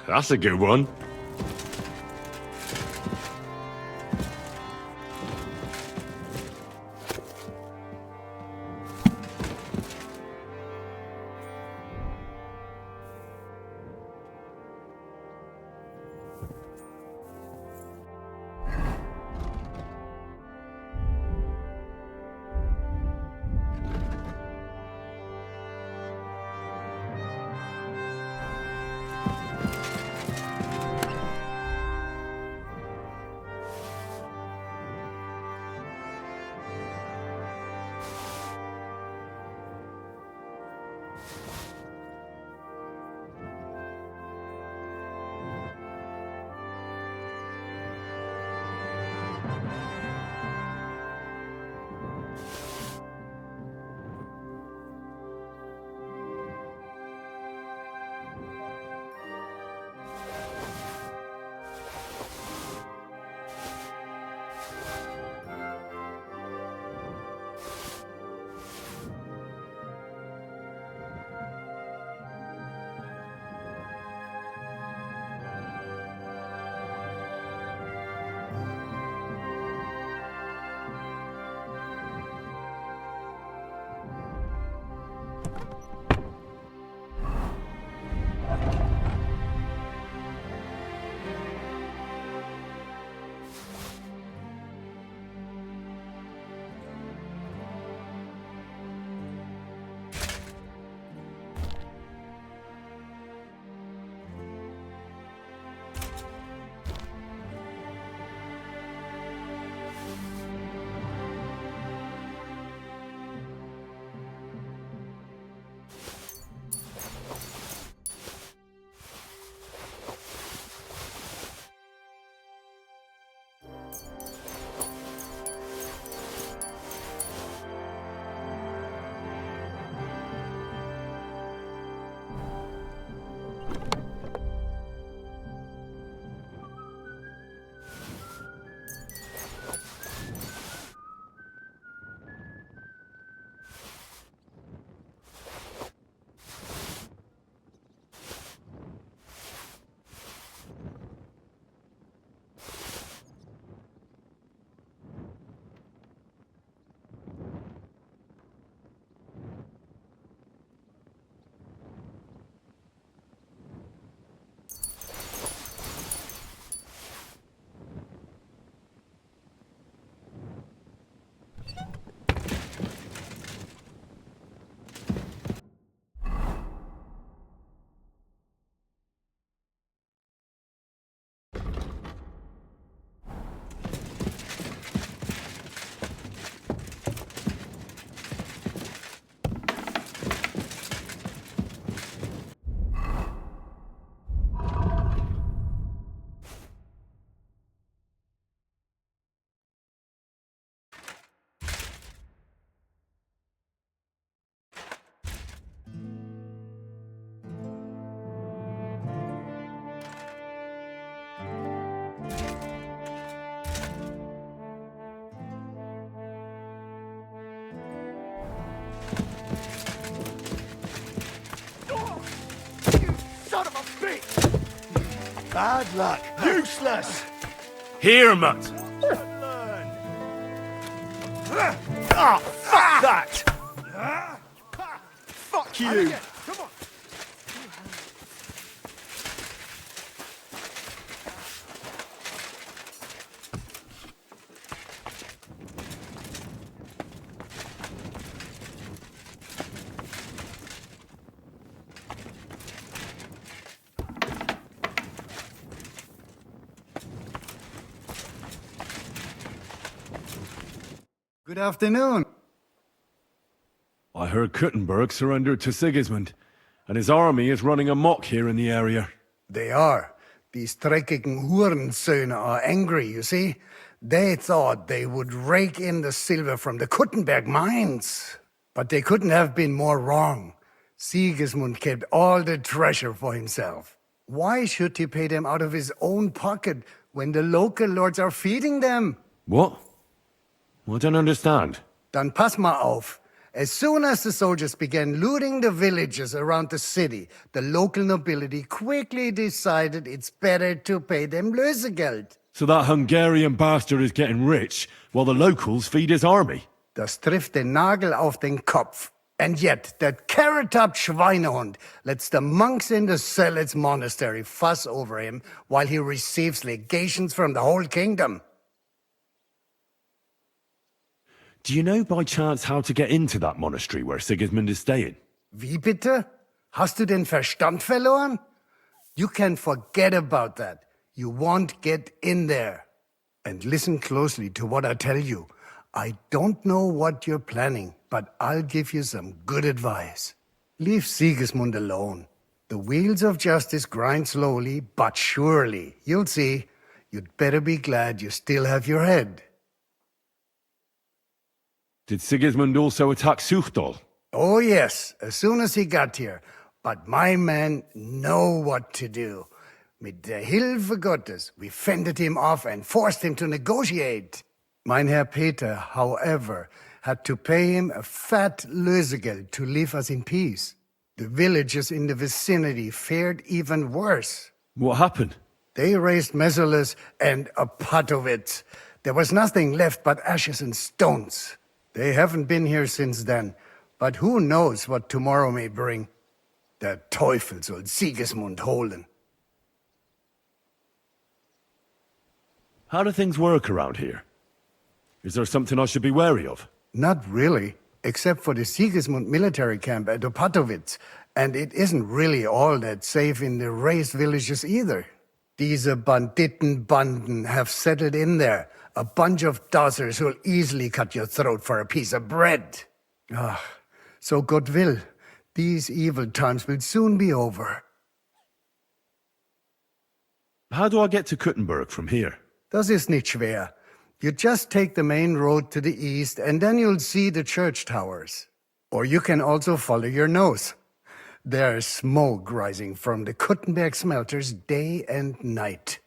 That's a good one. Bad luck. Useless. Here, mate. Ah, fuck that. Fuck you. Come on. Good afternoon. I heard Kuttenberg surrendered to Sigismund, and his army is running amok here in the area. They are. These dreckigen Hurensöhne are angry, you see. They thought they would rake in the silver from the Kuttenberg mines. But they couldn't have been more wrong. Sigismund kept all the treasure for himself. Why should he pay them out of his own pocket when the local lords are feeding them? What? I don't understand. Dann pass mal auf. As soon as the soldiers began looting the villages around the city, the local nobility quickly decided it's better to pay them Lösegeld. So that Hungarian bastard is getting rich, while the locals feed his army. Das trifft den Nagel auf den Kopf. And yet, that carrot-top Schweinehund lets the monks in the Zealots monastery fuss over him while he receives legations from the whole kingdom. Do you know by chance how to get into that monastery where Sigismund is staying? Wie bitte? Hast du den Verstand verloren? You can forget about that. You won't get in there. And listen closely to what I tell you. I don't know what you're planning, but I'll give you some good advice. Leave Sigismund alone. The wheels of justice grind slowly, but surely. You'll see. You'd better be glad you still have your head. Did Sigismund also attack Suchdol? Oh, yes, as soon as he got here. But my men know what to do. Mit der Hilfe Gottes, we fended him off and forced him to negotiate. Mein Herr Peter, however, had to pay him a fat Lösegeld to leave us in peace. The villagers in the vicinity fared even worse. What happened? They raised Mesolis and Opatowitz. There was nothing left but ashes and stones. They haven't been here since then, but who knows what tomorrow may bring. Der Teufel soll Sigismund holen. How do things work around here? Is there something I should be wary of? Not really, except for the Sigismund military camp at Opatowitz, and it isn't really all that safe in the raised villages either. Diese Banditenbanden have settled in there, a bunch of dossers who'll easily cut your throat for a piece of bread. Ah, so God will, these evil times will soon be over. How do I get to Kuttenberg from here? Das ist nicht schwer. You just take the main road to the east and then you'll see the church towers. Or you can also follow your nose. There's smoke rising from the Kuttenberg smelters day and night.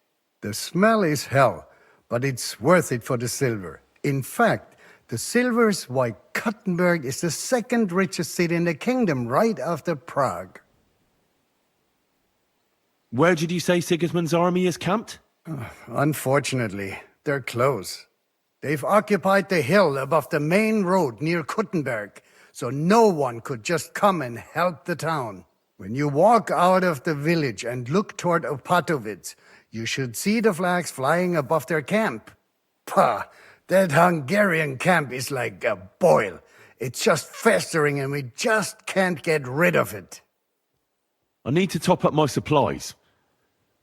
The smell is hell, but it's worth it for the silver. In fact, the silver's why Kuttenberg is the second richest city in the kingdom, right after Prague. Where did you say Sigismund's army is camped? Unfortunately, they're close. They've occupied the hill above the main road near Kuttenberg, so no one could just come and help the town. When you walk out of the village and look toward Opatowitz, you should see the flags flying above their camp. Pah, that Hungarian camp is like a boil. It's just festering and we just can't get rid of it. I need to top up my supplies.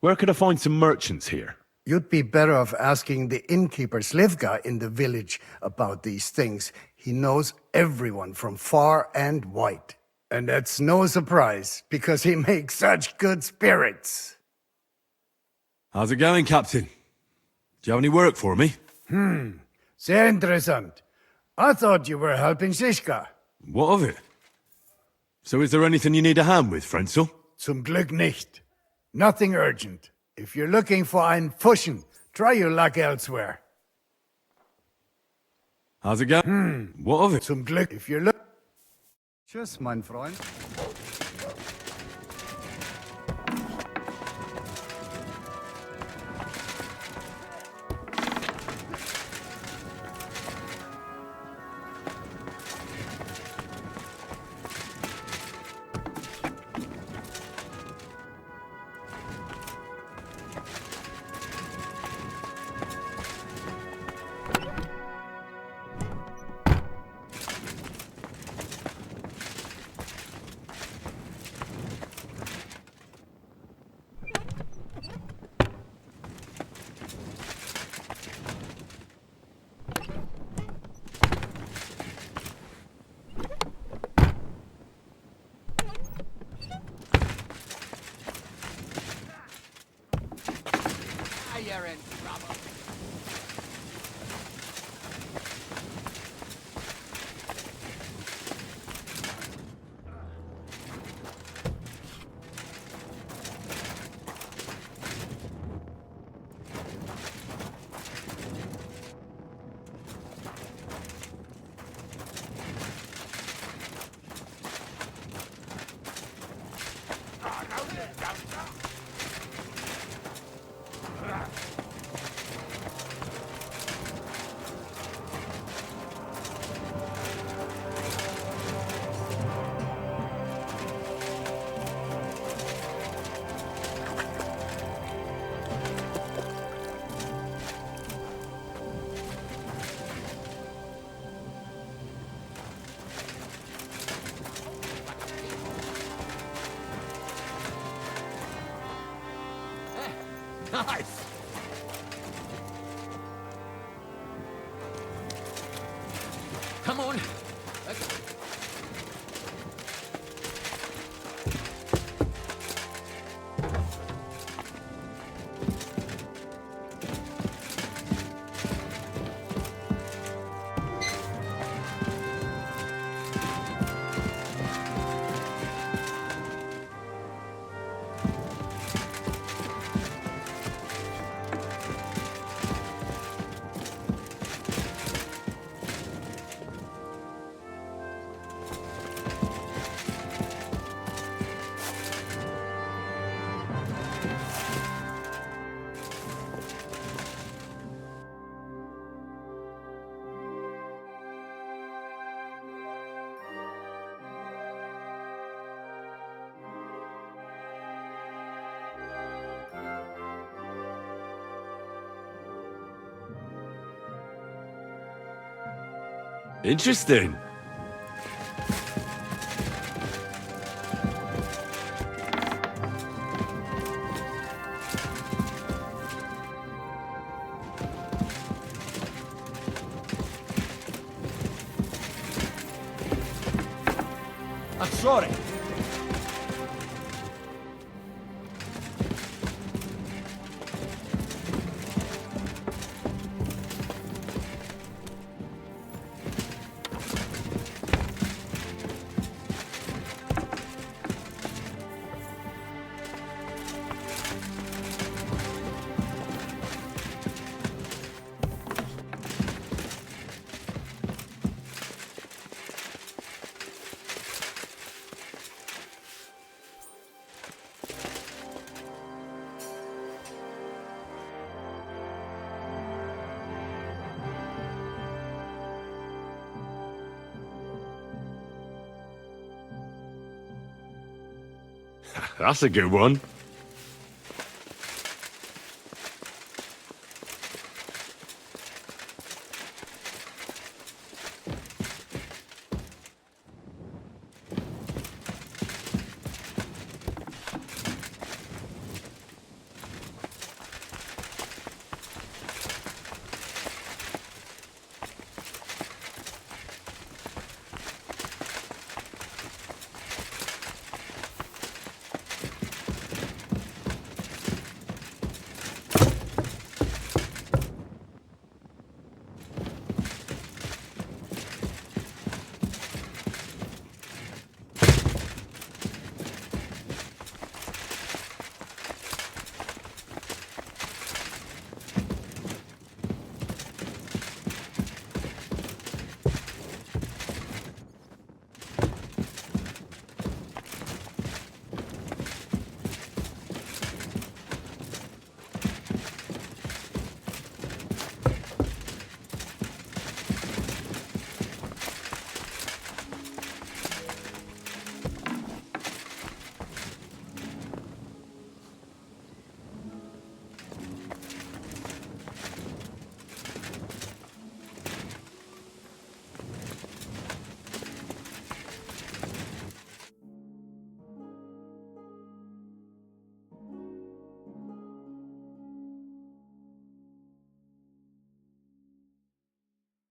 Where could I find some merchants here? You'd be better off asking the innkeeper Slivka in the village about these things. He knows everyone from far and wide. And that's no surprise, because he makes such good spirits. How's it going, Captain? Do you have any work for me? Sehr interessant. I thought you were helping Shishka. What of it? So is there anything you need a hand with, Frenzel? Zum Glück nicht. Nothing urgent. If you're looking for einen Pfuschen, try your luck elsewhere. How's it going? What of it? Zum Glück, if you're looking... Tschüss, mein Freund. You're in trouble. Nice. Come on. Interesting. I'm sorry. That's a good one.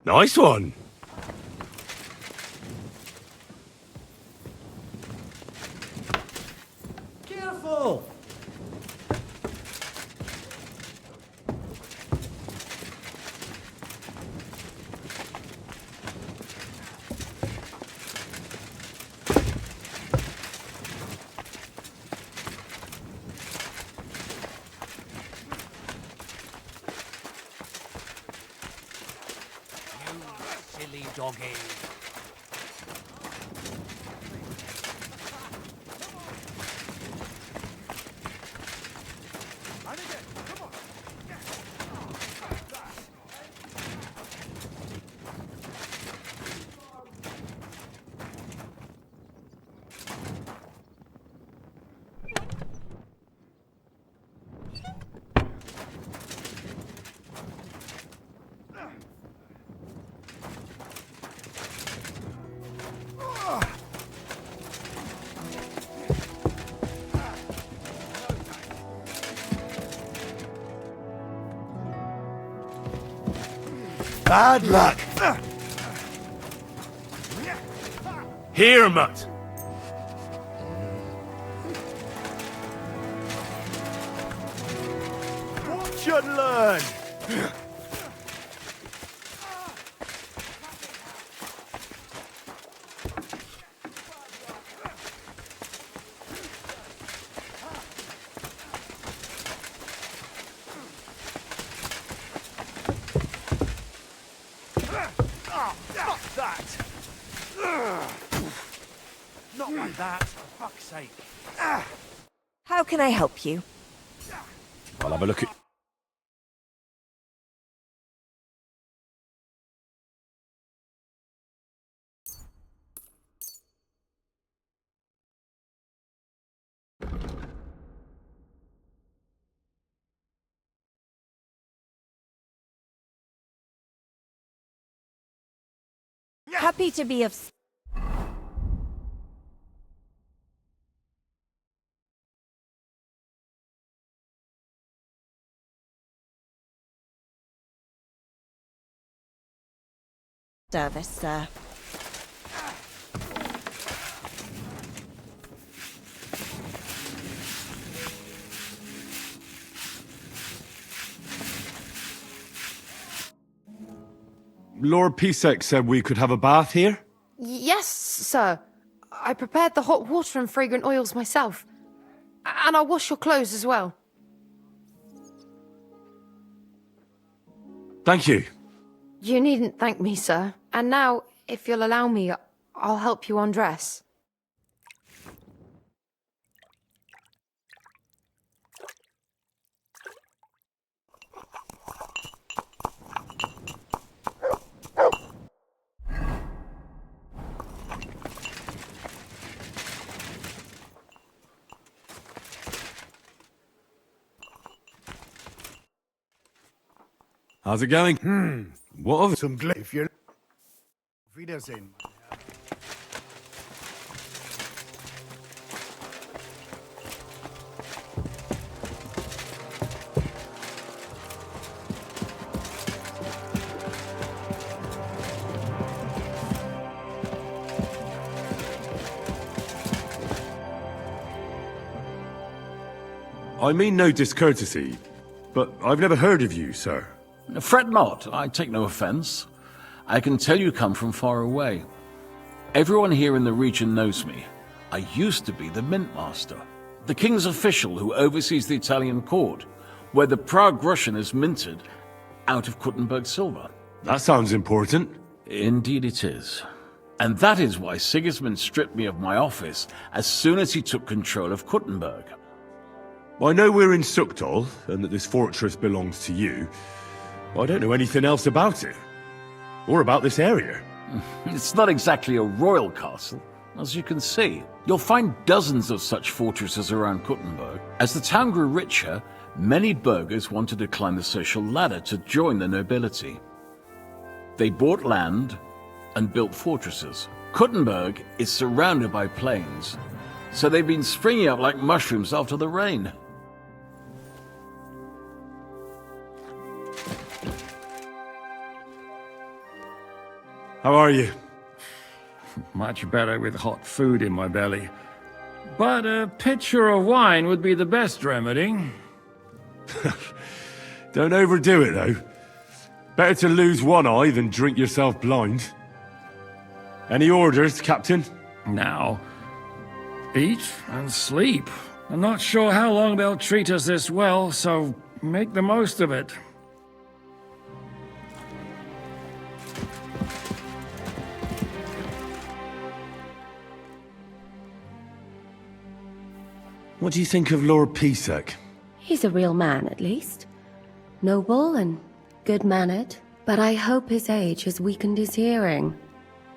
Nice one. Careful! Silly doggy. Bad luck. Here, mutt! Watch and learn. Fuck that! Not like that, for fuck's sake. How can I help you? I'll have a look at... Happy to be of... service, sir. Lord Pisek said we could have a bath here? Yes, sir. I prepared the hot water and fragrant oils myself. And I'll wash your clothes as well. Thank you. You needn't thank me, sir. And now, if you'll allow me, I'll help you undress. How's it going? What of it? Zum Glück. If you're... Wiedersehen. I mean no discourtesy, but I've never heard of you, sir. Fret not, I take no offense. I can tell you come from far away. Everyone here in the region knows me. I used to be the Mint Master, the king's official who oversees the Italian court, where the Prague Russian is minted out of Kuttenberg silver. That sounds important. Indeed it is. And that is why Sigismund stripped me of my office as soon as he took control of Kuttenberg. I know we're in Sukdal, and that this fortress belongs to you, but I don't know anything else about it. Or about this area. It's not exactly a royal castle, as you can see. You'll find dozens of such fortresses around Kuttenberg. As the town grew richer, many burghers wanted to climb the social ladder to join the nobility. They bought land and built fortresses. Kuttenberg is surrounded by plains, so they've been springing up like mushrooms after the rain. How are you? Much better with hot food in my belly. But a pitcher of wine would be the best remedy. Don't overdo it, though. Better to lose one eye than drink yourself blind. Any orders, Captain? Now, eat and sleep. I'm not sure how long they'll treat us this well, so make the most of it. What do you think of Lord Pisek? He's a real man, at least. Noble and good-mannered, but I hope his age has weakened his hearing.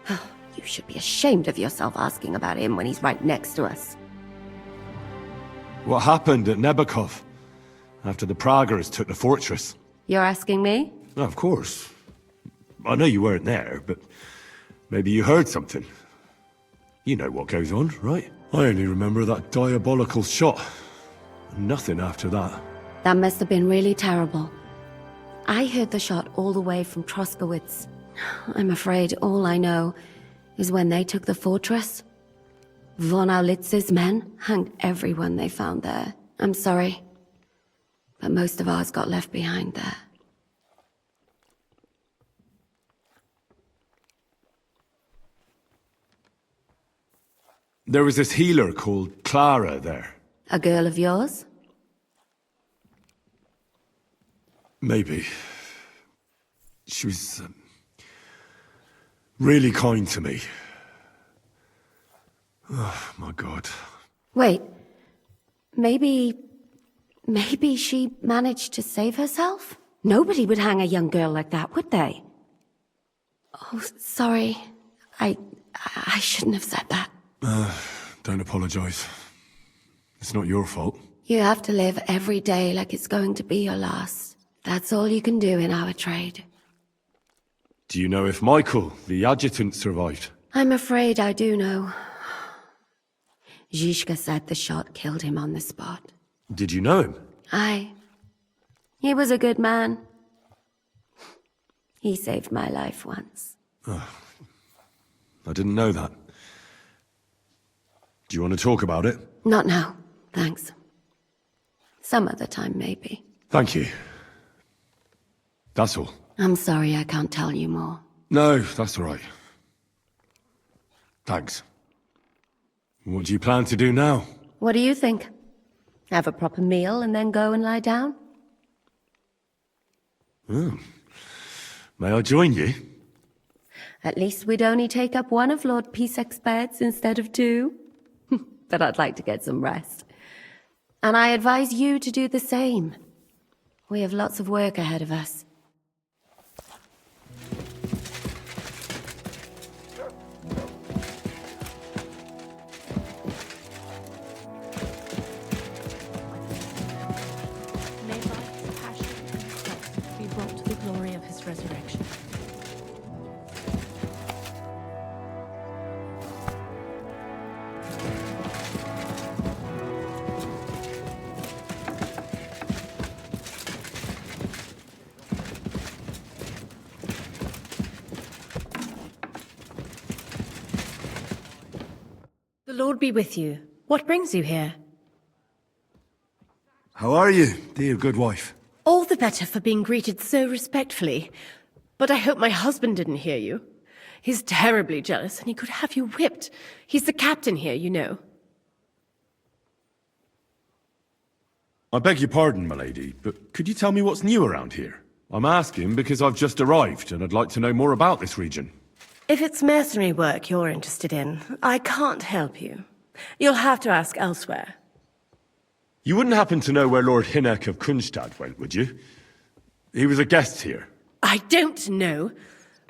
You should be ashamed of yourself asking about him when he's right next to us. What happened at Nebakov after the Praguers took the fortress? You're asking me? Of course. I know you weren't there, but maybe you heard something. You know what goes on, right? I only remember that diabolical shot. Nothing after that. That must have been really terrible. I heard the shot all the way from Troskowitz. I'm afraid all I know is when they took the fortress, von Aulitz's men hanged everyone they found there. I'm sorry, but most of ours got left behind there. There was this healer called Clara there. A girl of yours? Maybe. She was really kind to me. Oh, my God. Wait. Maybe she managed to save herself? Nobody would hang a young girl like that, would they? Oh, sorry. I shouldn't have said that. Don't apologize. It's not your fault. You have to live every day like it's going to be your last. That's all you can do in our trade. Do you know if Michael, the adjutant, survived? I'm afraid I do know. Zhishka said the shot killed him on the spot. Did you know him? Aye. He was a good man. He saved my life once. I didn't know that. Do you want to talk about it? Not now, thanks. Some other time, maybe. Thank you. That's all. I'm sorry I can't tell you more. No, that's all right. Thanks. What do you plan to do now? What do you think? Have a proper meal and then go and lie down? May I join you? At least we'd only take up one of Lord Pisek's beds instead of two. But I'd like to get some rest. And I advise you to do the same. We have lots of work ahead of us. May life's passion and cross be brought to the glory of his resurrection. The Lord be with you. What brings you here? How are you, dear good wife? All the better for being greeted so respectfully. But I hope my husband didn't hear you. He's terribly jealous, and he could have you whipped. He's the captain here, you know. I beg your pardon, my lady, but could you tell me what's new around here? I'm asking because I've just arrived, and I'd like to know more about this region. If it's mercenary work you're interested in, I can't help you. You'll have to ask elsewhere. You wouldn't happen to know where Lord Hinnek of Kunstad went, would you? He was a guest here. I don't know,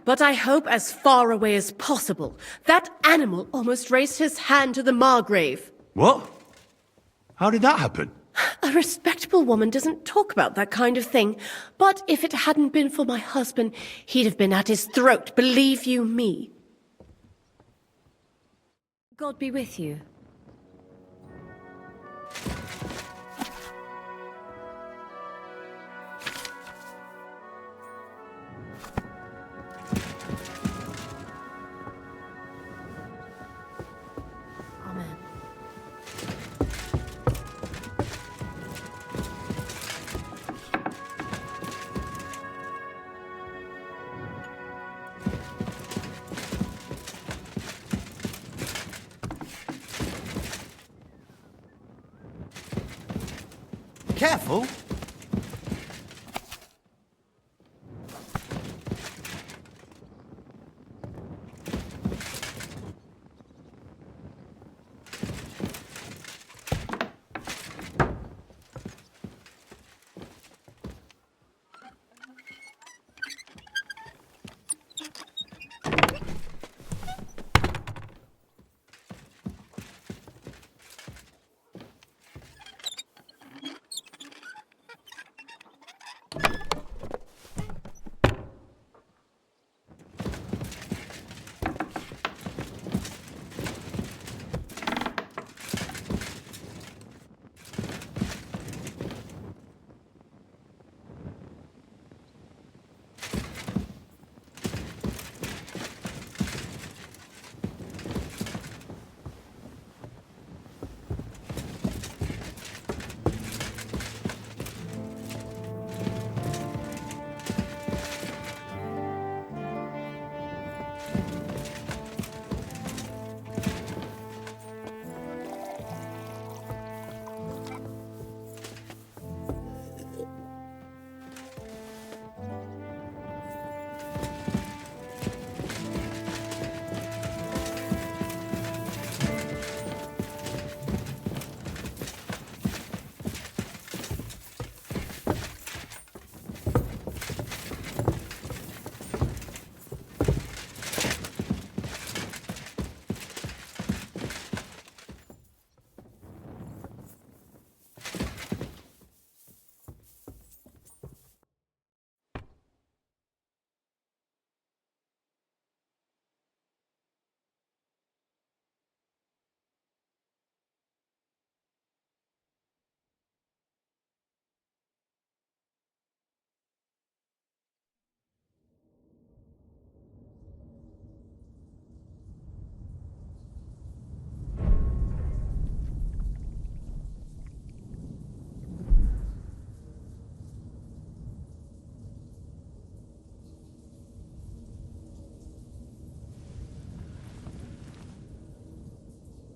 but I hope as far away as possible. That animal almost raised his hand to the Margrave. What? How did that happen? A respectable woman doesn't talk about that kind of thing. But if it hadn't been for my husband, he'd have been at his throat, believe you me. God be with you. Amen. Careful!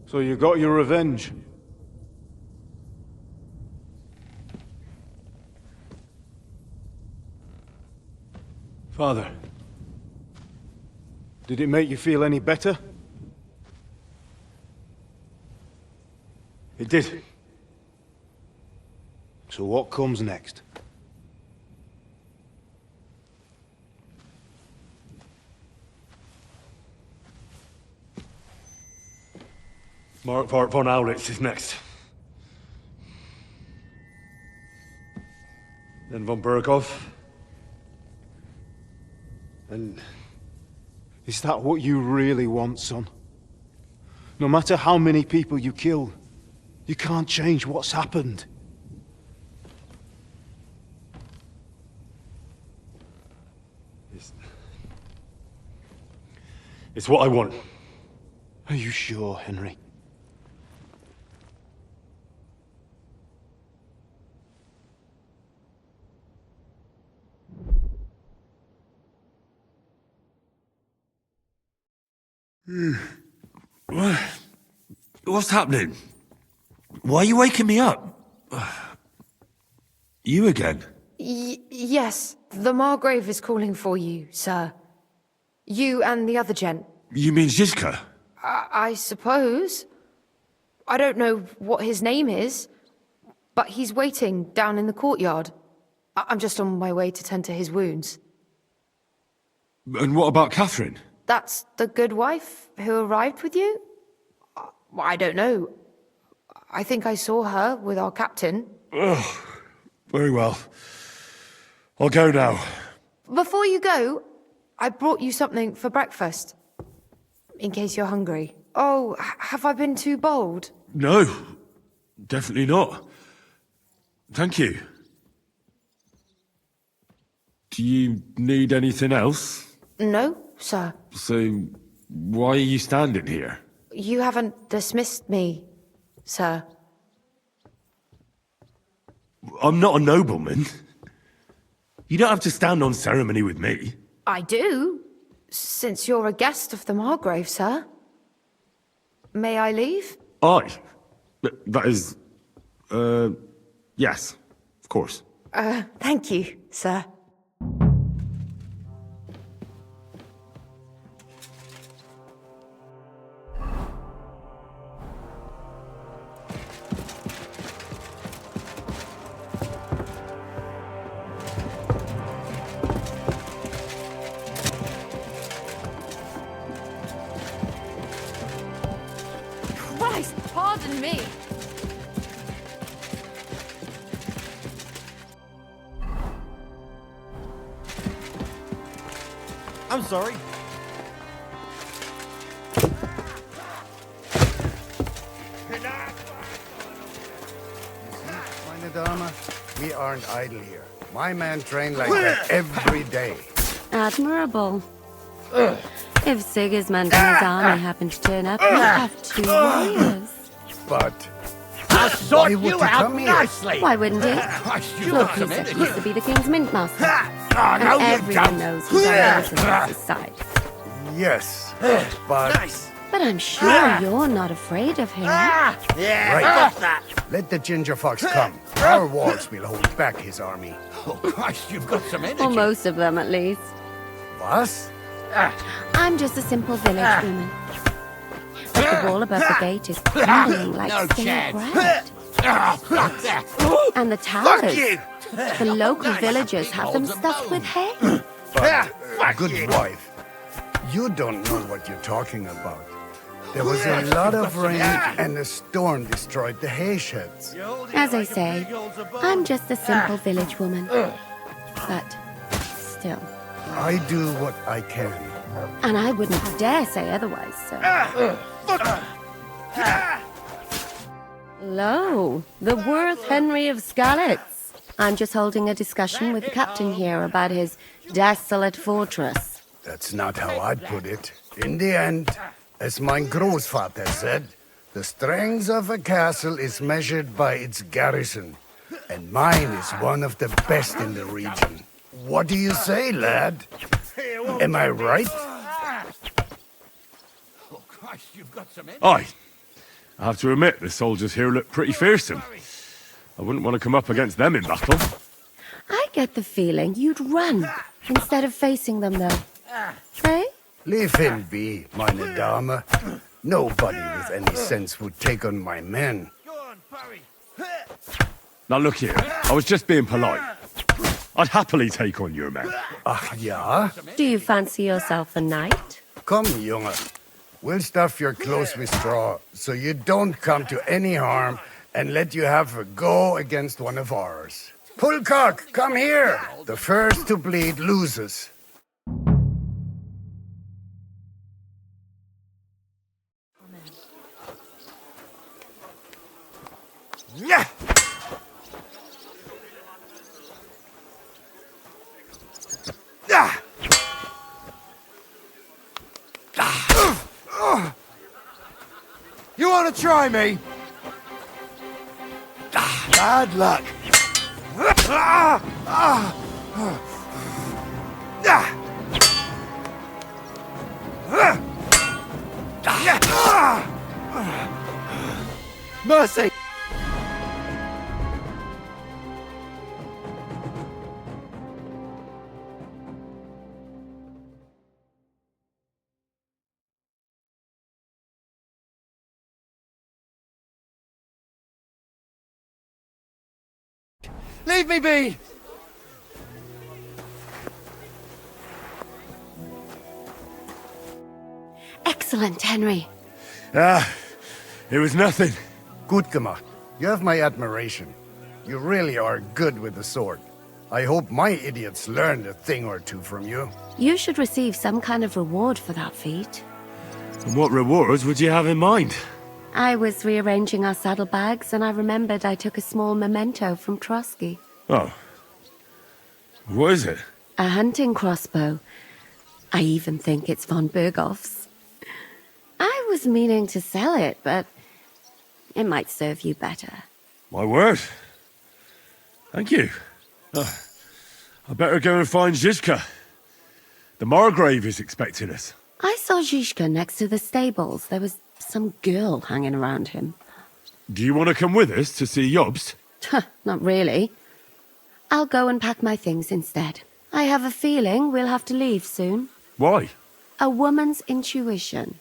So you got your revenge. Father, did it make you feel any better? It did. So what comes next? Mark von Aulitz is next. Then von Burkov. And is that what you really want, son? No matter how many people you kill, you can't change what's happened. It's what I want. Are you sure, Henry? What's happening? Why are you waking me up? You again? Yes, the Margrave is calling for you, sir. You and the other gent. You mean Zizka? I suppose. I don't know what his name is, but he's waiting down in the courtyard. I'm just on my way to tend to his wounds. And what about Catherine? That's the good wife who arrived with you? I don't know. I think I saw her with our captain. Ugh. Very well. I'll go now. Before you go, I brought you something for breakfast. In case you're hungry. Oh, have I been too bold? No, definitely not. Thank you. Do you need anything else? No, sir. So, why are you standing here? You haven't dismissed me, sir. I'm not a nobleman. You don't have to stand on ceremony with me. I do, since you're a guest of the Margrave, sir. May I leave? That is... yes, of course. Thank you, sir. Christ, pardon me. I'm sorry. Meine Dame, we aren't idle here. My man trained like that every day. Admirable. If Sigismund and his army happen to turn up, we'll have 2 warriors. But I'll sort why would you you out come here? nicely. Why wouldn't he? You've Look, got he some said he energy. used to be the king's mint master. Oh, And no, you everyone don't. knows he's on Elizabeth's side. yes, but Nice. But I'm sure you're not afraid of him. Yeah, Right. got that. let the ginger fox come. Our walls will hold back his army. Oh, Christ, you've got some energy. Or most of them, at least. Was? I'm just a simple village woman. But the wall above the gate is crumbling like No stale chance. bread. Oh, fuck that. And the towers, you. the local villagers have them stuffed with hay. Fuck Good you. wife. You don't know what you're talking about. There was a lot of rain and a storm destroyed the hay sheds. As I say, I'm just a simple village woman. But still. I do what I can. And I wouldn't dare say otherwise, sir. Lo, the worth Henry of Skalitz. I'm just holding a discussion with the captain here about his desolate fortress. That's not how I'd put it. In the end, as my Großvater said, the strength of a castle is measured by its garrison. And mine is one of the best in the region. What do you say, lad? Am I right? Oh, Christ, you've got some energy. Aye. I have to admit, the soldiers here look pretty fearsome. I wouldn't want to come up against them in battle. I get the feeling you'd run instead of facing them, though. Hey? Leave him be, meine Dame. Nobody with any sense would take on my men. Now look here, I was just being polite. I'd happily take on your men. Ach ja? Do you fancy yourself a knight? Come, Junge. We'll stuff your clothes with straw, so you don't come to any harm, and let you have a go against one of ours. Pullcock, come here! The first to bleed loses. Yeah! You want to try me? Bad luck. Mercy. Leave me be! Excellent, Henry. It was nothing. Gut gemacht. You have my admiration. You really are good with the sword. I hope my idiots learned a thing or two from you. You should receive some kind of reward for that feat. And what rewards would you have in mind? I was rearranging our saddlebags, and I remembered I took a small memento from Trotsky. Oh. What is it? A hunting crossbow. I even think it's von Berghoff's. I was meaning to sell it, but it might serve you better. My word. Thank you. I better go and find Zizka. The Margrave is expecting us. I saw Zizka next to the stables. There was some girl hanging around him. Do you want to come with us to see Jobst? Not really. I'll go and pack my things instead. I have a feeling we'll have to leave soon. Why? A woman's intuition.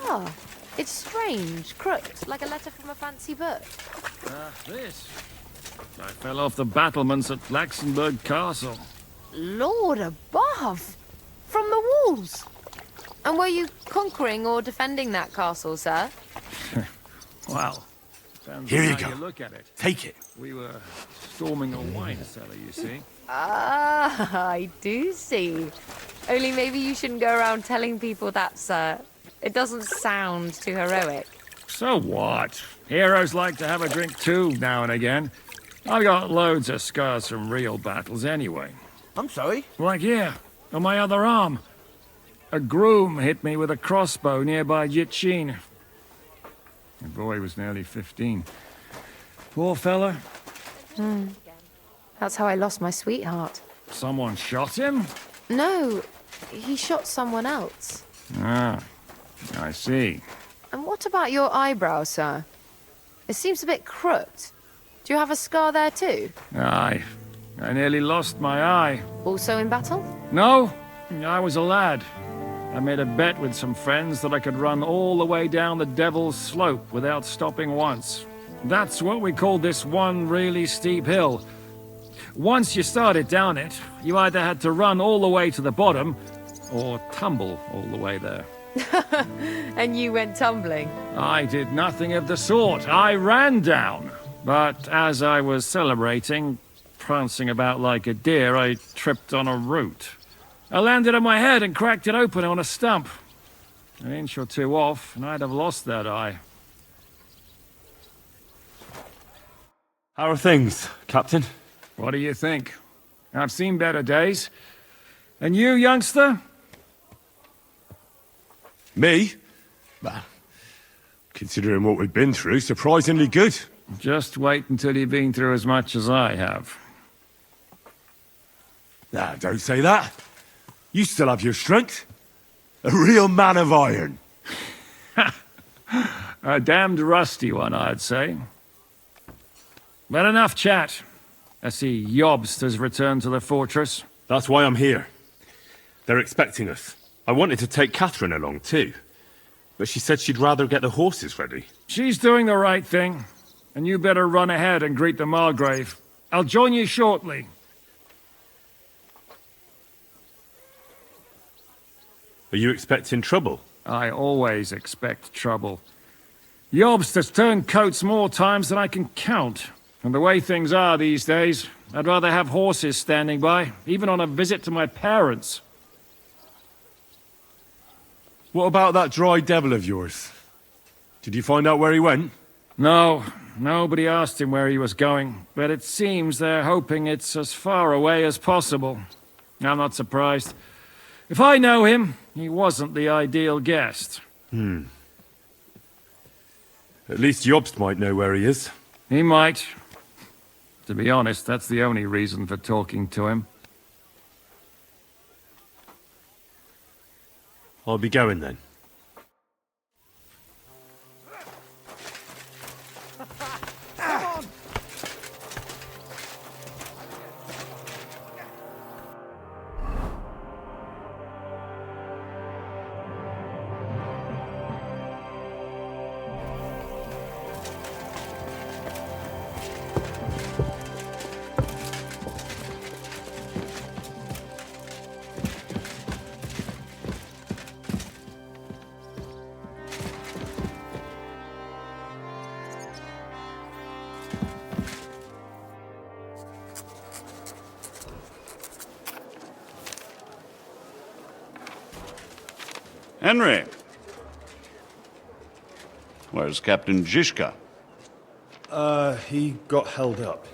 Oh, it's strange, crooked, like a letter from a fancy book. This. I fell off the battlements at Laxenburg Castle. Lord above! From the walls! And were you conquering or defending that castle, sir? Well, depends Here on you how go. you look at it. Take it. We were storming a wine cellar, you see. Ah, I do see. Only maybe you shouldn't go around telling people that, sir. It doesn't sound too heroic. So what? Heroes like to have a drink too, now and again. I've got loads of scars from real battles anyway. I'm sorry. Like here, on my other arm. A groom hit me with a crossbow nearby Yitchin. The boy was nearly 15. Poor fella. That's how I lost my sweetheart. Someone shot him? No, he shot someone else. Ah, I see. And what about your eyebrow, sir? It seems a bit crooked. Do you have a scar there too? Aye. I nearly lost my eye. Also in battle? No, I was a lad. I made a bet with some friends that I could run all the way down the Devil's Slope without stopping once. That's what we called this one really steep hill. once you started down it, you either had to run all the way to the bottom, or tumble all the way there. And you went tumbling? I did nothing of the sort. I ran down. But as I was celebrating, prancing about like a deer, I tripped on a root. I landed on my head and cracked it open on a stump. An inch or two off, and I'd have lost that eye. How are things, Captain? What do you think? I've seen better days. And you, youngster? Me? Well, considering what we've been through, surprisingly good. Just wait until you've been through as much as I have. Nah, don't say that. You still have your strength. A real man of iron. A damned rusty one, I'd say. But enough chat. I see Jobst has returned to the fortress. That's why I'm here. They're expecting us. I wanted to take Catherine along too, but she said she'd rather get the horses ready. She's doing the right thing, and you better run ahead and greet the Margrave. I'll join you shortly. Are you expecting trouble? I always expect trouble. Jobst has turned coats more times than I can count. And the way things are these days, I'd rather have horses standing by, even on a visit to my parents. What about that dry devil of yours? Did you find out where he went? No, nobody asked him where he was going, but it seems they're hoping it's as far away as possible. I'm not surprised. If I know him, he wasn't the ideal guest. At least Jobst might know where he is. He might. To be honest, that's the only reason for talking to him. I'll be going then. Henry. Where's Captain Zizka? He got held up.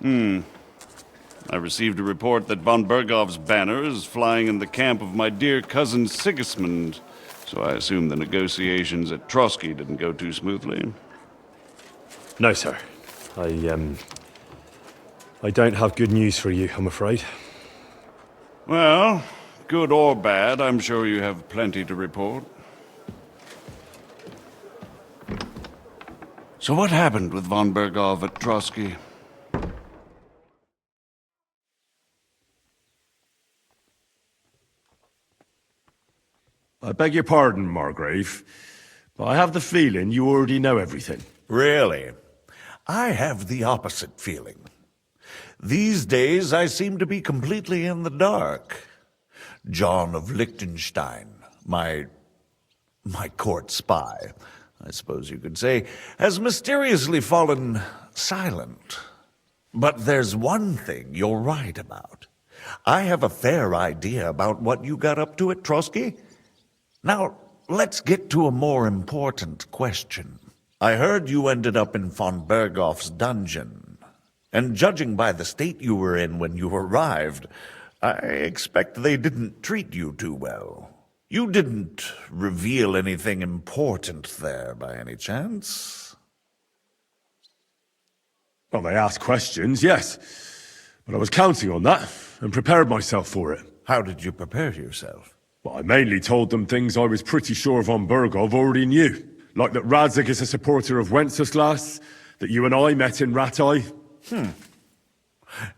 I received a report that von Bergov's banner is flying in the camp of my dear cousin Sigismund, so I assume the negotiations at Trotsky didn't go too smoothly. No, sir. I don't have good news for you, I'm afraid. Well, good or bad, I'm sure you have plenty to report. So what happened with von Bergov at Trotsky? I beg your pardon, Margrave, but I have the feeling you already know everything. Really? I have the opposite feeling. These days, I seem to be completely in the dark. John of Liechtenstein, my court spy, I suppose you could say, has mysteriously fallen silent. But there's one thing you're right about. I have a fair idea about what you got up to at Trotsky. Now, let's get to a more important question. I heard you ended up in von Bergov's dungeon, and judging by the state you were in when you arrived, I expect they didn't treat you too well. You didn't reveal anything important there by any chance? Well, they asked questions, yes. But I was counting on that, and prepared myself for it. How did you prepare yourself? Well, I mainly told them things I was pretty sure von Bergov already knew. Like that Radzig is a supporter of Wenceslas, that you and I met in Ratai.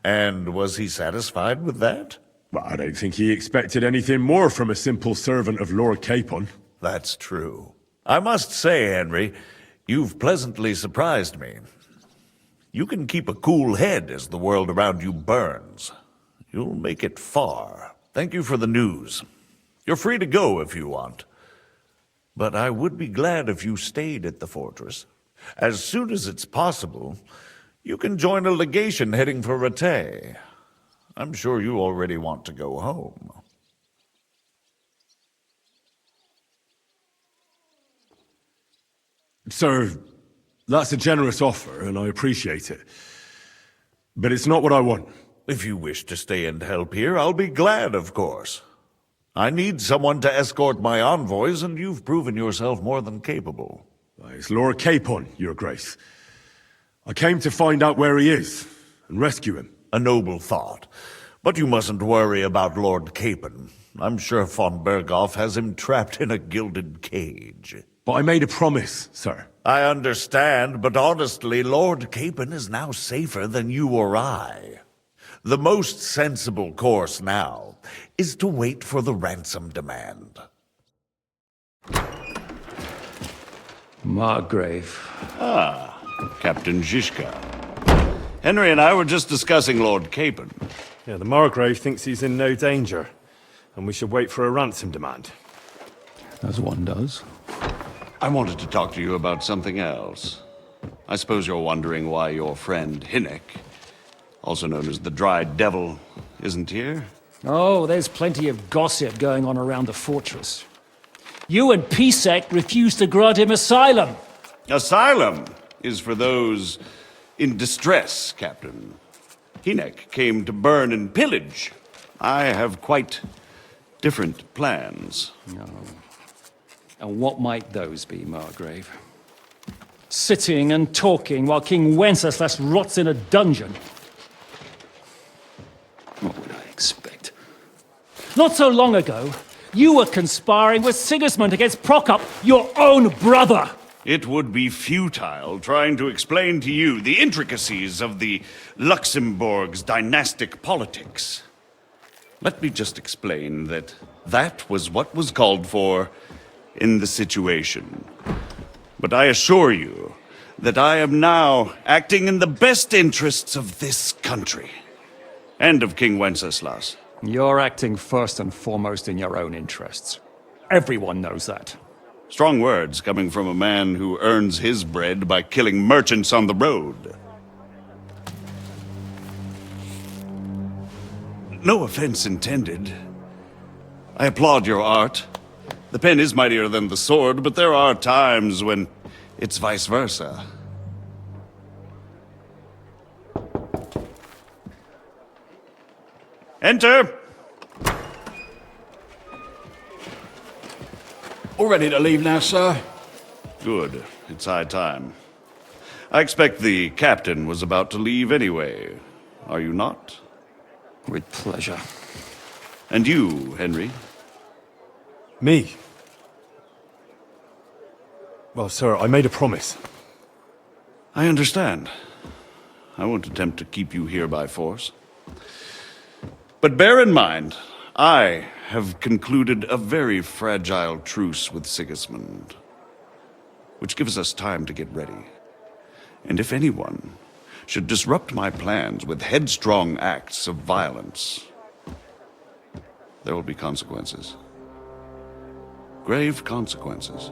And was he satisfied with that? Well, I don't think he expected anything more from a simple servant of Lord Capon. That's true. I must say, Henry, you've pleasantly surprised me. You can keep a cool head as the world around you burns. You'll make it far. Thank you for the news. You're free to go if you want. But I would be glad if you stayed at the fortress. As soon as it's possible, you can join a legation heading for Rattay. I'm sure you already want to go home. Sir, that's a generous offer, and I appreciate it. But it's not what I want. If you wish to stay and help here, I'll be glad, of course. I need someone to escort my envoys, and you've proven yourself more than capable. It's Lord Capon, Your Grace. I came to find out where he is, and rescue him. A noble thought. But you mustn't worry about Lord Capon. I'm sure von Berghoff has him trapped in a gilded cage. But I made a promise, sir. I understand, but honestly, Lord Capon is now safer than you or I. The most sensible course now is to wait for the ransom demand. Margrave. Ah, Captain Zizka. Henry and I were just discussing Lord Capon. Yeah, the Margrave thinks he's in no danger, and we should wait for a ransom demand. As one does. I wanted to talk to you about something else. I suppose you're wondering why your friend Hinnek, also known as the Dried Devil, isn't here? Oh, there's plenty of gossip going on around the fortress. You and Pisek refused to grant him asylum. Asylum is for those in distress, Captain. Hinnek came to burn and pillage. I have quite different plans. No. And what might those be, Margrave? Sitting and talking while King Wenceslas rots in a dungeon. What would I expect? Not so long ago, you were conspiring with Sigismund against Prokop, your own brother! It would be futile trying to explain to you the intricacies of the Luxembourg's dynastic politics. Let me just explain that that was what was called for in the situation. But I assure you that I am now acting in the best interests of this country and of King Wenceslas. You're acting first and foremost in your own interests. Everyone knows that. Strong words coming from a man who earns his bread by killing merchants on the road. No offense intended. I applaud your art. The pen is mightier than the sword, but there are times when it's vice versa. Enter! All ready to leave now, sir? Good. It's high time. I expect the captain was about to leave anyway. Are you not? With pleasure. And you, Henry? Me? Well, sir, I made a promise. I understand. I won't attempt to keep you here by force. But bear in mind, I have concluded a very fragile truce with Sigismund, which gives us time to get ready. And if anyone should disrupt my plans with headstrong acts of violence, there will be consequences. Grave consequences.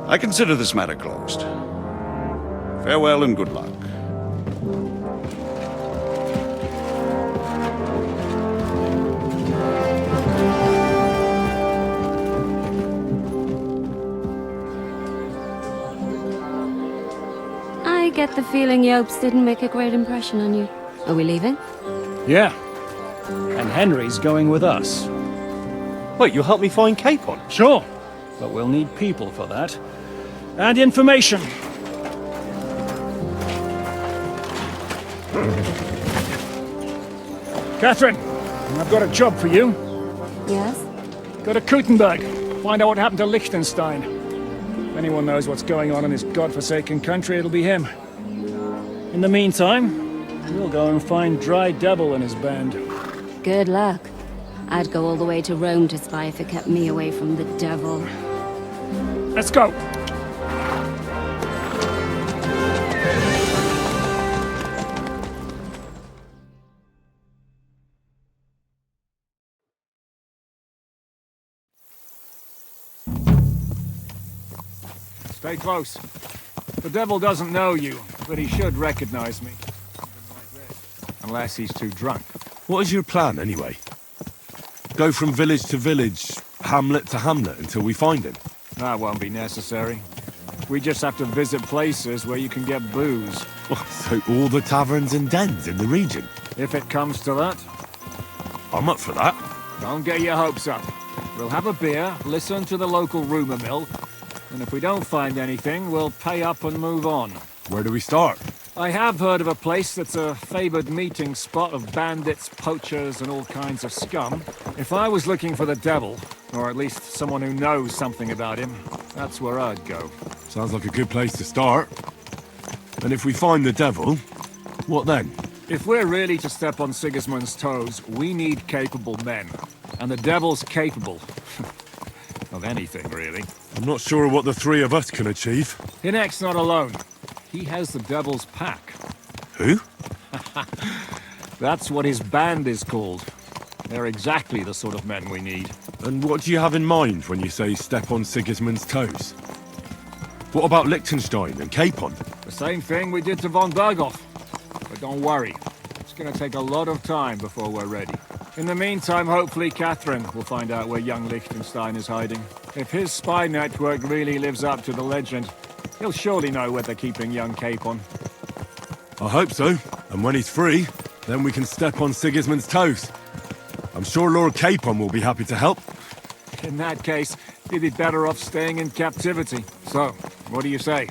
I consider this matter closed. Farewell and good luck. I get the feeling Yopes didn't make a great impression on you. Are we leaving? Yeah. And Henry's going with us. Wait, you'll help me find Capon? Sure. But we'll need people for that. And information. Catherine, I've got a job for you. Yes? Go to Kuttenberg. Find out what happened to Liechtenstein. If anyone knows what's going on in this godforsaken country, it'll be him. In the meantime, we'll go and find Dry Devil and his band. Good luck. I'd go all the way to Rome to spy if it kept me away from the devil. Let's go! Stay close. The devil doesn't know you, but he should recognize me. Unless he's too drunk. What is your plan, anyway? Go from village to village, hamlet to hamlet, until we find him? That won't be necessary. We just have to visit places where you can get booze. So all the taverns and dens in the region? If it comes to that. I'm up for that. Don't get your hopes up. We'll have a beer, listen to the local rumour mill, and if we don't find anything, we'll pay up and move on. Where do we start? I have heard of a place that's a favoured meeting spot of bandits, poachers, and all kinds of scum. If I was looking for the devil, or at least someone who knows something about him, that's where I'd go. Sounds like a good place to start. And if we find the devil, what then? If we're really to step on Sigismund's toes, we need capable men. And the devil's capable. Of anything, really. I'm not sure what the three of us can achieve. Hinek's not alone. He has the devil's pack. Who? That's what his band is called. They're exactly the sort of men we need. And what do you have in mind when you say step on Sigismund's toes? What about Liechtenstein and Capon? The same thing we did to von Berghoff. But don't worry, it's gonna take a lot of time before we're ready. In the meantime, hopefully Catherine will find out where young Liechtenstein is hiding. If his spy network really lives up to the legend, he'll surely know where they're keeping young Capon. I hope so. And when he's free, then we can step on Sigismund's toes. I'm sure Lord Capon will be happy to help. In that case, he'd be better off staying in captivity. So, what do you say?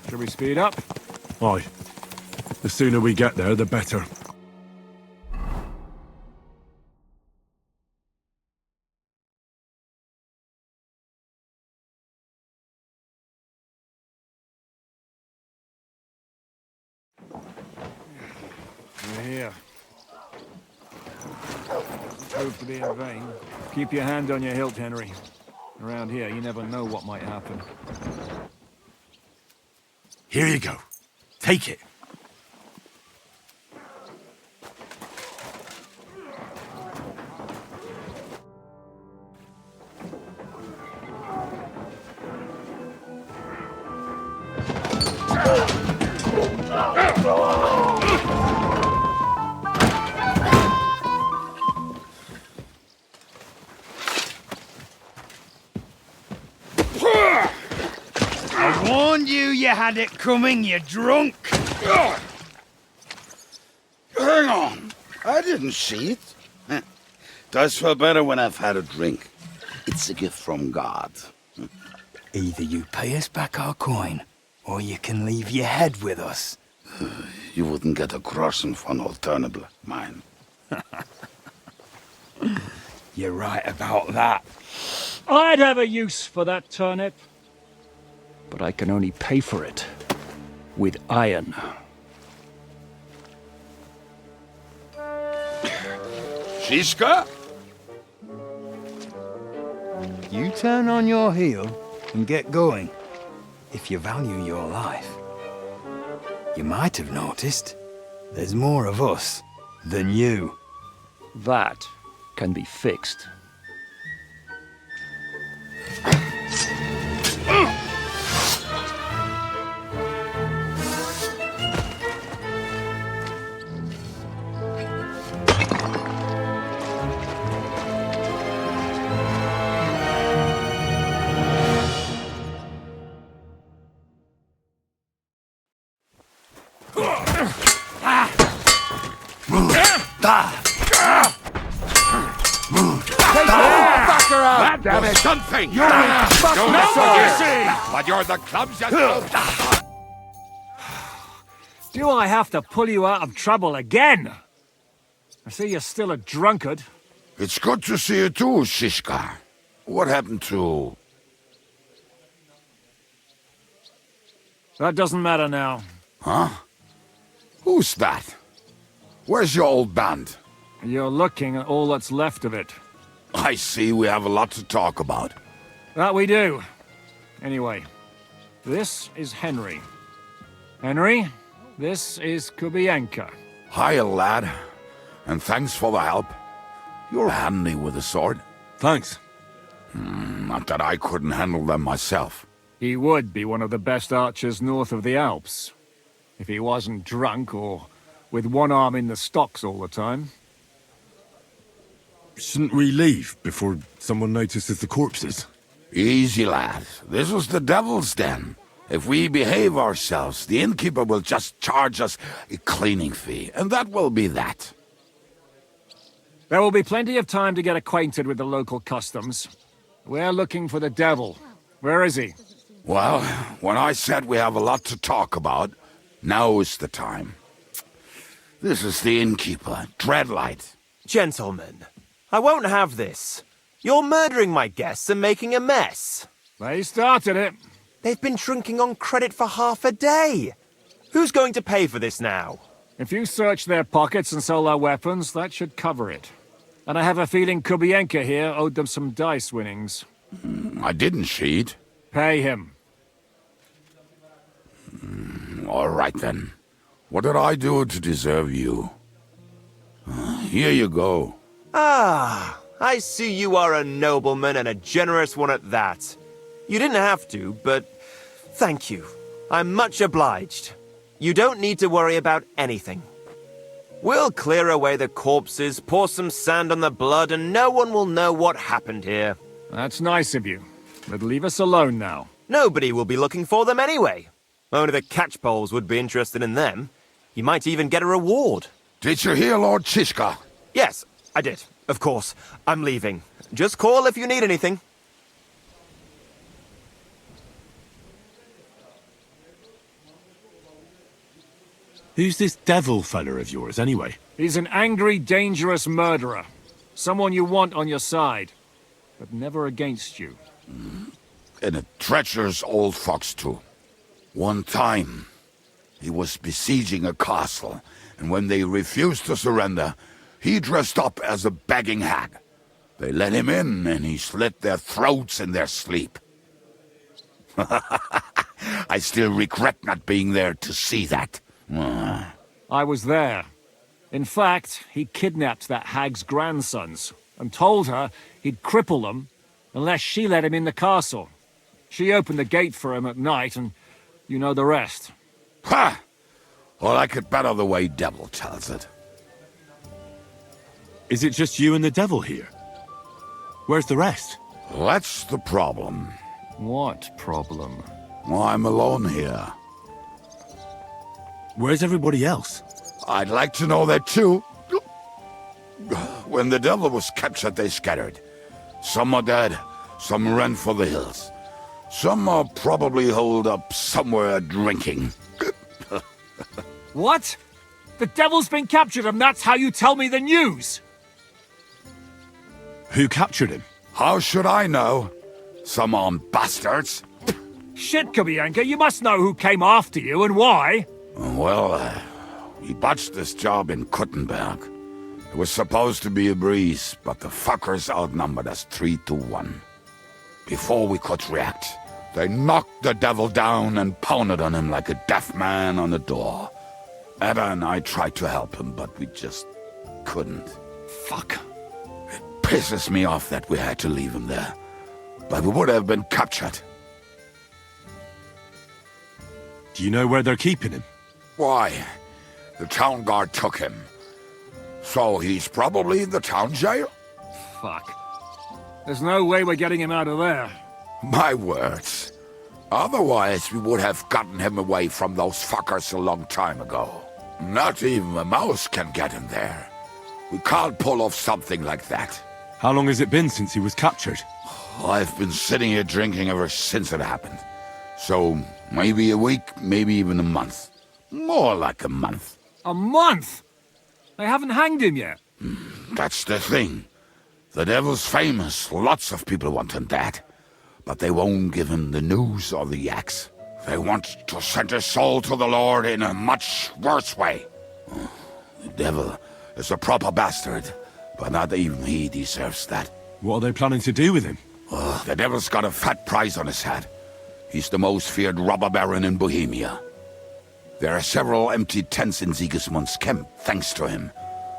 Should we speed up? Aye. The sooner we get there, the better. We're here. Prove to be in vain. Keep your hand on your hilt, Henry. Around here, you never know what might happen. Here you go. Take it. I warned you you had it coming, you drunk! Hang on. I didn't see it. Does feel better when I've had a drink. It's a gift from God. Either you pay us back our coin, or you can leave your head with us. You wouldn't get a groschen for an alternative, mine. You're right about that. I'd have a use for that turnip. But I can only pay for it with iron. Shiska? You turn on your heel and get going, if you value your life. You might have noticed there's more of us than you. That can be fixed. Damn it! Something! You're But you're the clumsiest... Do I have to pull you out of trouble again? I see you're still a drunkard. It's good to see you too, Shishka. What happened to... That doesn't matter now. Huh? Who's that? Where's your old band? You're looking at all that's left of it. I see we have a lot to talk about. That we do. Anyway, this is Henry. Henry, this is Kubienka. Hiya, lad. And thanks for the help. You're handy with a sword. Thanks. Not that I couldn't handle them myself. He would be one of the best archers north of the Alps. If he wasn't drunk or with one arm in the stocks all the time. Shouldn't we leave before someone notices the corpses? Easy, lad. This was the devil's den. If we behave ourselves, the innkeeper will just charge us a cleaning fee, and that will be that. There will be plenty of time to get acquainted with the local customs. We're looking for the devil. Where is he? Well, when I said we have a lot to talk about, now is the time. This is the innkeeper, Dreadlight. Gentlemen, I won't have this. You're murdering my guests and making a mess. They started it. They've been drinking on credit for half a day. Who's going to pay for this now? If you search their pockets and sell their weapons, that should cover it. And I have a feeling Kubienka here owed them some dice winnings. I didn't cheat. Pay him. All right, then. What did I do to deserve you? Here you go. Ah, I see you are a nobleman and a generous one at that. You didn't have to, but thank you. I'm much obliged. You don't need to worry about anything. We'll clear away the corpses, pour some sand on the blood, and no one will know what happened here. That's nice of you. But leave us alone now. Nobody will be looking for them anyway. Only the catchpoles would be interested in them. You might even get a reward. Did you hear Lord Chishka? Yes, I did. Of course. I'm leaving. Just call if you need anything. Who's this devil fella of yours, anyway? He's an angry, dangerous murderer. Someone you want on your side, but never against you. And a treacherous old fox, too. One time, he was besieging a castle, and when they refused to surrender, he dressed up as a begging hag. They let him in, and he slit their throats in their sleep. I still regret not being there to see that. I was there. In fact, he kidnapped that hag's grandsons and told her he'd cripple them unless she let him in the castle. She opened the gate for him at night, and you know the rest. Ha! Well, I could better the way Devil tells it. Is it just you and the devil here? Where's the rest? That's the problem. What problem? Well, I'm alone here. Where's everybody else? I'd like to know that too. When the devil was captured, they scattered. Some are dead, some ran for the hills. Some are probably holed up somewhere drinking. What? The devil's been captured and that's how you tell me the news? Who captured him? How should I know? Some armed bastards. Shit, Kubienka, you must know who came after you and why. Well, we botched this job in Kuttenberg. It was supposed to be a breeze, but the fuckers outnumbered us 3-1. Before we could react, they knocked the devil down and pounded on him like a deaf man on a door. Ada and I tried to help him, but we just couldn't. Fuck. It pisses me off that we had to leave him there. But we would have been captured. Do you know where they're keeping him? Why? The town guard took him. So he's probably in the town jail? Fuck. There's no way we're getting him out of there. My words. Otherwise, we would have gotten him away from those fuckers a long time ago. Not even a mouse can get him there. We can't pull off something like that. How long has it been since he was captured? I've been sitting here drinking ever since it happened. So, maybe a week, maybe even a month. More like a month. A month? They haven't hanged him yet. That's the thing. The devil's famous. Lots of people want him dead. But they won't give him the news or the axe. They want to send his soul to the Lord in a much worse way. The devil is a proper bastard, but not even he deserves that. What are they planning to do with him? The devil's got a fat price on his head. He's the most feared robber baron in Bohemia. There are several empty tents in Sigismund's camp, thanks to him.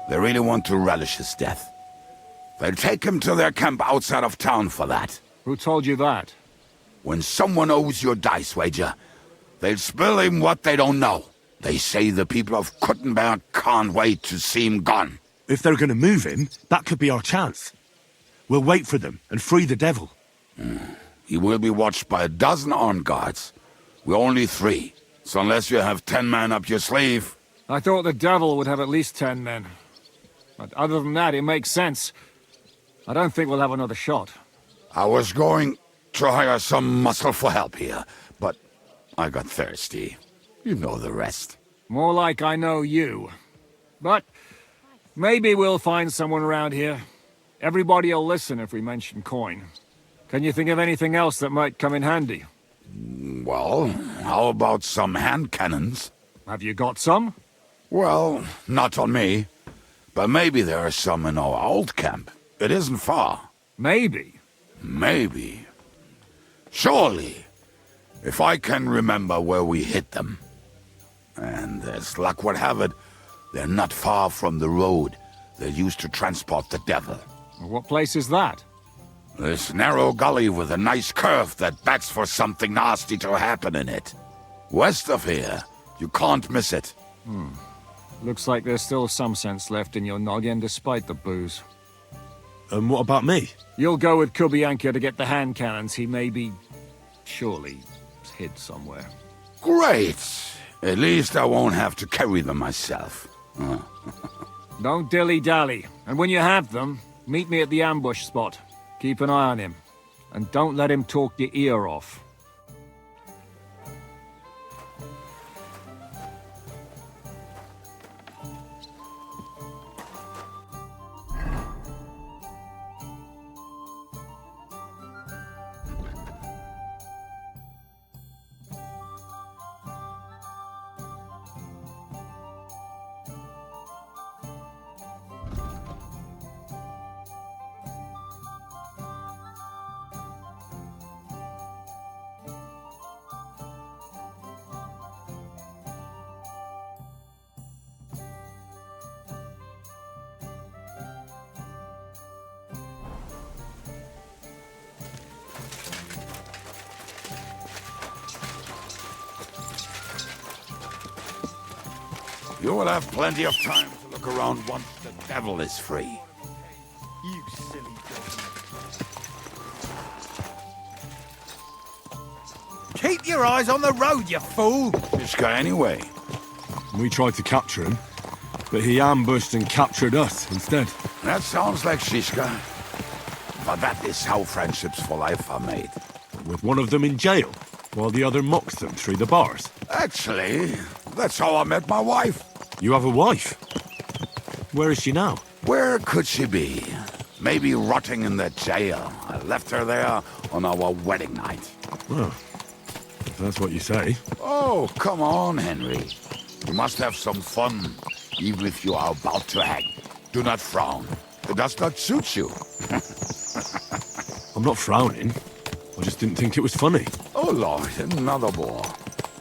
They really want to relish his death. They'll take him to their camp outside of town for that. Who told you that? When someone owes your dice wager, they'll spill him what they don't know. They say the people of Kuttenberg can't wait to see him gone. If they're gonna move him, that could be our chance. We'll wait for them and free the devil. He will be watched by a dozen armed guards. We're only 3, so unless you have 10 men up your sleeve... I thought the devil would have at least 10 men. But other than that, it makes sense. I don't think we'll have another shot. I was going to hire some muscle for help here, but I got thirsty. You know the rest. More like I know you. But maybe we'll find someone around here. Everybody'll listen if we mention coin. Can you think of anything else that might come in handy? Well, how about some hand cannons? Have you got some? Well, not on me. But maybe there are some in our old camp. It isn't far. Maybe? Maybe. Surely. If I can remember where we hid them. And as luck would have it, they're not far from the road they used to transport the devil. What place is that? This narrow gully with a nice curve that backs for something nasty to happen in it. West of here, you can't miss it. Looks like there's still some sense left in your noggin despite the booze. And what about me? You'll go with Kubianka to get the hand cannons. He may be... surely hid somewhere. Great! At least I won't have to carry them myself. Don't dilly-dally. And when you have them, meet me at the ambush spot. Keep an eye on him. And don't let him talk your ear off. You will have plenty of time to look around once the devil is free. You silly Keep your eyes on the road, you fool! This guy anyway. We tried to capture him, but he ambushed and captured us instead. That sounds like Shishka. But that is how friendships for life are made. With one of them in jail, while the other mocks them through the bars. Actually, that's how I met my wife. You have a wife? Where is she now? Where could she be? Maybe rotting in the jail. I left her there on our wedding night. Well, if that's what you say. Oh, come on, Henry. You must have some fun, even if you are about to hang. Do not frown. It does not suit you. I'm not frowning. I just didn't think it was funny. Oh, Lord, another bore.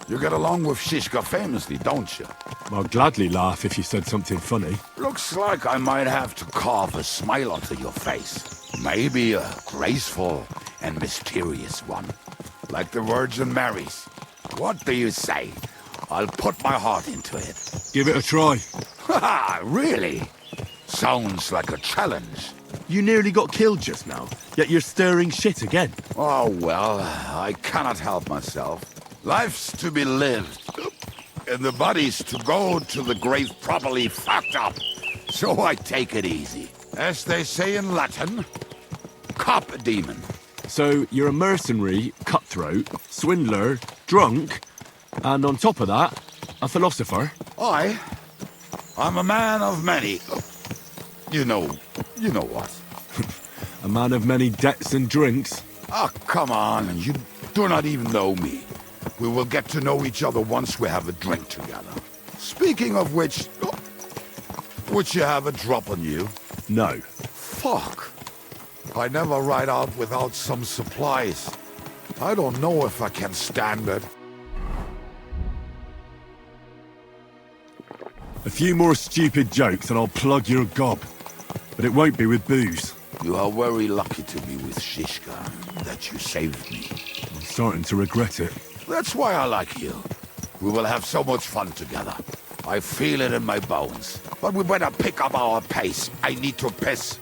You get along with Shishka famously, don't you? I'll gladly laugh if you said something funny. Looks like I might have to carve a smile onto your face. Maybe a graceful and mysterious one. Like the Virgin Mary's. What do you say? I'll put my heart into it. Give it a try. Ha! Really? Sounds like a challenge. You nearly got killed just now, yet you're stirring shit again. Oh, well, I cannot help myself. Life's to be lived. And the body's to go to the grave properly fucked up. So I take it easy. As they say in Latin, cop a demon. So you're a mercenary, cutthroat, swindler, drunk, and on top of that, a philosopher? I'm a man of many... You know what. A man of many debts and drinks? Ah, come on, you do not even know me. We will get to know each other once we have a drink together. Speaking of which... Would you have a drop on you? No. Fuck. I never ride out without some supplies. I don't know if I can stand it. A few more stupid jokes and I'll plug your gob. But it won't be with booze. You are very lucky to be with Shishka, that you saved me. starting to regret it. That's why I like you. We will have so much fun together. I feel it in my bones. But we better pick up our pace. I need to piss.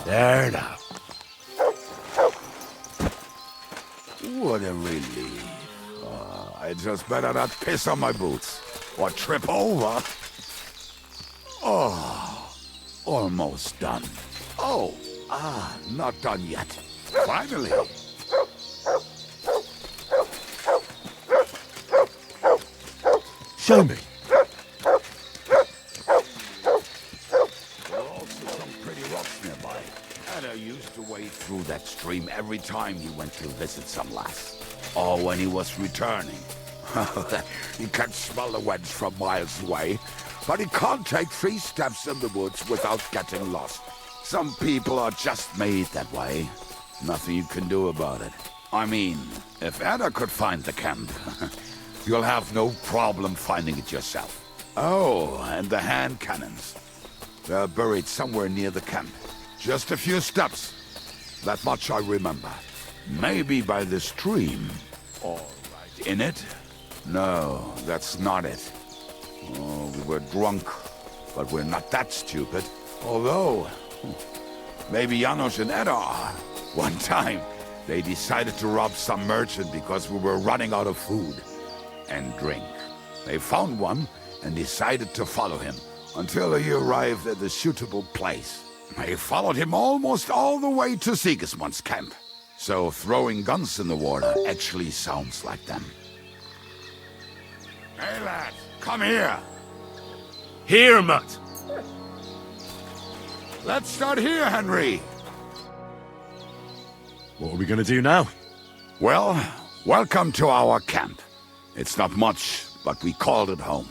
There now. What a relief. I just better not piss on my boots. Or trip over. Oh, almost done. Oh, not done yet. Finally. Show me. Used to wade through that stream every time he went to visit some lass. Or when he was returning. He can smell the wench from miles away, but he can't take 3 steps in the woods without getting lost. Some people are just made that way. Nothing you can do about it. I mean, if Anna could find the camp, you'll have no problem finding it yourself. Oh, and the hand cannons. They're buried somewhere near the camp. Just a few steps. That much I remember. Maybe by the stream. Or right in it? No, that's not it. Oh, we were drunk, but we're not that stupid. Although, maybe Janos and Edda are. One time, they decided to rob some merchant because we were running out of food and drink. They found one and decided to follow him until he arrived at a suitable place. They followed him almost all the way to Sigismund's camp. So throwing guns in the water actually sounds like them. Hey lad, come here. Here, Matt. Let's start here, Henry. What are we going to do now? Well, welcome to our camp. It's not much, but we called it home.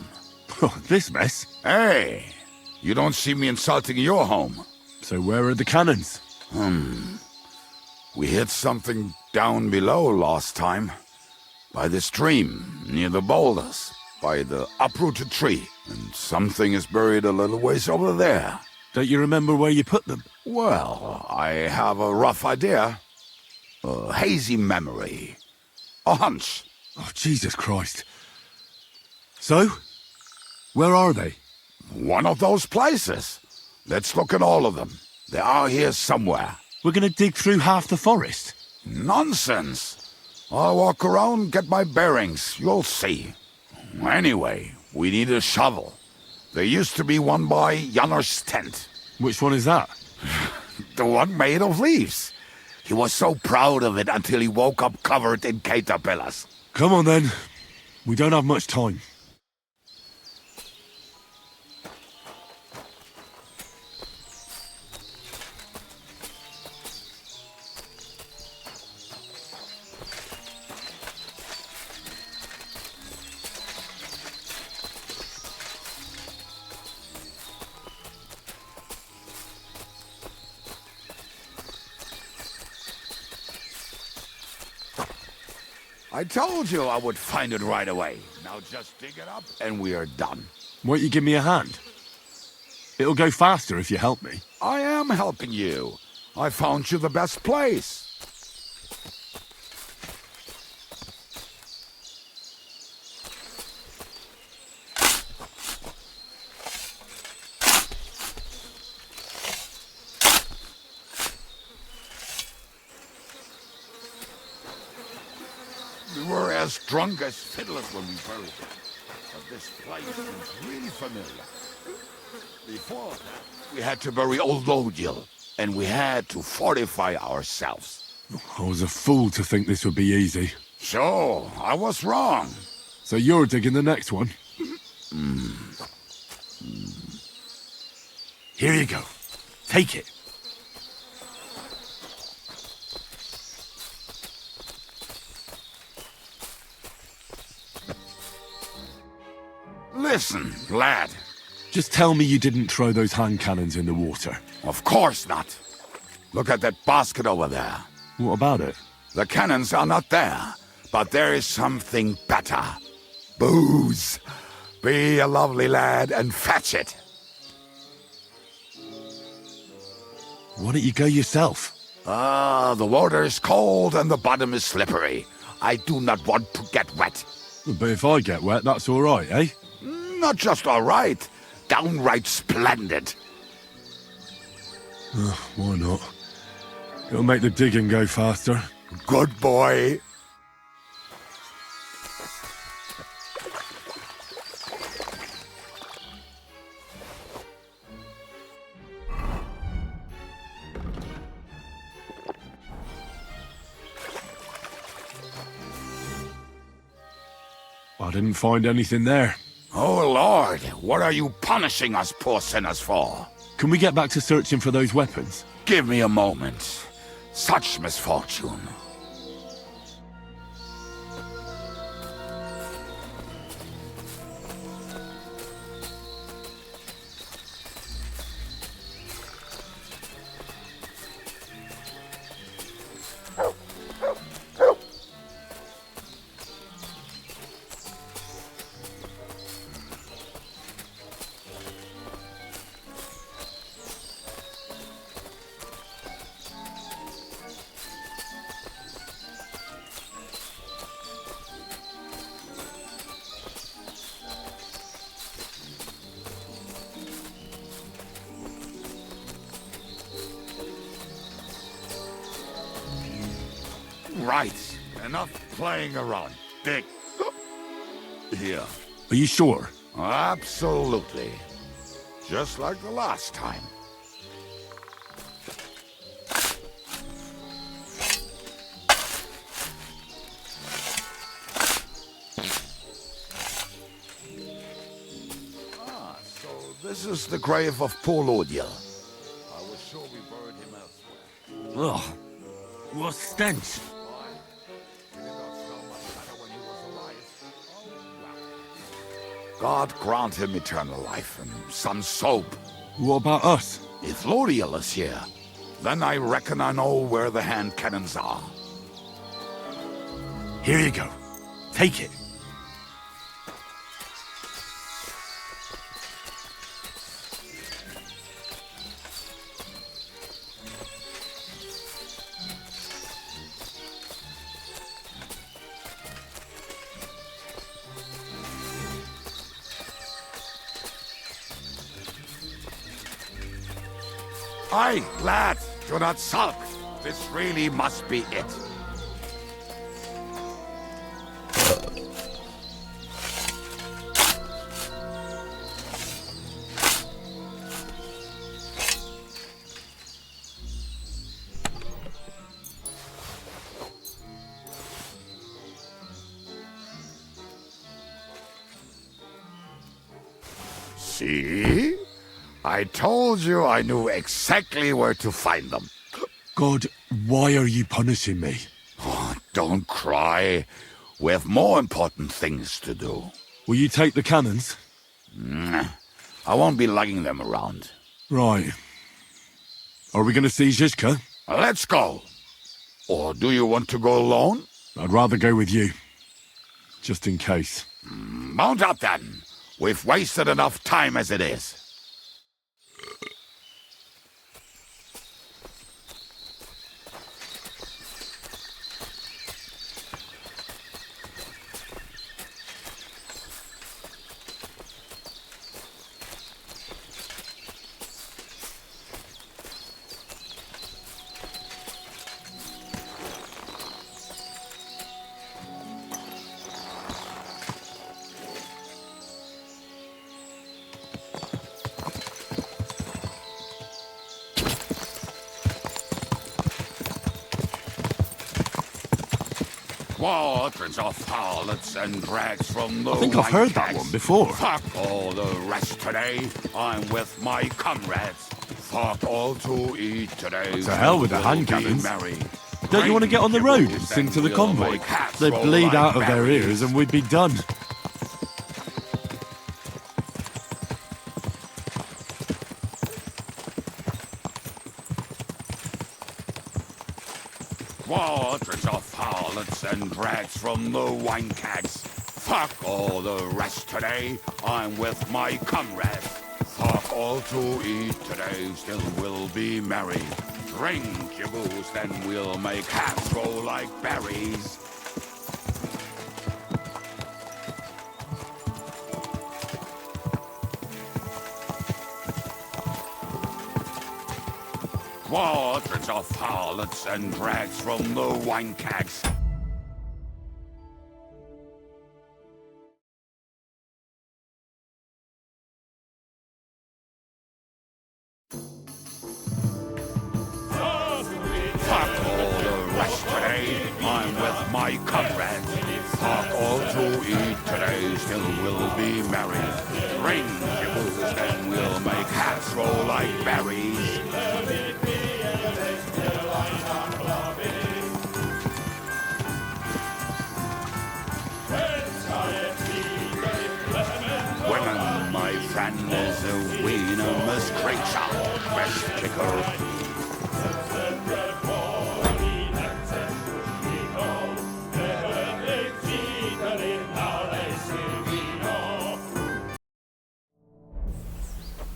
This mess? Hey, you don't see me insulting your home. So where are the cannons? We hit something down below last time. By the stream, near the boulders. By the uprooted tree. And something is buried a little ways over there. Don't you remember where you put them? Well, I have a rough idea. A hazy memory. A hunch. Oh, Jesus Christ. So? Where are they? One of those places. Let's look at all of them. They are here somewhere. We're gonna dig through half the forest? Nonsense. I'll walk around, get my bearings. You'll see. Anyway, we need a shovel. There used to be one by Janos' tent. Which one is that? The one made of leaves. He was so proud of it until he woke up covered in caterpillars. Come on then. We don't have much time. I told you I would find it right away. Now just dig it up and we are done. Won't you give me a hand? It'll go faster if you help me. I am helping you. I found you the best place. We were as drunk as fiddlers when we buried him. But this place is really familiar. Before that, we had to bury old Odil, and we had to fortify ourselves. I was a fool to think this would be easy. So, I was wrong. So you're digging the next one? Here you go. Take it. Listen, lad. Just tell me you didn't throw those hand cannons in the water. Of course not. Look at that basket over there. What about it? The cannons are not there, but there is something better. Booze. Be a lovely lad and fetch it. Why don't you go yourself? The water is cold and the bottom is slippery. I do not want to get wet. But if I get wet, that's all right, eh? Not just all right. Downright splendid. Why not? It'll make the digging go faster. Good boy. I didn't find anything there. Oh, Lord, what are you punishing us poor sinners for? Can we get back to searching for those weapons? Give me a moment. Such misfortune. Right. Enough playing around. Dig. Here. Are you sure? Absolutely. Just like the last time. So this is the grave of poor Odil. I was sure we buried him elsewhere. Ugh. What stench. God grant him eternal life and some soap. What about us? If Lodiel is here, then I reckon I know where the hand cannons are. Here you go. Take it. Aye, lad, do not sulk. This really must be it. See? I told you I knew exactly where to find them. God, why are you punishing me? Oh, don't cry. We have more important things to do. Will you take the cannons? I won't be lugging them around. Right. Are we going to see Zizka? Let's go. Or do you want to go alone? I'd rather go with you. just in case. Mount up then. We've wasted enough time as it is. Waters of harlots and drags from the I think I've heard that white one before. Fuck all the rest today. I'm with my comrades. Fuck all to eat today. To hell with the hand We'll be cannons. merry. Don't you want to get on the Drink road your and sing to the booze, then convoy? we'll make They'd hats bleed roll out like of their berries. ears and we'd be done. Waters of harlots and drags from the wine kegs. Fuck all the rest today. I'm with my comrades. Fuck all to eat today. Still we'll be merry. Drink your booze, then we'll make hats roll like berries. Waters of harlots and drags from the wine kegs. Fuck all the rest today. I'm with my comrades. Fuck all to eat today. Still we'll be merry. Drink your booze, then we'll make hats roll like berries. Women, my friend, is a venomous creature. Best kicker.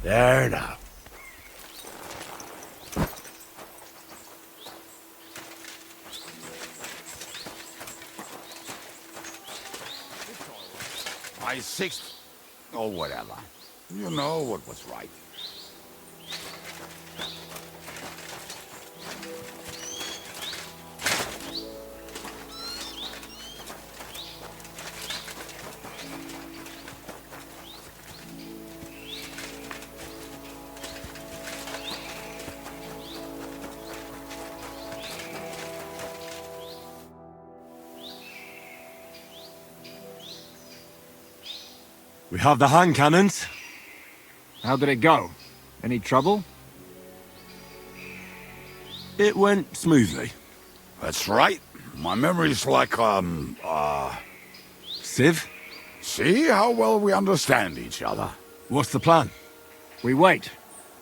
There now. My sixth, or whatever. You know what was right. We have the hand cannons. How did it go? Any trouble? It went smoothly. That's right. My memory's like, Civ? See how well we understand each other. What's the plan? We wait.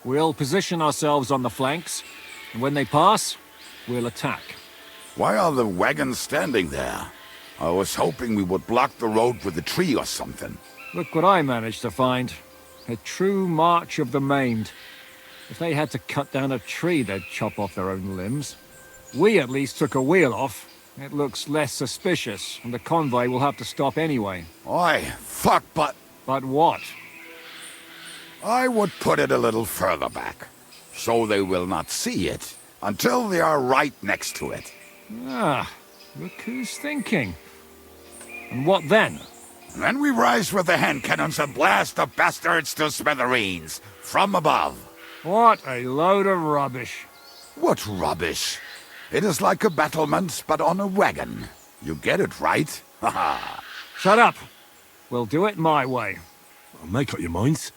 We'll position ourselves on the flanks, and when they pass, we'll attack. Why are the wagons standing there? I was hoping we would block the road with a tree or something. Look what I managed to find. A true march of the maimed. If they had to cut down a tree, they'd chop off their own limbs. We at least took a wheel off. It looks less suspicious, and the convoy will have to stop anyway. Oi, fuck, but... But what? I would put it a little further back, so they will not see it until they are right next to it. Ah, look who's thinking. And what then? Then we rise with the hand cannons and blast the bastards to smithereens, from above. What a load of rubbish. What rubbish? It is like a battlement, but on a wagon. You get it, right? Haha. Shut up. We'll do it my way. Make up your minds.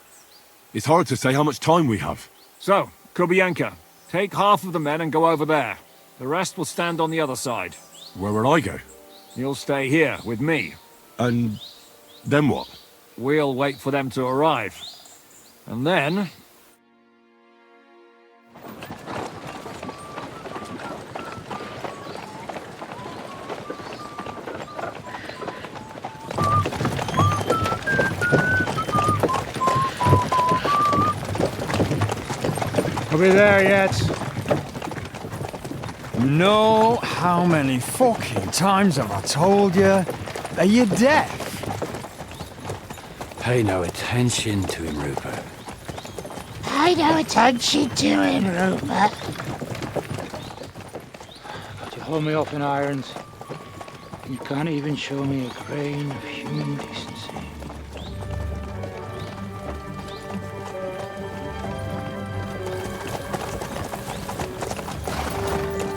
It's hard to say how much time we have. So, Kubienka, take half of the men and go over there. The rest will stand on the other side. Where will I go? You'll stay here with me. And then what? We'll wait for them to arrive. And then... be there yet. No, how many fucking times have I told you? Are you deaf? Pay no attention to him, Rupert. Pay no attention to him, Rupert. But you hold me up in irons. You can't even show me a grain of human decency.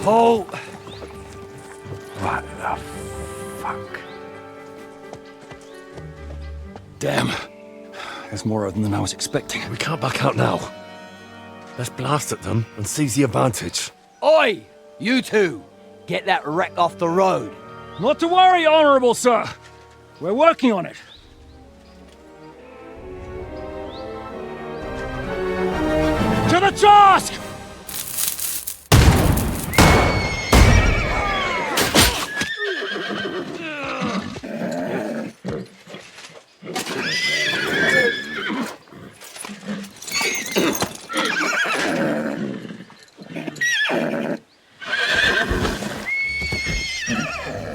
Halt! What the fuck? Damn. There's more of them than I was expecting. We can't back out now. Let's blast at them and seize the advantage. Oi! You two! Get that wreck off the road. Not to worry, Honorable Sir. We're working on it. To the task!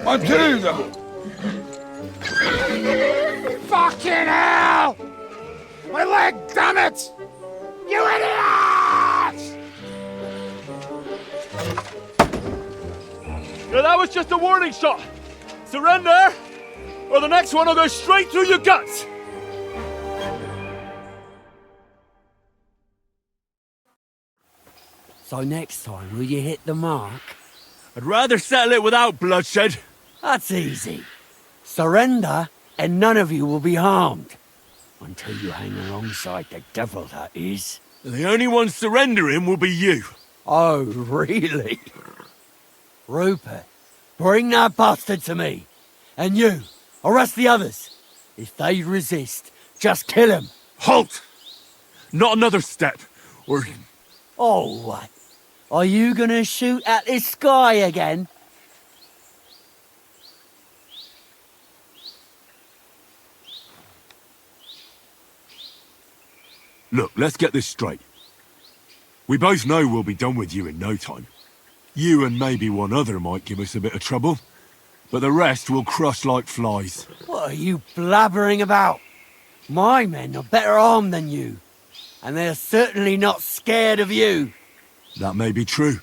Undo them! Fucking hell! My leg, damn it! You idiots! Yeah, that was just a warning shot. Surrender, or the next one will go straight through your guts. So next time, will you hit the mark? I'd rather settle it without bloodshed. That's easy. Surrender, and none of you will be harmed. Until you hang alongside the devil, that is. The only one surrendering will be you. Oh, really? Rupert, bring that bastard to me. And you, arrest the others. If they resist, just kill them. Halt! Not another step, or... Oh, what? Are you gonna shoot at the sky again? Look, let's get this straight. We both know we'll be done with you in no time. You and maybe one other might give us a bit of trouble, but the rest will crush like flies. What are you blabbering about? My men are better armed than you, and they're certainly not scared of you. That may be true.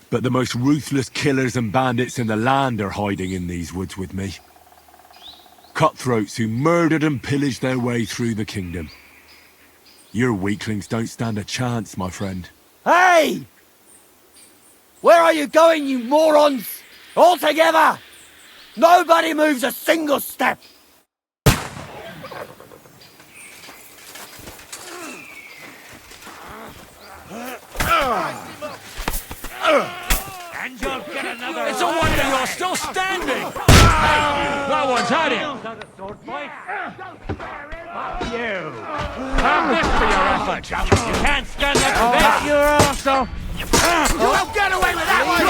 But the most ruthless killers and bandits in the land are hiding in these woods with me. Cutthroats who murdered and pillaged their way through the kingdom. Your weaklings don't stand a chance, my friend. Hey! Where are you going, you morons? All together! Nobody moves a single step! And you'll get another... It's a wonder you're still standing! That one's had it! You! Have this for your effort! You can't stand next to this! You're arsehole! You won't get away with that one!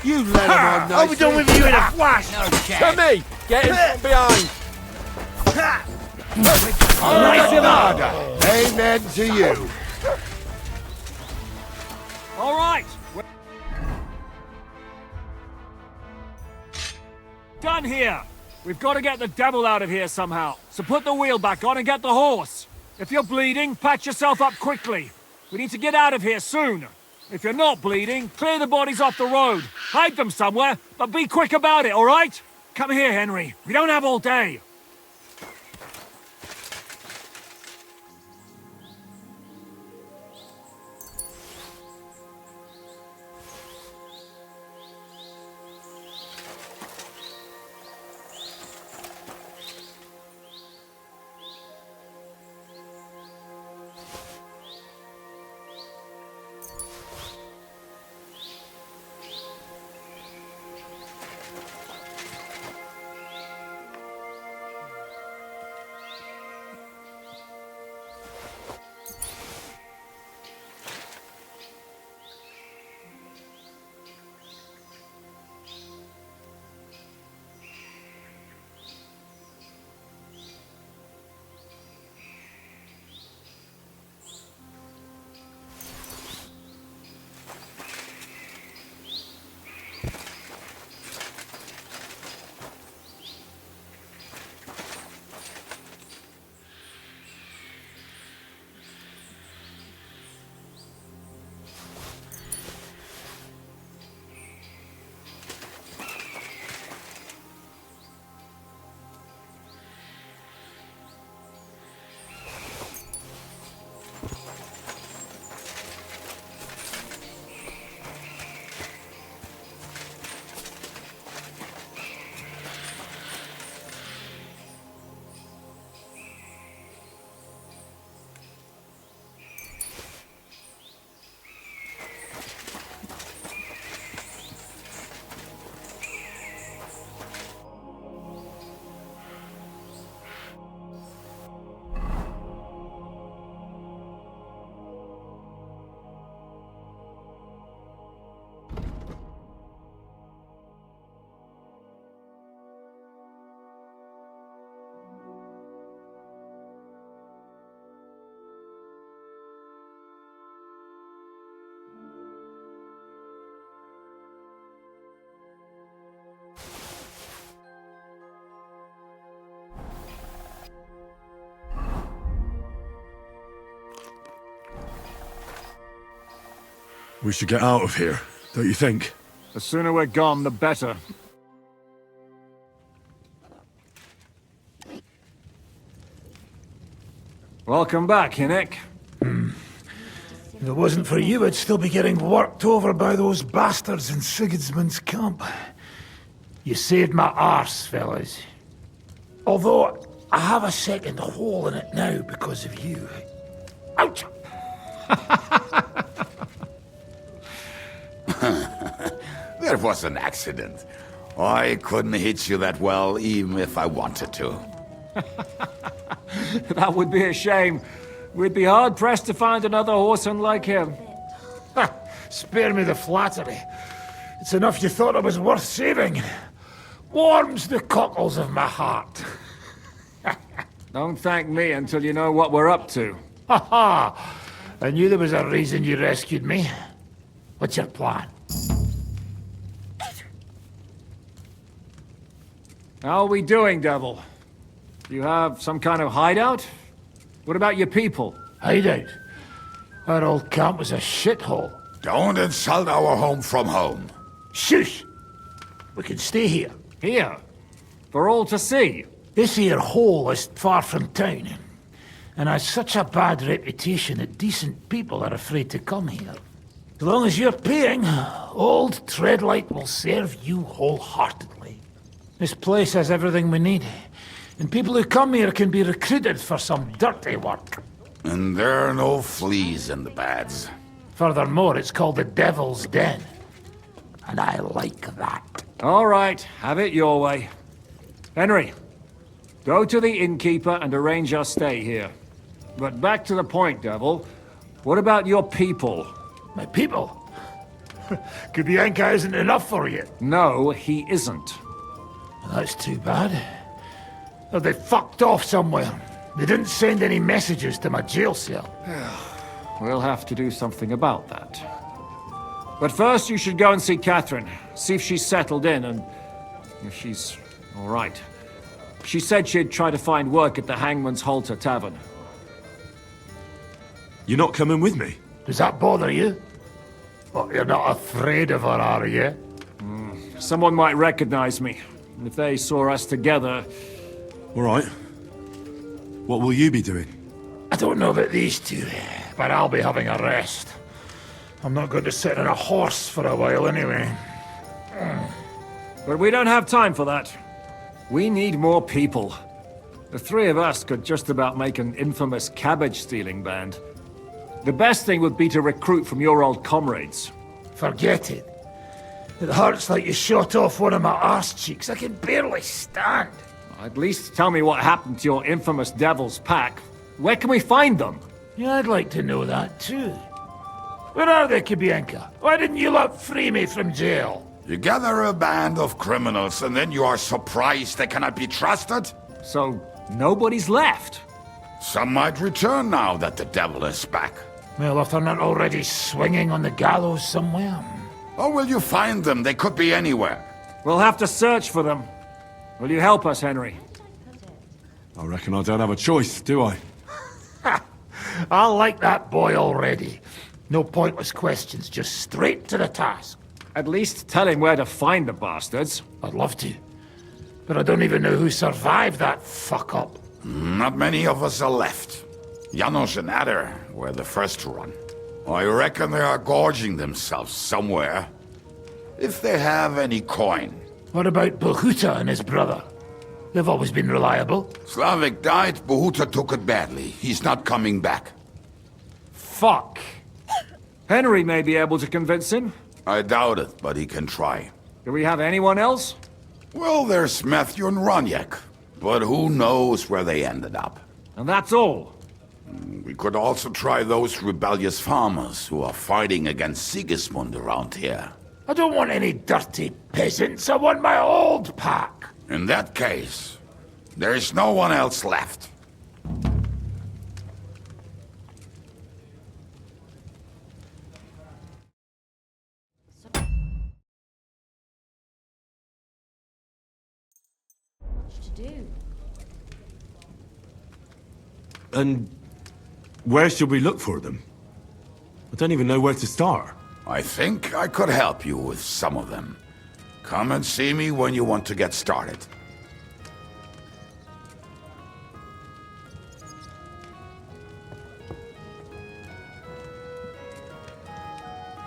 You let him on nicely. I'll be done with you in a flash! To me! Get him from behind! Nice and harder! Amen to you! All right! Done here! We've got to get the devil out of here somehow. So put the wheel back on and get the horse. If you're bleeding, patch yourself up quickly. We need to get out of here soon. If you're not bleeding, clear the bodies off the road. Hide them somewhere, but be quick about it, all right? Come here, Henry. We don't have all day. We should get out of here, don't you think? The sooner we're gone, the better. Welcome back, Hinnick. If it wasn't for you, I'd still be getting worked over by those bastards in Sigismund's camp. You saved my arse, fellas. Although, I have a second hole in it now because of you. Ouch! There was an accident. I couldn't hit you that well, even if I wanted to. That would be a shame. We'd be hard-pressed to find another horse unlike him. Spare me the flattery. It's enough you thought I was worth saving. Warms the cockles of my heart. Don't thank me until you know what we're up to. Ha ha! I knew there was a reason you rescued me. What's your plan? How are we doing, Devil? You have some kind of hideout? What about your people? Hideout? Our old camp was a shithole. Don't insult our home from home. Shush! We can stay here. Here? For all to see? This here hole is far from town, and has such a bad reputation that decent people are afraid to come here. As long as you're paying, old Treadlight will serve you wholeheartedly. This place has everything we need, and people who come here can be recruited for some dirty work. And there are no fleas in the beds. Furthermore, it's called the Devil's Den, and I like that. All right, have it your way. Henry, go to the innkeeper and arrange our stay here. But back to the point, Devil. What about your people? My people? Kubienka isn't enough for you. No, he isn't. That's too bad. Oh, they fucked off somewhere. They didn't send any messages to my jail cell. We'll have to do something about that. But first you should go and see Catherine. See if she's settled in and if she's all right. She said she'd try to find work at the Hangman's Halter Tavern. You're not coming with me? Does that bother you? Well, you're not afraid of her, are you? Someone might recognize me. And if they saw us together... All right. What will you be doing? I don't know about these two, but I'll be having a rest. I'm not going to sit on a horse for a while anyway. But we don't have time for that. We need more people. The three of us could just about make an infamous cabbage-stealing band. The best thing would be to recruit from your old comrades. Forget it. It hurts like you shot off one of my arse cheeks. I can barely stand. At least tell me what happened to your infamous Devil's Pack. Where can we find them? Yeah, I'd like to know that too. Where are they, Kubienka? Why didn't you lot free me from jail? You gather a band of criminals and then you are surprised they cannot be trusted? So, nobody's left? Some might return now that the devil is back. Well, if they're not already swinging on the gallows somewhere. Or will you find them? They could be anywhere. We'll have to search for them. Will you help us, Henry? I reckon I don't have a choice, do I? I like that boy already. No pointless questions, just straight to the task. At least tell him where to find the bastards. I'd love to. But I don't even know who survived that fuck-up. Not many of us are left. Janos and Adder were the first to run. I reckon they are gorging themselves somewhere. If they have any coin. What about Bohuta and his brother? They've always been reliable. Slavik died, Bohuta took it badly. He's not coming back. Fuck. Henry may be able to convince him. I doubt it, but he can try. Do we have anyone else? Well, there's Matthew and Roniak. But who knows where they ended up. And that's all. We could also try those rebellious farmers who are fighting against Sigismund around here. I don't want any dirty peasants. I want my old pack. In that case, there is no one else left. And where should we look for them? I don't even know where to start. I think I could help you with some of them. Come and see me when you want to get started.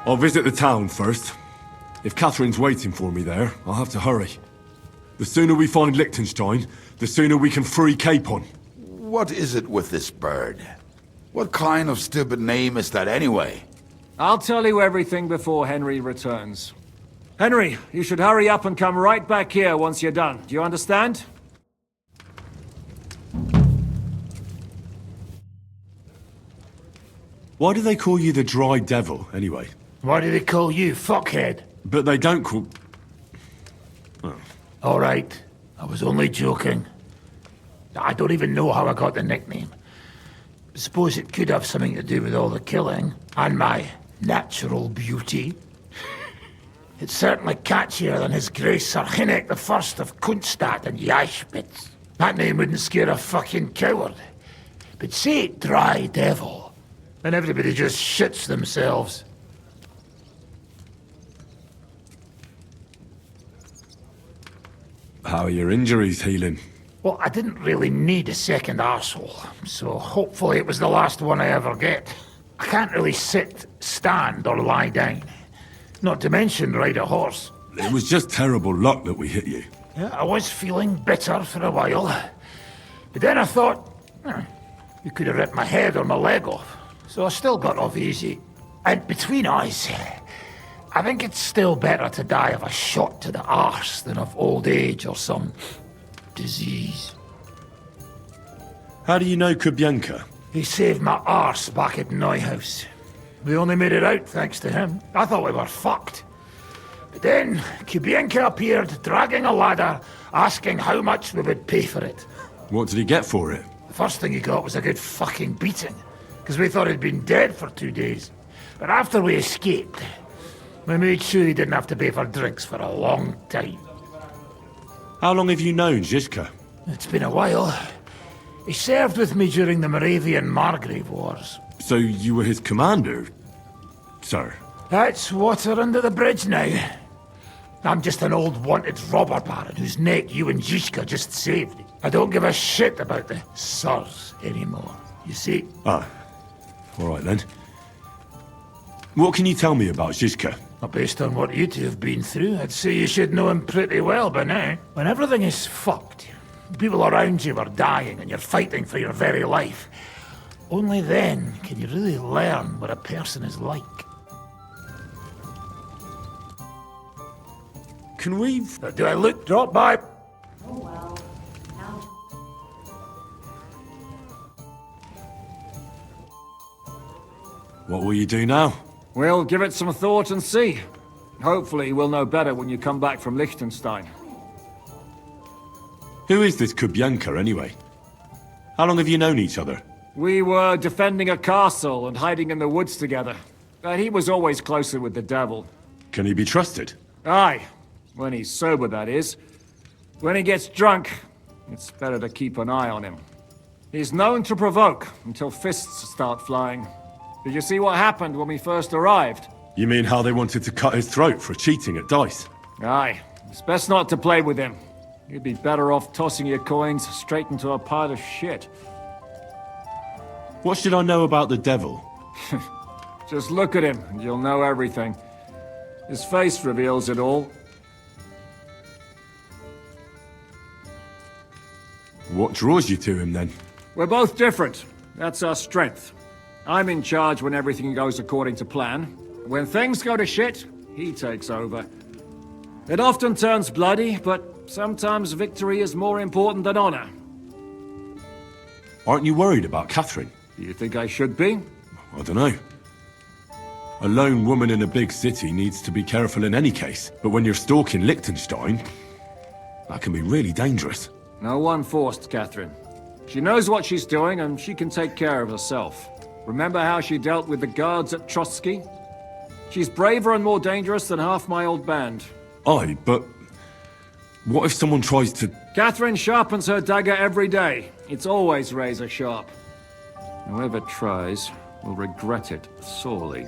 I'll visit the town first. If Catherine's waiting for me there, I'll have to hurry. The sooner we find Liechtenstein, the sooner we can free Capon. What is it with this bird? What kind of stupid name is that anyway? I'll tell you everything before Henry returns. Henry, you should hurry up and come right back here once you're done. Do you understand? Why do they call you the Dry Devil, anyway? Why do they call you fuckhead? But they don't call... Oh. All right, I was only joking. I don't even know how I got the nickname. Suppose it could have something to do with all the killing, and my natural beauty. It's certainly catchier than His Grace Sir Hinnek I of Kunstadt and Yashpitz. That name wouldn't scare a fucking coward. But say it Dry Devil, and everybody just shits themselves. How are your injuries healing? Well, I didn't really need a second arsehole, so hopefully it was the last one I ever get. I can't really sit, stand, or lie down. Not to mention ride a horse. It was just terrible luck that we hit you. Yeah, I was feeling bitter for a while. But then I thought, you could have ripped my head or my leg off. So I still got off easy. And between us, I think it's still better to die of a shot to the arse than of old age or some disease. How do you know Kubienka? He saved my arse back at Neuhaus. We only made it out thanks to him. I thought we were fucked. But then, Kubienka appeared, dragging a ladder, asking how much we would pay for it. What did he get for it? The first thing he got was a good fucking beating, because we thought he'd been dead for 2 days. But after we escaped, we made sure he didn't have to pay for drinks for a long time. How long have you known Zizka? It's been a while. He served with me during the Moravian-Margrave Wars. So you were his commander, sir? That's water under the bridge now. I'm just an old wanted robber baron whose neck you and Zizka just saved. I don't give a shit about the sirs anymore, you see? Ah, all right then. What can you tell me about Zizka? Well, based on what you two have been through, I'd say you should know him pretty well by now. When everything is fucked, people around you are dying and you're fighting for your very life, only then can you really learn what a person is like. Can we... Do I look drop by? What will you do now? We'll give it some thought and see. Hopefully we'll know better when you come back from Liechtenstein. Who is this Kubienka, anyway? How long have you known each other? We were defending a castle and hiding in the woods together. But he was always closer with the devil. Can he be trusted? Aye. When he's sober, that is. When he gets drunk, it's better to keep an eye on him. He's known to provoke until fists start flying. Did you see what happened when we first arrived? You mean how they wanted to cut his throat for cheating at dice? Aye. It's best not to play with him. You'd be better off tossing your coins straight into a pile of shit. What should I know about the devil? Just look at him and you'll know everything. His face reveals it all. What draws you to him, then? We're both different. That's our strength. I'm in charge when everything goes according to plan. When things go to shit, he takes over. It often turns bloody, but sometimes victory is more important than honor. Aren't you worried about Catherine? Do you think I should be? I don't know. A lone woman in a big city needs to be careful in any case. But when you're stalking Liechtenstein, that can be really dangerous. No one forced Catherine. She knows what she's doing and she can take care of herself. Remember how she dealt with the guards at Trotsky? She's braver and more dangerous than half my old band. Aye, but what if someone tries to... Catherine sharpens her dagger every day. It's always razor sharp. Whoever tries will regret it sorely.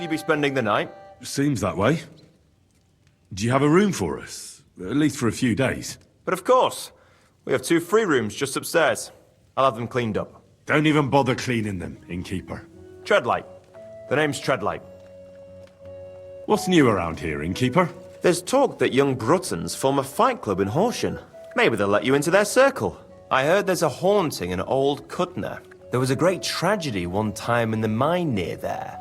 be spending the night? Seems that way. Do you have a room for us? At least for a few days. But of course. We have 2 free rooms just upstairs. I'll have them cleaned up. Don't even bother cleaning them, innkeeper. Treadlight. The name's Treadlight. What's new around here, innkeeper? There's talk that young Bruttons form a fight club in Horsham. Maybe they'll let you into their circle. I heard there's a haunting in Old Cutner. There was a great tragedy one time in the mine near there.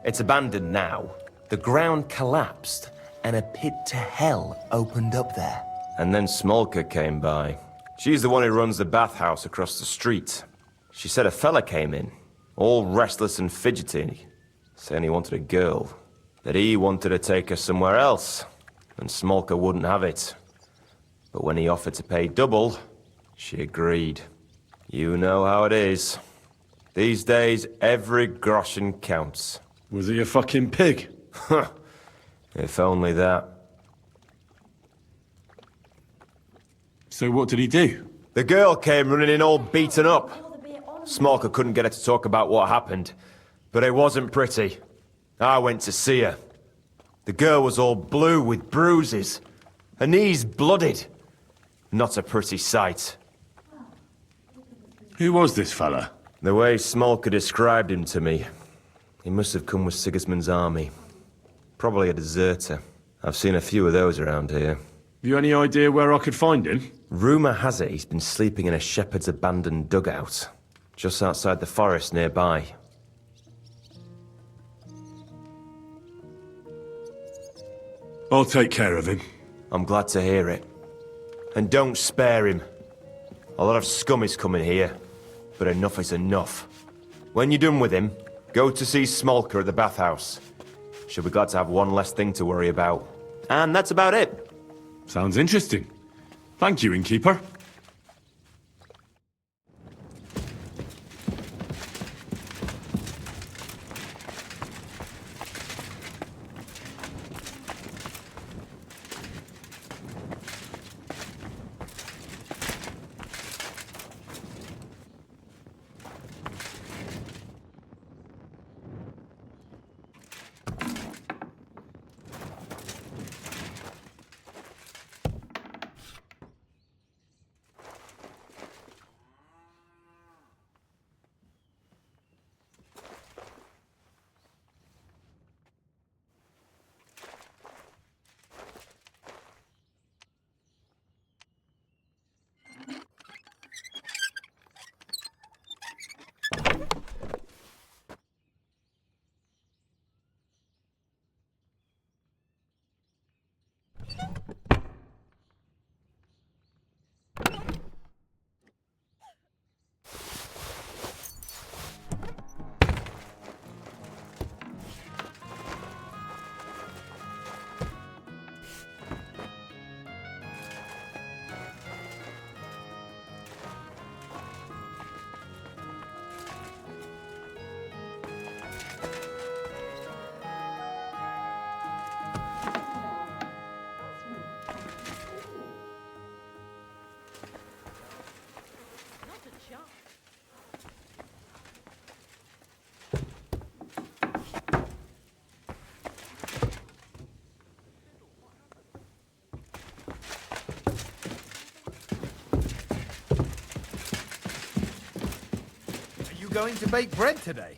It's abandoned now. The ground collapsed, and a pit to hell opened up there. And then Smolka came by. She's the one who runs the bathhouse across the street. She said a fella came in, all restless and fidgety, saying he wanted a girl. That he wanted to take her somewhere else, and Smolka wouldn't have it. But when he offered to pay double, she agreed. You know how it is. These days, every groschen counts. Was he a fucking pig? Huh. If only that. So what did he do? The girl came running in all beaten up. Smolka couldn't get her to talk about what happened, but it wasn't pretty. I went to see her. The girl was all blue with bruises. Her knees blooded. Not a pretty sight. Who was this fella? The way Smolka described him to me, he must have come with Sigismund's army. Probably a deserter. I've seen a few of those around here. Have you any idea where I could find him? Rumour has it he's been sleeping in a shepherd's abandoned dugout, just outside the forest nearby. I'll take care of him. I'm glad to hear it. And don't spare him. A lot of scum is coming here, but enough is enough. When you're done with him, go to see Smolka at the bathhouse. She'll be glad to have one less thing to worry about. And that's about it. Sounds interesting. Thank you, innkeeper. Going to bake bread today?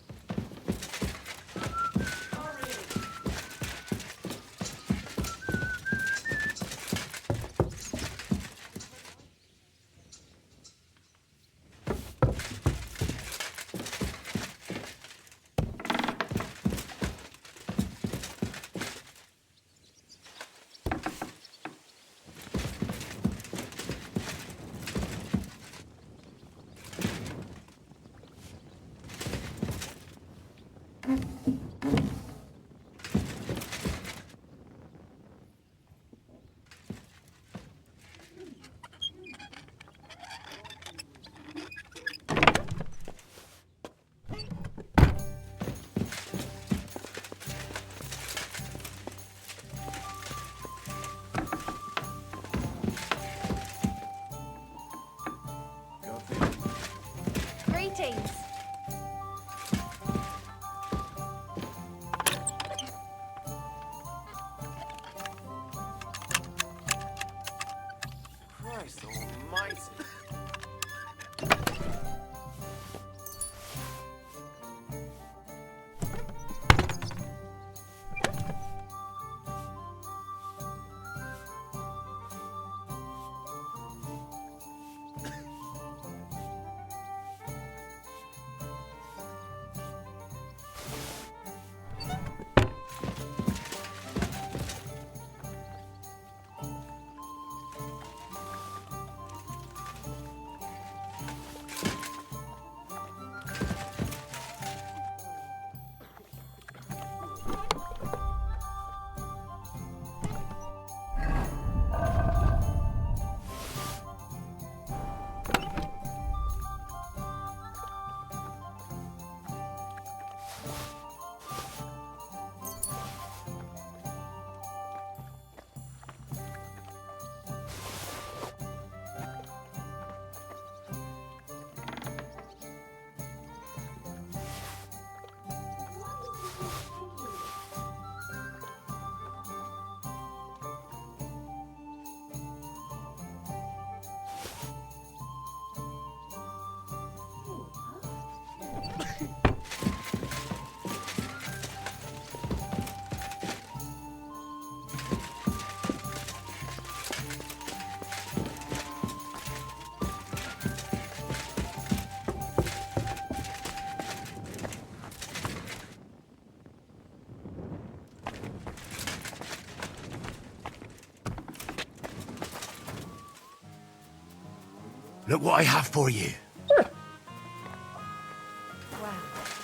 Look what I have for you. Wow,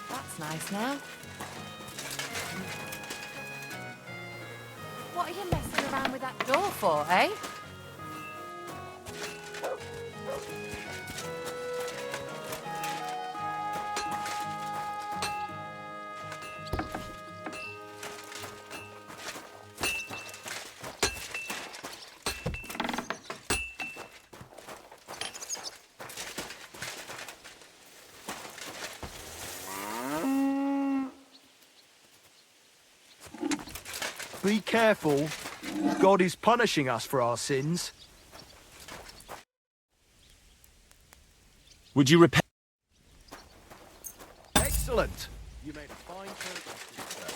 that's nice now. What are you messing around with that door for, eh? Be careful. God is punishing us for our sins. Would you repent? Excellent. You made a fine progress, sir.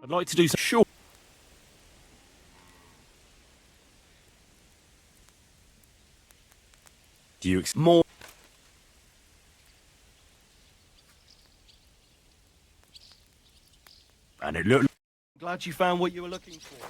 I'd like to do some. Sure. Do you more? And it looked. Glad you found what you were looking for.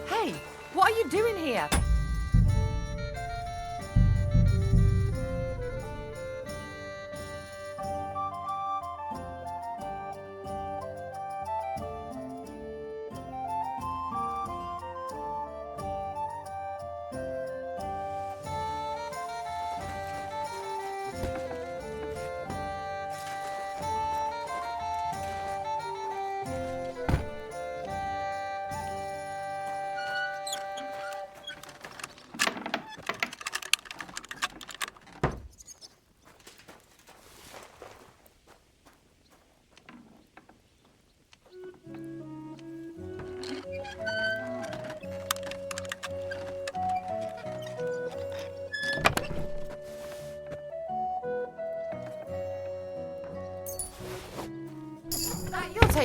Hey, what are you doing here?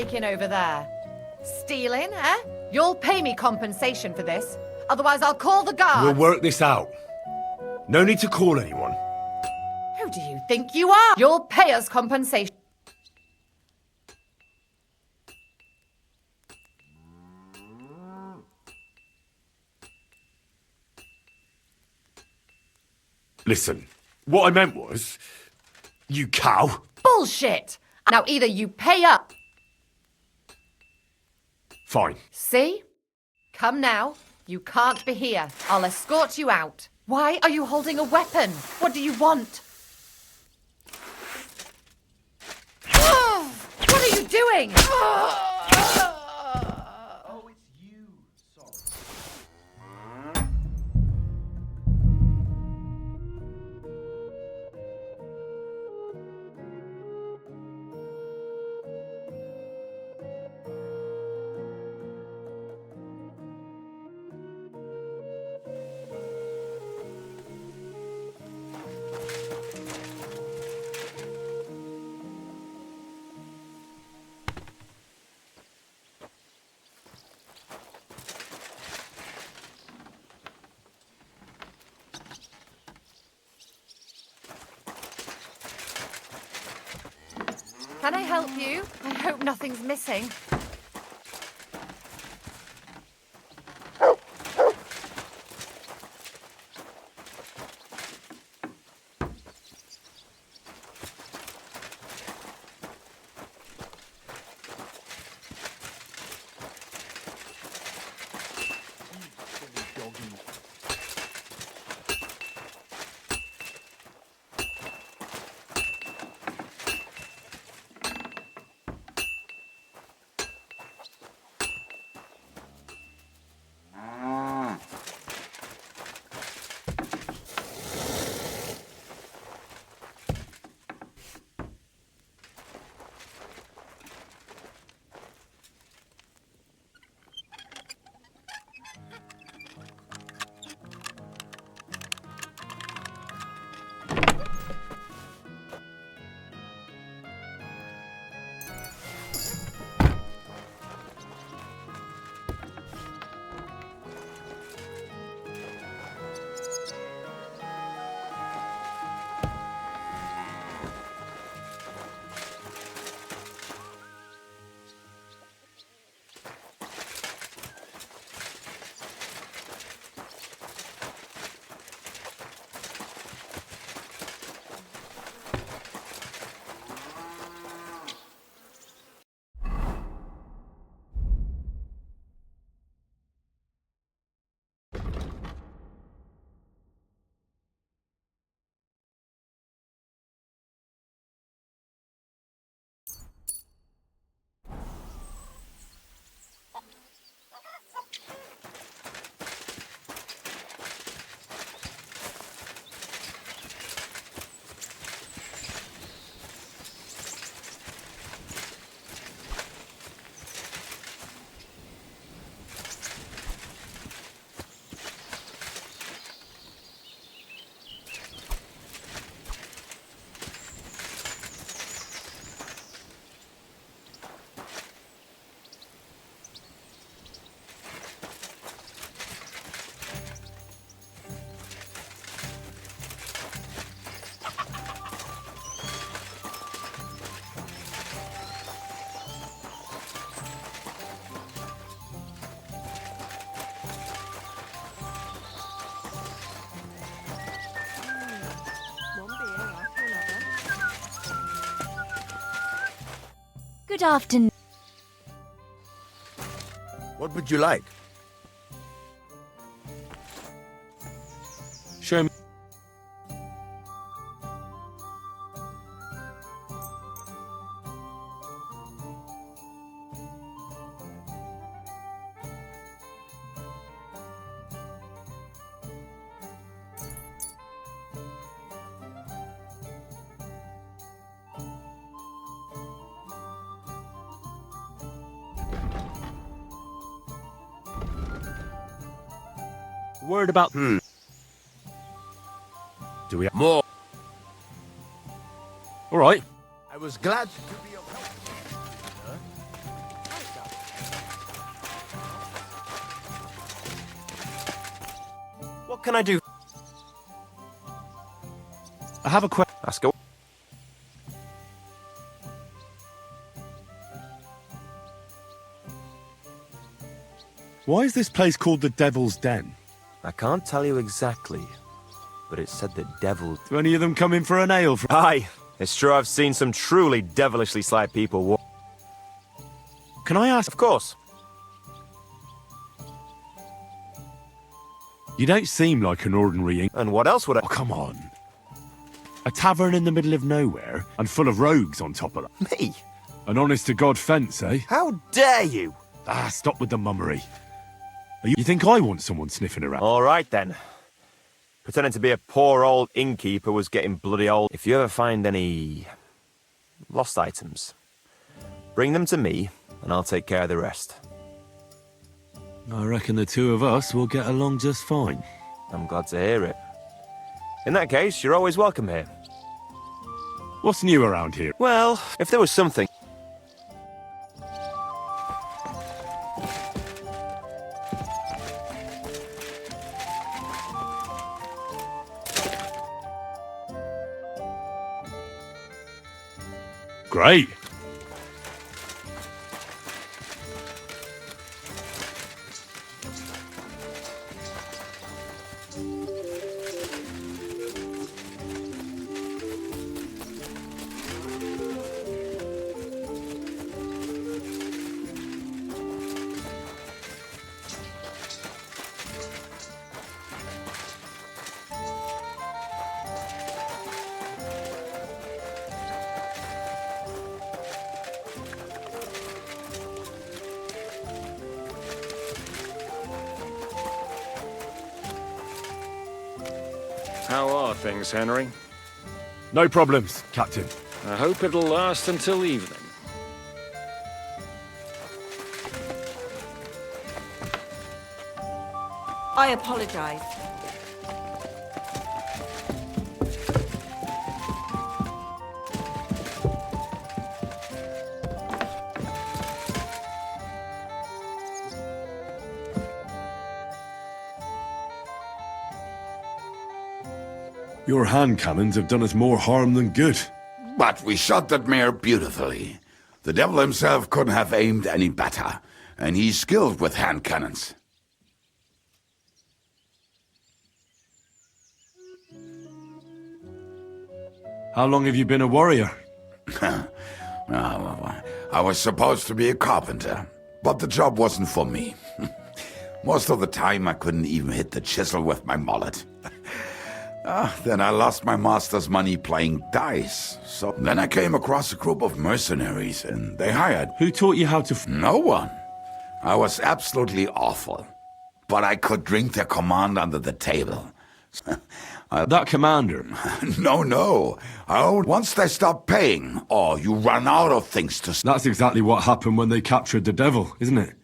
taking over there? Stealing, eh? You'll pay me compensation for this. Otherwise, I'll call the guards. We'll work this out. No need to call anyone. Who do you think you are? You'll pay us compensation. Listen, what I meant was, you cow. Bullshit! Now either you pay up. Fine. See? Come now. You can't be here. I'll escort you out. Why are you holding a weapon? What do you want? What are you doing? Can I help you? I hope nothing's missing. Good afternoon. What would you like? Show me. Word about... Do we have more? All right. I was glad to be of help, sir. What can I do? I have a question. Ask away. Why is this place called the Devil's Den? I can't tell you exactly, but it said that devils... Do any of them come in for an ale? Aye, it's true I've seen some truly devilishly sly people walk... Can I ask? Of course. You don't seem like an ordinary... And what else would I... Oh, come on. A tavern in the middle of nowhere, and full of rogues on top of that. Me? An honest-to-God fence, eh? How dare you? Ah, stop with the mummery. You think I want someone sniffing around? All right, then. Pretending to be a poor old innkeeper was getting bloody old. If you ever find any... lost items, bring them to me, and I'll take care of the rest. I reckon the two of us will get along just fine. I'm glad to hear it. In that case, you're always welcome here. What's new around here? Well, if there was something... Great. How are things, Henry? No problems, Captain. I hope it'll last until evening. I apologize. Your hand cannons have done us more harm than good. But we shot that mare beautifully. The devil himself couldn't have aimed any better, and he's skilled with hand cannons. How long have you been a warrior? I was supposed to be a carpenter, but the job wasn't for me. Most of the time I couldn't even hit the chisel with my mallet. Then I lost my master's money playing dice. So then I came across a group of mercenaries, and they hired... Who taught you how to... No one. I was absolutely awful. But I could drink their command under the table. That commander? No. Once they stop paying, or you run out of things to... That's exactly what happened when they captured the devil, isn't it?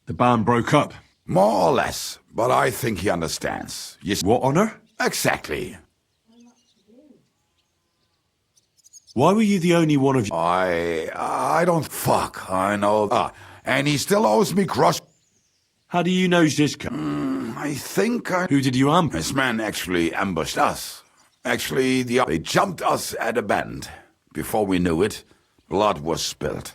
The band broke up. More or less, but I think he understands. What honor? Exactly. Why were you the only one of you? I don't... Fuck, I know. And he still owes me crush... How do you know Zizka? I think Who did you ambush? This man actually ambushed us. Actually, they jumped us at a bend. Before we knew it, blood was spilled.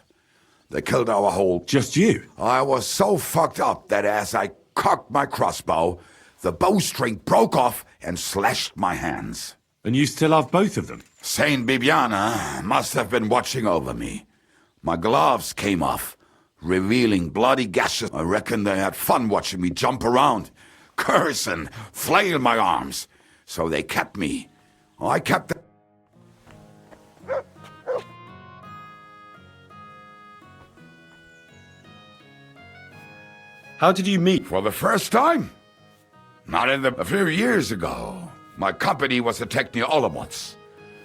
They killed our whole... Just you? I was so fucked up that as I cocked my crossbow, the bowstring broke off and slashed my hands. And you still have both of them? Saint Bibiana must have been watching over me. My gloves came off, revealing bloody gashes. I reckon they had fun watching me jump around, curse and flail my arms. So they kept me. I kept them. How did you meet? For the first time? A few years ago. My company was attacked near Olomouc,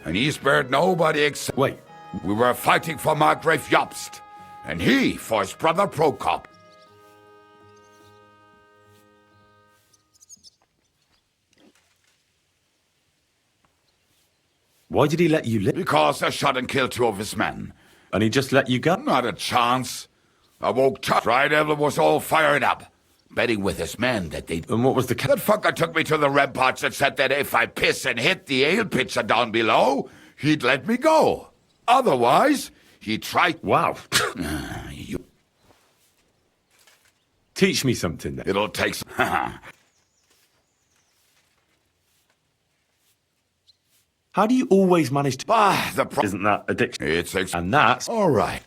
and he spared nobody except... Wait. We were fighting for Margrave Jobst, and he for his brother Prokop. Why did he let you live? Because I shot and killed two of his men. And he just let you go? Not a chance. I woke up. Tri-Devil was all fired up. betting with his men that they... And what was the... That fucker took me to the ramparts and said that if I piss and hit the ale pitcher down below, he'd let me go. Otherwise, he'd try... Wow. You... Teach me something then. It'll take... How do you always manage to... Isn't that addiction? It's... And that's... All right.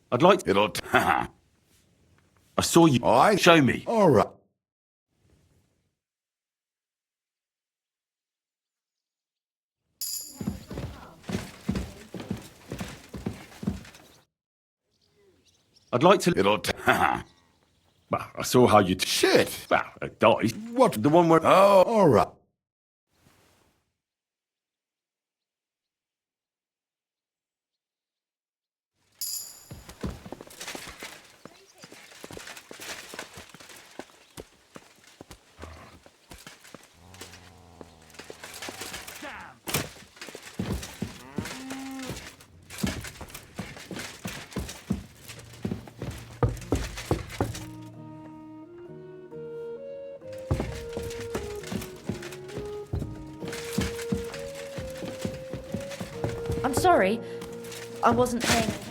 I'd like to... It'll... I saw you... All right. Show me. All right. I'd like to... It'll... Well, I saw how you... Shit! Well, it died. What? The one where... Oh, all right. I'm sorry. I wasn't paying attention.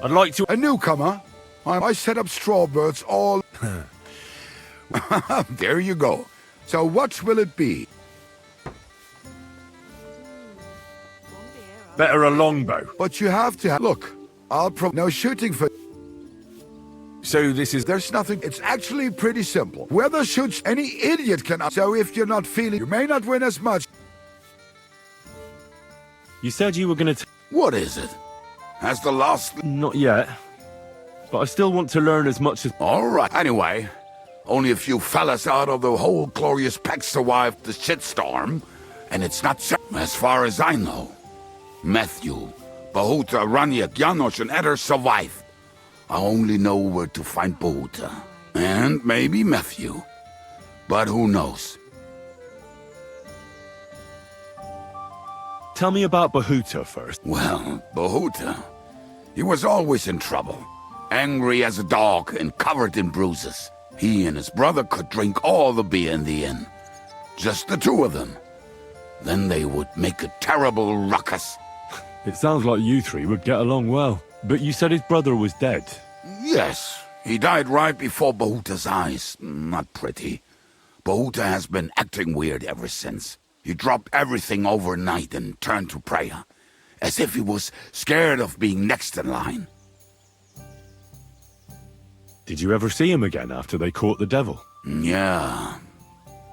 I'd like to... A newcomer? I set up strawbirds all... There you go. So what will it be? Better a longbow. But you have to... Look, no shooting for... So this is... There's nothing... It's actually pretty simple. Whoever shoots, any idiot can... So if you're not feeling... You may not win as much. You said you were going to... What is it? Has the last... Not yet. But I still want to learn as much as... All right. Anyway, only a few fellas out of the whole glorious pack survived the shitstorm. And it's not so... As far as I know. Matthew, Bahuta, Raniak, Janosch, and Eder survived. I only know where to find Bahuta. And maybe Matthew. But who knows? Tell me about Bahuta first. Well, Bahuta... He was always in trouble. Angry as a dog and covered in bruises. He and his brother could drink all the beer in the inn. Just the two of them. Then they would make a terrible ruckus. It sounds like you three would get along well. But you said his brother was dead. Yes, he died right before Bahuta's eyes. Not pretty. Bahuta has been acting weird ever since. He dropped everything overnight and turned to prayer. As if he was scared of being next in line. Did you ever see him again after they caught the devil? Yeah,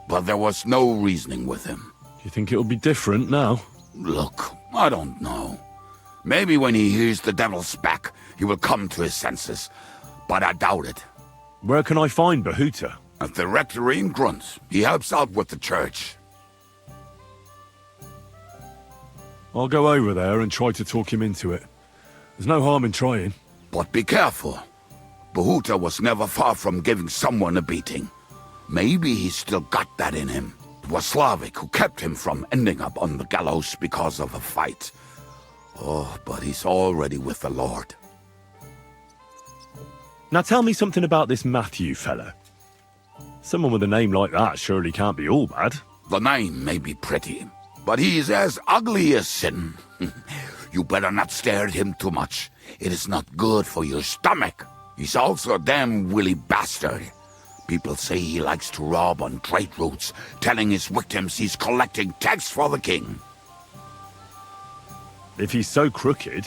but there was no reasoning with him. Do you think it'll be different now? Look, I don't know. Maybe when he hears the devil's back, he will come to his senses. But I doubt it. Where can I find Bahuta? At the rectory in Grunt. He helps out with the church. I'll go over there and try to talk him into it. There's no harm in trying. But be careful. Bahuta was never far from giving someone a beating. Maybe he's still got that in him. It was Slavik who kept him from ending up on the gallows because of a fight. Oh, but he's already with the Lord. Now tell me something about this Matthew fella. Someone with a name like that surely can't be all bad. The name may be pretty, but he's as ugly as sin. You better not stare at him too much. It is not good for your stomach. He's also a damn willy bastard. People say he likes to rob on trade routes, telling his victims he's collecting tax for the king. If he's so crooked,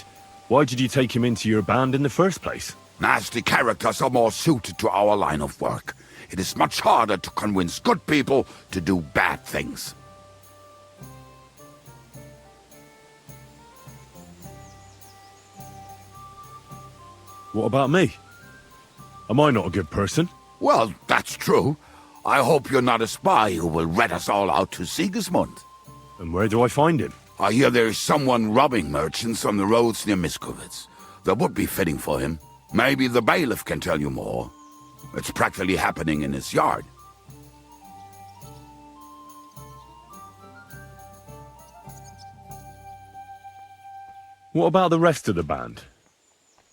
why did you take him into your band in the first place? Nasty characters are more suited to our line of work. It is much harder to convince good people to do bad things. What about me? Am I not a good person? Well, that's true. I hope you're not a spy who will rat us all out to Sigismund. And where do I find him? I hear there's someone robbing merchants on the roads near Miskovitz. That would be fitting for him. Maybe the bailiff can tell you more. It's practically happening in his yard. What about the rest of the band?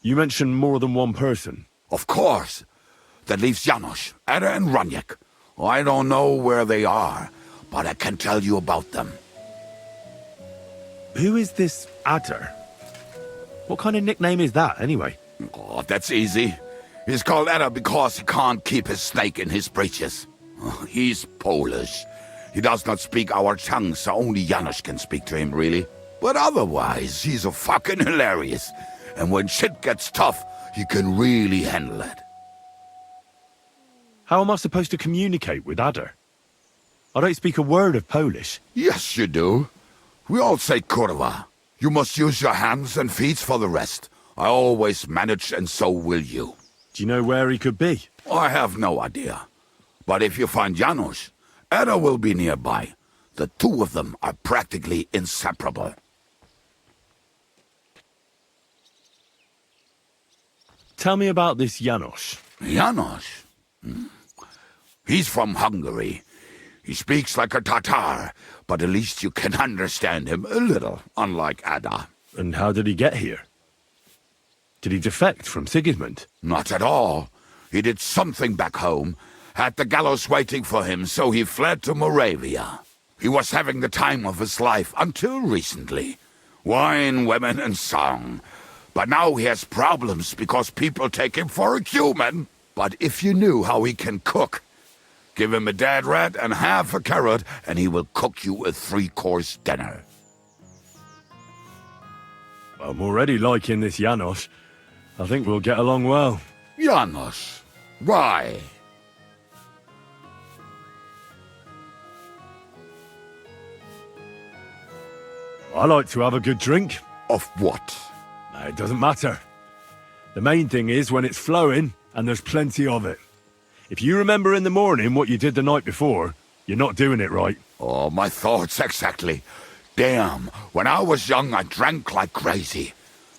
You mentioned more than one person. Of course. That leaves Janos, Ada and Raniek. I don't know where they are, but I can tell you about them. Who is this Adder? What kind of nickname is that, anyway? Oh, that's easy. He's called Ada because he can't keep his snake in his breeches. He's Polish. He does not speak our tongue, so only Janos can speak to him, really. But otherwise, he's a fucking hilarious. And when shit gets tough, he can really handle it. How am I supposed to communicate with Adder? I don't speak a word of Polish. Yes, you do. We all say kurwa. You must use your hands and feet for the rest. I always manage, and so will you. Do you know where he could be? I have no idea. But if you find Janos, Ada will be nearby. The two of them are practically inseparable. Tell me about this Janos. Janos? He's from Hungary. He speaks like a Tatar, but at least you can understand him a little, unlike Ada. And how did he get here? Did he defect from Sigismund? Not at all. He did something back home, had the gallows waiting for him, so he fled to Moravia. He was having the time of his life until recently. Wine, women, and song. But now he has problems because people take him for a human. But if you knew how he can cook, give him a dead rat and half a carrot, and he will cook you a 3-course dinner. I'm already liking this Janos. I think we'll get along well. Janos? Why? I like to have a good drink. Of what? It doesn't matter. The main thing is when it's flowing and there's plenty of it. If you remember in the morning what you did the night before, you're not doing it right. Oh, my thoughts exactly. Damn, when I was young I drank like crazy.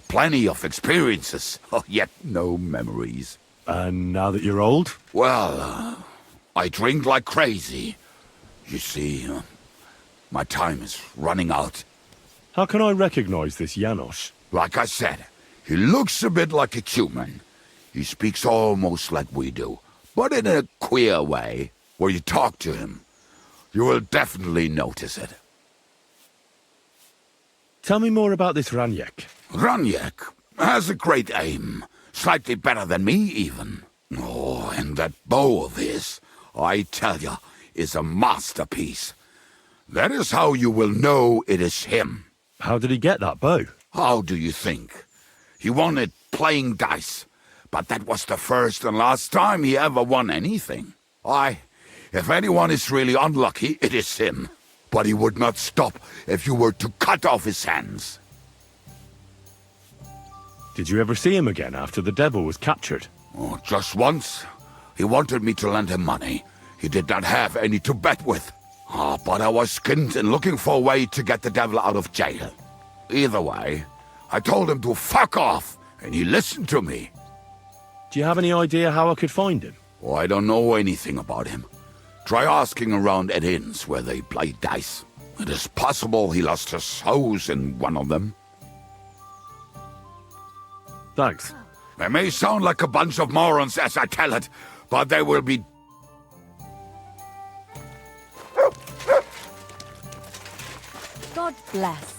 Plenty of experiences, yet no memories. And now that you're old? Well, I drink like crazy. You see, my time is running out. How can I recognize this Janos? Like I said, he looks a bit like a human. He speaks almost like we do, but in a queer way. Where you talk to him, you will definitely notice it. Tell me more about this Raniek. Raniek has a great aim. Slightly better than me, even. Oh, and that bow of his, I tell ya, is a masterpiece. That is how you will know it is him. How did he get that bow? How do you think? He won it playing dice. But that was the first and last time he ever won anything. If anyone is really unlucky, it is him. But he would not stop if you were to cut off his hands. Did you ever see him again after the devil was captured? Oh, just once. He wanted me to lend him money. He did not have any to bet with. But I was skinned and looking for a way to get the devil out of jail. Either way, I told him to fuck off, and he listened to me. Do you have any idea how I could find him? Oh, I don't know anything about him. Try asking around at inns where they play dice. It is possible he lost his house in one of them. Thanks. They may sound like a bunch of morons as I tell it, but they will be... God bless.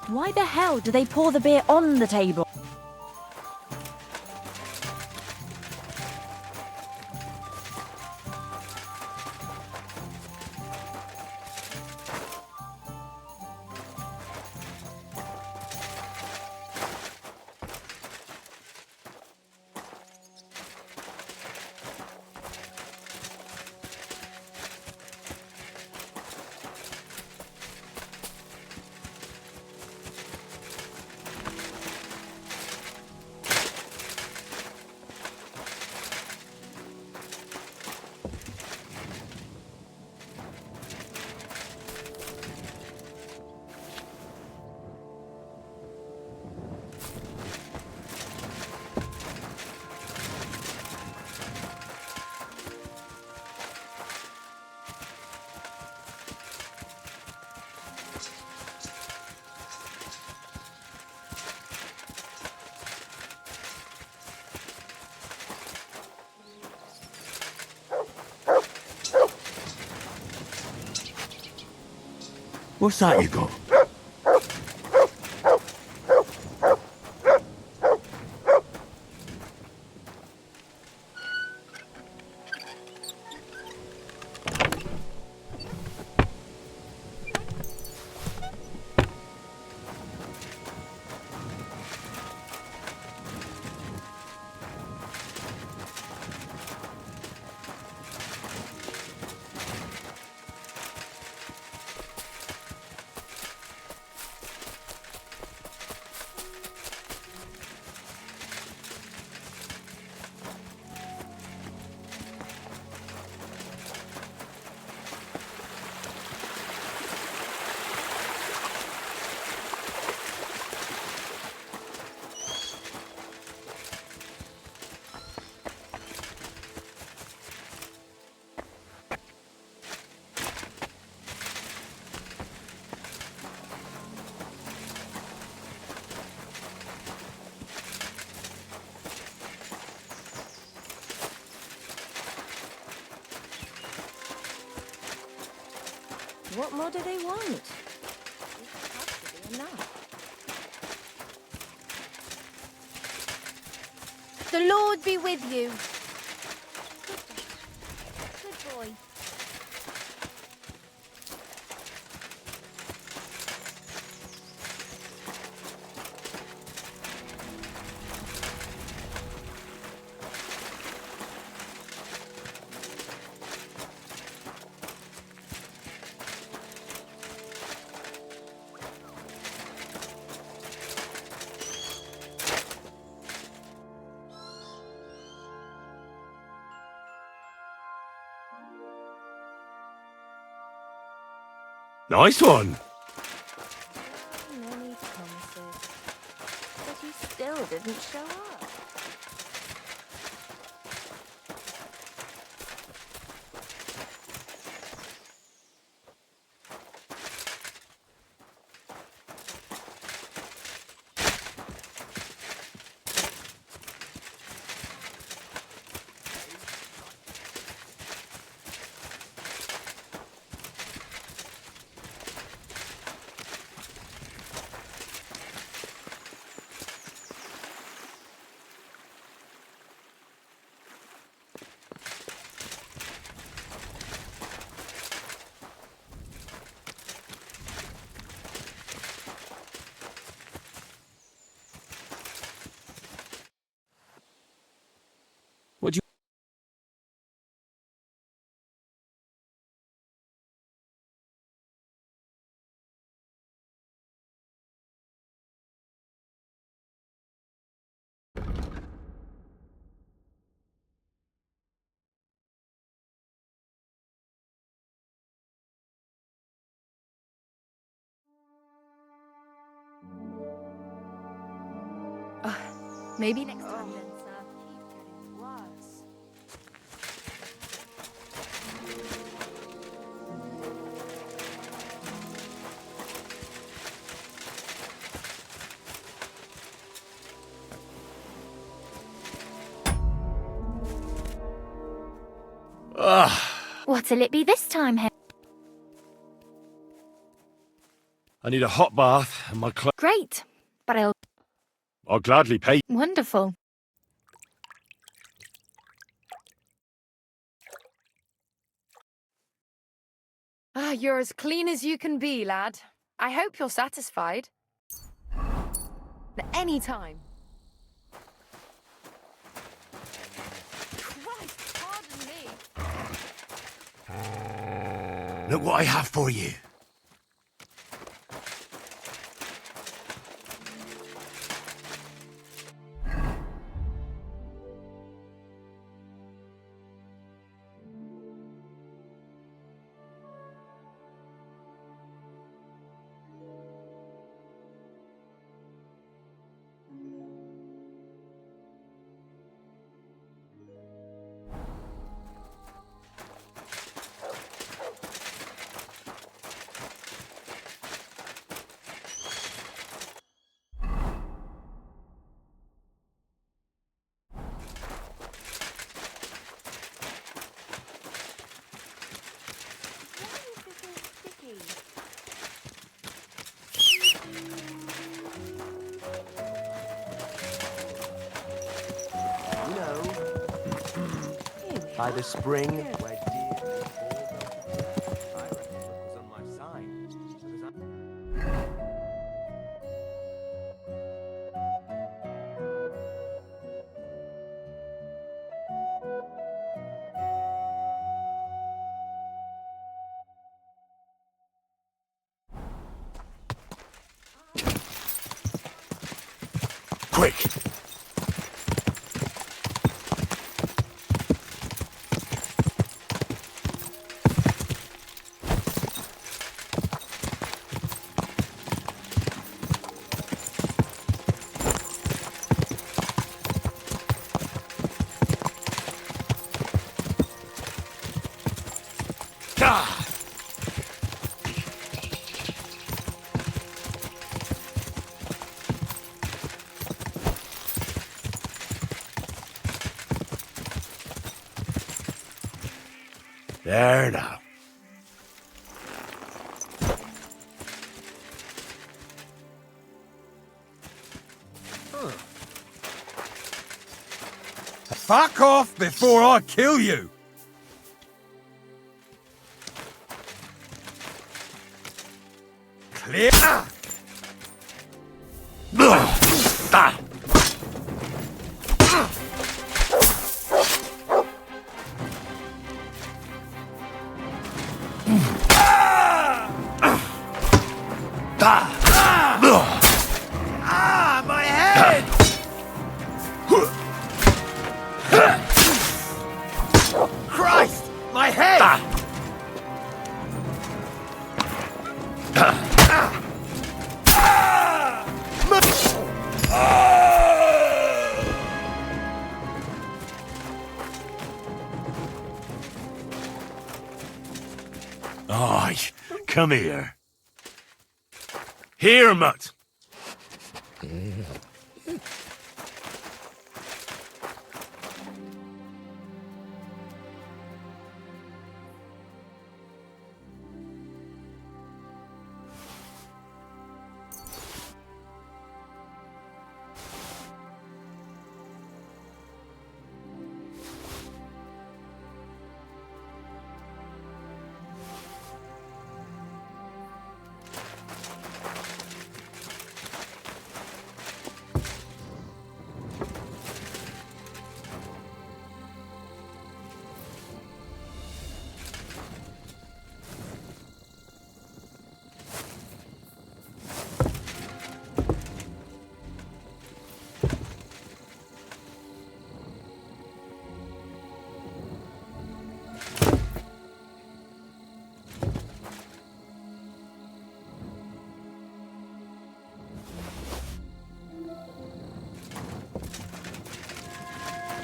Why the hell do they pour the beer on the table? What's that you got? What more do they want? This has to be enough. The Lord be with you. Good boy. Nice one! Many promises, but he still didn't show up. Maybe next time then, sir. Keep getting worse. What'll it be this time, Henry? I need a hot bath and my clothes. Great, but I'll gladly pay. Wonderful. Ah, you're as clean as you can be, lad. I hope you're satisfied. At any time. Christ, pardon me. Look what I have for you. You know, by the spring where deer and boar I reckon luck was on my side. Quick! There now. Fuck off before I kill you! Clear! My head! Christ! My head! Aye, come here. Here, mutt.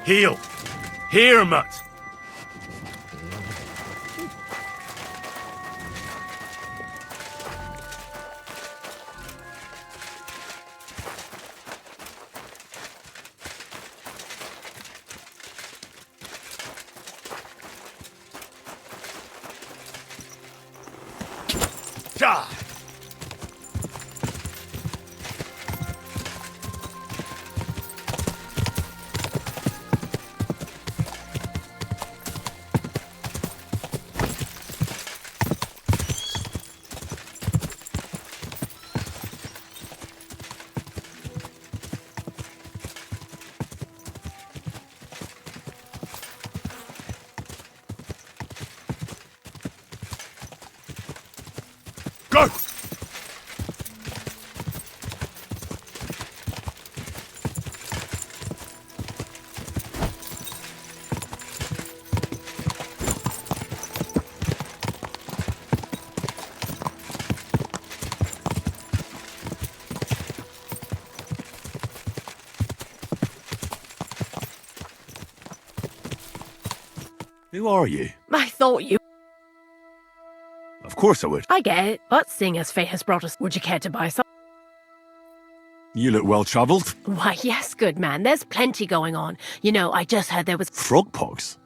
Heel! Here, Mutt! Ja! Go! Who are you? I thought you... Of course I would. I get it, but seeing as fate has brought us, would you care to buy some? You look well-travelled. Why, yes, good man. There's plenty going on. You know, I just heard there was... Frog pox?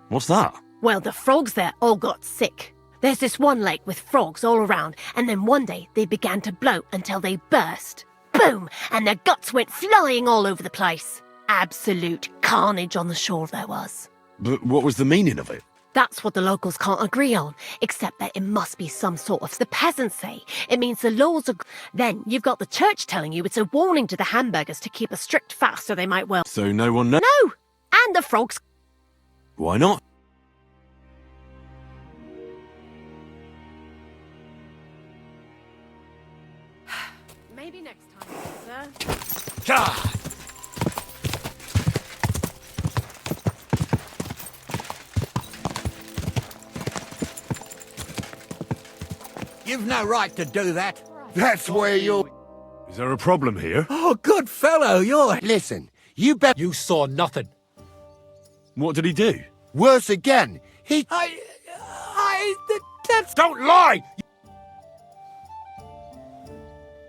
What's that? Well, the frogs there all got sick. There's this one lake with frogs all around, and then one day they began to bloat until they burst. Boom! And their guts went flying all over the place. Absolute carnage on the shore there was. But what was the meaning of it? That's what the locals can't agree on, except that it must be some sort of... The peasants say it means the laws are... Then you've got the church telling you it's a warning to the hamburgers to keep a strict fast or they might well... So no one knows? No! And the frogs... Why not? Maybe next time, sir. Ja! You've no right to do that. That's where you're... Is there a problem here? Oh, good fellow, you're... Listen, you bet... You saw nothing. What did he do? Worse again. He... That's... Don't lie!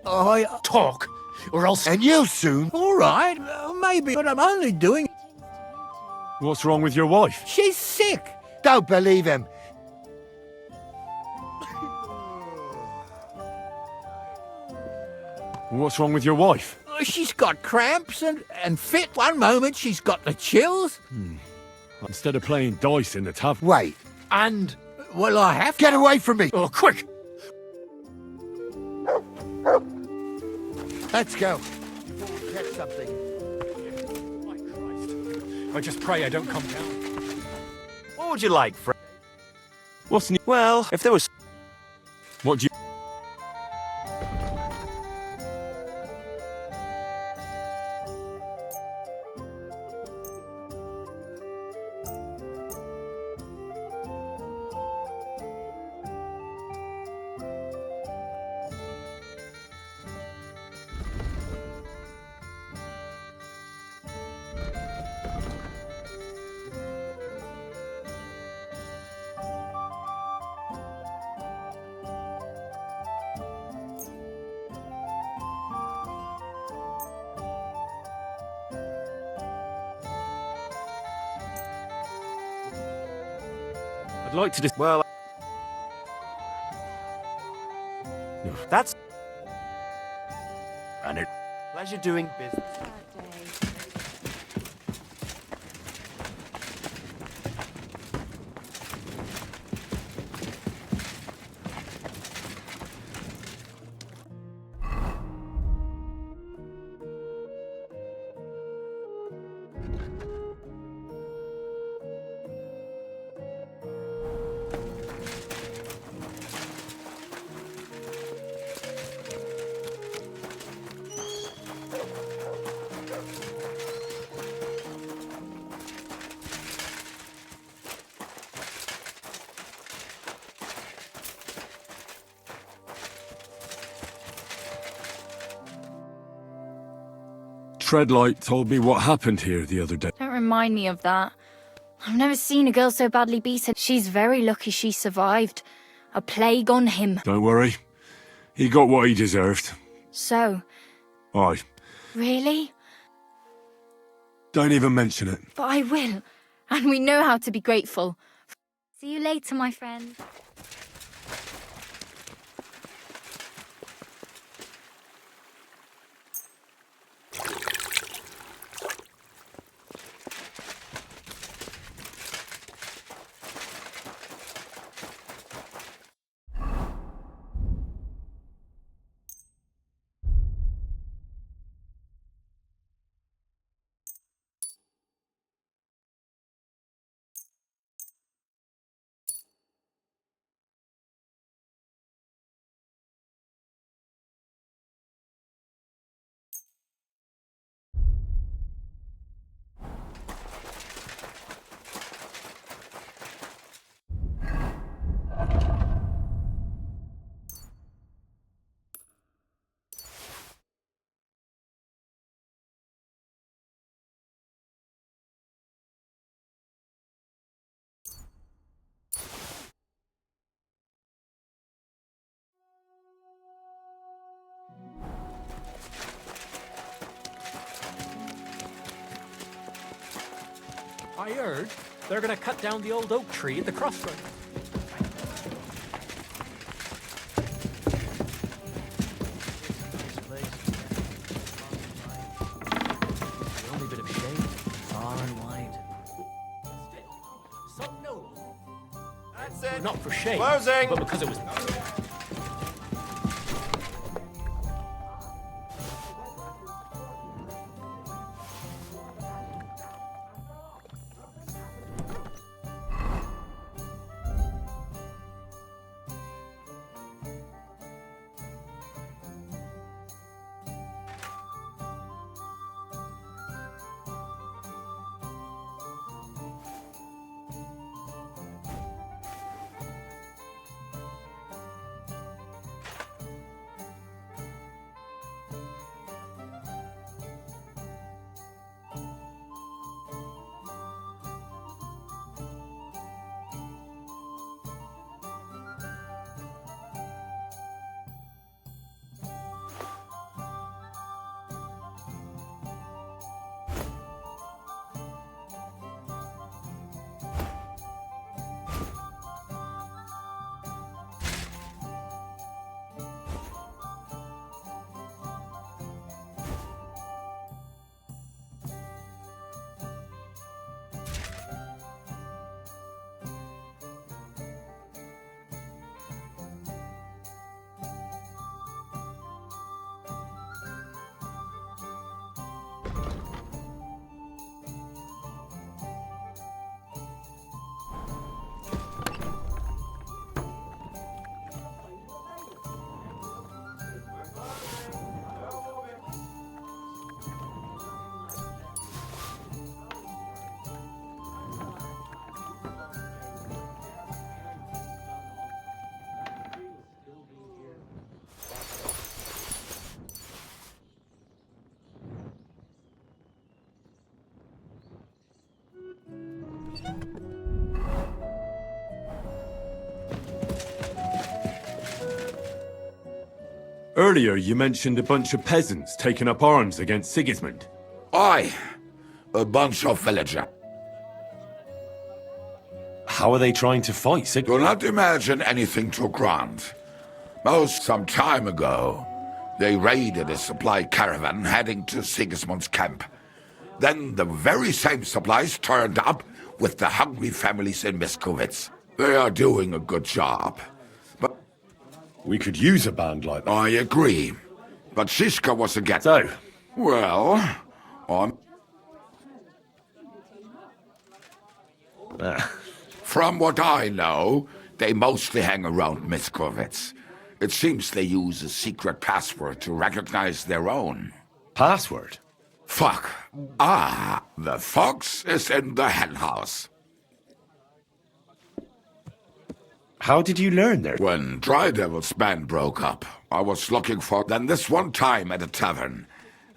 I talk, or else... And you soon. All right, maybe, but I'm only doing... What's wrong with your wife? She's sick. Don't believe him. What's wrong with your wife? She's got cramps and fit. One moment she's got the chills. Instead of playing dice in the tavern. Wait. And, well, I have... Get away from me! Oh, quick! Let's go. We'll catch something. I just pray I don't come down. What would you like, Fred? What's new? Well, if there was... What do you... I'd like to just... Well... That's... And it... Pleasure doing business. Treadlight told me what happened here the other day. Don't remind me of that. I've never seen a girl so badly beaten. She's very lucky she survived. A plague on him. Don't worry. He got what he deserved. So, Aye. really? Don't even mention it. But I will. And we know how to be grateful. See you later, my friend. I heard they're gonna cut down the old oak tree at the crossroads. The only bit of shade, far and wide. So noble. That's it. Not for shade, Closing. but because it was... Earlier, you mentioned a bunch of peasants taking up arms against Sigismund. Aye, a bunch of villagers. How are they trying to fight Do not imagine anything too grand. Some time ago, they raided a supply caravan heading to Sigismund's camp. Then the very same supplies turned up with the hungry families in Miskovitz. They are doing a good job. But we could use a band like that. I agree. But Shiska was against. So? Well, from what I know, they mostly hang around Miskovitz. It seems they use a secret password to recognize their own. Password? Fuck. The fox is in the henhouse. How did you learn there? When Dry Devil's band broke up, I was looking for... Then this one time at a tavern,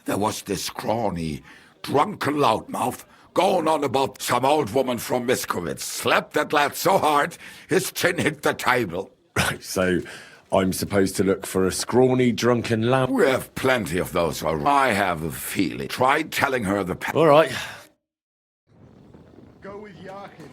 there was this scrawny, drunken loudmouth Going on about some old woman from Miskowitz slapped that lad so hard, his chin hit the table. Right, so I'm supposed to look for a scrawny, drunken lamb. We have plenty of those, or I have a feeling. Try telling her the... All right. Go with Yarkin.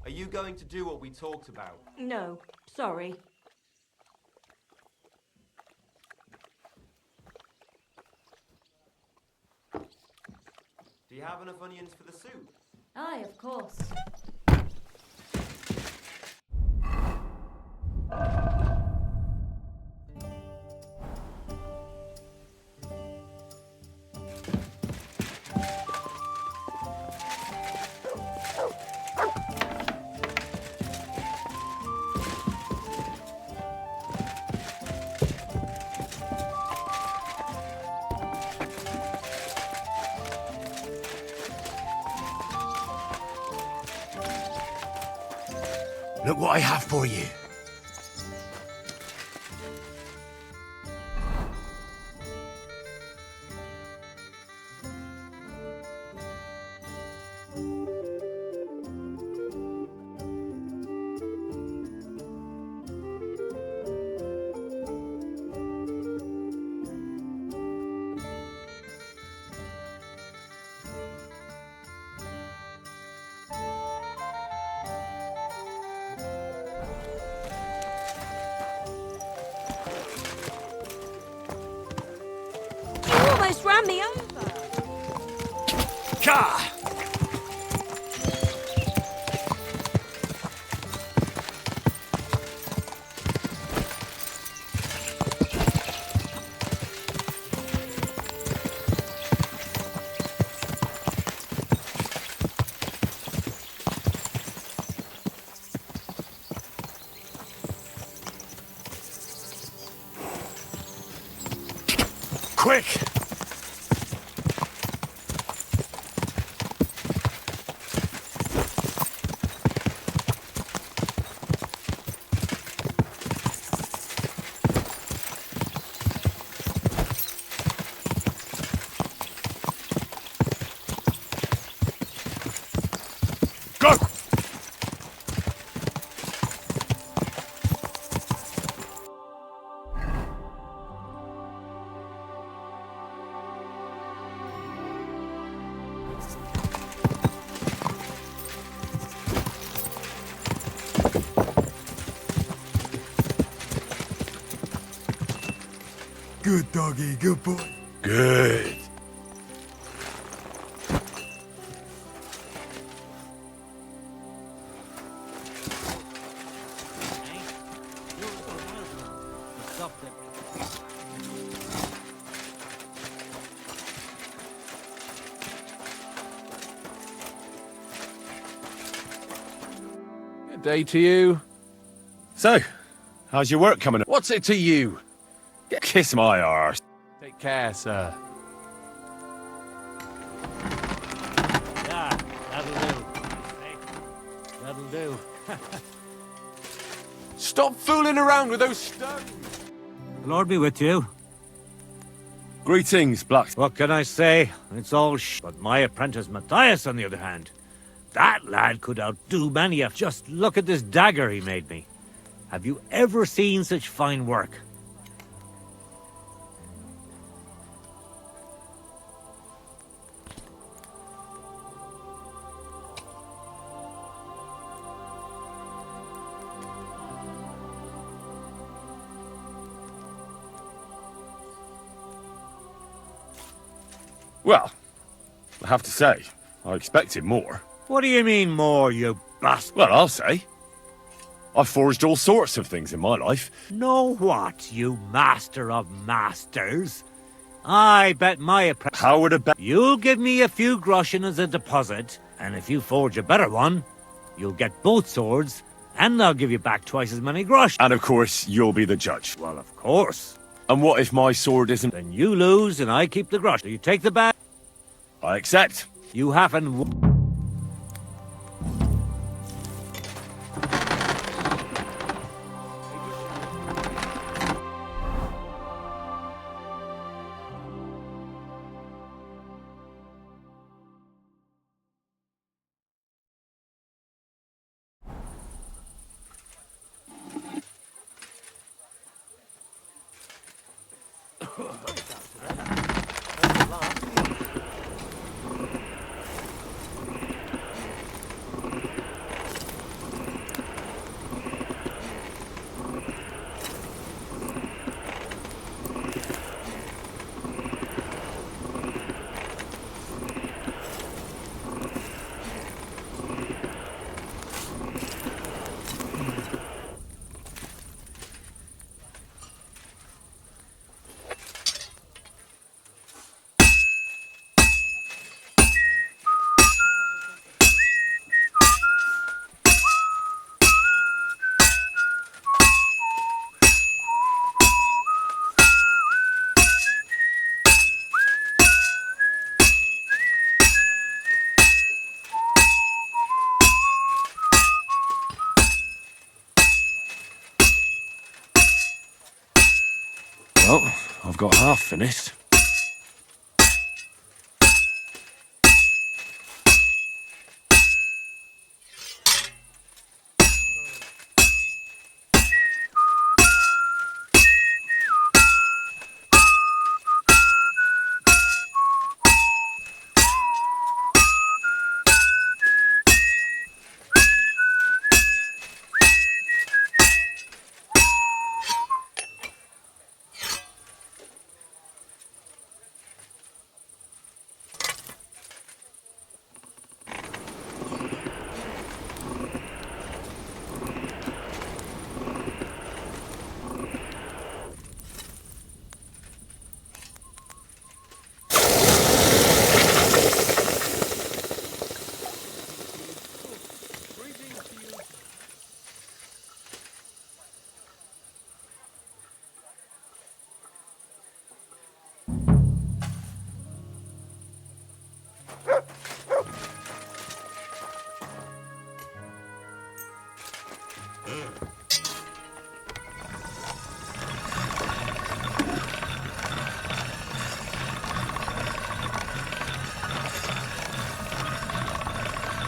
Are you going to do what we talked about? No, sorry. Do you have enough onions for the soup? Aye, of course. Look what I have for you. Almost ran me over. Gah! Quick! Good doggy, good boy. Good. Good day to you. So, how's your work coming? What's it to you? Kiss my arse. Take care, sir. Yeah, that'll do. That'll do. Stop fooling around with those stones. The Lord be with you. Greetings, Black. What can I say? It's all but my apprentice Matthias, on the other hand. That lad could outdo many a... Just look at this dagger he made me. Have you ever seen such fine work? Well, I have to say, I expected more. What do you mean more, you bastard? Well, I'll say. I've forged all sorts of things in my life. Know what, you master of masters? I bet my apprentice... How would a bet? You'll give me a few groschen as a deposit, and if you forge a better one, you'll get both swords, and I'll give you back twice as many groschen. And of course, you'll be the judge. Well, of course. And what if my sword isn't... Then you lose, and I keep the groschen. You take the bag? I accept. You haven't... Well, I've got half finished.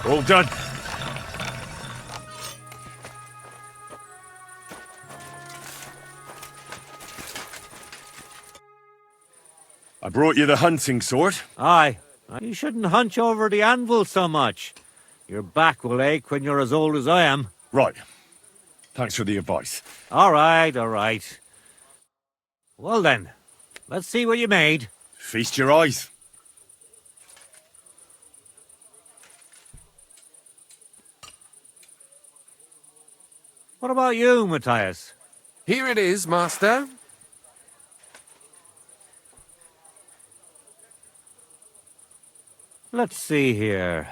All done. I brought you the hunting sword. Aye. You shouldn't hunch over the anvil so much. Your back will ache when you're as old as I am. Right. Thanks for the advice. All right, all right. Well then, Let's see what you made. Feast your eyes. What about you, Matthias? Here it is, master. Let's see here.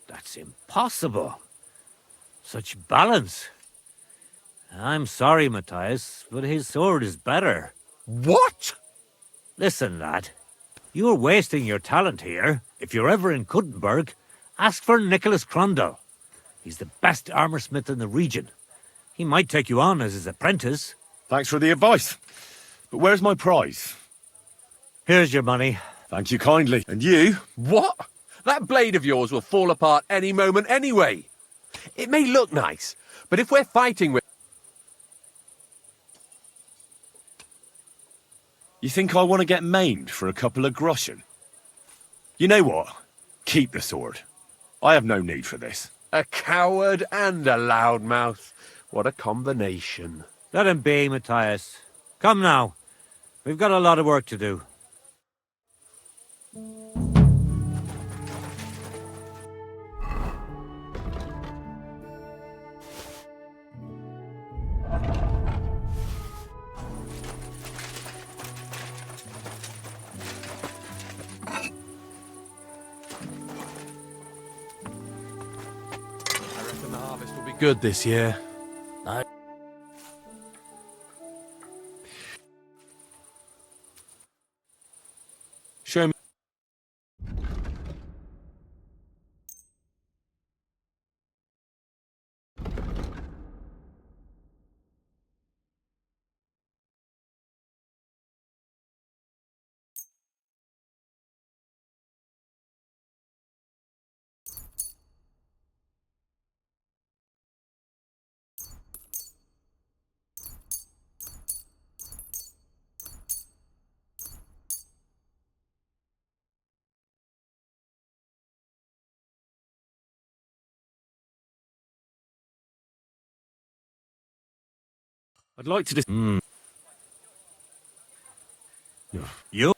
That's impossible. Such balance. I'm sorry, Matthias, but his sword is better. What? Listen, lad. You're wasting your talent here. If you're ever in Kuttenberg, ask for Nicholas Crondall. He's the best armorsmith in the region. He might take you on as his apprentice. Thanks for the advice. But where's my prize? Here's your money. Thank you kindly. And you? What? That blade of yours will fall apart any moment anyway. It may look nice, but if we're fighting with... You think I want to get maimed for a couple of groschen? You know what? Keep the sword. I have no need for this. A coward and a loudmouth. What a combination. Let him be, Matthias. Come now. We've got a lot of work to do. Good this year. Show me. I'd like to just... You?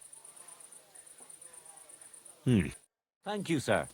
Thank you, sir.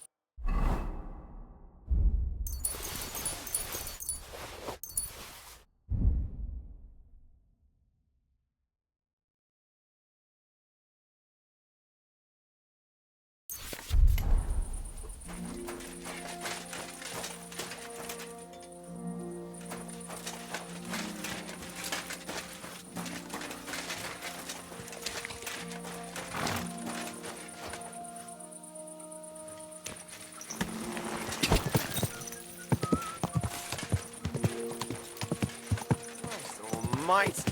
Might.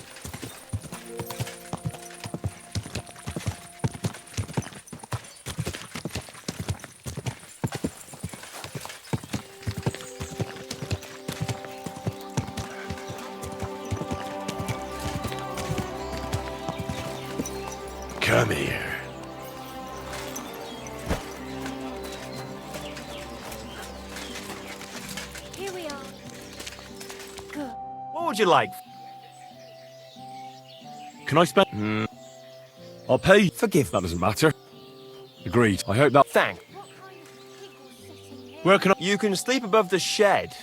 Come here. Here we are. Good. What would you like? Can I spend... I'll pay. Forgive. That doesn't matter. Agreed. I hope that... Thanks. Where can I... You can sleep above the shed.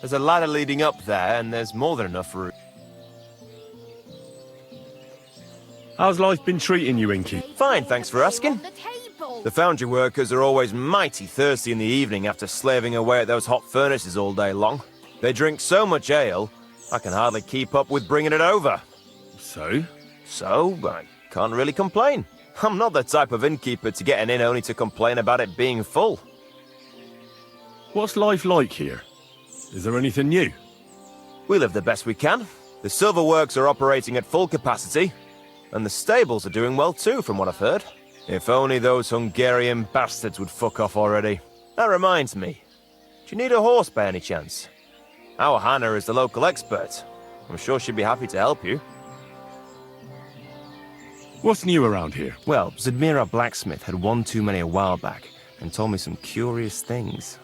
There's a ladder leading up there, and there's more than enough room. How's life been treating you, Inky? Fine, thanks for asking. The foundry workers are always mighty thirsty in the evening after slaving away at those hot furnaces all day long. They drink so much ale, I can hardly keep up with bringing it over. So? So, I can't really complain. I'm not the type of innkeeper to get an inn only to complain about it being full. What's life like here? Is there anything new? We live the best we can. The silver works are operating at full capacity, and the stables are doing well too, from what I've heard. If only those Hungarian bastards would fuck off already. That reminds me. Do you need a horse by any chance? Our Hannah is the local expert. I'm sure she'd be happy to help you. What's new around here? Well, Zadmira Blacksmith had one too many a while back and told me some curious things.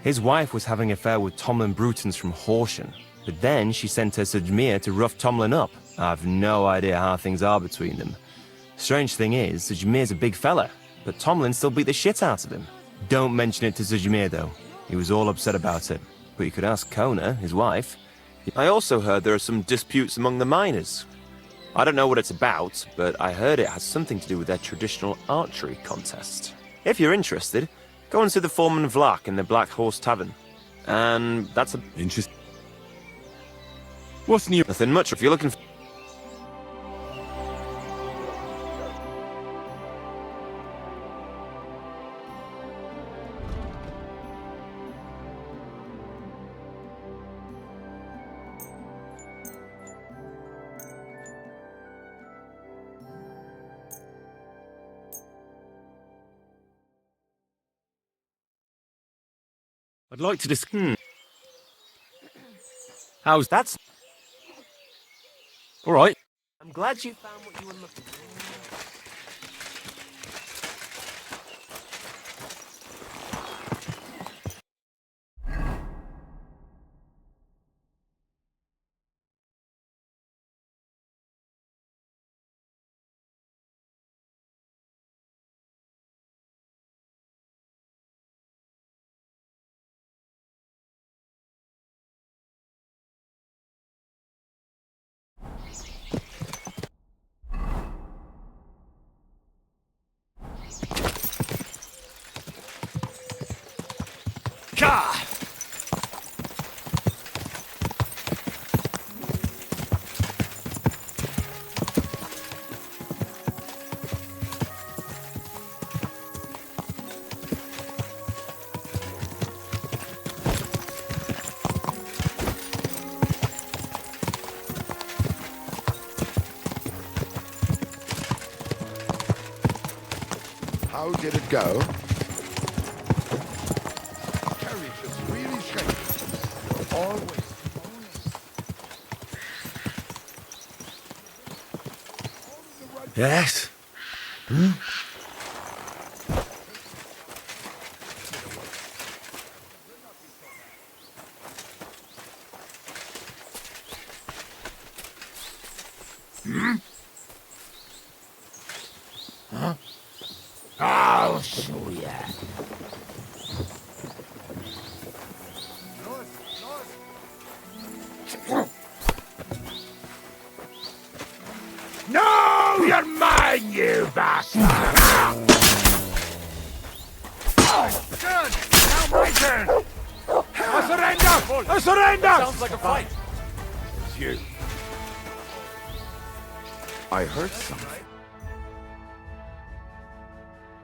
His wife was having an affair with Tomlin Brutons from Horsham, But then she sent her Sujmir to rough Tomlin up. I've no idea how things are between them. Strange thing is, Sujmir's a big fella, but Tomlin still beat the shit out of him. Don't mention it to Sujmir, though. He was all upset about it. But you could ask Kona, his wife. I also heard there are some disputes among the miners. I don't know what it's about, but I heard it has something to do with their traditional archery contest. If you're interested, go and see the foreman Vlak in the Black Horse Tavern. And that's a... Interesting. What's new? Nothing much if you're looking for... I'd like to How's that? All right. I'm glad you found what you were looking for. How did it go? Carriage is really shaky. Always. Yes? Huh? I'll show ya. No, you're mine, you bastard! Turn! Now my turn! I surrender! I surrender! Sounds like a fight. It's you. I heard something.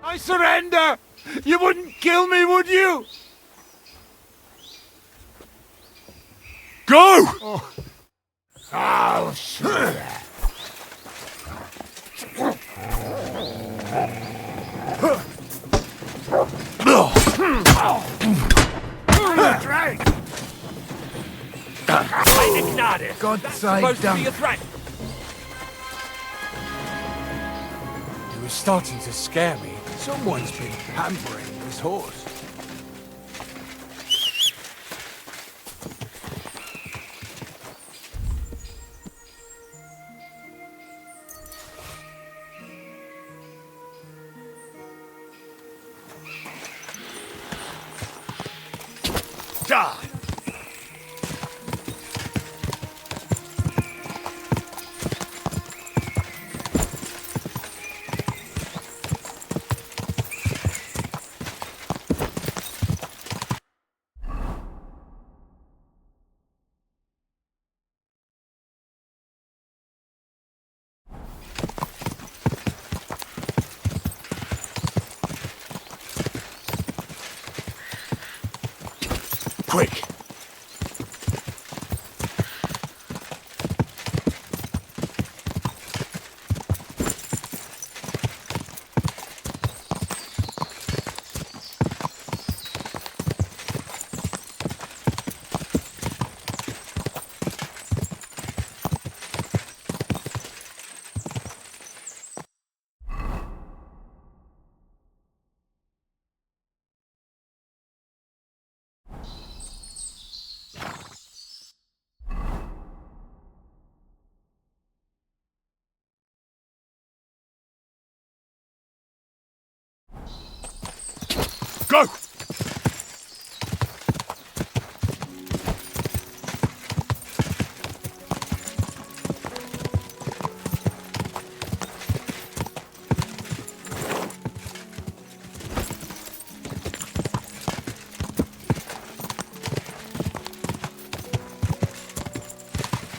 I surrender! You wouldn't kill me, would you? Go! Oh. I'll show ya. Drag! I ignored it. God That's save supposed to them. be a threat. He was starting to scare me. Someone's been pampering this horse. Die! Quick! Go!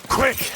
Quick!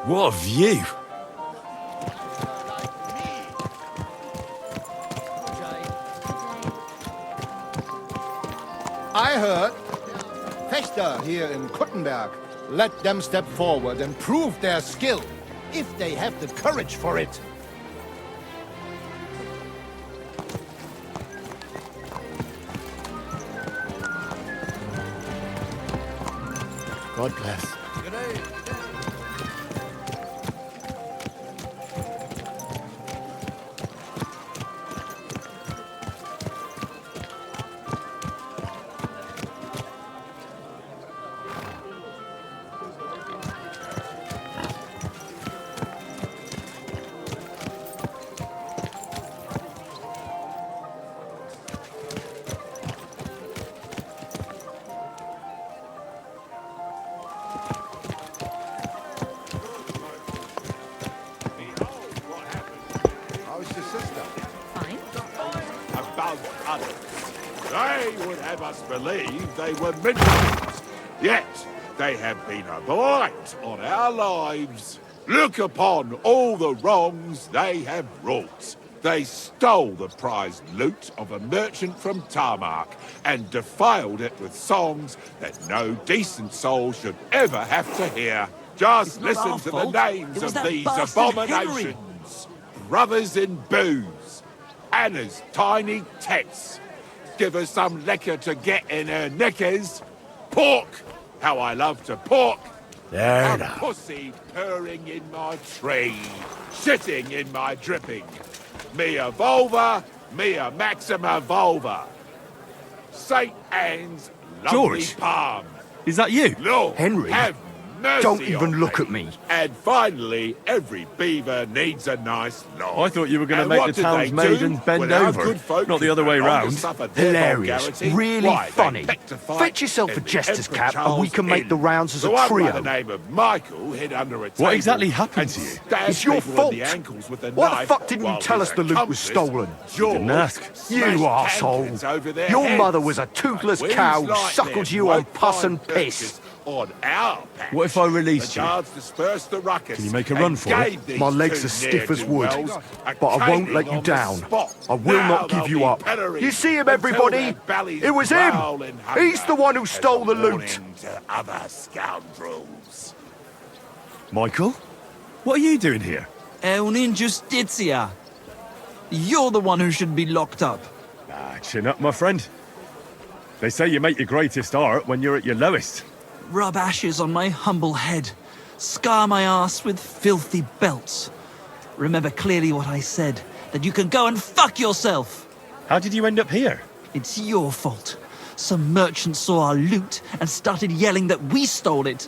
What a view! I heard Fechter here in Kuttenberg. Let them step forward and prove their skill, if they have the courage for it. God bless. They would have us believe they were minions, yet they have been a blight on our lives. Look upon all the wrongs they have wrought. They stole the prized loot of a merchant from Tarmac and defiled it with songs that no decent soul should ever have to hear. Just listen to the names of these abominations. Brothers in booze, Anna's tiny tets. Give her some liquor to get in her knickers. Pork, how I love to pork. There A now. pussy purring in my tree, shitting in my dripping. Me a vulva, me a maxima vulva. St. Anne's lovely George, palm. Is that you? Lord, Henry, have mercy don't even on look at me. And finally, every beaver needs a nice log. I thought you were going to And make what the did town's they do maidens bend when our over, good folk not the other way could no longer round. suffer their Hilarious. vulgarity? Really Why, they funny. picked a fight Fetch yourself a in the jester's Emperor cap and we Charles can make the Inn. rounds as The a one trio. by the name of Michael hid under a table. What exactly happened and to you? stabbed It's your people in fault. the ankles with a Why the knife fuck didn't you while tell his us the loot was accomplice, stolen? George, didn't ask. You smashed arsehole. pancakes over their Your heads. mother was a toothless Wheels cow, like suckled them you on won't pus find and piss. purchase on our patch. What if I released The you? guards dispersed the ruckus. Can you make a and run for it? gave these My legs two are stiff as wood, ne'er-do-wells a but I won't let caning you on the down. spot. I will Now not give they'll you be up. pilloried You see him, until everybody? their bellies It was him. growl in He's hunger the one who as stole a the loot. warning to other scoundrels. Michael? What are you doing here? È un'ingiustizia. You're the one who should be locked up. Ah, chin up, my friend. They say you make your greatest art when you're at your lowest. Rub ashes on my humble head. Scar my ass with filthy belts. Remember clearly what I said, that you can go and fuck yourself. How did you end up here? It's your fault. Some merchant saw our loot and started yelling that we stole it.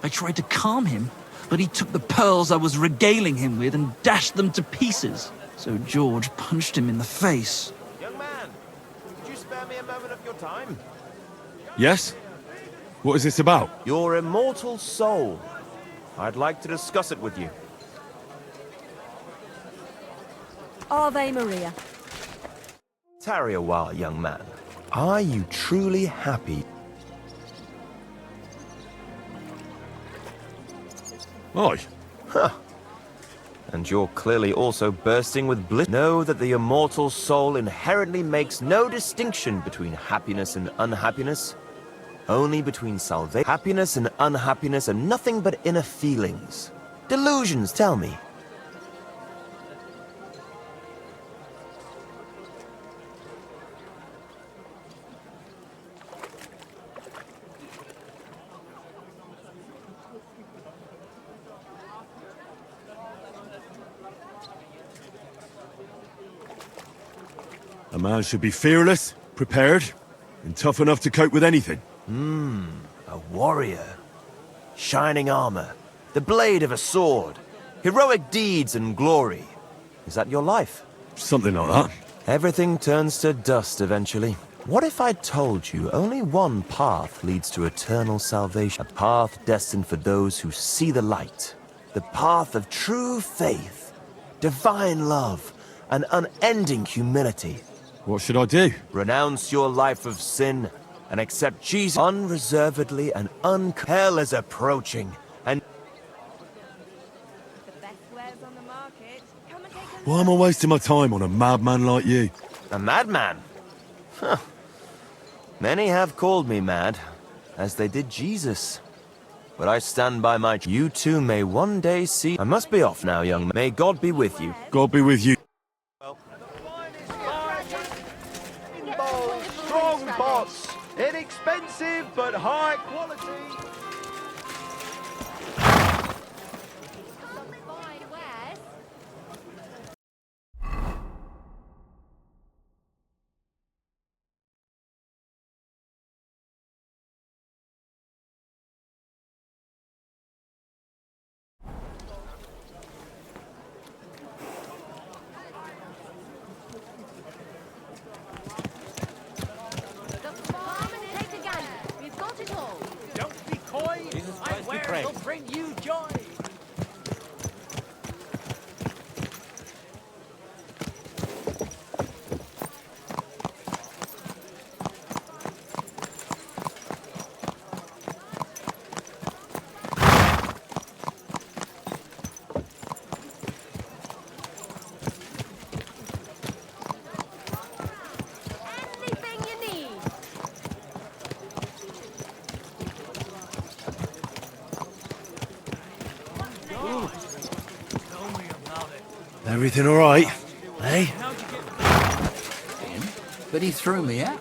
I tried to calm him, but he took the pearls I was regaling him with and dashed them to pieces. So George punched him in the face. Young man, could you spare me a moment of your time? Yes? What is this about? Your immortal soul. I'd like to discuss it with you. Ave Maria. Tarry a while, young man. Are you truly happy? Aye. Huh. And you're clearly also bursting with bliss. Know that the immortal soul inherently makes no distinction between happiness and unhappiness. Only between salvation. Happiness and unhappiness are nothing but inner feelings. Delusions, tell me. A man should be fearless, prepared, and tough enough to cope with anything. A warrior. Shining armor. The blade of a sword. Heroic deeds and glory. Is that your life? Something like that. Everything turns to dust eventually. What if I told you only one path leads to eternal salvation? A path destined for those who see the light. The path of true faith, divine love, and unending humility. What should I do? Renounce your life of sin and accept Jesus unreservedly and Hell is approaching, and Why am I wasting my time on a madman like you? a madman? Huh. Many have called me mad, as they did Jesus. But I stand by my... You too may one day see... I must be off now, young man. May God be with you. God be with you. Strong bots. Inexpensive, but high quality. Don't be coy. I swear it'll bring you joy. Anything you need. Everything all right? Hey? But he threw me out.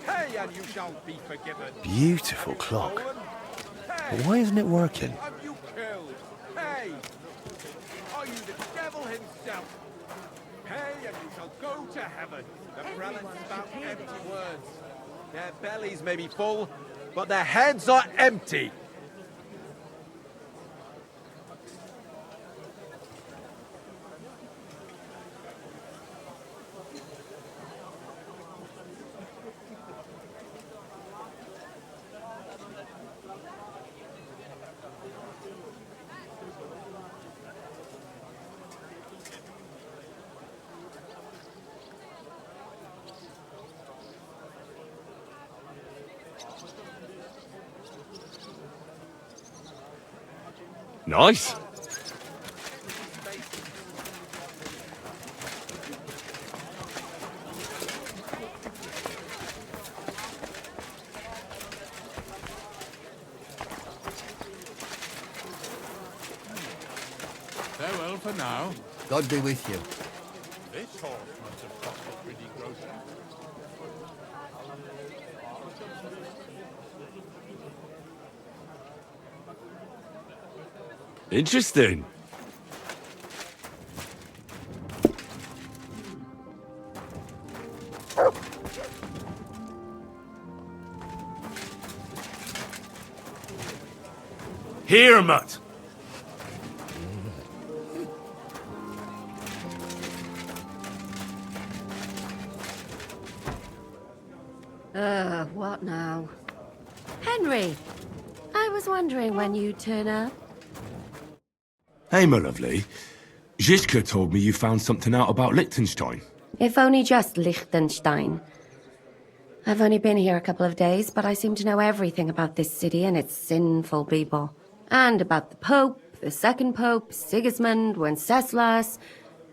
Hey, and you shall be forgiven. Beautiful clock. But why isn't it working? Have you killed? Hey! Are you the devil himself? Pay and you shall go to heaven. The prelates spout empty words. Their bellies may be full, but their heads are empty. Nice. for now. God be with you. This horse must have cost a pretty grocer. Interesting. Here, mutt. What now? Henry, I was wondering when you'd turn up. Hey, my lovely. Zizka told me you found something out about Liechtenstein. If only just Liechtenstein. I've only been here a couple of days, but I seem to know everything about this city and its sinful people. And about the Pope, the second Pope, Sigismund, Wenceslas,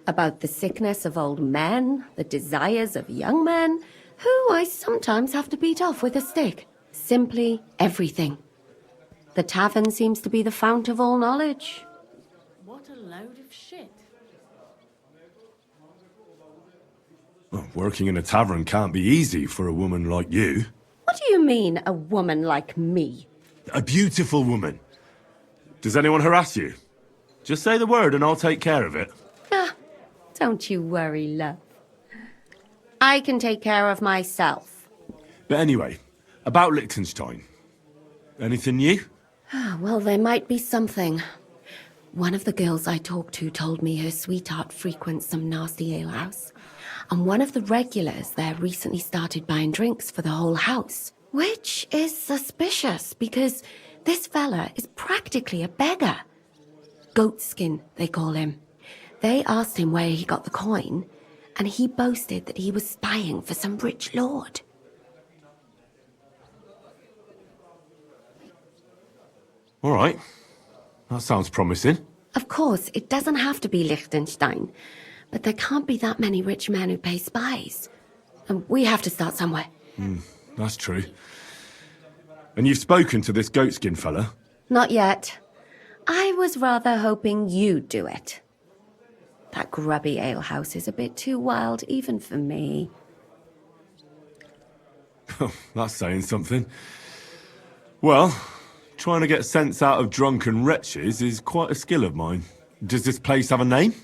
about the sickness of old men, the desires of young men, who I sometimes have to beat off with a stick. Simply everything. The tavern seems to be the fount of all knowledge. What a load of shit. Well, working in a tavern can't be easy for a woman like you. What do you mean, a woman like me? A beautiful woman. Does anyone harass you? Just say the word and I'll take care of it. Ah, don't you worry, love. I can take care of myself. But anyway, about Liechtenstein. Anything new? Well, there might be something. One of the girls I talked to told me her sweetheart frequents some nasty alehouse. And one of the regulars there recently started buying drinks for the whole house. Which is suspicious, because this fella is practically a beggar. Goatskin, they call him. They asked him where he got the coin, and he boasted that he was spying for some rich lord. All right. That sounds promising. Of course, it doesn't have to be Liechtenstein, but there can't be that many rich men who pay spies. And we have to start somewhere. That's true. And you've spoken to this goatskin fella? Not yet. I was rather hoping you'd do it. That grubby alehouse is a bit too wild even for me. That's saying something. Well, trying to get sense out of drunken wretches is quite a skill of mine. Does this place have a name?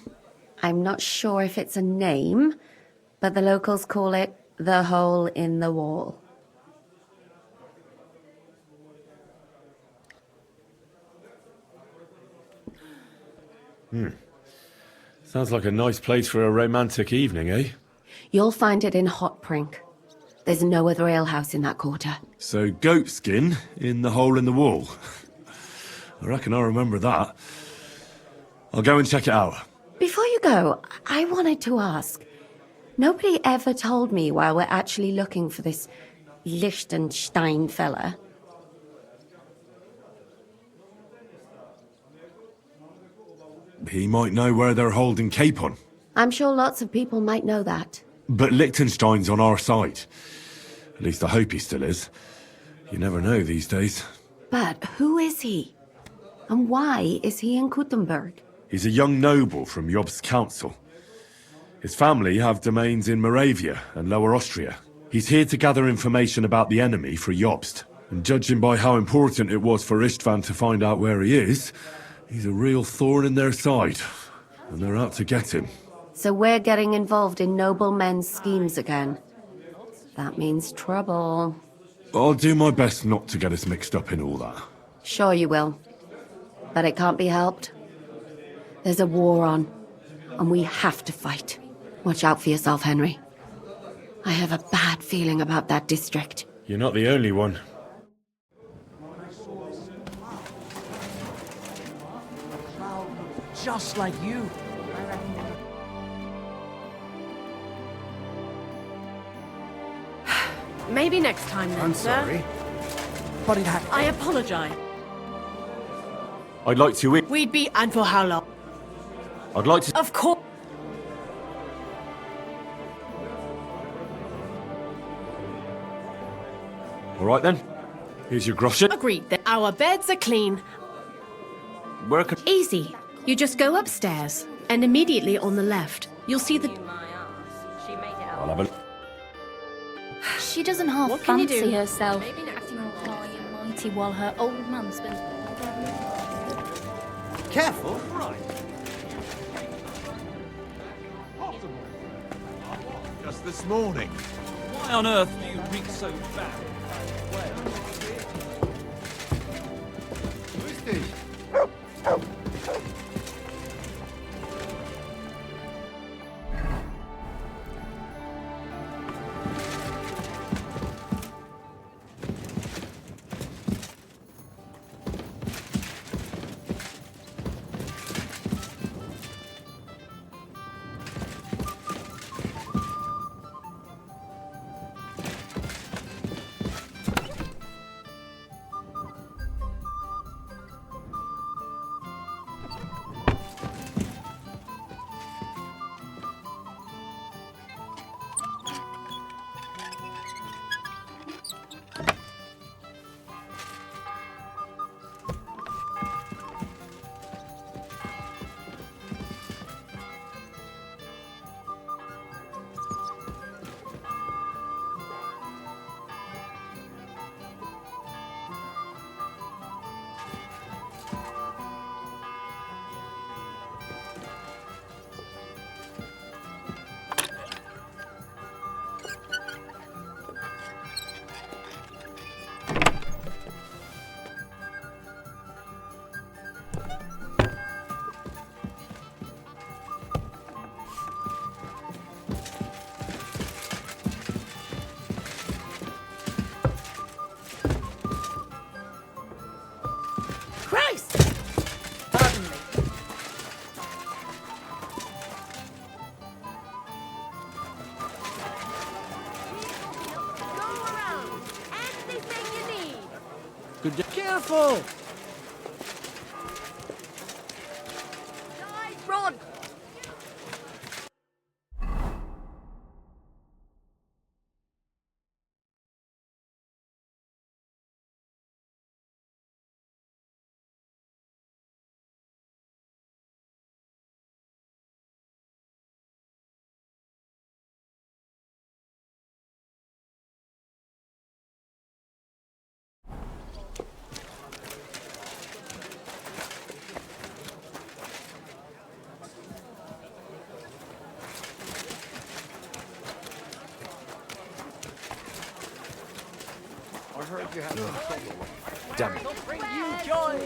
I'm not sure if it's a name, but the locals call it the Hole in the Wall. Sounds like a nice place for a romantic evening, eh? You'll find it in Hotprink. There's no other alehouse in that quarter. So goatskin in the hole in the wall. I reckon I remember that. I'll go and check it out. Before you go, I wanted to ask. Nobody ever told me why we're actually looking for this Liechtenstein fella. He might know where they're holding Capon. I'm sure lots of people might know that. But Liechtenstein's on our side. At least I hope he still is. You never know these days. But who is he? And why is he in Kuttenberg? He's a young noble from Jobst's council. His family have domains in Moravia and Lower Austria. He's here to gather information about the enemy for Jobst. And judging by how important it was for Istvan to find out where he is, he's a real thorn in their side. And they're out to get him. So we're getting involved in noblemen's schemes again. That means trouble. I'll do my best not to get us mixed up in all that. Sure you will. But it can't be helped. There's a war on, and we have to fight. Watch out for yourself, Henry. I have a bad feeling about that district. You're not the only one. Just like you. Maybe next time then, I'm sir. sorry. But it had... I apologize. I'd like to... We'd be... And for how long? I'd like to... Of course. All right then. Here's your groschen. Agreed that our beds are clean. Where could... Easy. You just go upstairs, And immediately on the left, you'll see the... I'll have a... She doesn't half What can you fancy do? herself, acting all high and mighty while her old man's been... Careful. Just this morning. Why on earth do you reek so bad? Grüß dich. Christ! Pardon me. Go around. Anything you need. Good day. Careful! Guys, run! I heard you had Damn it. Bring you joy!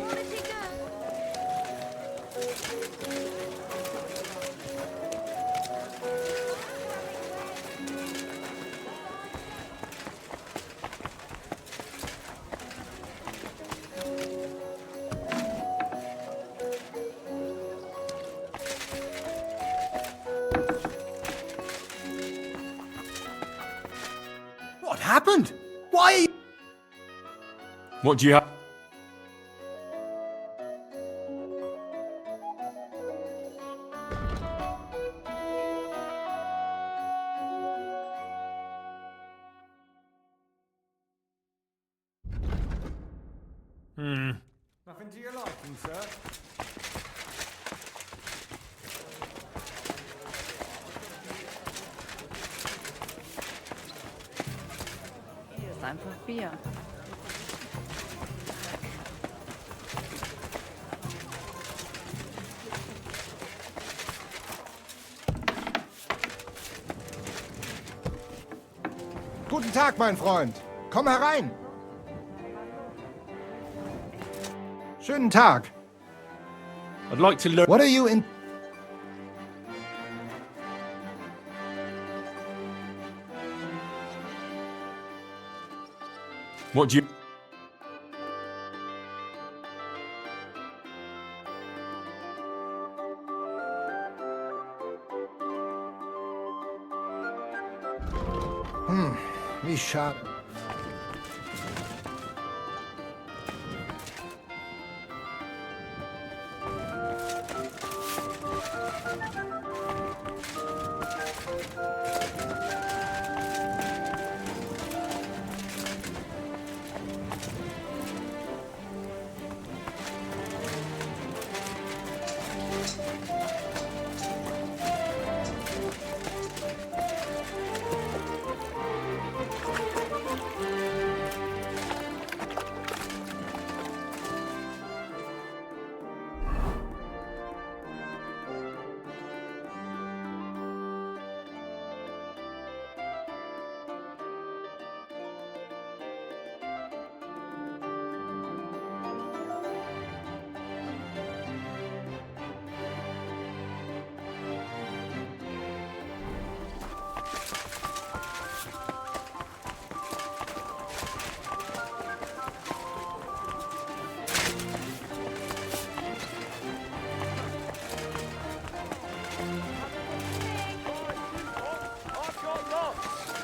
What happened? Why are you... What do you have? Nothing to your liking, sir? Hier ist einfach Bier. Guten Tag, mein Freund. Komm herein. Schönen Tag. I'd like to learn... What are you in... What do you... Wie schade.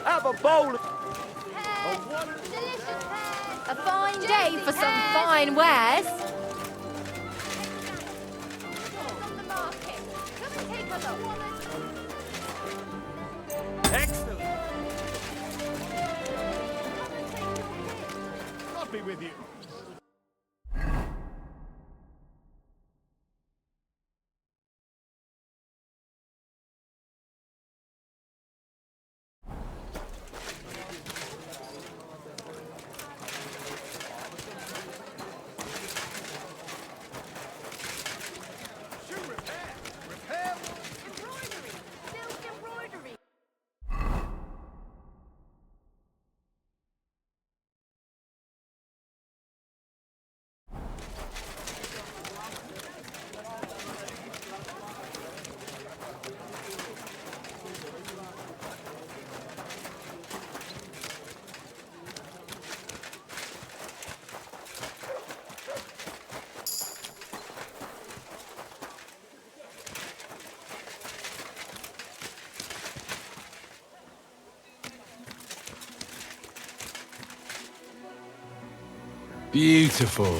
Have a bowl. A fine day for some fine wares. Excellent. I'll be with you. Beautiful.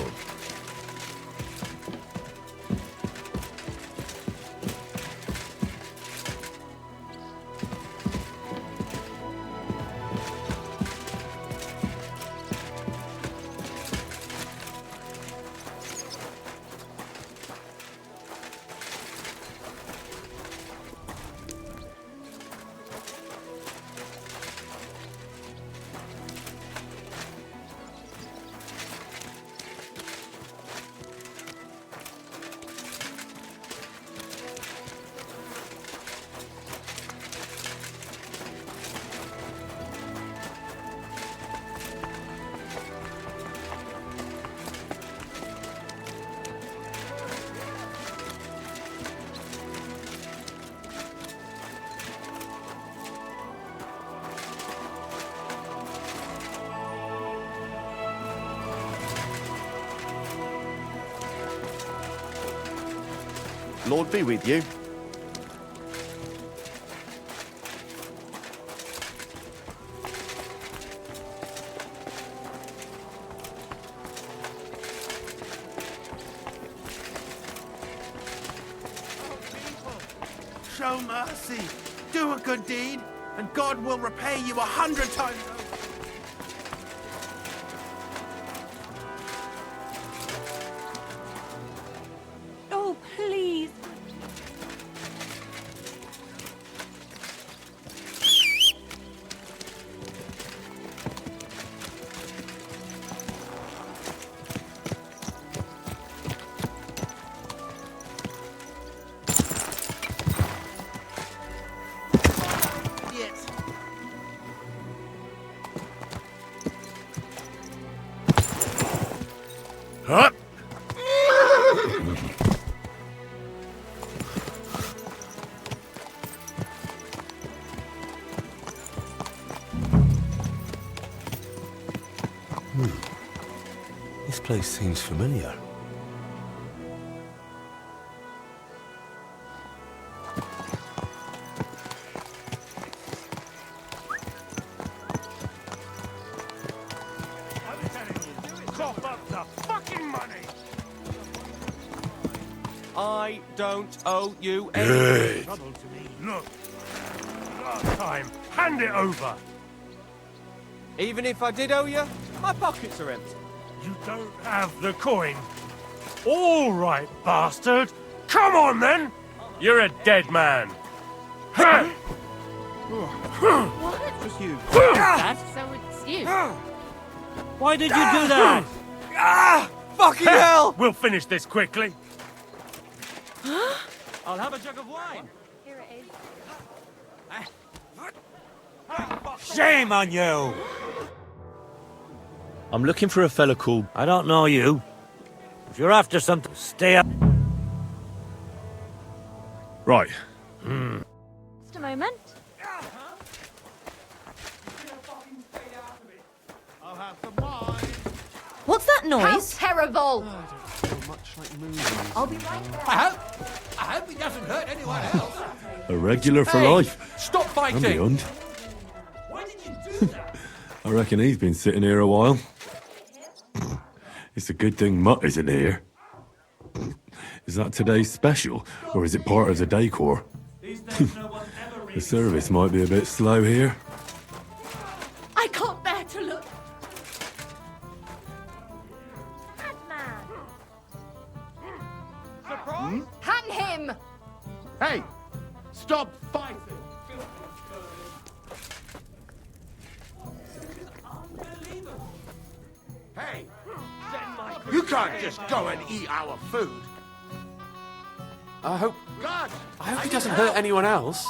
Lord be with you. Show mercy. Do a good deed, and God will repay you 100 times over. Oh, please. Huh? This place seems familiar. I'm telling you, cough up the fucking money. I don't owe you Good. any trouble to me. Look, last time, hand it over. Even if I did owe you, my pockets are empty. You don't have the coin. All right, bastard. Come on, then. You're a dead man. What? Just you. Dad, so it's you. Why did you do that? Fucking hell! We'll finish this quickly. I'll have a jug of wine. Here it is. Shame on you! I'm looking for a fella called... I don't know you. If you're after something, stay up. Right. Just a moment. I'll have some wine. What's that noise? How terrible! Much like moonlight. I'll be right there. I hope he doesn't hurt anyone else. A regular for Hey, life. stop And fighting! beyond. I reckon he's been sitting here a while. It's a good thing Mutt isn't here. Is that today's special, or is it part of the decor? The service might be a bit slow here. I can't bear to look. Hang him! Hey! Stop fighting! Hey! You can't just go and eat our food. I hope God! he doesn't hurt anyone else.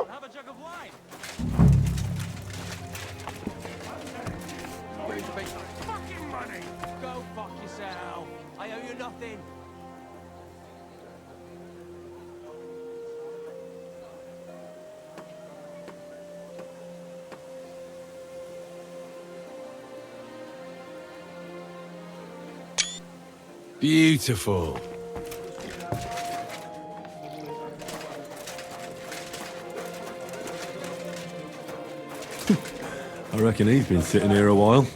Have a jug of wine. Fucking money! Go fuck yourself. I owe you nothing. Beautiful. I reckon he's been sitting here a while.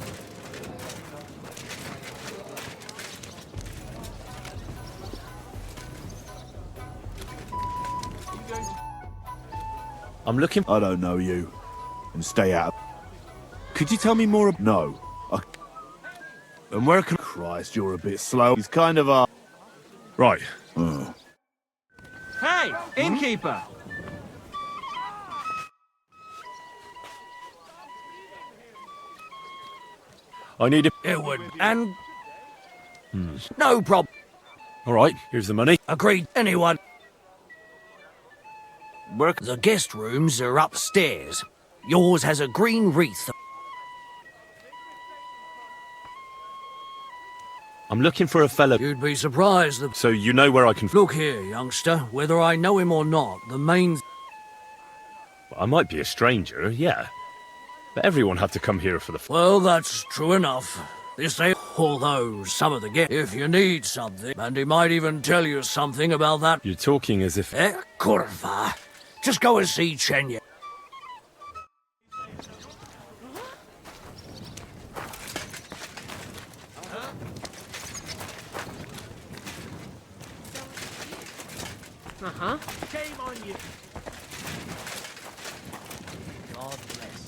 I'm looking... I don't know you. And stay out. Could you tell me more? No. And where can... Christ, you're a bit slow. He's kind of a... Right. Hey, innkeeper! I need a... It would. And... No problem. All right, here's the money. Agreed. Anyone? The guest rooms are upstairs. Yours has a green wreath. I'm looking for a fella... You'd be surprised that... So you know where I can... Look here, youngster. Whether I know him or not, the main... I might be a stranger, yeah. But everyone had to come here for the... Well, that's true enough. This ain't... Although some of the guests... If you need something, and he might even tell you something about that... You're talking as if... Kurva. Just go and see Chenya. Uh-huh. Shame on you. God bless.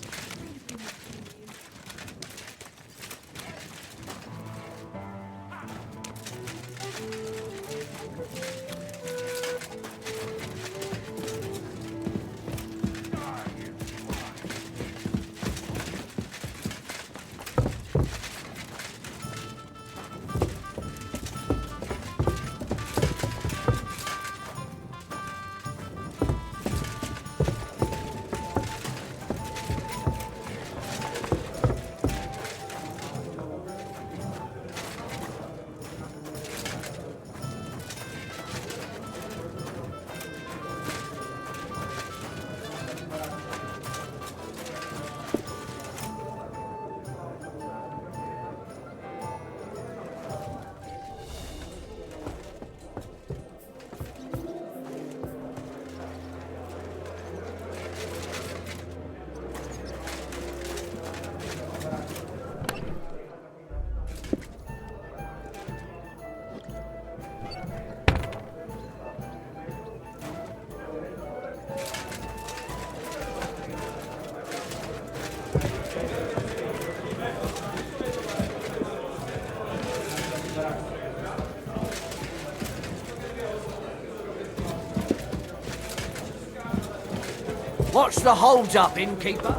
What's the hold-up, innkeeper?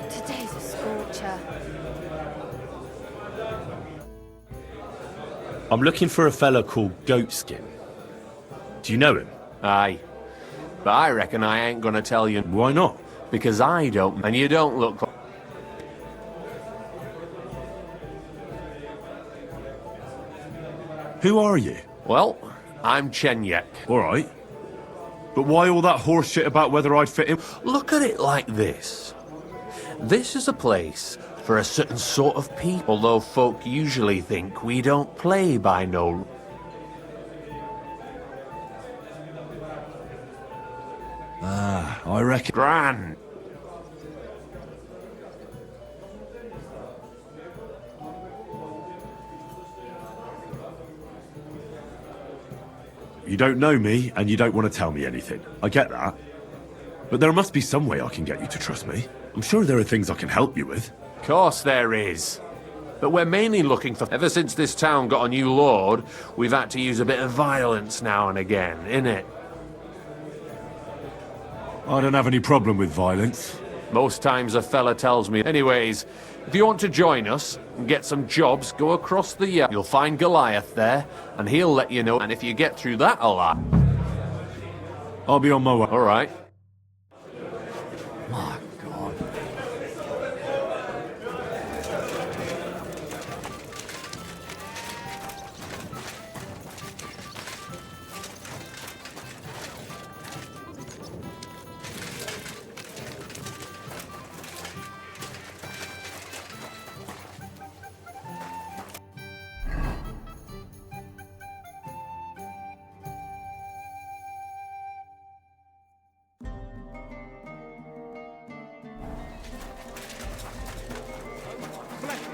Today's a scorcher. I'm looking for a fella called Goatskin. Do you know him? Aye. But I reckon I ain't gonna tell you. Why not? Because I don't, and you don't look like... Who are you? Well, I'm Chenyek. All right. But why all that horse shit about whether I'd fit in? Look at it like this. This is a place for a certain sort of people, although folk usually think we don't play by no... Ah, I reckon. Gran. You don't know me, and you don't want to tell me anything. I get that. But there must be some way I can get you to trust me. I'm sure there are things I can help you with. Of course there is. But we're mainly looking for... Ever since this town got a new lord, we've had to use a bit of violence now and again, innit? I don't have any problem with violence. Most times a fella tells me. Anyways, if you want to join us and get some jobs, go across the yard. You'll find Goliath there, and he'll let you know. And if you get through that a lot... I'll be on my way. All right. My God.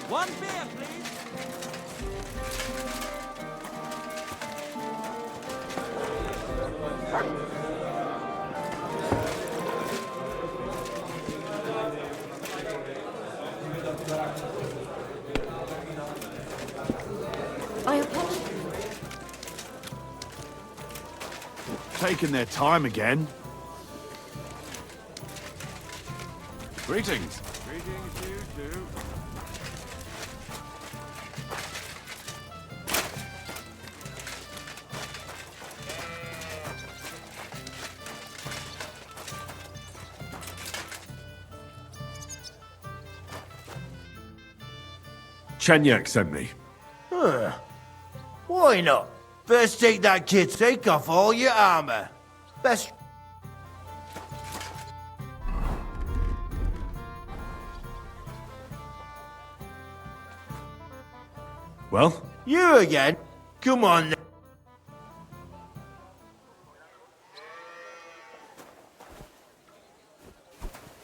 One beer, please. I apologize. Taking their time again. Greetings. Greetings to you too. Chenyek sent me. Why not? First take that kid, take off all your armor. Best... Well? You again? Come on then.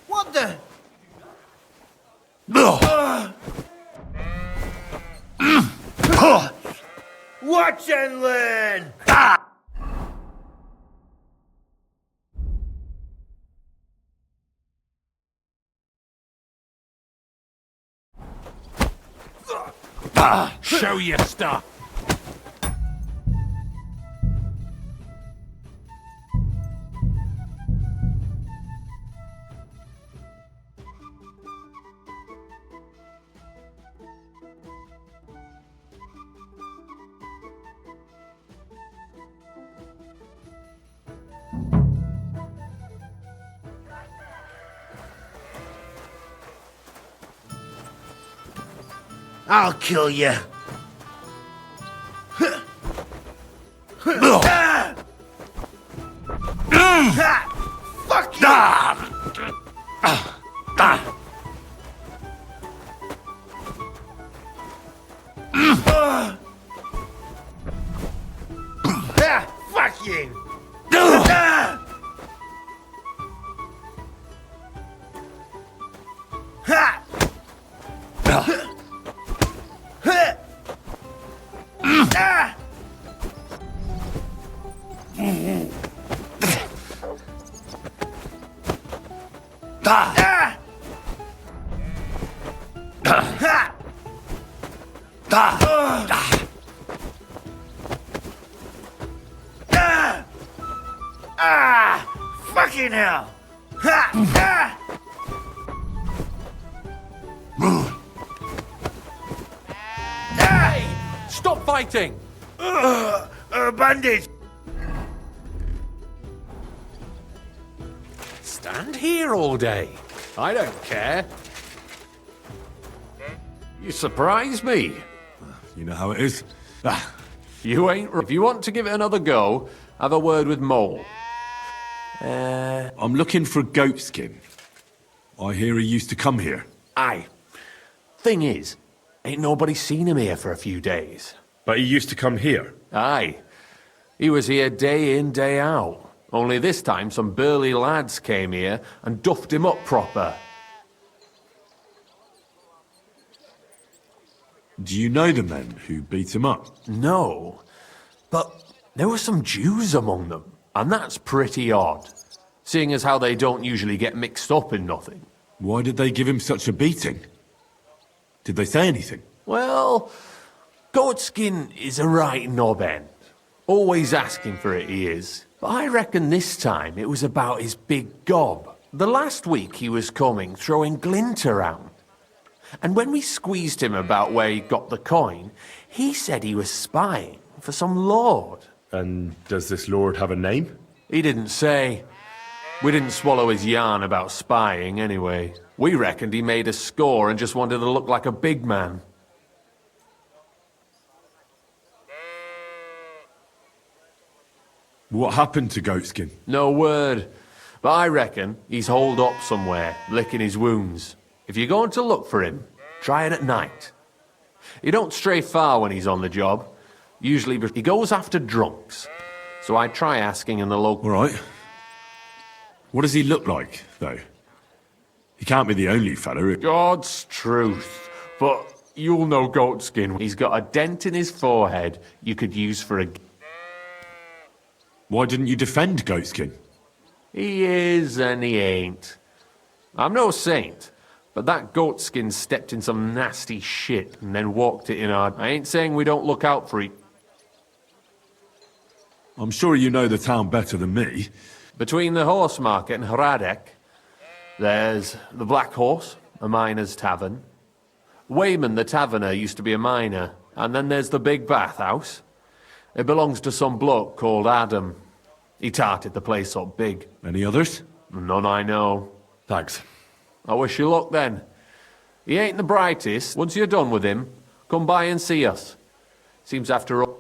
What the... Watch and learn! Show your stuff. I'll kill you. Fuck you! Fuck you! Fucking hell! Hey! Stop fighting! Bandage! Stand here all day. I don't care. You surprise me. You know how it is. You ain't... If you want to give it another go, have a word with Mole. I'm looking for Goatskin. I hear he used to come here. Aye. Thing is, ain't nobody seen him here for a few days. But he used to come here? Aye. He was here day in, day out. Only this time some burly lads came here and duffed him up proper. Do you know the men who beat him up? No. But there were some Jews among them, and that's pretty odd. Seeing as how they don't usually get mixed up in nothing. Why did they give him such a beating? Did they say anything? Well, Goatskin is a right knob end. Always asking for it, he is. But I reckon this time it was about his big gob. The last week he was coming, throwing glint around. And when we squeezed him about where he got the coin, he said he was spying for some lord. And does this lord have a name? He didn't say. We didn't swallow his yarn about spying anyway. We reckoned he made a score and just wanted to look like a big man. What happened to Goatskin? No word. But I reckon he's holed up somewhere, licking his wounds. If you're going to look for him, try it at night. He don't stray far when he's on the job. Usually he goes after drunks. So I try asking in the local... All right. What does he look like, though? He can't be the only fella. God's truth. But you'll know Goatskin. He's got a dent in his forehead you could use for a... Why didn't you defend Goatskin? He is and he ain't. I'm no saint, but that Goatskin stepped in some nasty shit and then walked it in our... I ain't saying we don't look out for it. I'm sure you know the town better than me. Between the horse market and Hradek, there's the Black Horse, a miner's tavern. Wayman the taverner used to be a miner. And then there's the big bathhouse. It belongs to some bloke called Adam. He tarted the place up big. Any others? None I know. Thanks. I wish you luck then. He ain't the brightest. Once you're done with him, come by and see us. Seems after all...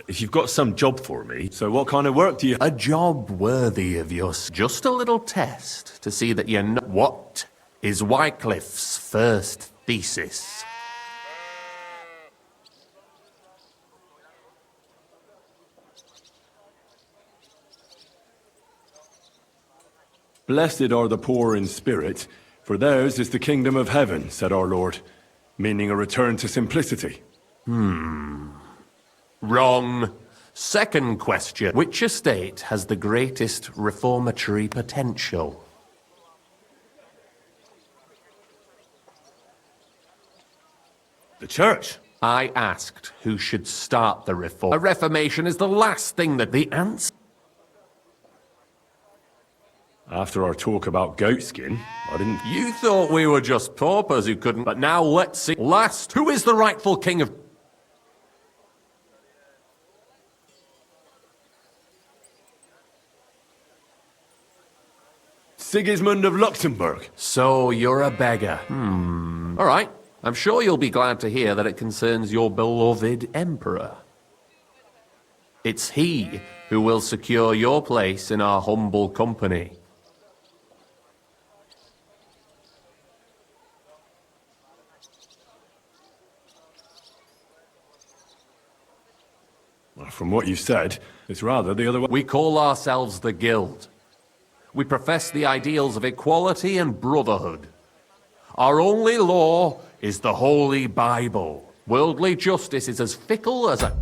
If you've got some job for me, so what kind of work do you... A job worthy of yours. Just a little test to see that you know... What is Wycliffe's first thesis? Blessed are the poor in spirit, for theirs is the kingdom of heaven, said our Lord, meaning a return to simplicity. Wrong. Second question. Which estate has the greatest reformatory potential? The church. I asked who should start the reform. A reformation is the last thing that the answer... After our talk about Goatskin, I didn't... You thought we were just paupers who couldn't... But now let's see. Last, who is the rightful king of... Sigismund of Luxembourg. So you're a beggar. All right. I'm sure you'll be glad to hear that it concerns your beloved emperor. It's he who will secure your place in our humble company. Well, from what you said, it's rather the other way. We call ourselves the Guild. We profess the ideals of equality and brotherhood. Our only law is the Holy Bible. Worldly justice is as fickle as a...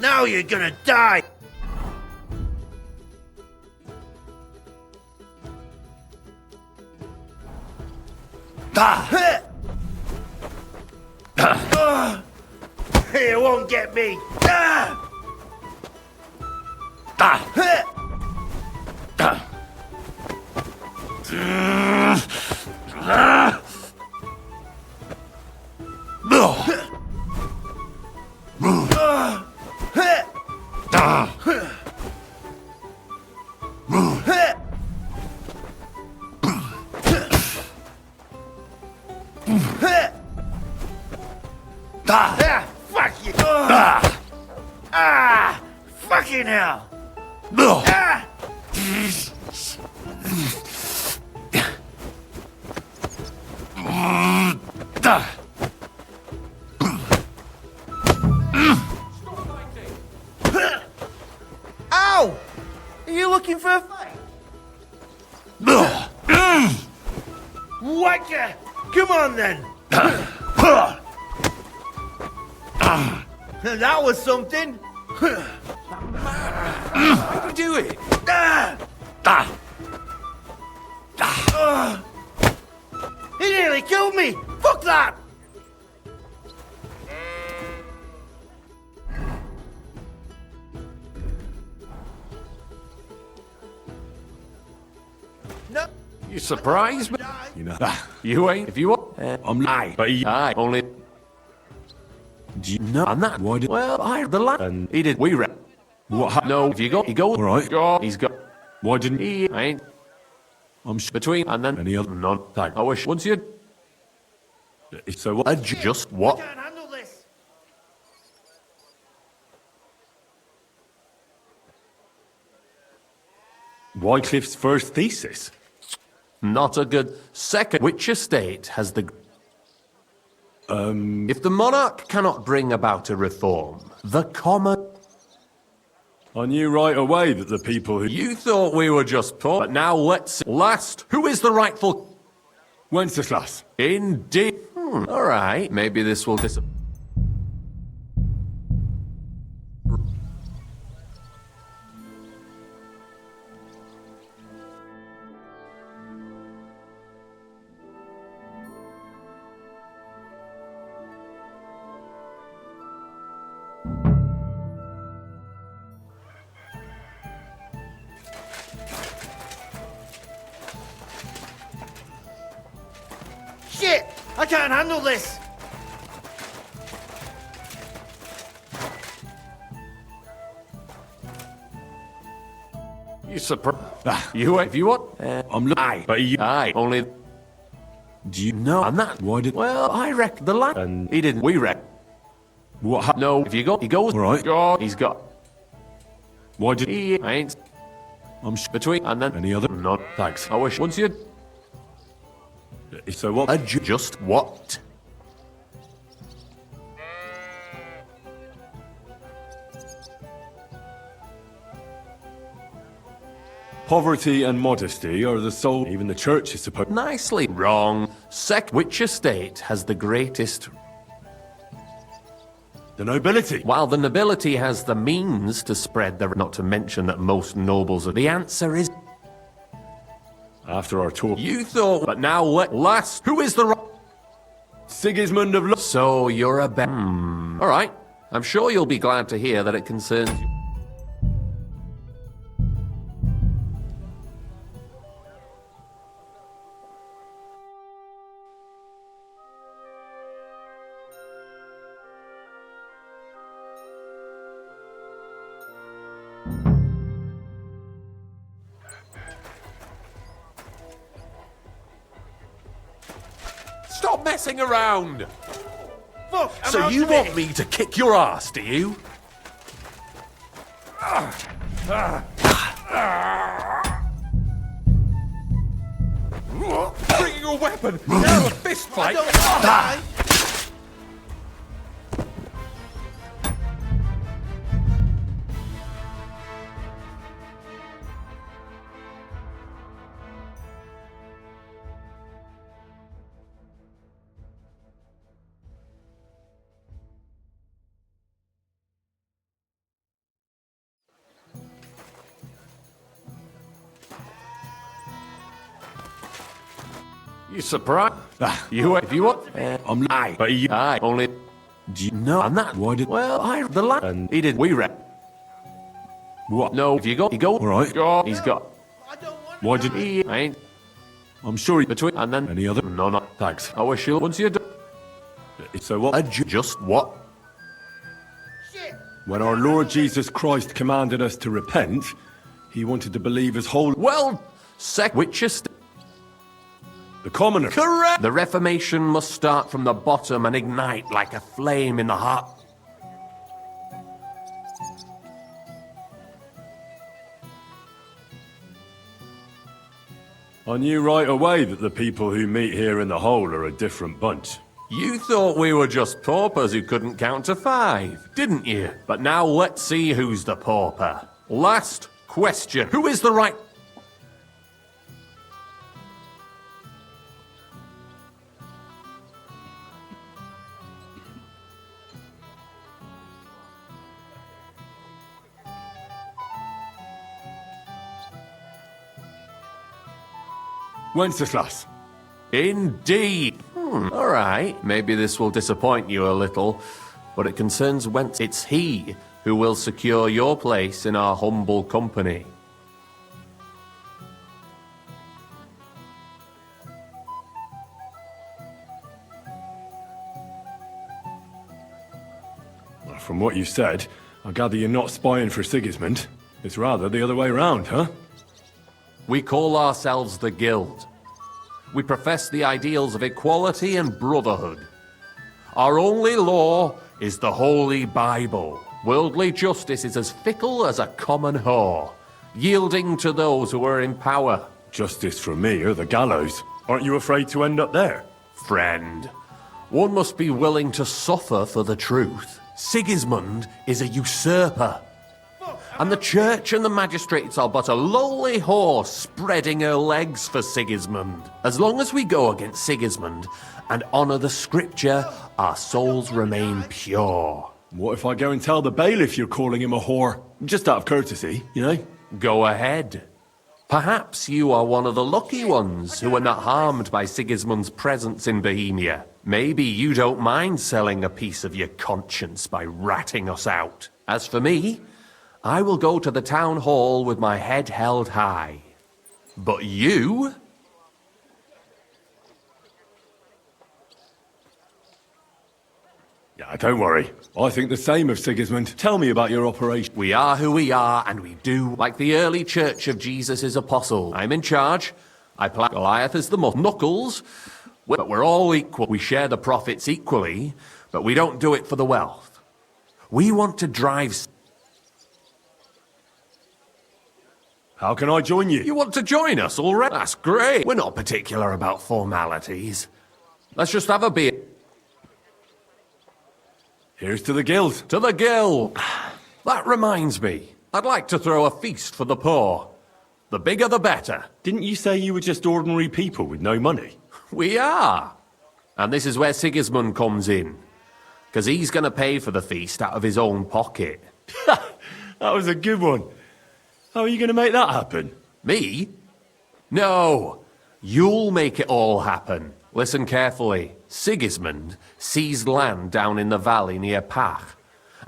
Now you're gonna die! You won't get me! Fuck you! Fucking hell! Ow! Are you looking for a fight? Whacker! Come on then! That was something! Why'd you do it? He nearly killed me! Fuck that! No. You surprised me? You know. You ain't. If you want. I'm lying. But I only. Do you know? I'm not. Why did? Well, I the lad. And he did. We read. What happened? No, if you go, he goes. All right. Go. He's got. Why didn't he? Ain't. I'm between and then any other? None. Thanks. I wish once you. So what? Just what? I can't handle this! Wycliffe's first thesis. Not a good second. Which estate has the. If the monarch cannot bring about a reform, the common. I knew right away that the people who. You thought we were just poor, but now let's. Last, who is the rightful. Wenceslas. Indeed. All right, maybe this will disappoint. Shit! I can't handle this! You surprised? You if you what? I'm lying. But you. Aye, only. Do you No, I'm not. Why did? Well, I reckon the lad. And he didn't. We reckon. What happened? No, if you go, he goes. All right. Go. He's got. Why did? He ain't. I'm Between and then. any other? None. Thanks. I wish once you. So what? Just what? Poverty and modesty are the soul. Even the church is supposed. Nicely wrong. Which estate has the greatest? The nobility. While the nobility has the means to spread the. Not to mention that most nobles are. The answer is. After our talk. You thought, but now last. Who is the. Sigismund of. So you're a. All right. I'm sure you'll be glad to hear that it concerns you. Stop messing around! Fuck! I'm So out you of want it. me to kick your ass, do you? Bring your weapon! Now a fist fight! You surprised? You, if you want, I'm lying. But you... I only... No, I'm not. Why did... Well, the line... And he did... We read... What? No, if you go... All right. Go, he's got... Why did... He ain't... I'm sure he... Between... And then... Any other? No, no. Thanks. I wish you... Once you're done... So what? Just what? When our Lord Jesus Christ commanded us to repent, he wanted to believe as whole... Well, which is... The commoner. Correct! The Reformation must start from the bottom and ignite like a flame in the heart. I knew right away that the people who meet here in the hole are a different bunch. You thought we were just paupers who couldn't count to 5, didn't you? But now let's see who's the pauper. Last question. Who is the right... Wenceslas. Indeed. All right. Maybe this will disappoint you a little, but it concerns Wentz. It's he who will secure your place in our humble company. From what you've said, I gather you're not spying for Sigismund. It's rather the other way around, huh? We call ourselves the Guild. We profess the ideals of equality and brotherhood. Our only law is the Holy Bible. Worldly justice is as fickle as a common whore, yielding to those who are in power. Justice for me or the gallows. Aren't you afraid to end up there? Friend, one must be willing to suffer for the truth. Sigismund is a usurper. And the church and the magistrates are but a lowly horse spreading her legs for Sigismund. As long as we go against Sigismund and honour the scripture, our souls remain pure. What if I go and tell the bailiff you're calling him a whore? Just out of courtesy, you know? Go ahead. Perhaps you are one of the lucky ones who are not harmed by Sigismund's presence in Bohemia. Maybe you don't mind selling a piece of your conscience by ratting us out. As for me, I will go to the town hall with my head held high. But you? Yeah, don't worry. I think the same of Sigismund. Tell me about your operation. We are who we are, and we do like the early church of Jesus' apostle. I'm in charge. I play Goliath as the knuckles. But we're all equal. We share the profits equally, but we don't do it for the wealth. We want to drive... How can I join you? You want to join us already? That's great. We're not particular about formalities. Let's just have a beer. Here's to the guild. To the guild. That reminds me. I'd like to throw a feast for the poor. The bigger the better. Didn't you say you were just ordinary people with no money? We are. And this is where Sigismund comes in. Because he's going to pay for the feast out of his own pocket. That was a good one. How are you going to make that happen? Me? No. You'll make it all happen. Listen carefully. Sigismund seized land down in the valley near Pach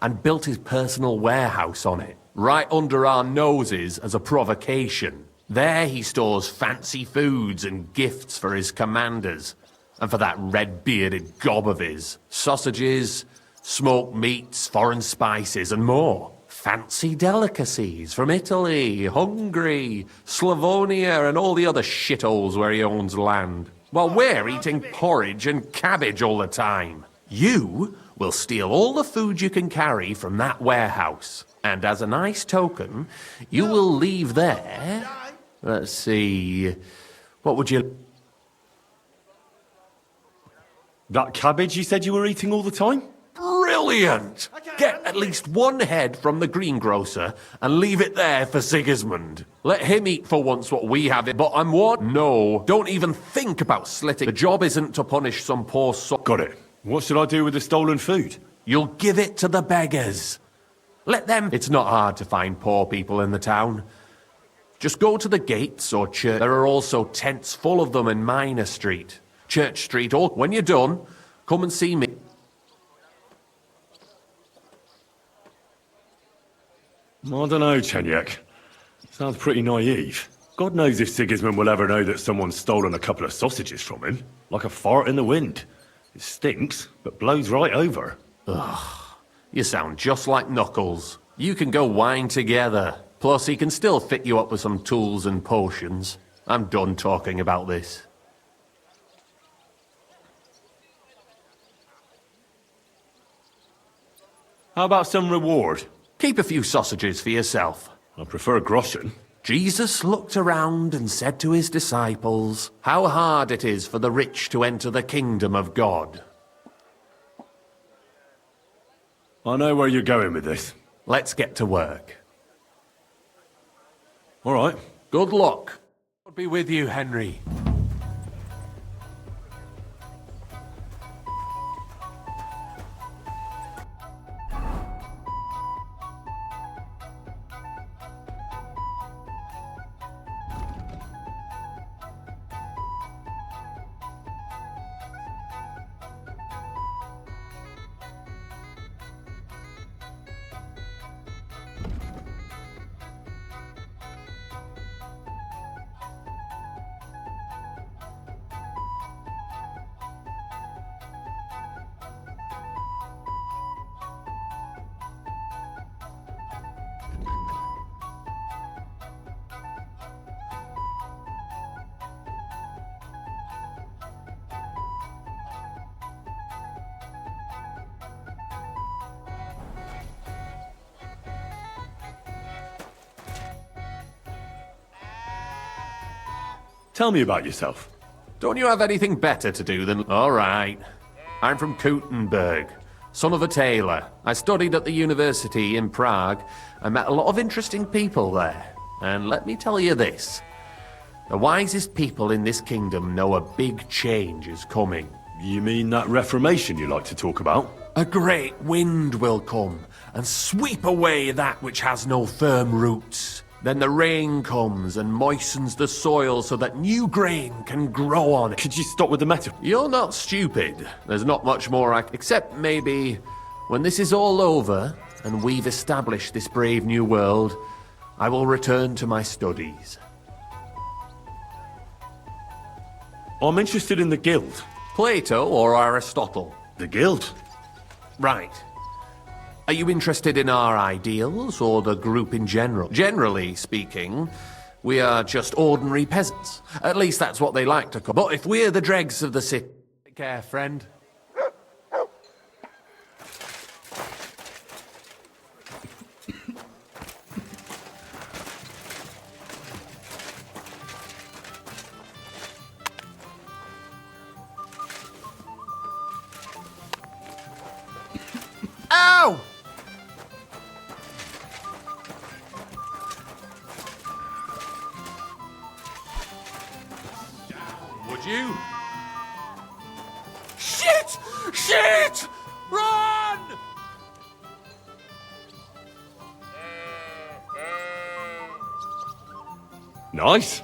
and built his personal warehouse on it, right under our noses as a provocation. There he stores fancy foods and gifts for his commanders, and for that red-bearded gob of his. Sausages, smoked meats, foreign spices, and more. Fancy delicacies from Italy, Hungary, Slavonia, and all the other shitholes where he owns land. While we're eating porridge and cabbage all the time. You will steal all the food you can carry from that warehouse. And as a nice token, you will leave there... Let's see... What would you... That cabbage you said you were eating all the time? Brilliant! Get at least one head from the greengrocer and leave it there for Sigismund. Let him eat for once what we have it, but I'm what? No, don't even think about slitting. The job isn't to punish some poor soul. Got it. What should I do with the stolen food? You'll give it to the beggars. Let them... It's not hard to find poor people in the town. Just go to the gates or church. There are also tents full of them in Minor Street, Church Street, or when you're done, come and see me. I don't know, Chenyek. Sounds pretty naive. God knows if Sigismund will ever know that someone's stolen a couple of sausages from him. Like a fart in the wind. It stinks, but blows right over. Ugh, you sound just like Knuckles. You can go wine together. Plus, he can still fit you up with some tools and potions. I'm done talking about this. How about some reward? Keep a few sausages for yourself. I prefer groschen. Jesus looked around and said to his disciples, how hard it is for the rich to enter the kingdom of God. I know where you're going with this. Let's get to work. All right. Good luck. God be with you, Henry. Tell me about yourself. Don't you have anything better to do than... All right. I'm from Kuttenberg, son of a tailor. I studied at the university in Prague. I met a lot of interesting people there. And let me tell you this. The wisest people in this kingdom know a big change is coming. You mean that reformation you like to talk about? A great wind will come and sweep away that which has no firm roots. Then the rain comes and moistens the soil so that new grain can grow on it. Could you stop with the metaphor? You're not stupid. There's not much more except maybe when this is all over and we've established this brave new world, I will return to my studies. I'm interested in the guild. Plato or Aristotle? The guild. Right. Are you interested in our ideals or the group in general? Generally speaking, we are just ordinary peasants. At least that's what they like to call. But if we're the dregs of the city... Take care, friend. Ow! Would you? Shit! Shit! Run! Nice.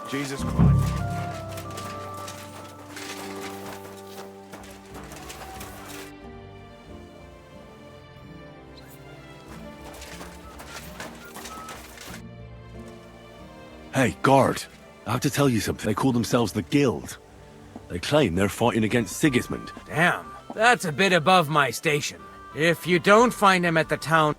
this. Jesus Christ. Hey, guard. I have to tell you something. They call themselves the Guild. They claim they're fighting against Sigismund. Damn, that's a bit above my station. If you don't find him at the town...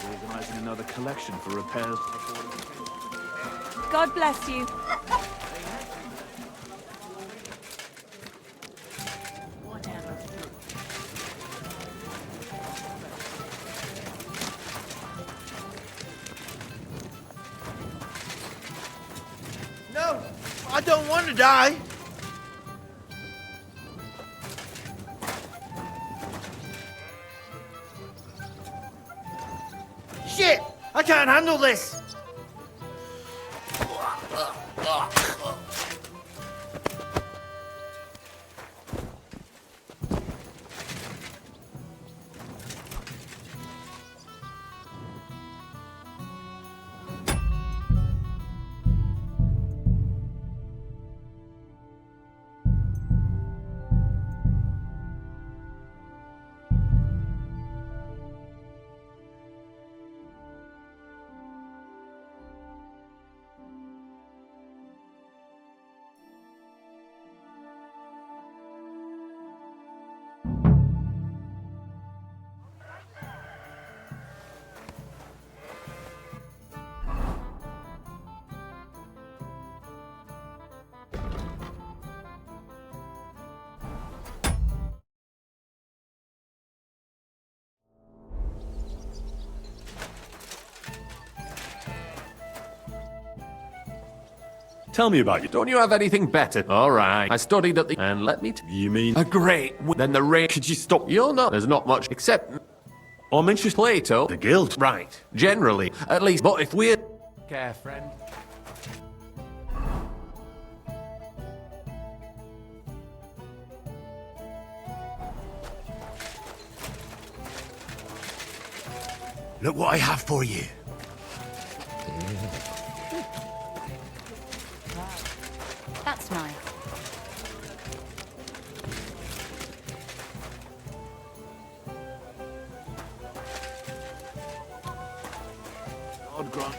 Organising another collection for repairs. God bless you. No, I don't want to die. Shit! I can't handle this! Tell me about you. Don't you have anything better? All right. I studied at the... And let me... You mean... A great... Then the rain... Could you stop? You're not... There's not much except... I'm interested... Plato. The Guild. Right. Generally. At least. But if we're... Care, friend. Look what I have for you. That's nice. God grant.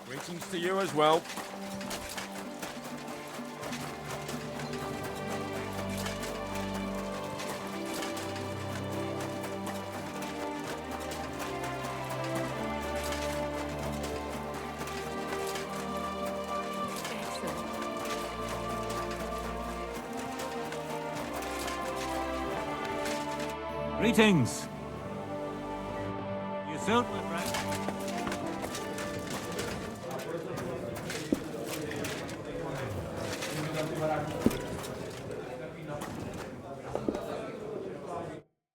Greetings to you as well. Greetings. You soon, my friend.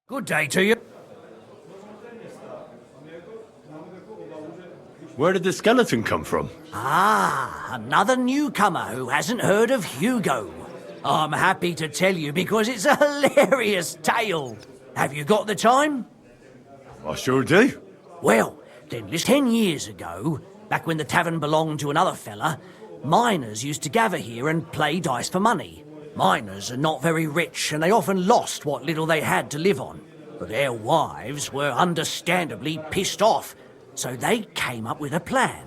Good day to you. Where did the skeleton come from? Ah, another newcomer who hasn't heard of Hugo. I'm happy to tell you because it's a hilarious tale. Have you got the time? I sure do. Well, then listen. 10 years ago, back when the tavern belonged to another fella, miners used to gather here and play dice for money. Miners are not very rich, and they often lost what little they had to live on. But their wives were understandably pissed off, so they came up with a plan.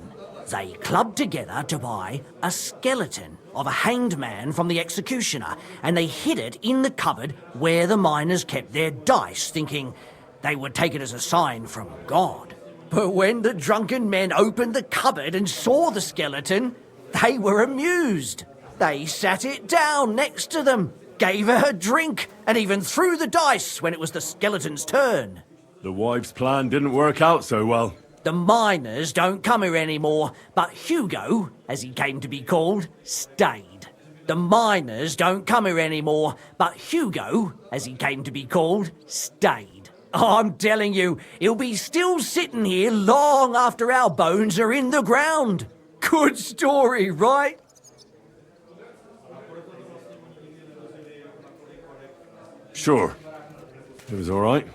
They clubbed together to buy a skeleton of a hanged man from the executioner, and they hid it in the cupboard where the miners kept their dice, thinking they would take it as a sign from God. But when the drunken men opened the cupboard and saw the skeleton, they were amused. They sat it down next to them, gave her a drink, and even threw the dice when it was the skeleton's turn. The wives' plan didn't work out so well. The miners don't come here anymore, but Hugo, as he came to be called, stayed. The miners don't come here anymore, but Hugo, as he came to be called, stayed. I'm telling you, he'll be still sitting here long after our bones are in the ground. Good story, right? Sure. It was all right.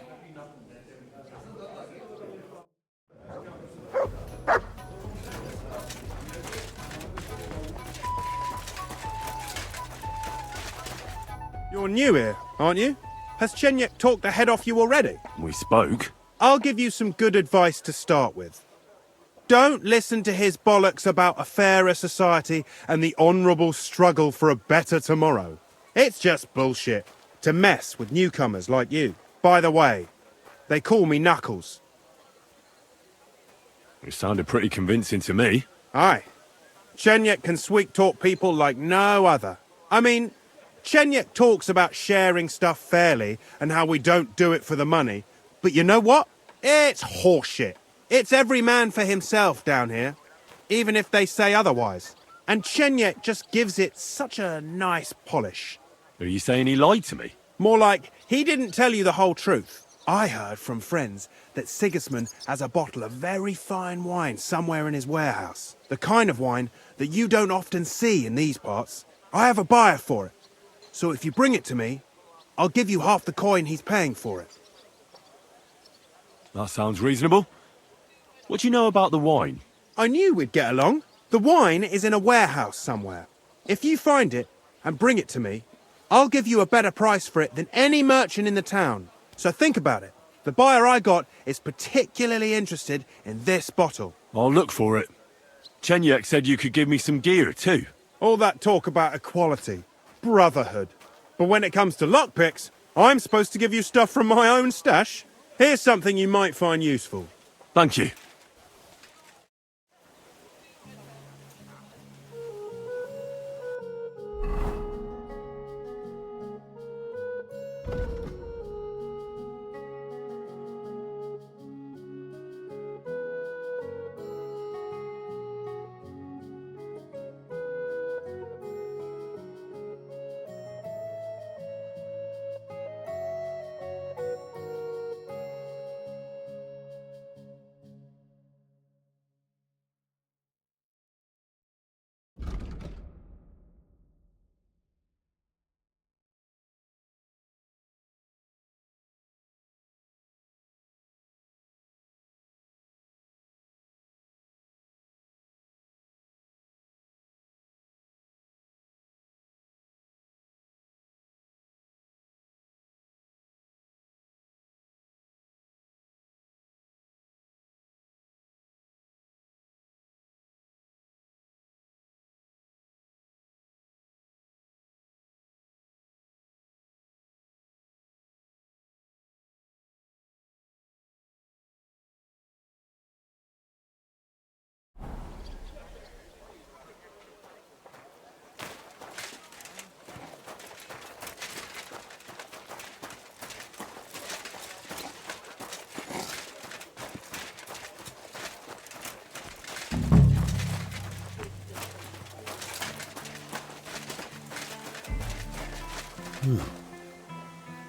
You're new here, aren't you? Has Chenyek talked the head off you already? We spoke. I'll give you some good advice to start with. Don't listen to his bollocks about a fairer society and the honourable struggle for a better tomorrow. It's just bullshit to mess with newcomers like you. By the way, they call me Knuckles. It sounded pretty convincing to me. Aye. Chenyek can sweet-talk people like no other. I mean, Chenyek talks about sharing stuff fairly and how we don't do it for the money. But you know what? It's horseshit. It's every man for himself down here, even if they say otherwise. And Chenyek just gives it such a nice polish. Are you saying he lied to me? More like, he didn't tell you the whole truth. I heard from friends that Sigismund has a bottle of very fine wine somewhere in his warehouse. The kind of wine that you don't often see in these parts. I have a buyer for it. So if you bring it to me, I'll give you half the coin he's paying for it. That sounds reasonable. What do you know about the wine? I knew we'd get along. The wine is in a warehouse somewhere. If you find it and bring it to me, I'll give you a better price for it than any merchant in the town. So think about it. The buyer I got is particularly interested in this bottle. I'll look for it. Chenyek said you could give me some gear too. All that talk about equality. Brotherhood. But when it comes to lockpicks, I'm supposed to give you stuff from my own stash. Here's something you might find useful. Thank you.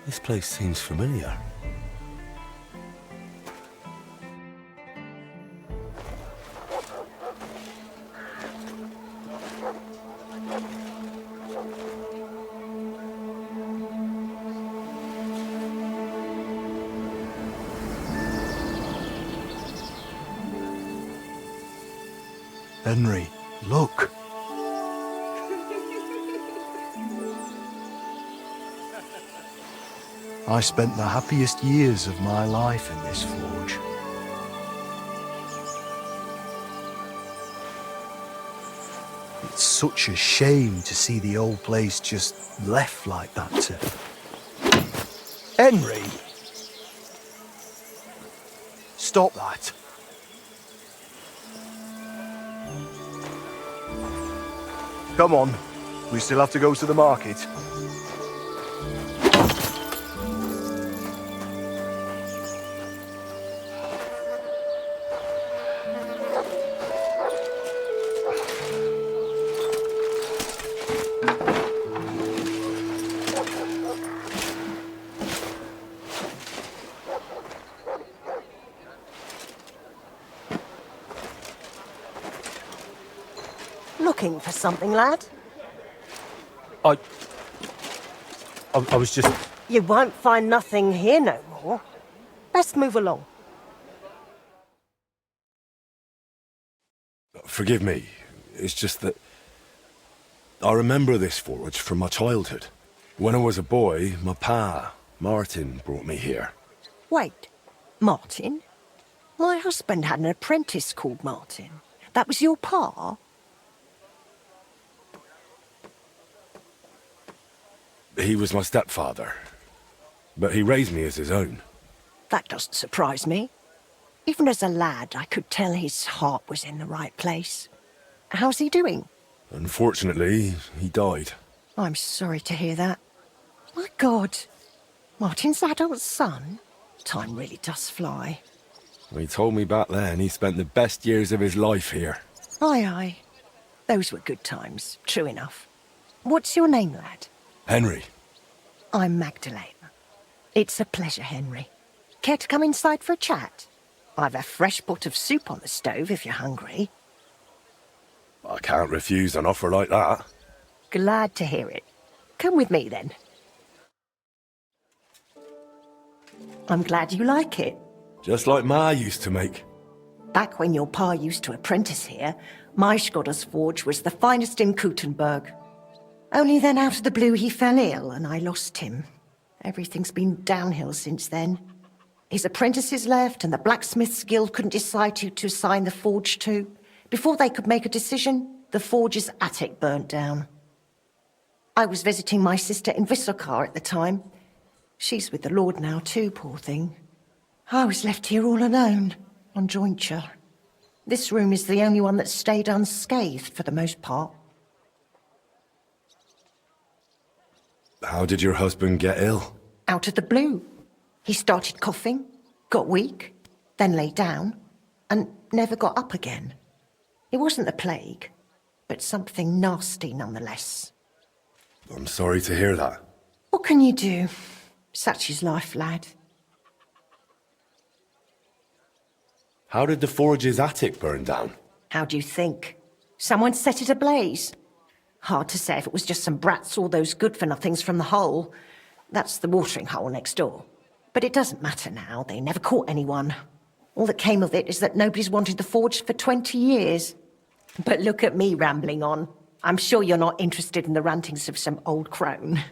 This place seems familiar. Henry, look. I spent the happiest years of my life in this forge. It's such a shame to see the old place just left like that to... Henry! Stop that. Come on. We still have to go to the market. Looking for something, lad? I was just... You won't find nothing here no more. Best move along. Forgive me. It's just that... I remember this forge from my childhood. When I was a boy, my pa, Martin, brought me here. Wait, Martin? My husband had an apprentice called Martin. That was your pa? He was my stepfather, but he raised me as his own. That doesn't surprise me. Even as a lad, I could tell his heart was in the right place. How's he doing? Unfortunately, he died. I'm sorry to hear that. My God, Martin's adult son? Time really does fly. He told me back then he spent the best years of his life here. Aye, aye. Those were good times, true enough. What's your name, lad? Henry. I'm Magdalene. It's a pleasure, Henry. Care to come inside for a chat? I've a fresh pot of soup on the stove if you're hungry. I can't refuse an offer like that. Glad to hear it. Come with me, then. I'm glad you like it. Just like Ma used to make. Back when your pa used to apprentice here, my Skodder's forge was the finest in Kuttenberg. Only then out of the blue he fell ill and I lost him. Everything's been downhill since then. His apprentices left and the Blacksmiths Guild couldn't decide who to assign the forge to. Before they could make a decision, the forge's attic burnt down. I was visiting my sister in Visokar at the time. She's with the Lord now too, poor thing. I was left here all alone, on jointure. This room is the only one that stayed unscathed for the most part. How did your husband get ill? Out of the blue. He started coughing, got weak, then lay down, and never got up again. It wasn't the plague, but something nasty nonetheless. I'm sorry to hear that. What can you do? Such is life, lad. How did the forge's attic burn down? How do you think? Someone set it ablaze. Hard to say if it was just some brats or those good-for-nothings from the hole. That's the watering hole next door. But it doesn't matter now. They never caught anyone. All that came of it is that nobody's wanted the forge for 20 years. But look at me rambling on. I'm sure you're not interested in the rantings of some old crone.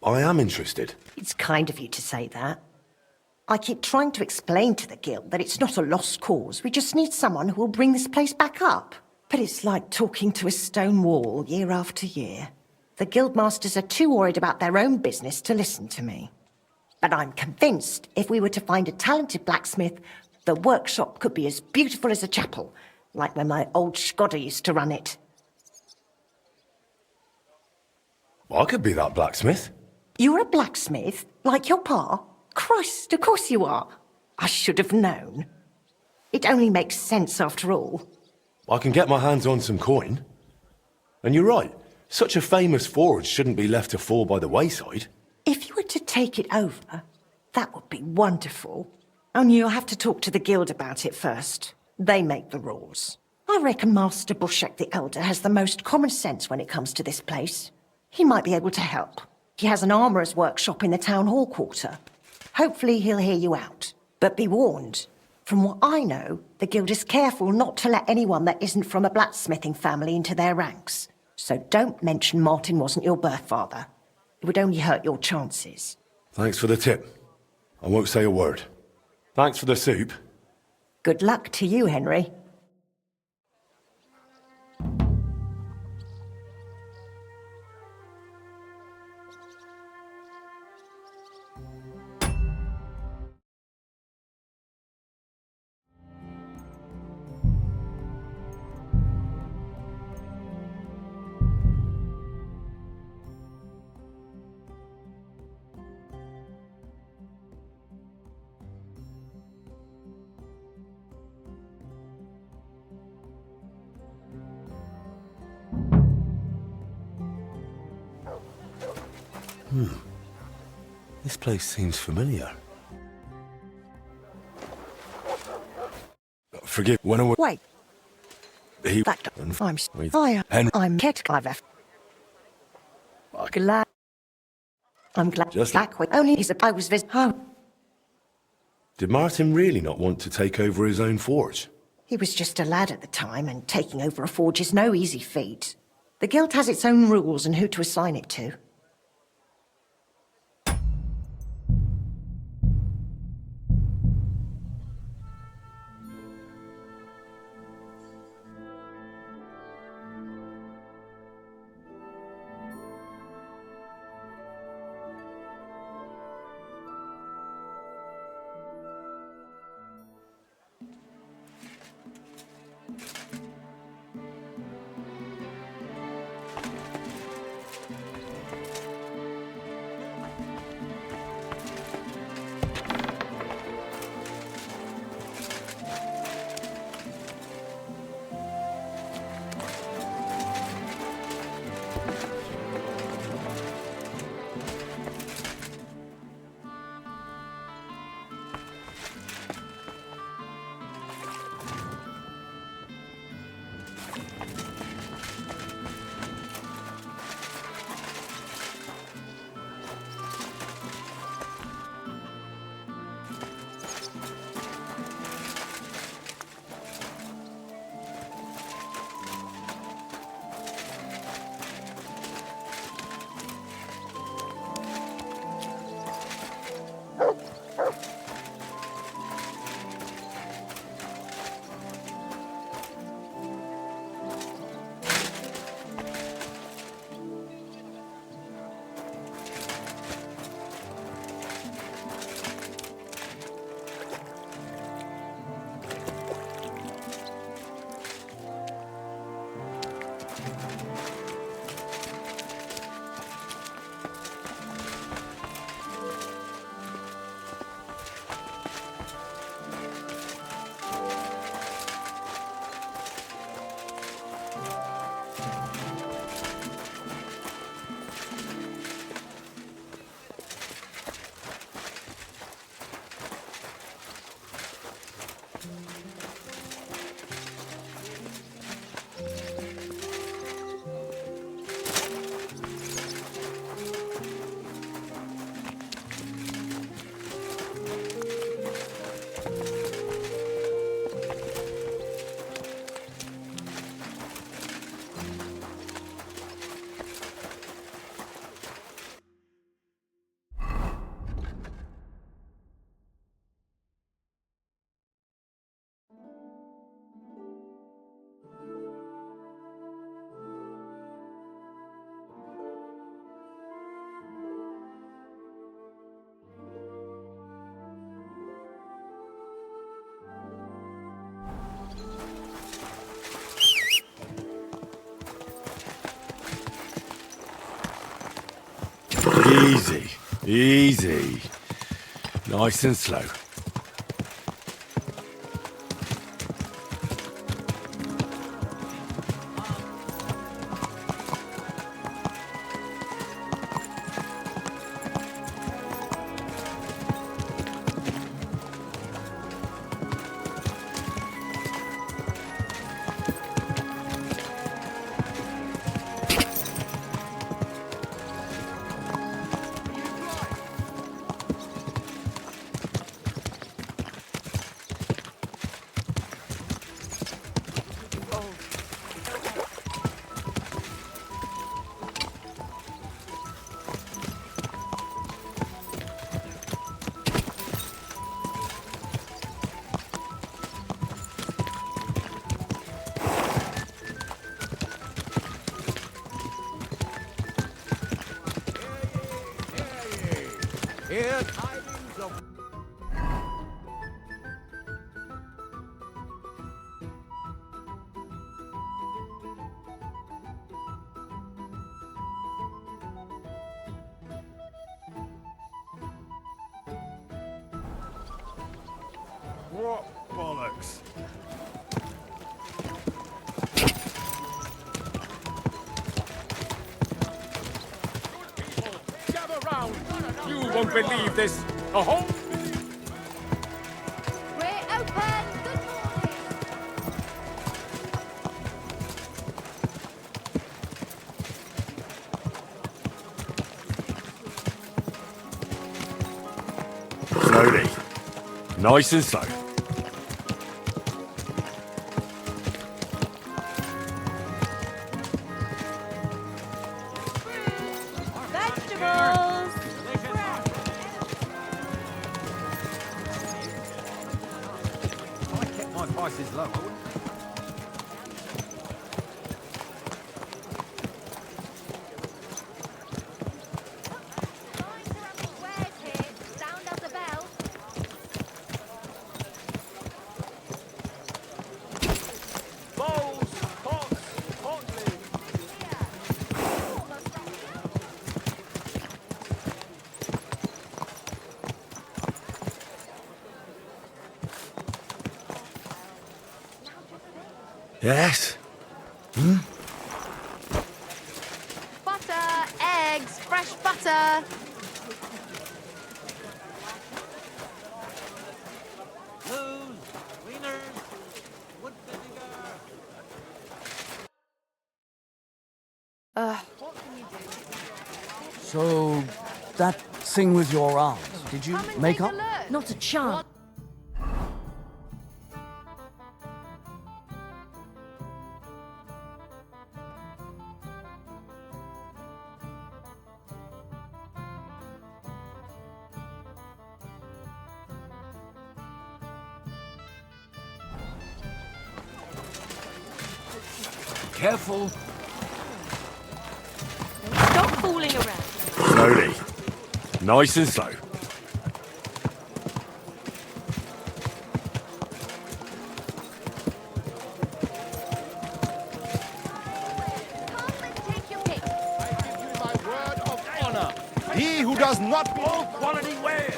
I am interested. It's kind of you to say that. I keep trying to explain to the guild that it's not a lost cause. We just need someone who will bring this place back up. But it's like talking to a stone wall year after year. The guildmasters are too worried about their own business to listen to me. But I'm convinced if we were to find a talented blacksmith, the workshop could be as beautiful as a chapel, like when my old Skodder used to run it. I could be that blacksmith. You're a blacksmith? Like your pa? Christ, of course you are. I should have known. It only makes sense after all. I can get my hands on some coin. And you're right, such a famous forge shouldn't be left to fall by the wayside. If you were to take it over, that would be wonderful. Only you'll have to talk to the guild about it first. They make the rules. I reckon Master Bushek the Elder has the most common sense when it comes to this place. He might be able to help. He has an armourer's workshop in the town hall quarter. Hopefully he'll hear you out. But be warned, From what I know, the guild is careful not to let anyone that isn't from a blacksmithing family into their ranks. So don't mention Martin wasn't your birth father. It would only hurt your chances. Thanks for the tip. I won't say a word. Thanks for the soup. Good luck to you, Henry. This place seems familiar. Forgive when I was... Wait. He... That and I'm with fire. Henry. I'm Kit Clive. Glad. I'm glad. Just back with only his I was visit home. Did Martin really not want to take over his own forge? He was just a lad at the time, and taking over a forge is no easy feat. The guild has its own rules and who to assign it to. Easy, easy. Nice and slow. What bollocks? Gather round! You won't believe this! A whole... We're open! Slowly. Nice and slow. Vegetables! I kept my prices low. Sound of the bell. Bowls, pots, hot lids. Yes? Butter, eggs, fresh butter. Blues, wieners, wood vinegar. So, that thing with your arms, did you make up? Not a chance. Careful. Stop fooling around. Slowly. Nice and slow. Take your pick. I give you my word of honor. He who does not all quality wares.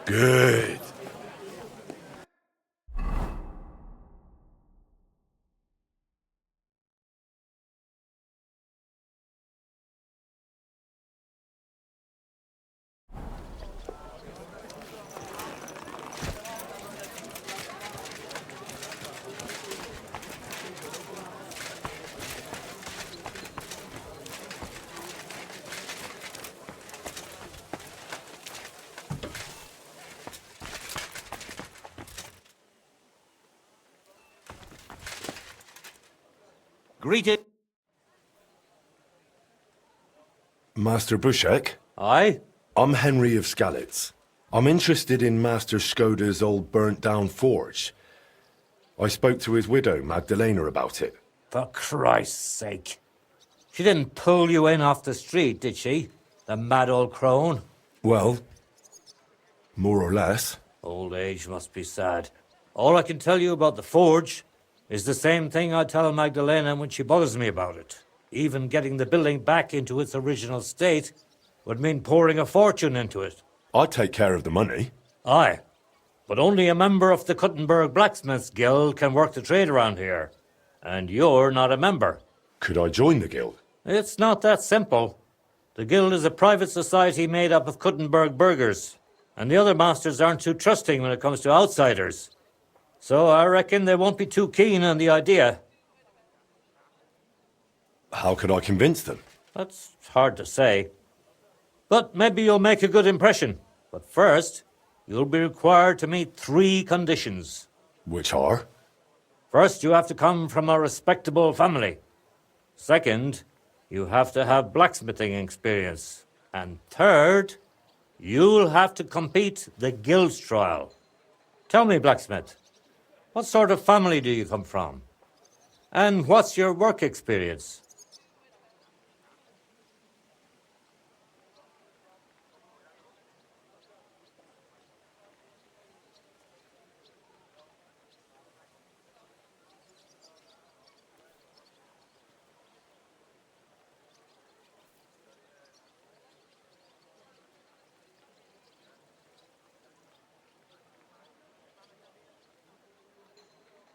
Good. Greeted. Master Bushek? Aye? I'm Henry of Skalitz. I'm interested in Master Skoda's old burnt-down forge. I spoke to his widow, Magdalena, about it. For Christ's sake. She didn't pull you in off the street, did she? The mad old crone? Well, more or less. Old age must be sad. All I can tell you about the forge is the same thing I tell Magdalena when she bothers me about it. Even getting the building back into its original state would mean pouring a fortune into it. I'd take care of the money. Aye, but only a member of the Kuttenberg Blacksmiths Guild can work the trade around here. And you're not a member. Could I join the guild? It's not that simple. The guild is a private society made up of Kuttenberg burghers, and the other masters aren't too trusting when it comes to outsiders. So I reckon they won't be too keen on the idea. How could I convince them? That's hard to say. But maybe you'll make a good impression. But first, you'll be required to meet 3 conditions. Which are? First, you have to come from a respectable family. Second, you have to have blacksmithing experience. And third, you'll have to compete the guild's trial. Tell me, blacksmith, what sort of family do you come from? And what's your work experience?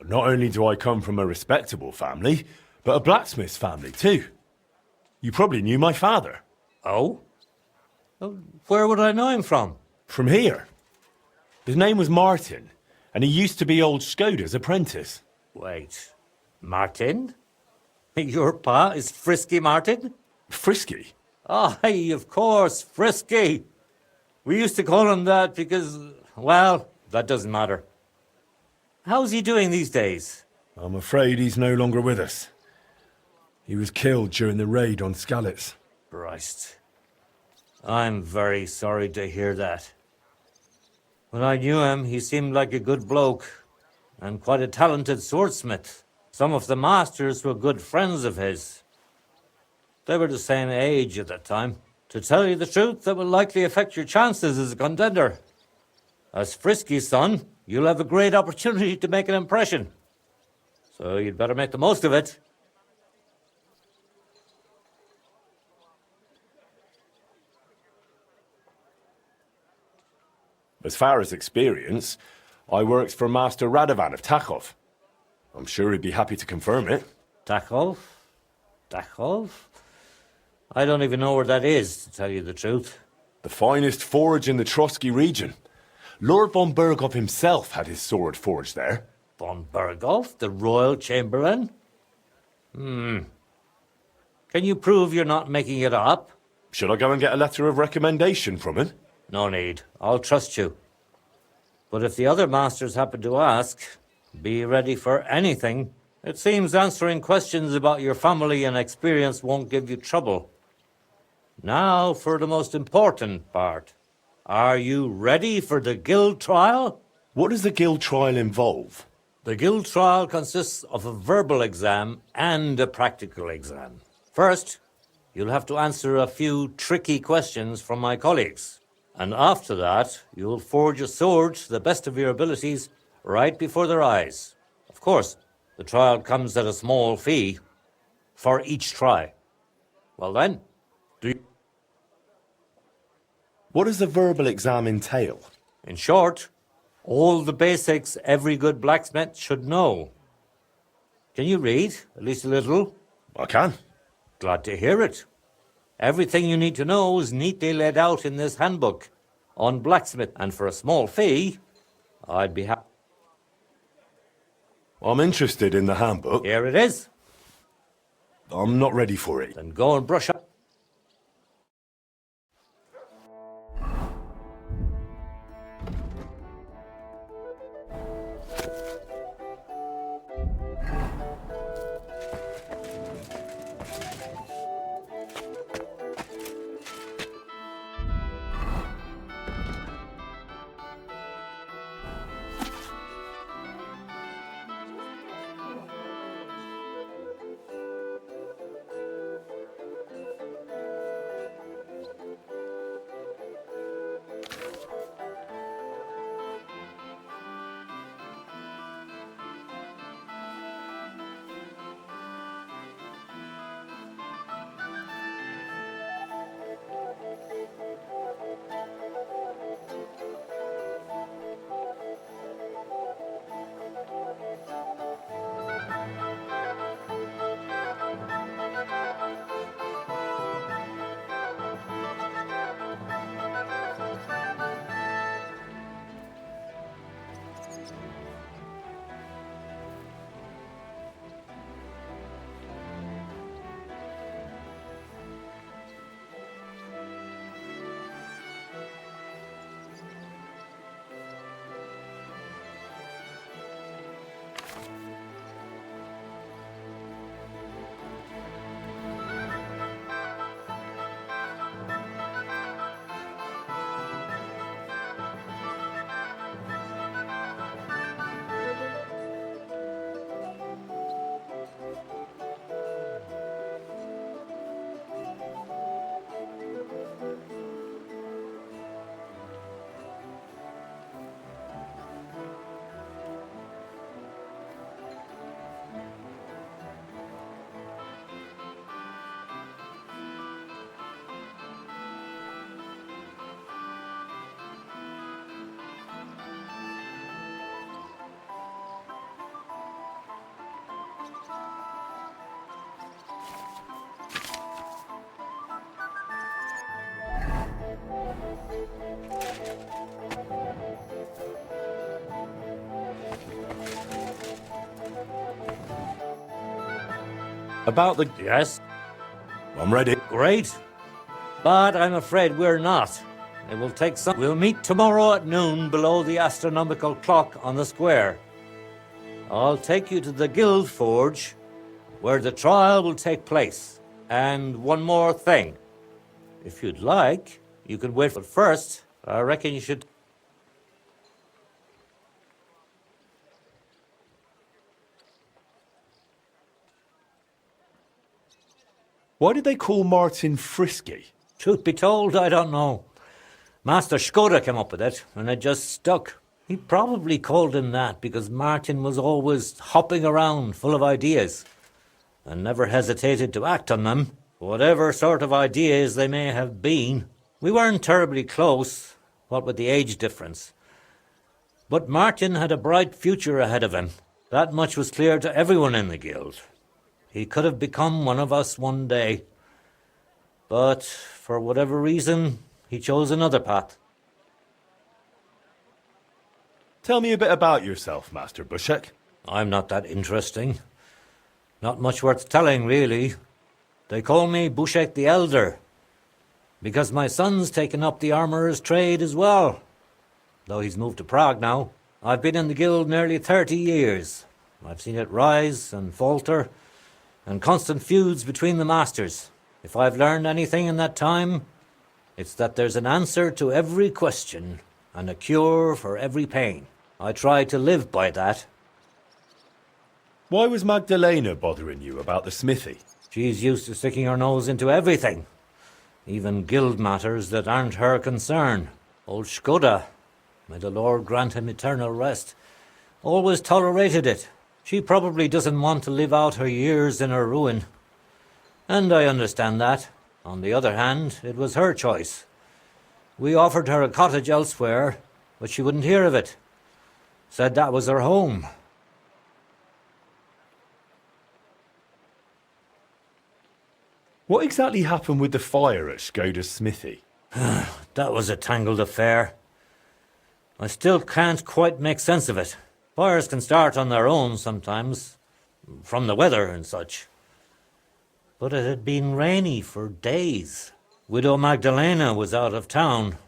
Not only do I come from a respectable family, but a blacksmith's family too. You probably knew my father. Oh? Where would I know him from? From here. His name was Martin, and he used to be old Skoda's apprentice. Wait, Martin? Your pa is Frisky Martin? Frisky? Aye, of course, Frisky. We used to call him that because, well, that doesn't matter. How's he doing these days? I'm afraid he's no longer with us. He was killed during the raid on Skalitz. Christ. I'm very sorry to hear that. When I knew him, he seemed like a good bloke, and quite a talented swordsmith. Some of the masters were good friends of his. They were the same age at that time. To tell you the truth, that will likely affect your chances as a contender. As Frisky's son, you'll have a great opportunity to make an impression. So you'd better make the most of it. As far as experience, I worked for Master Radovan of Takhov. I'm sure he'd be happy to confirm it. Takhov? Takhov? I don't even know where that is, to tell you the truth. The finest forge in the Trotsky region. Lord von Berghoff himself had his sword forged there. Von Berghoff, the Royal Chamberlain? Can you prove you're not making it up? Should I go and get a letter of recommendation from him? No need. I'll trust you. But if the other masters happen to ask, be ready for anything. It seems answering questions about your family and experience won't give you trouble. Now for the most important part. Are you ready for the guild trial? What does the guild trial involve? The guild trial consists of a verbal exam and a practical exam. First, you'll have to answer a few tricky questions from my colleagues. And after that, you'll forge a sword to the best of your abilities right before their eyes. Of course, the trial comes at a small fee for each try. Well then, What does the verbal exam entail? In short, all the basics every good blacksmith should know. Can you read, at least a little? I can. Glad to hear it. Everything you need to know is neatly laid out in this handbook on blacksmith, and for a small fee, I'd be happy. I'm interested in the handbook. Here it is. I'm not ready for it. Then go and brush up. About the... Yes? I'm ready. Great. But I'm afraid we're not. It will take some... We'll meet tomorrow at noon below the astronomical clock on the square. I'll take you to the Guild Forge, where the trial will take place. And one more thing. If you'd like, you can wait. But first, I reckon you should... Why did they call Martin Frisky? Truth be told, I don't know. Master Skoda came up with it, and it just stuck. He probably called him that because Martin was always hopping around full of ideas and never hesitated to act on them, whatever sort of ideas they may have been. We weren't terribly close, what with the age difference. But Martin had a bright future ahead of him. That much was clear to everyone in the guild. He could have become one of us one day. But for whatever reason, he chose another path. Tell me a bit about yourself, Master Bushek. I'm not that interesting. Not much worth telling, really. They call me Bushek the Elder, because my son's taken up the armourer's trade as well, though he's moved to Prague now. I've been in the guild nearly 30 years. I've seen it rise and falter, and constant feuds between the masters. If I've learned anything in that time, it's that there's an answer to every question and a cure for every pain. I try to live by that. Why was Magdalena bothering you about the smithy? She's used to sticking her nose into everything, even guild matters that aren't her concern. Old Skoda, may the Lord grant him eternal rest, always tolerated it. She probably doesn't want to live out her years in her ruin. And I understand that. On the other hand, it was her choice. We offered her a cottage elsewhere, but she wouldn't hear of it. Said that was her home. What exactly happened with the fire at Skoda's smithy? That was a tangled affair. I still can't quite make sense of it. Fires can start on their own sometimes, from the weather and such. But it had been rainy for days. Widow Magdalena was out of town,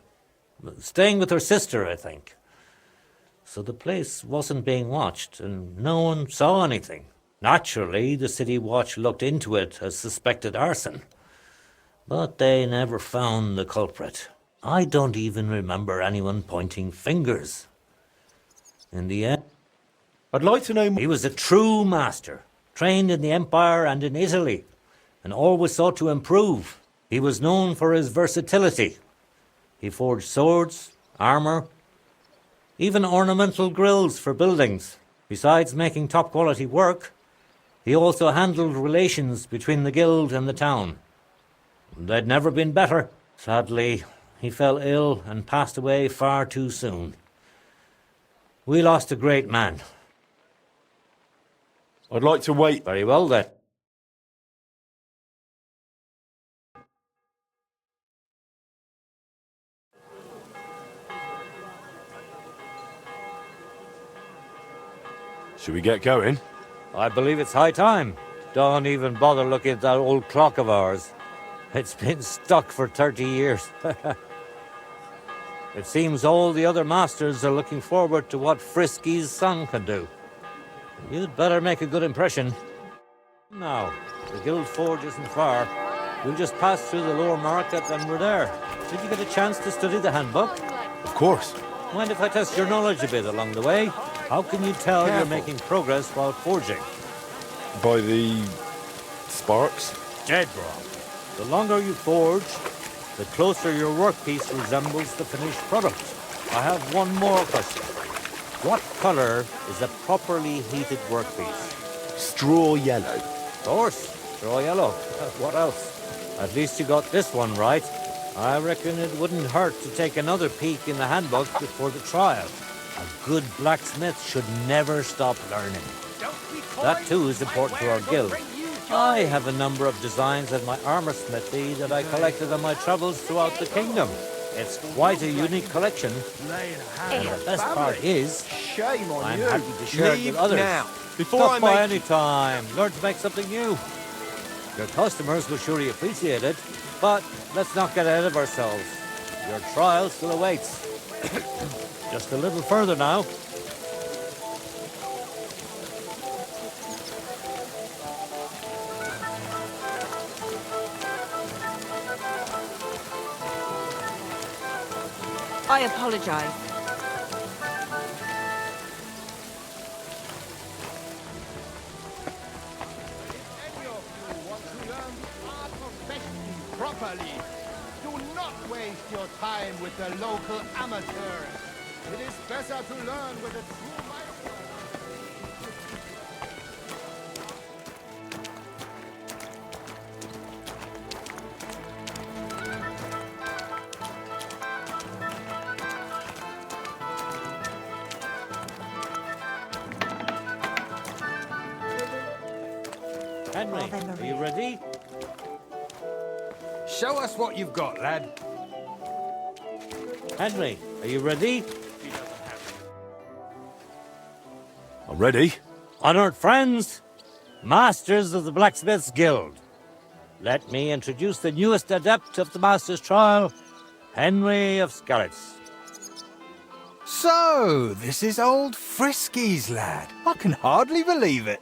staying with her sister, I think. So the place wasn't being watched, and no one saw anything. Naturally, the city watch looked into it as suspected arson. But they never found the culprit. I don't even remember anyone pointing fingers. In the end, I'd like to know... He was a true master, trained in the Empire and in Italy, and always sought to improve. He was known for his versatility. He forged swords, armour, even ornamental grills for buildings. Besides making top-quality work, he also handled relations between the guild and the town. They'd never been better. Sadly, he fell ill and passed away far too soon. We lost a great man. I'd like to wait. Very well, then. Should we get going? I believe it's high time. Don't even bother looking at that old clock of ours. It's been stuck for 30 years. It seems all the other masters are looking forward to what Frisky's son can do. You'd better make a good impression. Now, the guild forge isn't far. We'll just pass through the lower market and we're there. Did you get a chance to study the handbook? Of course. Mind if I test your knowledge a bit along the way? How can you tell you're making progress while forging? By the... sparks? Dead wrong. The longer you forge, the closer your workpiece resembles the finished product. I have one more question. What colour is a properly heated workpiece? Straw yellow. Of course, straw yellow. What else? At least you got this one right. I reckon it wouldn't hurt to take another peek in the handbook before the trial. A good blacksmith should never stop learning. That too is important to our guild. I have a number of designs in my armour smithy that I collected on my travels throughout the kingdom. It's quite a unique collection. And the best part is, Shame on I'm you. happy to share it Leave with others. now. Before Stop by any time. Learn to make something new. Your customers will surely appreciate it, but let's not get ahead of ourselves. Your trial still awaits. Just a little further now. I apologize. Properly. Do not waste your time with the local amateurs. It is better to learn with a true master. Henry, are you ready? Show us what you've got, lad. Henry, are you ready? I'm ready. Honored friends, masters of the Blacksmiths Guild, let me introduce the newest adept of the Master's Trial, Henry of Skalitz. So, this is old Frisky's lad. I can hardly believe it.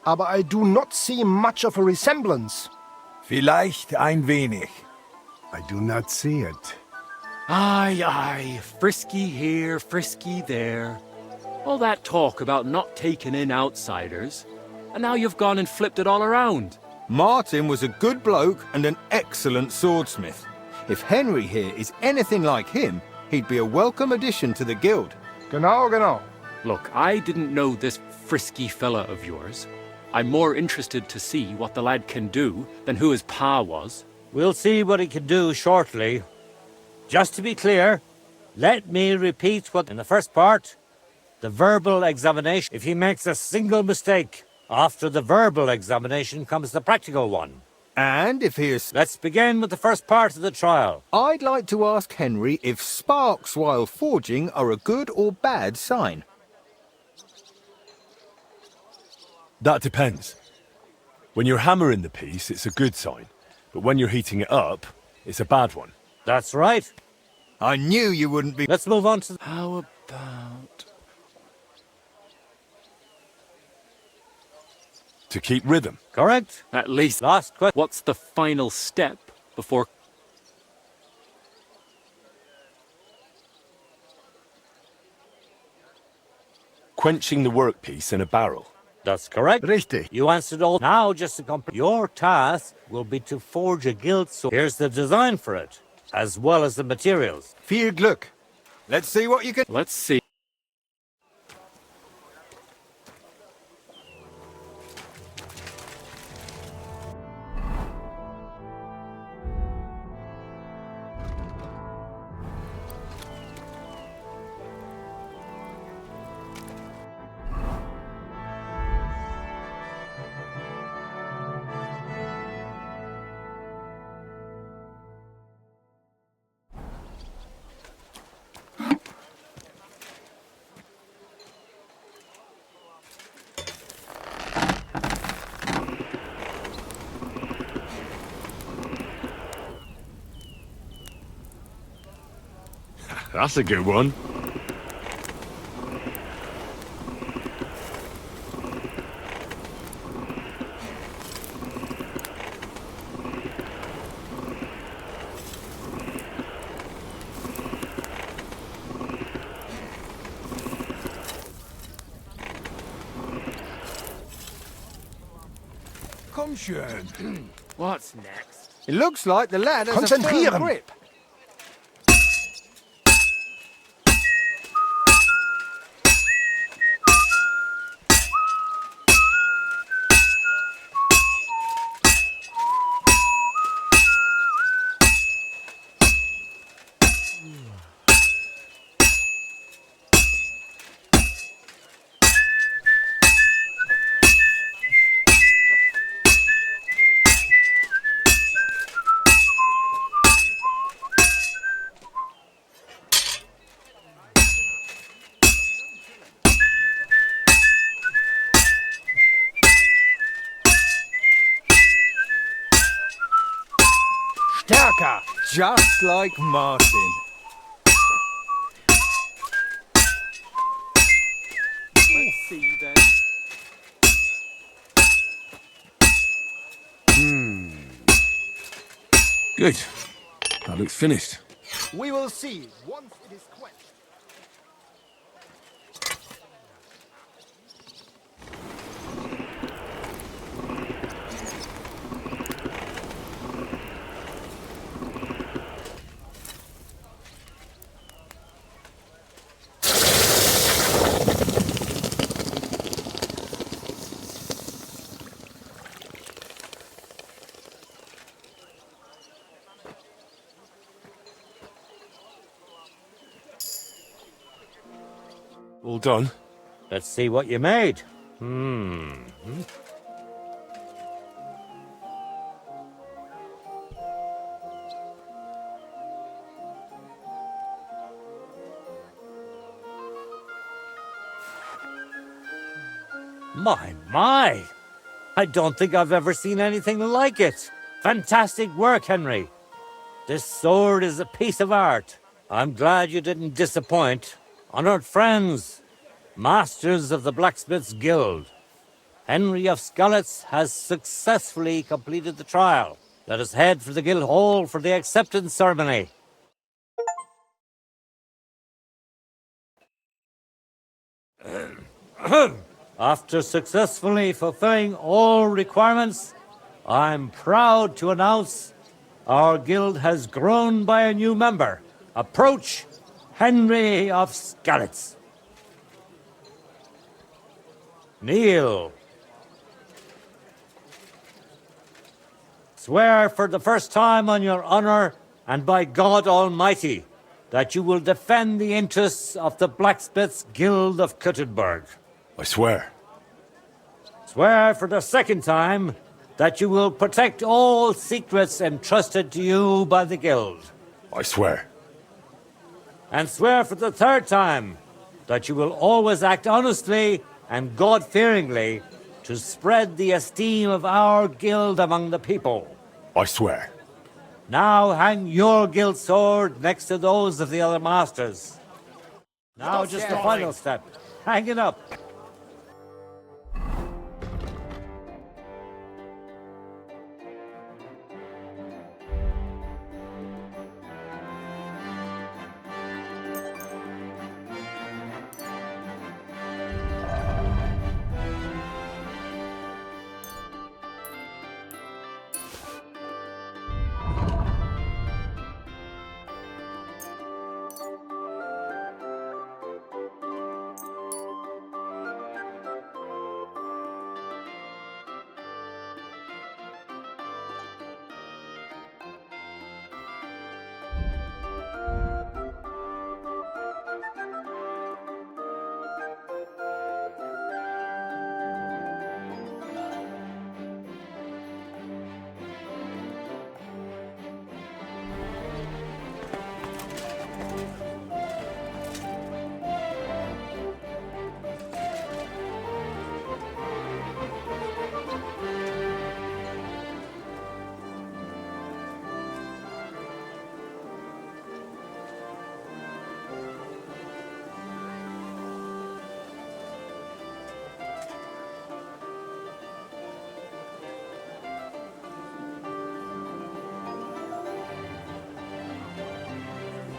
Aber I do not see much of a resemblance. Vielleicht ein wenig. I do not see it. Aye, aye, frisky here, frisky there. All that talk about not taking in outsiders, and now you've gone and flipped it all around. Martin was a good bloke and an excellent swordsmith. If Henry here is anything like him, he'd be a welcome addition to the guild. Genau, genau. Look, I didn't know this frisky fella of yours. I'm more interested to see what the lad can do than who his pa was. We'll see what he can do shortly. Just to be clear, let me repeat what in the first part, the verbal examination. If he makes a single mistake, after the verbal examination comes the practical one. And if he is... Let's begin with the first part of the trial. I'd like to ask Henry if sparks while forging are a good or bad sign. That depends. When you're hammering the piece, it's a good sign. But when you're heating it up, it's a bad one. That's right. I knew you wouldn't be... Let's move on to... How about... To keep rhythm. Correct. At least... Last question. What's the final step before... Quenching the workpiece in a barrel. That's correct. Richtig. You answered all. Now, just to complete, your task will be to forge a guild sword. Here's the design for it, as well as the materials. Viel Glück. Let's see what you can... Let's see. That's a good one. Komm schön. What's next? It looks like the lad has a firm Konzentrieren. grip. Just like Martin. Let's see then. Good. That looks finished. We will see once it is quenched. All done? Let's see what you made. My! I don't think I've ever seen anything like it. Fantastic work, Henry. This sword is a piece of art. I'm glad you didn't disappoint. Honored friends, masters of the Blacksmith's Guild, Henry of Skalitz has successfully completed the trial. Let us head for the guild hall for the acceptance ceremony. After successfully fulfilling all requirements, I'm proud to announce our guild has grown by a new member. Approach Henry of Skalitz. Kneel. Swear for the first time on your honor and by God Almighty that you will defend the interests of the Blacksmiths Guild of Kuttenberg. I swear. Swear for the second time that you will protect all secrets entrusted to you by the Guild. I swear. And swear for the third time that you will always act honestly and God-fearingly to spread the esteem of our guild among the people. I swear. Now hang your guild sword next to those of the other masters. Now just the final step. Hang it up.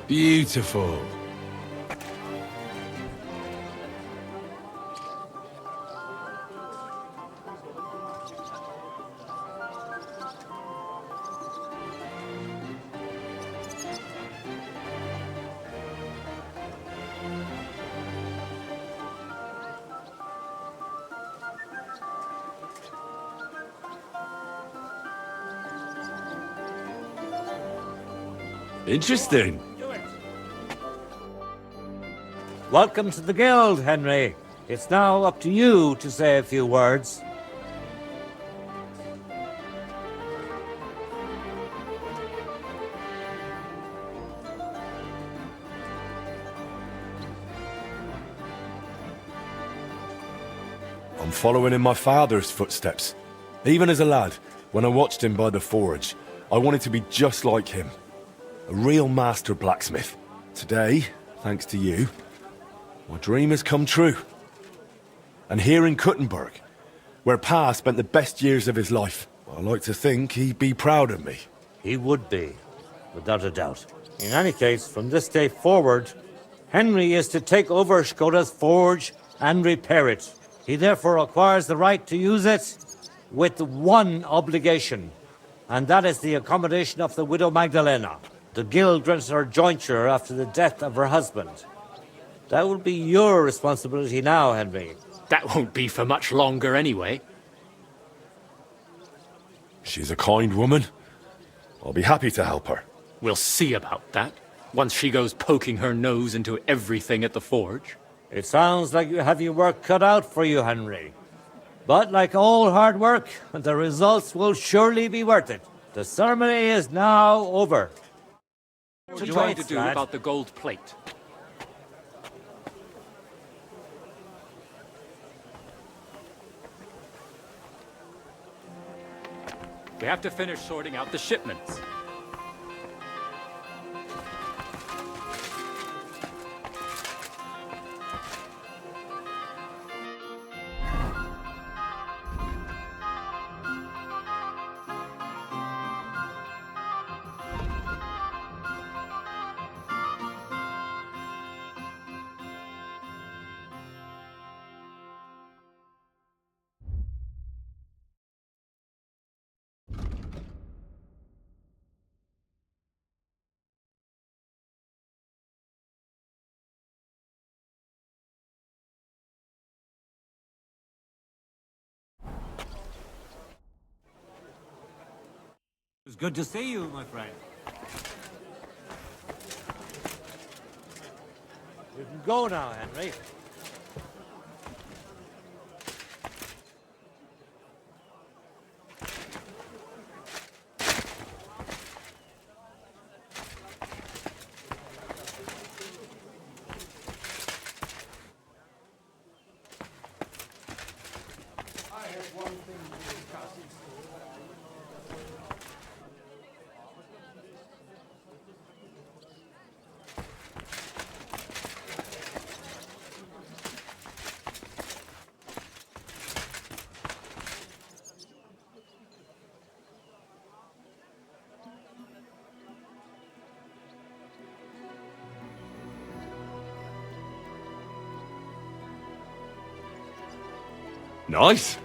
Beautiful. Interesting. Welcome to the guild, Henry. It's now up to you to say a few words. I'm following in my father's footsteps. Even as a lad, when I watched him by the forge, I wanted to be just like him. A real master blacksmith. Today, thanks to you, my dream has come true. And here in Kuttenberg, where Pa spent the best years of his life, I like to think he'd be proud of me. He would be, without a doubt. In any case, from this day forward, Henry is to take over Skoda's forge and repair it. He therefore acquires the right to use it with one obligation, and that is the accommodation of the widow Magdalena. The guild grants her jointure after the death of her husband. That will be your responsibility now, Henry. That won't be for much longer anyway. She's a kind woman. I'll be happy to help her. We'll see about that, once she goes poking her nose into everything at the forge. It sounds like you have your work cut out for you, Henry. But like all hard work, the results will surely be worth it. The ceremony is now over. What are you trying to do about the gold plate? We have to finish sorting out the shipments. It's good to see you, my friend. You can go now, Henry. Nice.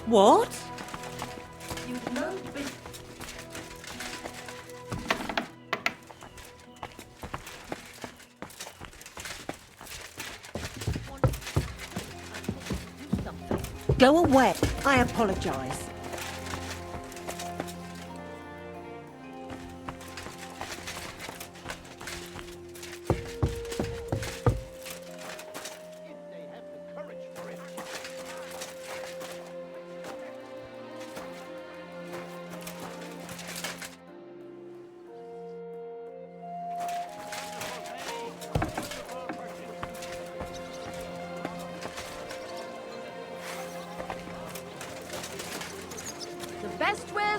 What? Go away. I apologize.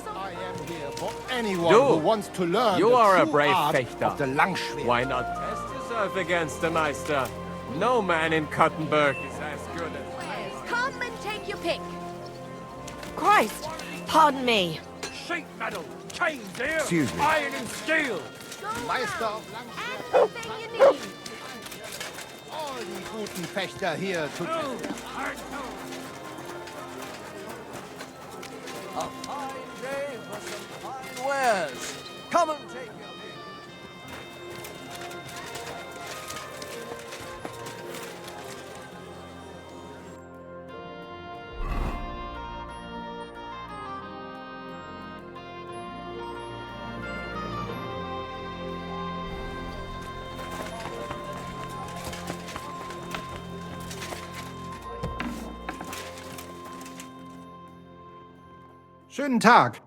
I am here for anyone who wants to learn You the are a true brave art fechter. of the Langschwert. Why not test yourself against the Meister? No man in Kuttenberg is as good as... Come and take your pick. Christ, pardon me. Sheet metal, chains here, Excuse me. iron and steel. Meister of Langschwert. Everything you need. All die guten Fechter here to A fine day for some fine wares. Come and take your pick. Schönen Tag.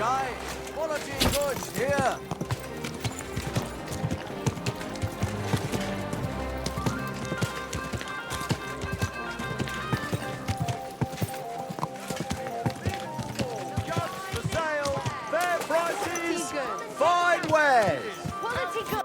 aye. Quality goods here. For sale, fair prices, fine wares. Quality good.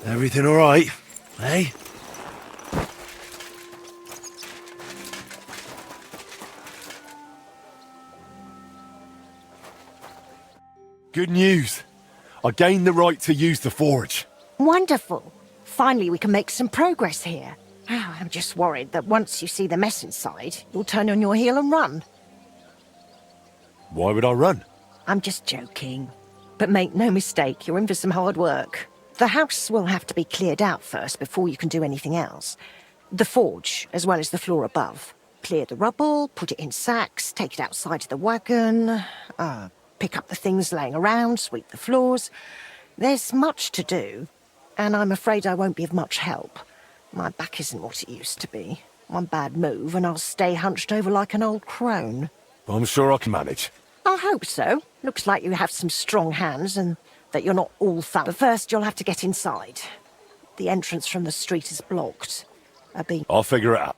Everything all right, eh? Good news. I gained the right to use the forge. Wonderful. Finally, we can make some progress here. I'm just worried that once you see the mess inside, you'll turn on your heel and run. Why would I run? I'm just joking. But make no mistake, you're in for some hard work. The house will have to be cleared out first before you can do anything else. The forge, as well as the floor above. Clear the rubble, put it in sacks, take it outside to the wagon, pick up the things laying around, sweep the floors. There's much to do, and I'm afraid I won't be of much help. My back isn't what it used to be. One bad move and I'll stay hunched over like an old crone. I'm sure I can manage. I hope so. Looks like you have some strong hands and that you're not all thumb. But first you'll have to get inside. The entrance from the street is blocked. I'll figure it out.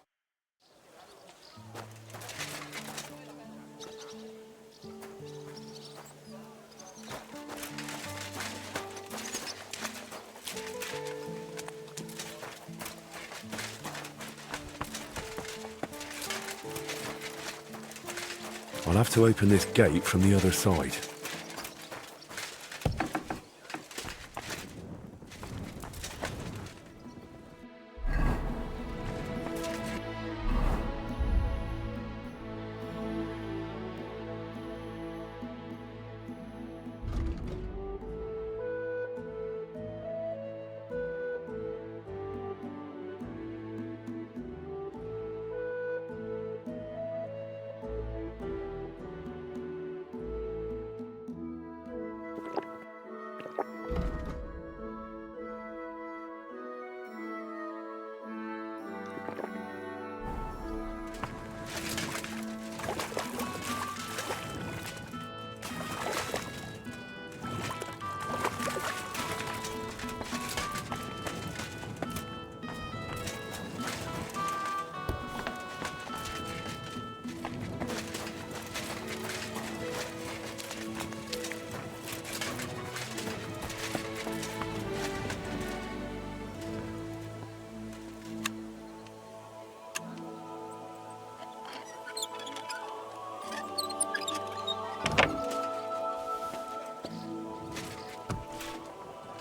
I'll have to open this gate from the other side.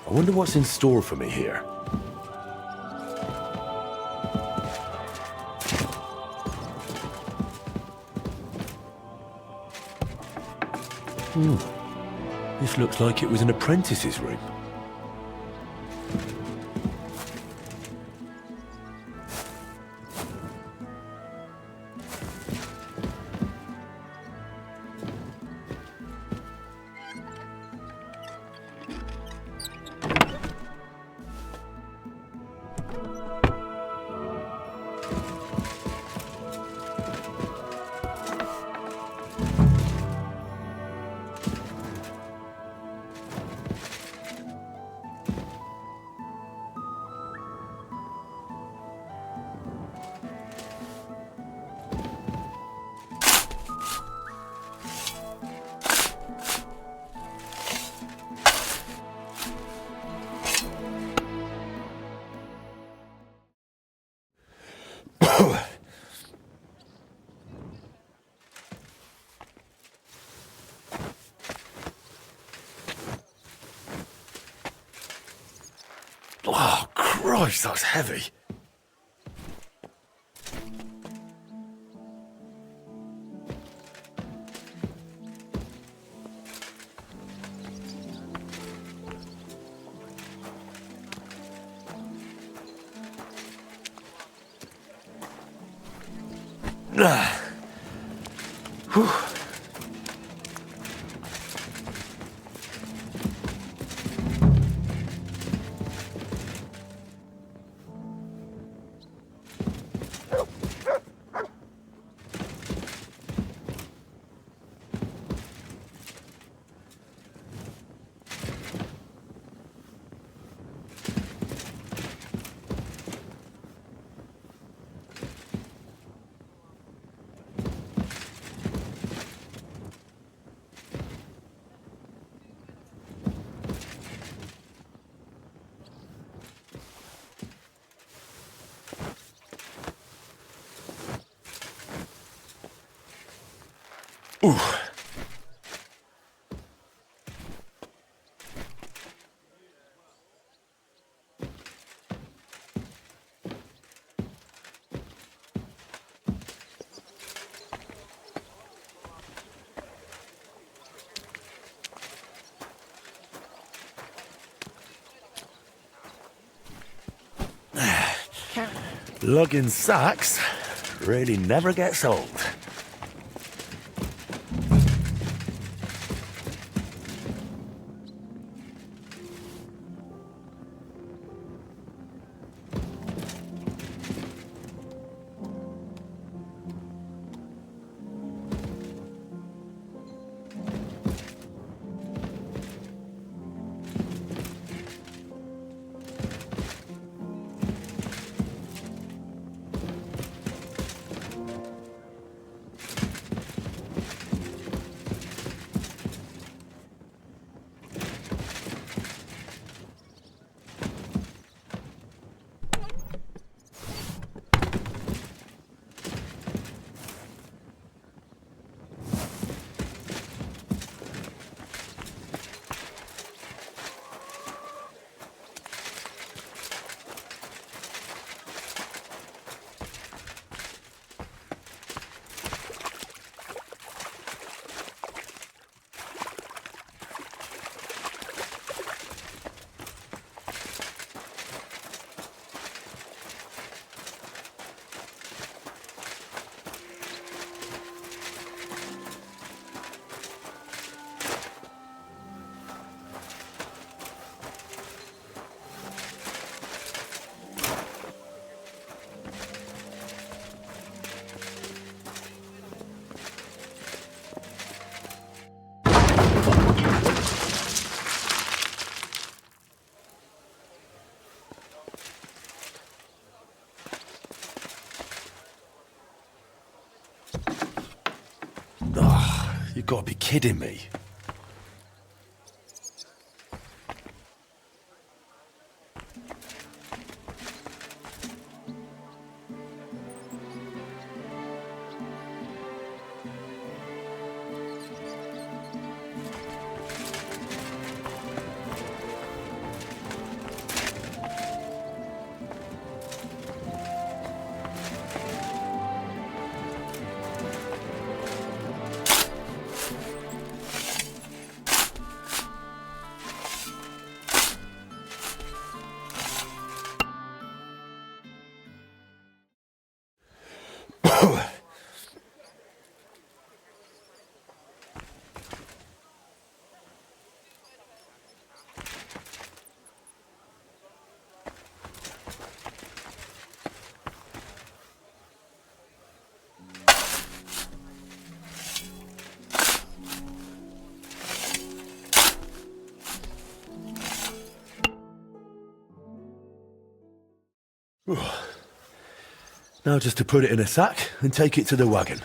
I wonder what's in store for me here. This looks like it was an apprentice's room. Christ, that's heavy. Whew. Ooh. Lugging sacks really never gets old. You gotta be kidding me. Now just to put it in a sack and take it to the wagon.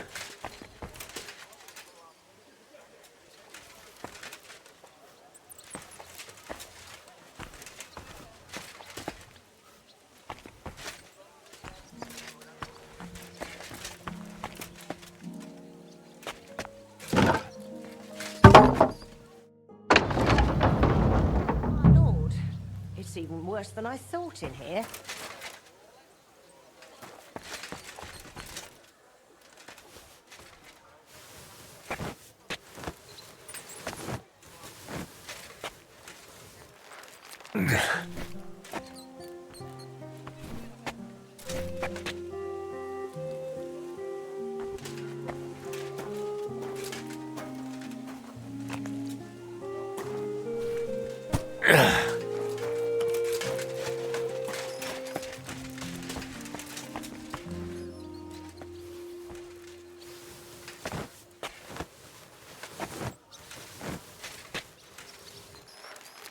It's even even worse than I thought in here.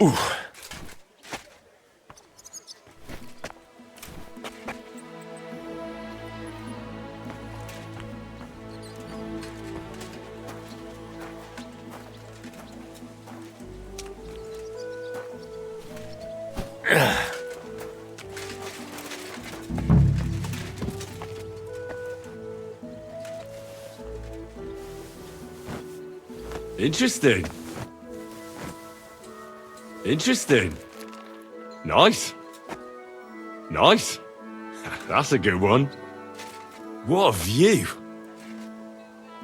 Ooh. Interesting. Interesting. Nice. Nice. That's a good one. What a view.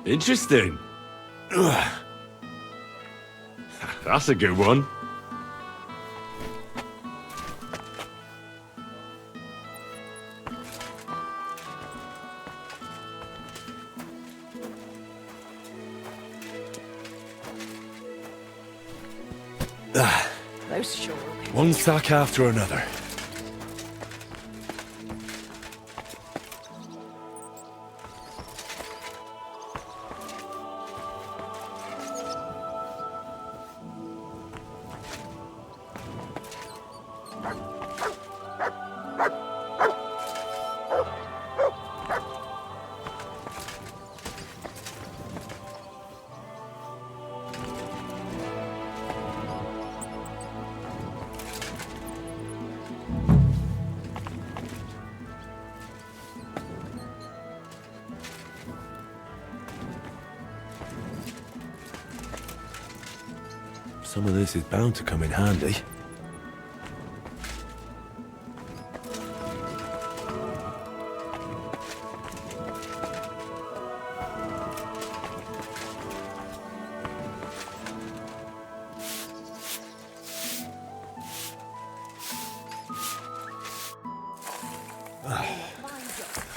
Interesting. Ugh. That's a good one. Those sure. One sack after another. Some of this is bound to come in handy.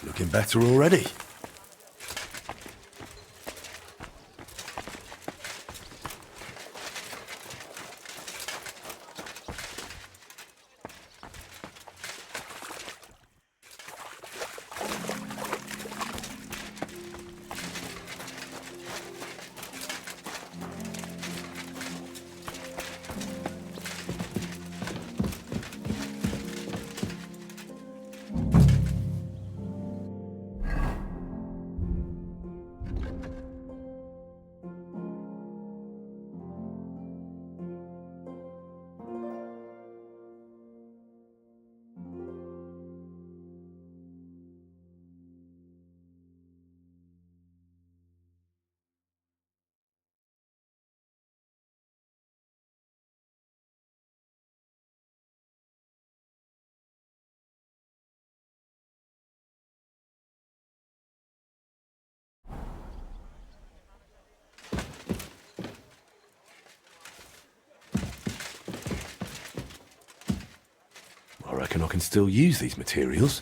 Looking better already. I reckon I can still use these materials.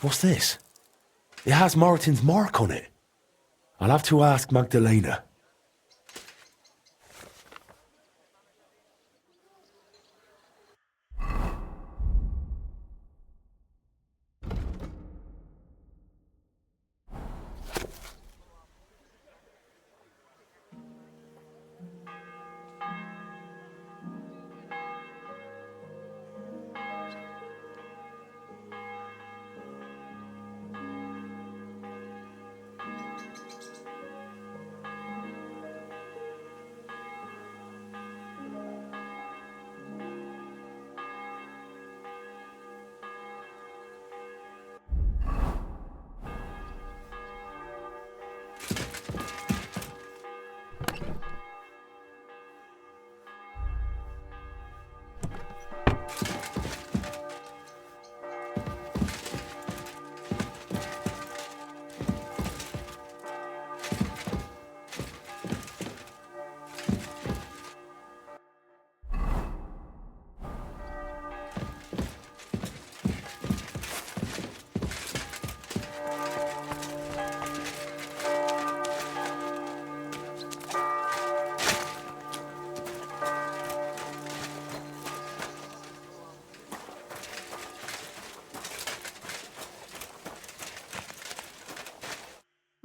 What's this? It has Martin's mark on it. I'll have to ask Magdalena.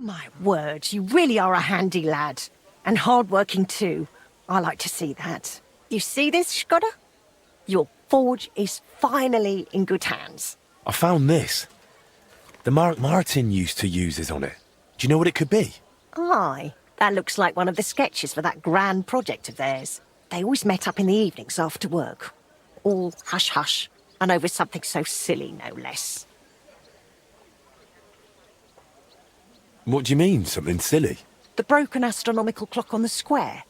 My word, you really are a handy lad. And hard-working too. I like to see that. You see this, Skoda? Your forge is finally in good hands. I found this. The mark Martin used to use is on it. Do you know what it could be? Aye, that looks like one of the sketches for that grand project of theirs. They always met up in the evenings after work. All hush-hush, and over something so silly, no less. What do you mean, something silly? The broken astronomical clock on the square.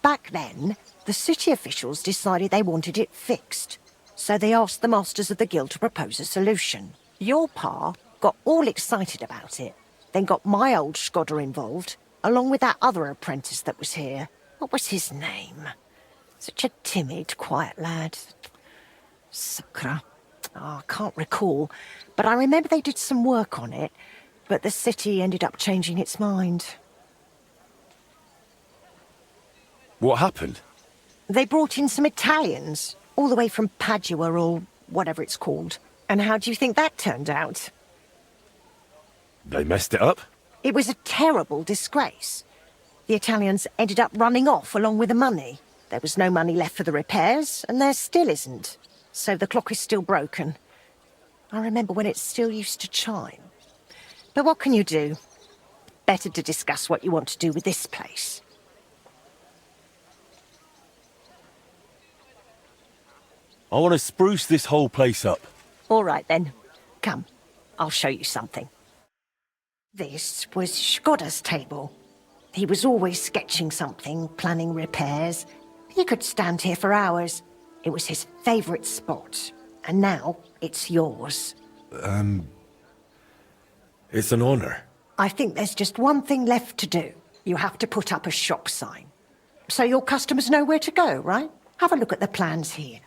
Back then, the city officials decided they wanted it fixed. So they asked the masters of the guild to propose a solution. Your pa got all excited about it, then got my old Skoda involved, along with that other apprentice that was here. What was his name? Such a timid, quiet lad. Sakra. Oh, I can't recall, but I remember they did some work on it, but the city ended up changing its mind. What happened? They brought in some Italians, all the way from Padua or whatever it's called. And how do you think that turned out? They messed it up? It was a terrible disgrace. The Italians ended up running off along with the money. There was no money left for the repairs, and there still isn't. So the clock is still broken. I remember when it still used to chime. But what can you do? Better to discuss what you want to do with this place. I want to spruce this whole place up. All right, then. Come, I'll show you something. This was Skoda's table. He was always sketching something, planning repairs. He could stand here for hours. It was his favourite spot. And now it's yours. It's an honour. I think there's just one thing left to do. You have to put up a shop sign. So your customers know where to go, right? Have a look at the plans here.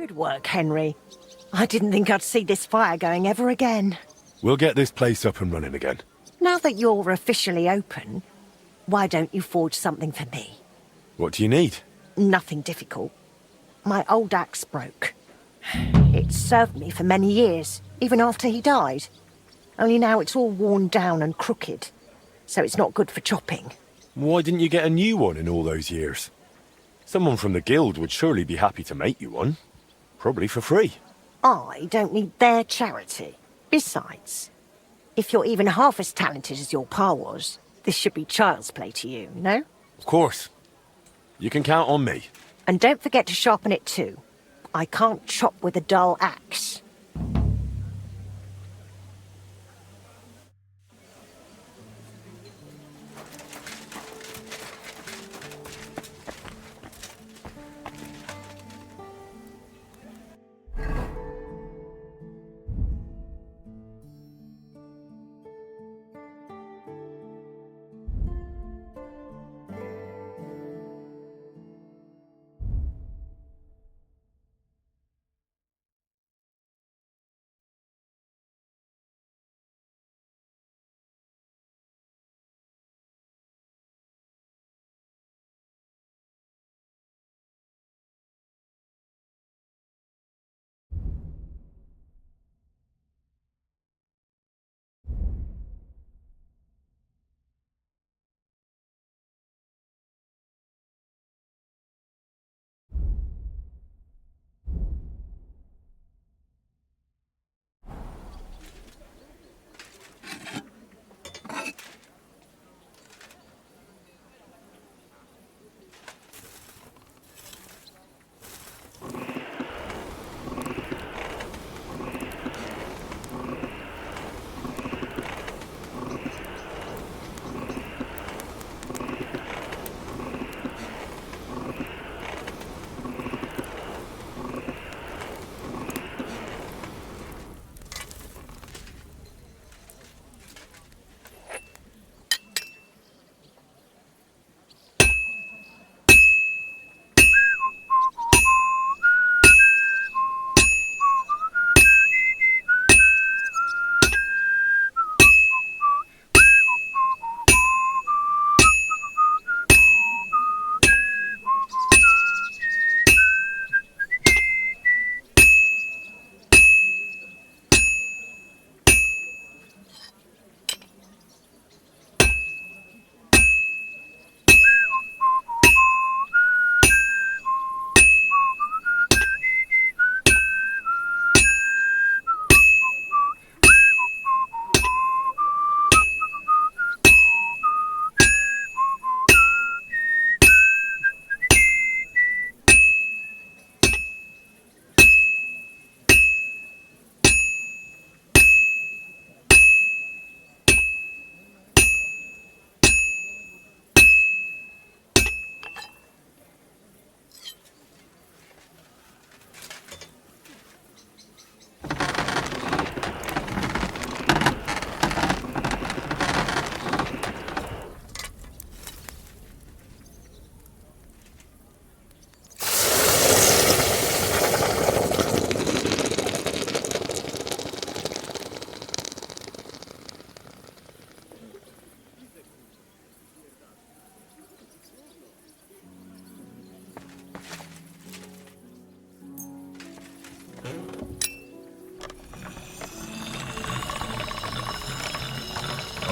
Good work, Henry. I didn't think I'd see this fire going ever again. We'll get this place up and running again. Now that you're officially open, why don't you forge something for me? What do you need? Nothing difficult. My old axe broke. It served me for many years, even after he died. Only now it's all worn down and crooked, so it's not good for chopping. Why didn't you get a new one in all those years? Someone from the guild would surely be happy to make you one. Probably for free. I don't need their charity. Besides, if you're even half as talented as your pa was, this should be child's play to you, no? Of course. You can count on me. And don't forget to sharpen it too. I can't chop with a dull axe.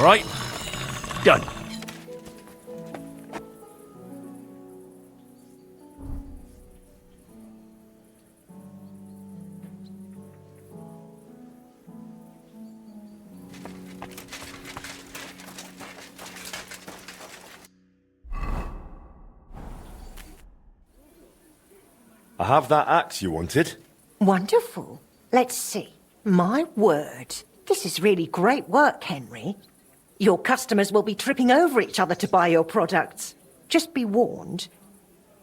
All right? Done. I have that axe you wanted. Wonderful. Let's see. My word. This is really great work, Henry. Your customers will be tripping over each other to buy your products. Just be warned.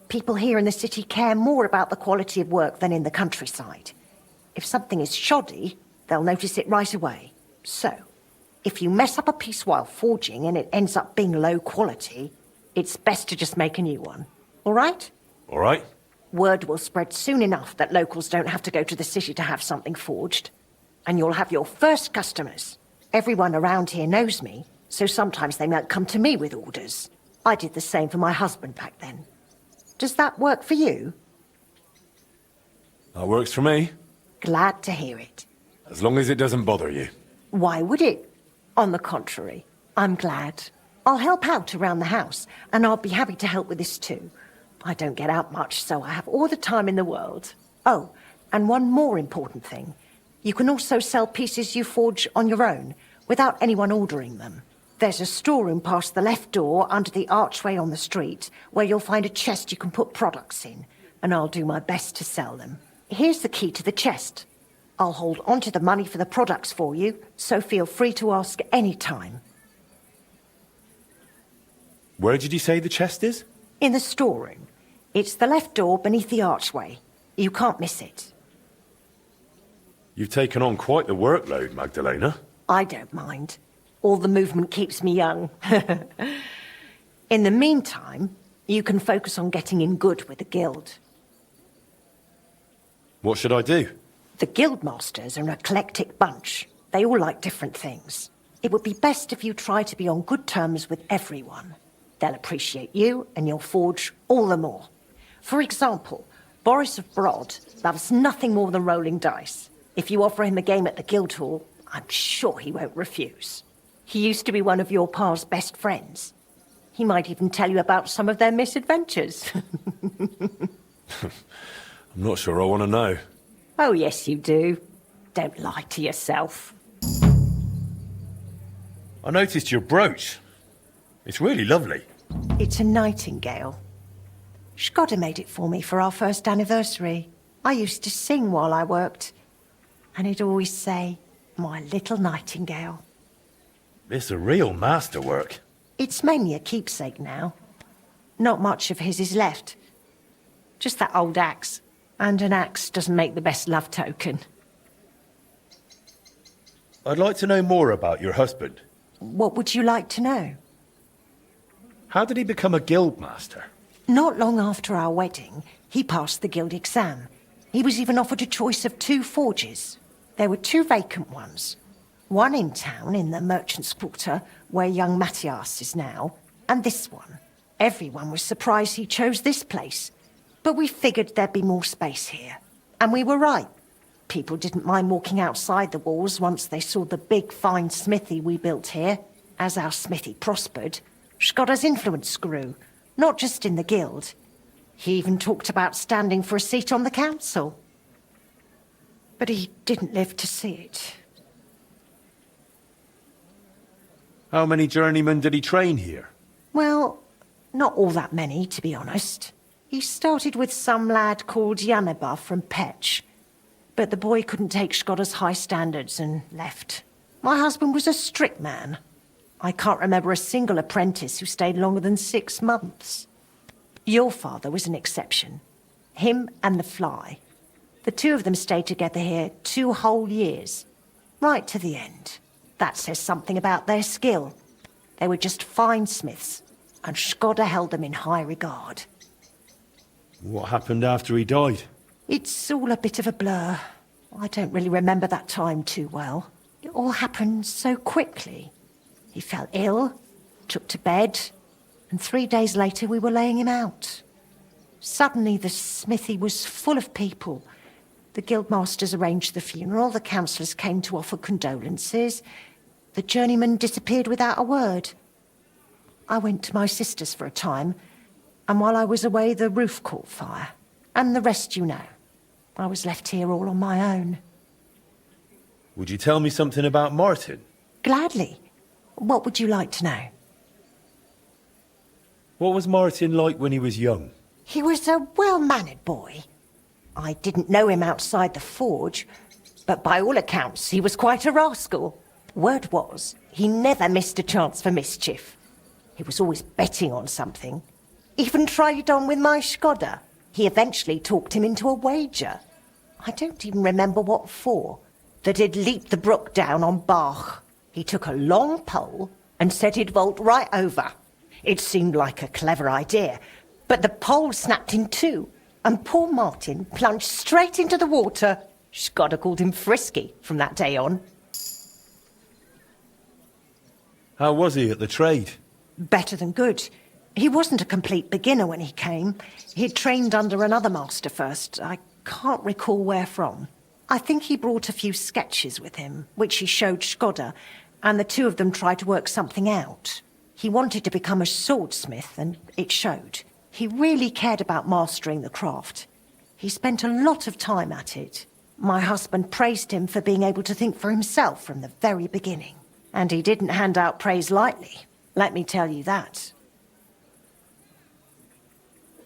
People here in the city care more about the quality of work than in the countryside. If something is shoddy, they'll notice it right away. So, if you mess up a piece while forging and it ends up being low quality, it's best to just make a new one. All right? All right. Word will spread soon enough that locals don't have to go to the city to have something forged. And you'll have your first customers. Everyone around here knows me, so sometimes they might come to me with orders. I did the same for my husband back then. Does that work for you? That works for me. Glad to hear it. As long as it doesn't bother you. Why would it? On the contrary, I'm glad. I'll help out around the house, and I'll be happy to help with this too. I don't get out much, so I have all the time in the world. Oh, and one more important thing. You can also sell pieces you forge on your own, without anyone ordering them. There's a storeroom past the left door under the archway on the street, where you'll find a chest you can put products in, and I'll do my best to sell them. Here's the key to the chest. I'll hold onto the money for the products for you, so feel free to ask any time. Where did you say the chest is? In the storeroom. It's the left door beneath the archway. You can't miss it. You've taken on quite the workload, Magdalena. I don't mind. All the movement keeps me young. In the meantime, you can focus on getting in good with the guild. What should I do? The guildmasters are an eclectic bunch. They all like different things. It would be best if you try to be on good terms with everyone. They'll appreciate you, and you'll forge all the more. For example, Boris of Brod loves nothing more than rolling dice. If you offer him a game at the Guildhall, I'm sure he won't refuse. He used to be one of your pa's best friends. He might even tell you about some of their misadventures. I'm not sure I want to know. Oh, yes, you do. Don't lie to yourself. I noticed your brooch. It's really lovely. It's a nightingale. Shkoda made it for me for our first anniversary. I used to sing while I worked. And he'd always say, "My little nightingale." It's a real masterwork. It's mainly a keepsake now. Not much of his is left. Just that old axe. And an axe doesn't make the best love token. I'd like to know more about your husband. What would you like to know? How did he become a guildmaster? Not long after our wedding, he passed the guild exam. He was even offered a choice of 2 forges. There were 2 vacant ones. One in town, in the Merchant's Quarter, where young Matthias is now, and this one. Everyone was surprised he chose this place. But we figured there'd be more space here. And we were right. People didn't mind walking outside the walls once they saw the big, fine smithy we built here. As our smithy prospered, Shkoda's influence grew, not just in the guild. He even talked about standing for a seat on the council. But he didn't live to see it. How many journeymen did he train here? Well, not all that many, to be honest. He started with some lad called Yaneba from Petch. But the boy couldn't take Shkoda's high standards and left. My husband was a strict man. I can't remember a single apprentice who stayed longer than 6 months. Your father was an exception. Him and the Fly. The 2 of them stayed together here 2 whole years. Right to the end. That says something about their skill. They were just fine smiths, and Shkoda held them in high regard. What happened after he died? It's all a bit of a blur. I don't really remember that time too well. It all happened so quickly. He fell ill, took to bed, and 3 days later we were laying him out. Suddenly the smithy was full of people. The guildmasters arranged the funeral, the councillors came to offer condolences. The journeyman disappeared without a word. I went to my sister's for a time, and while I was away the roof caught fire. And the rest you know. I was left here all on my own. Would you tell me something about Martin? Gladly. What would you like to know? What was Martin like when he was young? He was a well-mannered boy. I didn't know him outside the forge, but by all accounts he was quite a rascal. Word was, he never missed a chance for mischief. He was always betting on something. Even tried it on with my Shkoda. He eventually talked him into a wager. I don't even remember what for. That he'd leap the brook down on Bach. He took a long pole and said he'd vault right over. It seemed like a clever idea, but the pole snapped in 2, and poor Martin plunged straight into the water. Skoda called him Frisky from that day on. How was he at the trade? Better than good. He wasn't a complete beginner when he came. He'd trained under another master first. I can't recall where from. I think he brought a few sketches with him, which he showed Skoda, and the two of them tried to work something out. He wanted to become a swordsmith, and it showed. He really cared about mastering the craft. He spent a lot of time at it. My husband praised him for being able to think for himself from the very beginning. And he didn't hand out praise lightly, let me tell you that.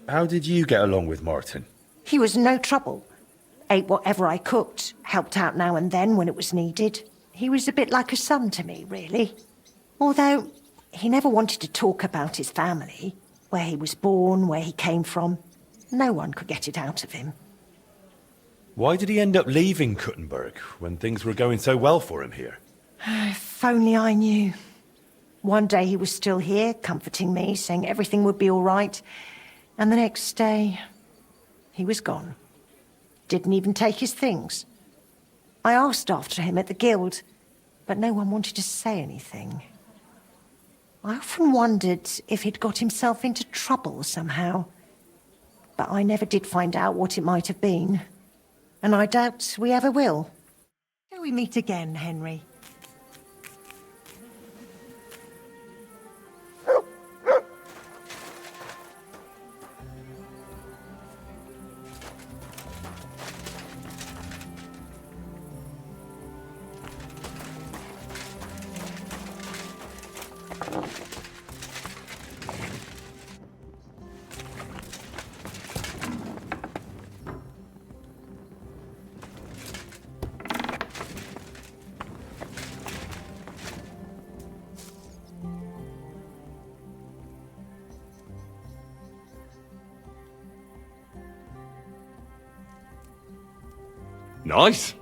How did you get along with Martin? He was no trouble. Ate whatever I cooked, helped out now and then when it was needed. He was a bit like a son to me, really. Although, he never wanted to talk about his family, where he was born, where he came from. No one could get it out of him. Why did he end up leaving Kuttenberg when things were going so well for him here? If only I knew. One day he was still here, comforting me, saying everything would be all right. And the next day, he was gone. Didn't even take his things. I asked after him at the guild, but no one wanted to say anything. I often wondered if he'd got himself into trouble somehow. But I never did find out what it might have been. And I doubt we ever will. Till we meet again, Henry. Nice.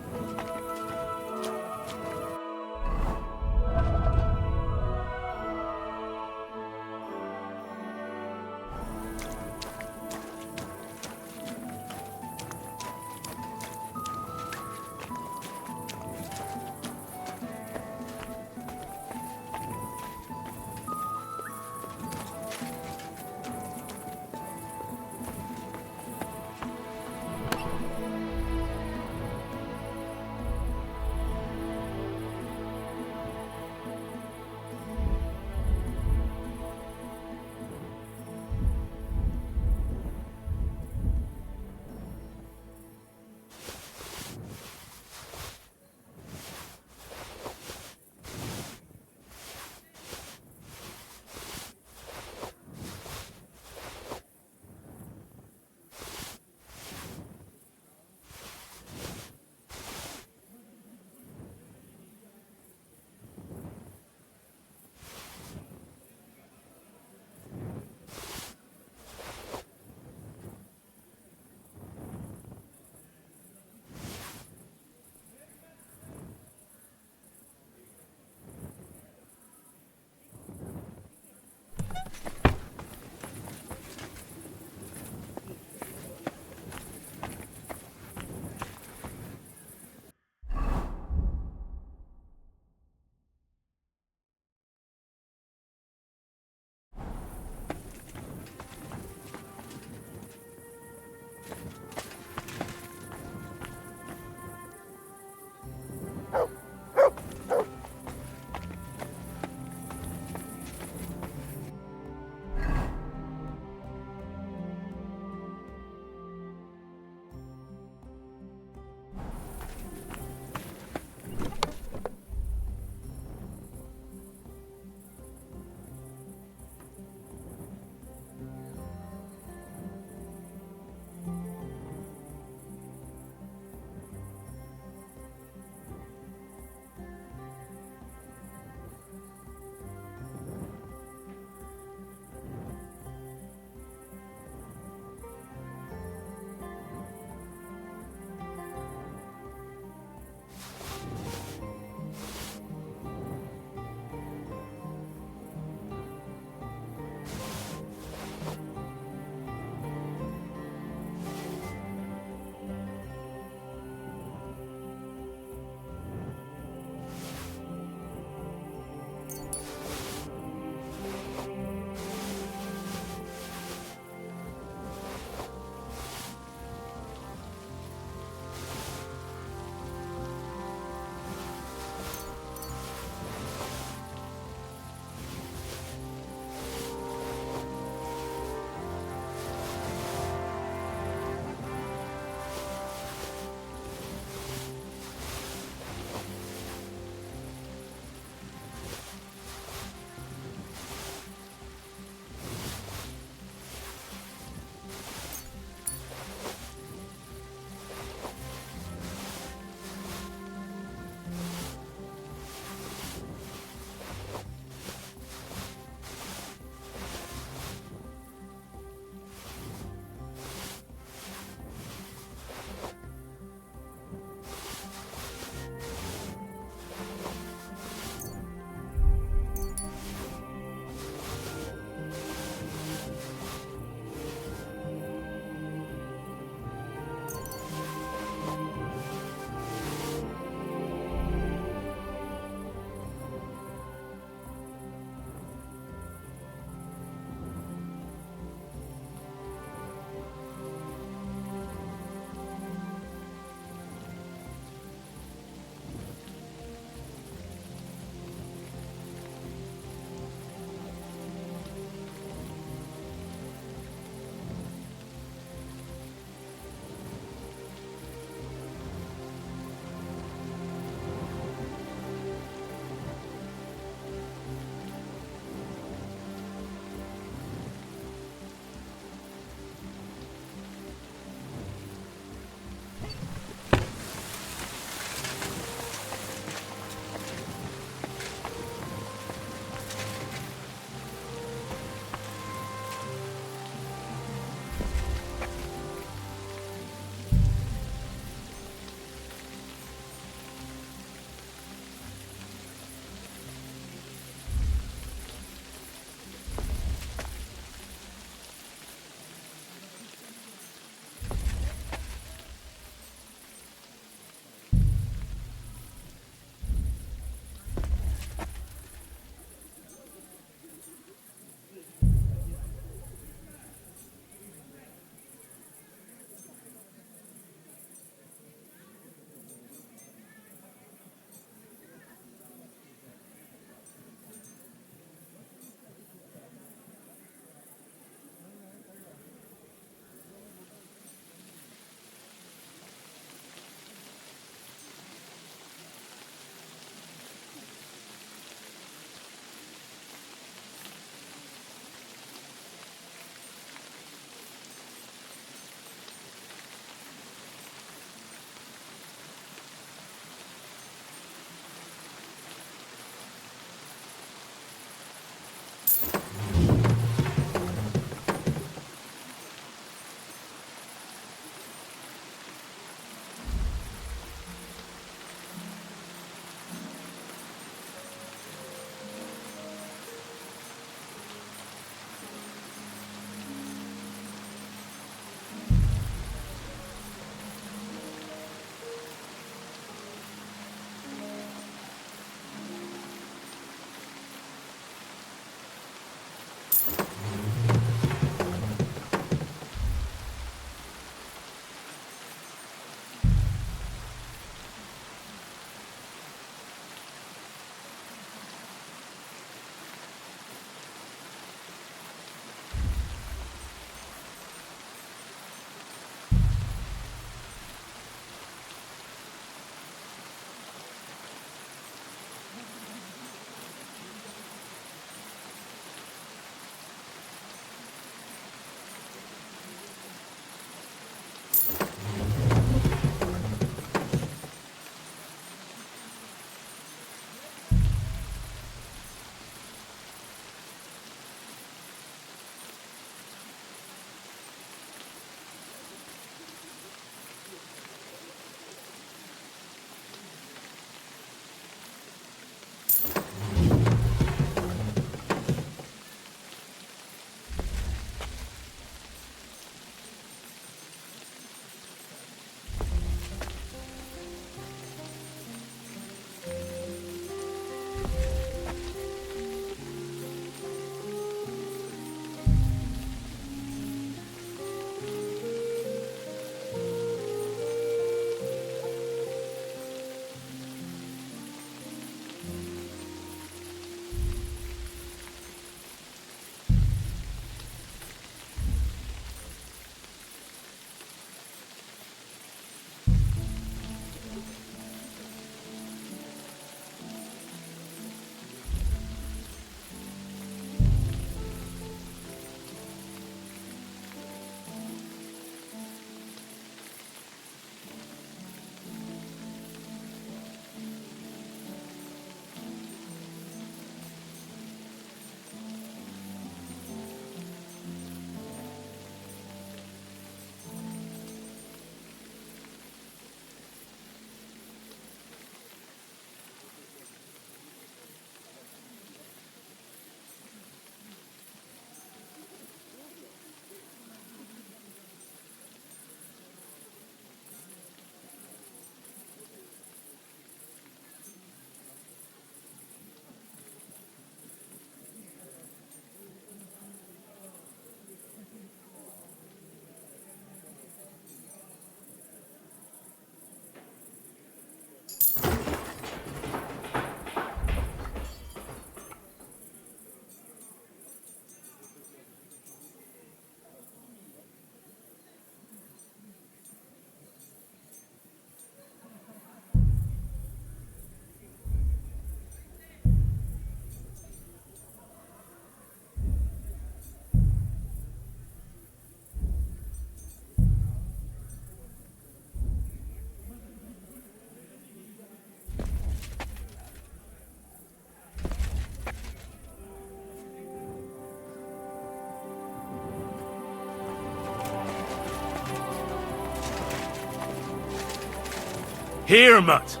Here, mutt!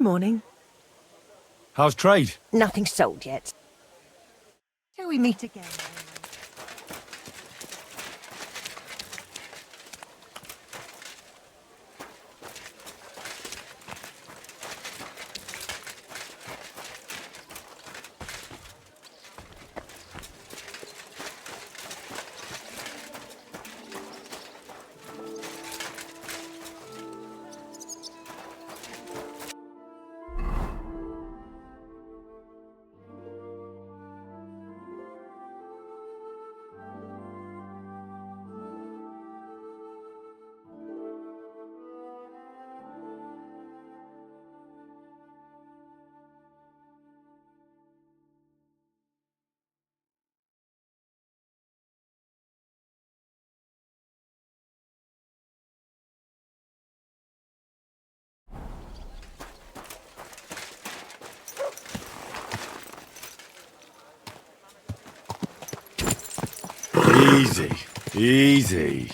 Good morning. How's trade? Nothing sold yet. Shall we meet again? Easy. Easy.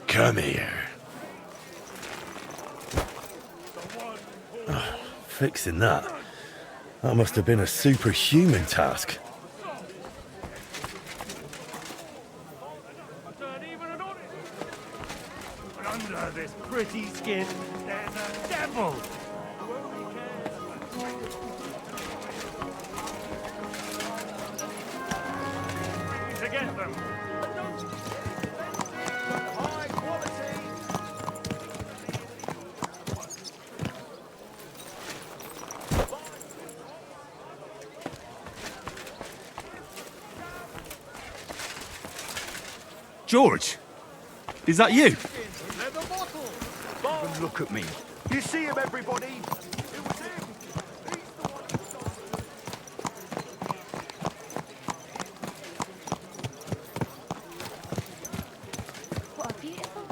Come here. Oh, fixing that. That must have been a superhuman task. But under this pretty skin, there's a devil. To get them. George, is that you? Even look at me. You see him, everybody? It was him. He's the one who stole it. What a beautiful...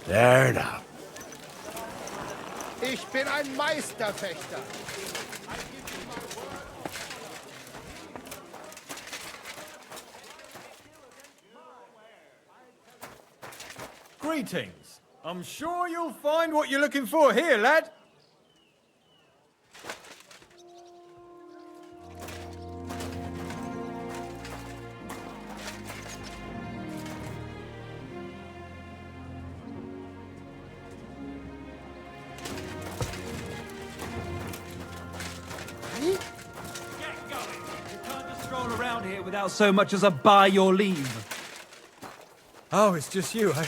There now. Ich bin ein Meisterfechter. Greetings. I'm sure you'll find what you're looking for here, lad. Without so much as a by your leave. Oh, it's just you, eh?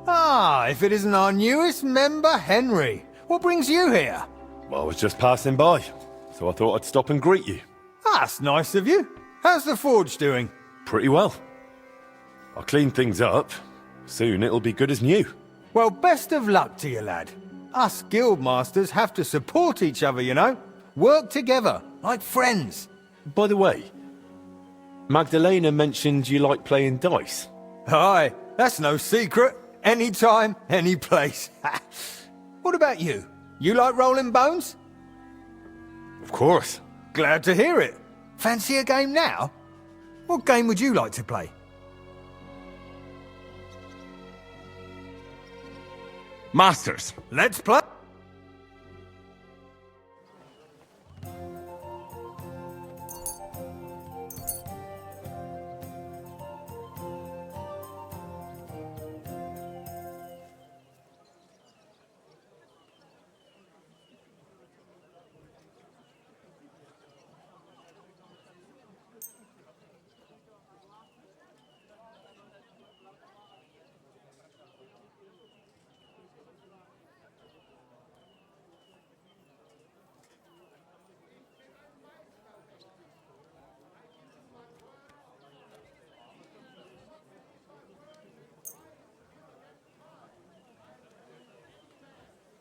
Ah, if it isn't our newest member, Henry. What brings you here? Well, I was just passing by, so I thought I'd stop and greet you. That's nice of you. How's the forge doing? Pretty well. I'll clean things up. Soon it'll be good as new. Well, best of luck to you, lad. Us guildmasters have to support each other, you know? Work together, like friends. By the way, Magdalena mentioned you like playing dice. Aye, that's no secret. Anytime, any place. What about you? You like rolling bones? Of course. Glad to hear it. Fancy a game now? What game would you like to play? Masters. Let's play.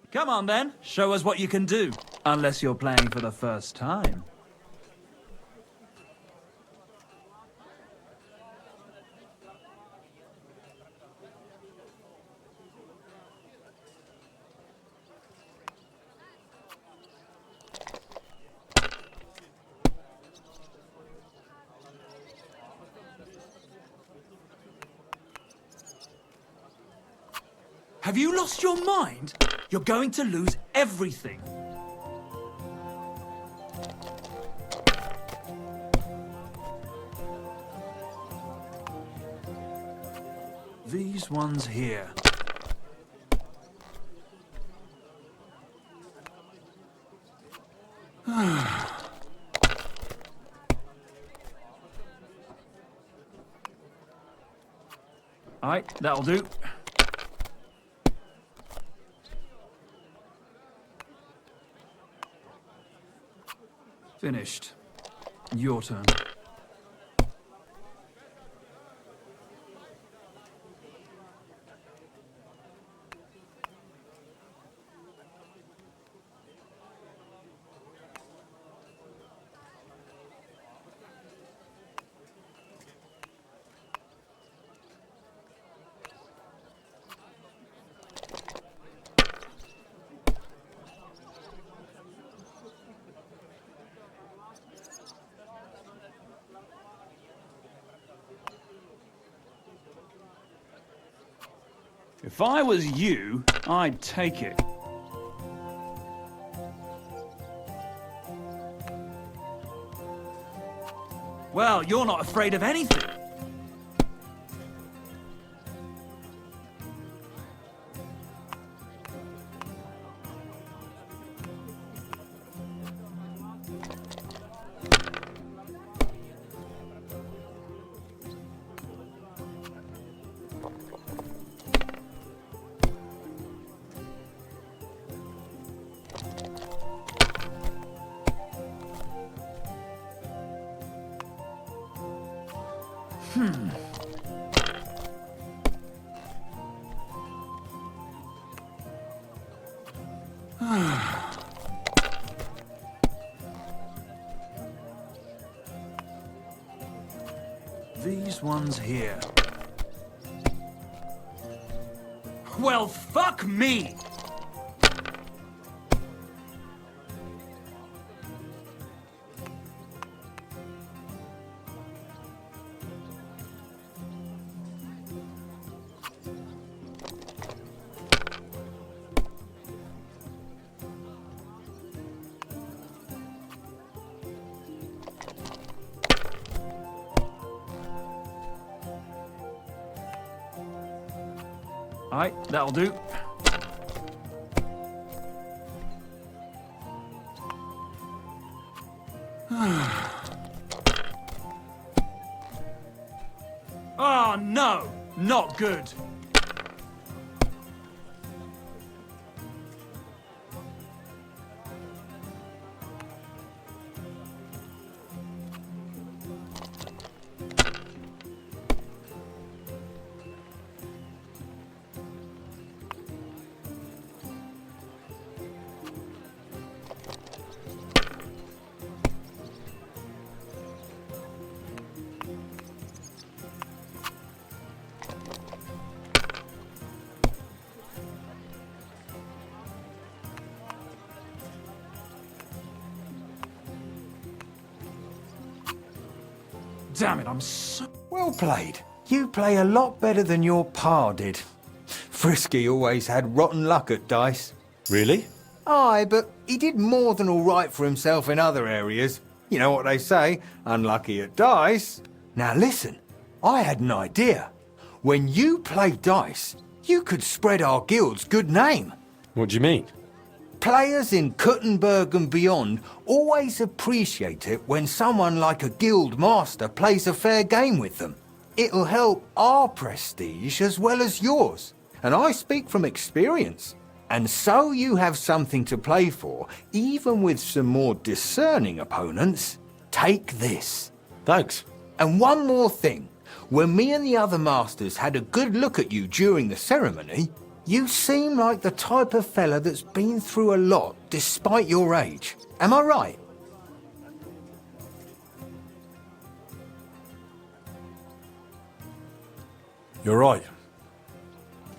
Come on then, show us what you can do. Unless you're playing for the first time. Have you lost your mind? You're going to lose everything. These ones here. Alright, that'll do. Finished. Your turn. If I was you, I'd take it. Well, you're not afraid of anything. These ones here. Well, fuck me! Alright, that'll do. Oh no! Not good! Damn it, I'm so... Well played. You play a lot better than your pa did. Frisky always had rotten luck at dice. Really? Aye, but he did more than all right for himself in other areas. You know what they say, unlucky at dice. Now listen, I had an idea. When you play dice, you could spread our guild's good name. What do you mean? Players in Kuttenberg and beyond always appreciate it when someone like a guild master plays a fair game with them. It'll help our prestige as well as yours, and I speak from experience. And so you have something to play for, even with some more discerning opponents. Take this. Thanks. And one more thing. When me and the other masters had a good look at you during the ceremony, You seem like the type of fella that's been through a lot despite your age. Am I right? You're right.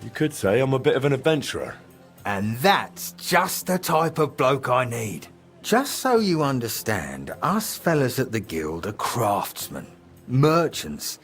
You could say I'm a bit of an adventurer. And that's just the type of bloke I need. Just so you understand, us fellas at the Guild are craftsmen, merchants.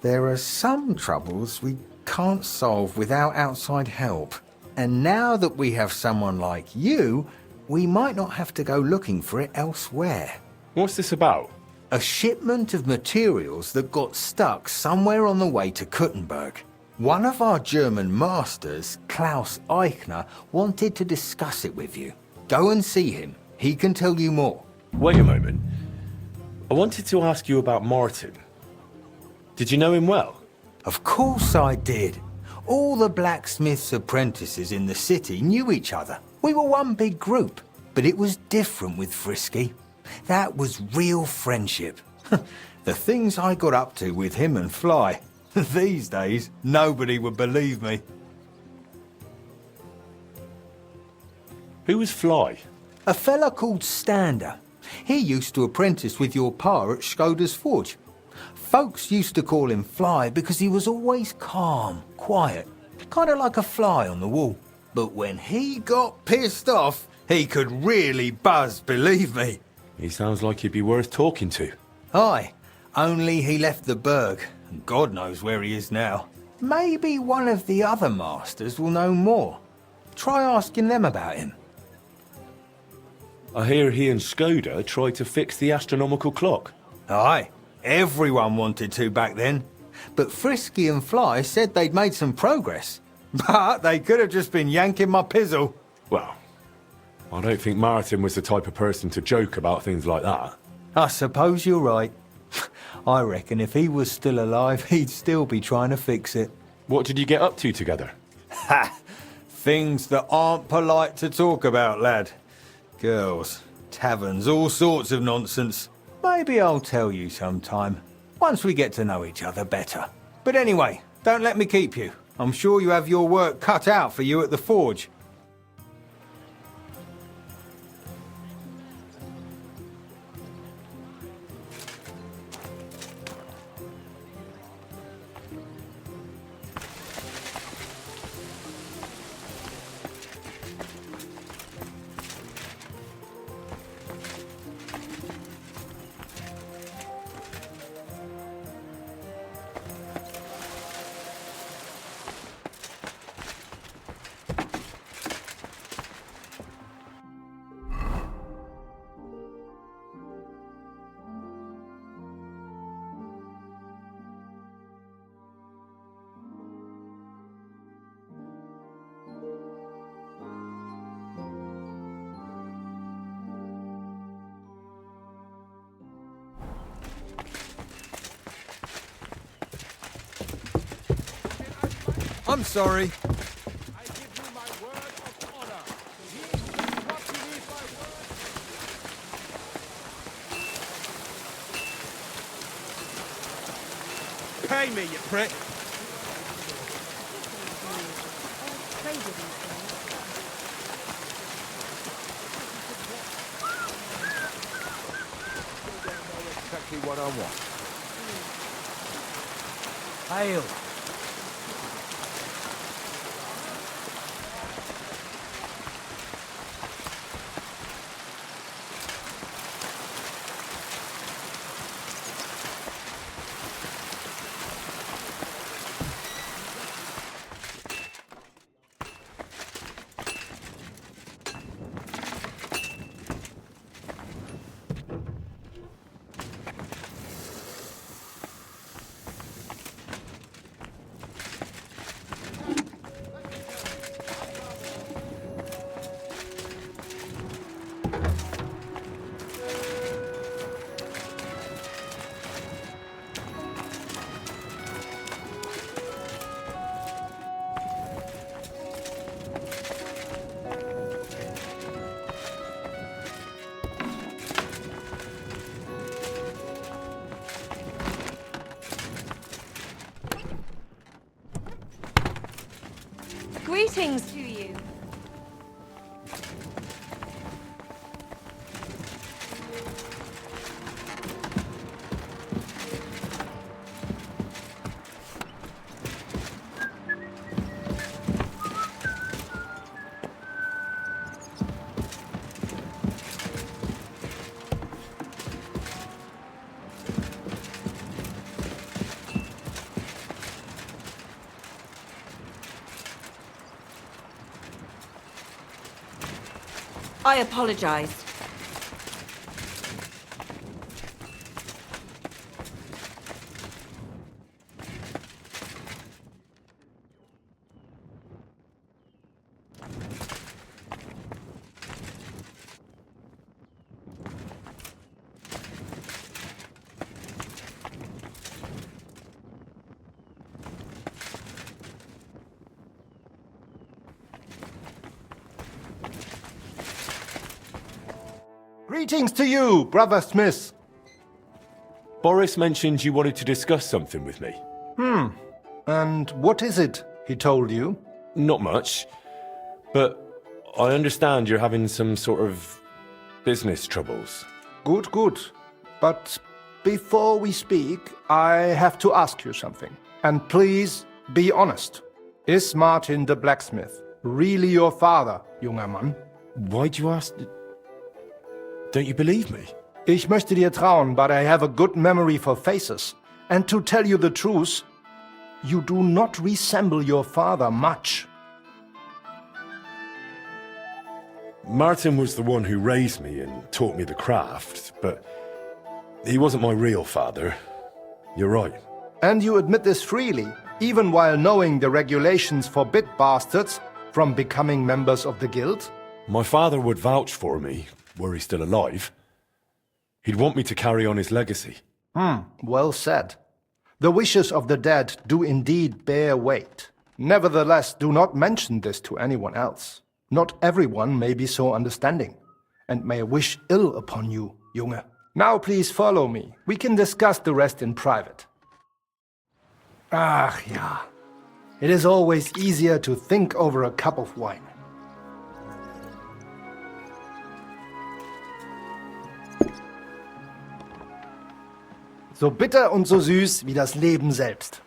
There are some troubles we can't solve without outside help. And now that we have someone like you, we might not have to go looking for it elsewhere. What's this about? A shipment of materials that got stuck somewhere on the way to Kuttenberg. One of our German masters, Klaus Eichner, wanted to discuss it with you. Go and see him. He can tell you more. Wait a moment. I wanted to ask you about Martin. Did you know him well? Of course I did. All the blacksmith's apprentices in the city knew each other. We were one big group, but it was different with Frisky. That was real friendship. The things I got up to with him and Fly. These days, nobody would believe me. Who was Fly? A fella called Stander. He used to apprentice with your pa at Skoda's Forge. Folks used to call him Fly because he was always calm, quiet, kind of like a fly on the wall. But when he got pissed off, he could really buzz, believe me. He sounds like he'd be worth talking to. Aye, only he left the burg, and God knows where he is now. Maybe one of the other masters will know more. Try asking them about him. I hear he and Skoda tried to fix the astronomical clock. Aye, everyone wanted to back then. But Frisky and Fly said they'd made some progress. But they could have just been yanking my pizzle. Well, I don't think Martin was the type of person to joke about things like that. I suppose you're right. I reckon if he was still alive, he'd still be trying to fix it. What did you get up to together? Ha! Things that aren't polite to talk about, lad. Girls, taverns, all sorts of nonsense. Maybe I'll tell you sometime, once we get to know each other better. But anyway, don't let me keep you. I'm sure you have your work cut out for you at the forge. I'm sorry. Pay me, you prick. Exactly what I want. Hail. Greetings to you. I apologize. Greetings to you, Brother Smith. Boris mentioned you wanted to discuss something with me. And what is it he told you? Not much, but I understand you're having some sort of business troubles. Good, good. But before we speak, I have to ask you something. And please be honest. Is Martin the blacksmith really your father, junger Mann? Why do you ask? Don't you believe me? Ich möchte dir trauen, but I have a good memory for faces. And to tell you the truth, you do not resemble your father much. Martin was the one who raised me and taught me the craft, but he wasn't my real father. You're right. And you admit this freely, even while knowing the regulations forbid bastards from becoming members of the guild? My father would vouch for me, were he still alive. He'd want me to carry on his legacy. Well said. The wishes of the dead do indeed bear weight. Nevertheless, do not mention this to anyone else. Not everyone may be so understanding, and may wish ill upon you, Junge. Now please follow me. We can discuss the rest in private. Ach ja. It is always easier to think over a cup of wine. So bitter und so süß wie das Leben selbst.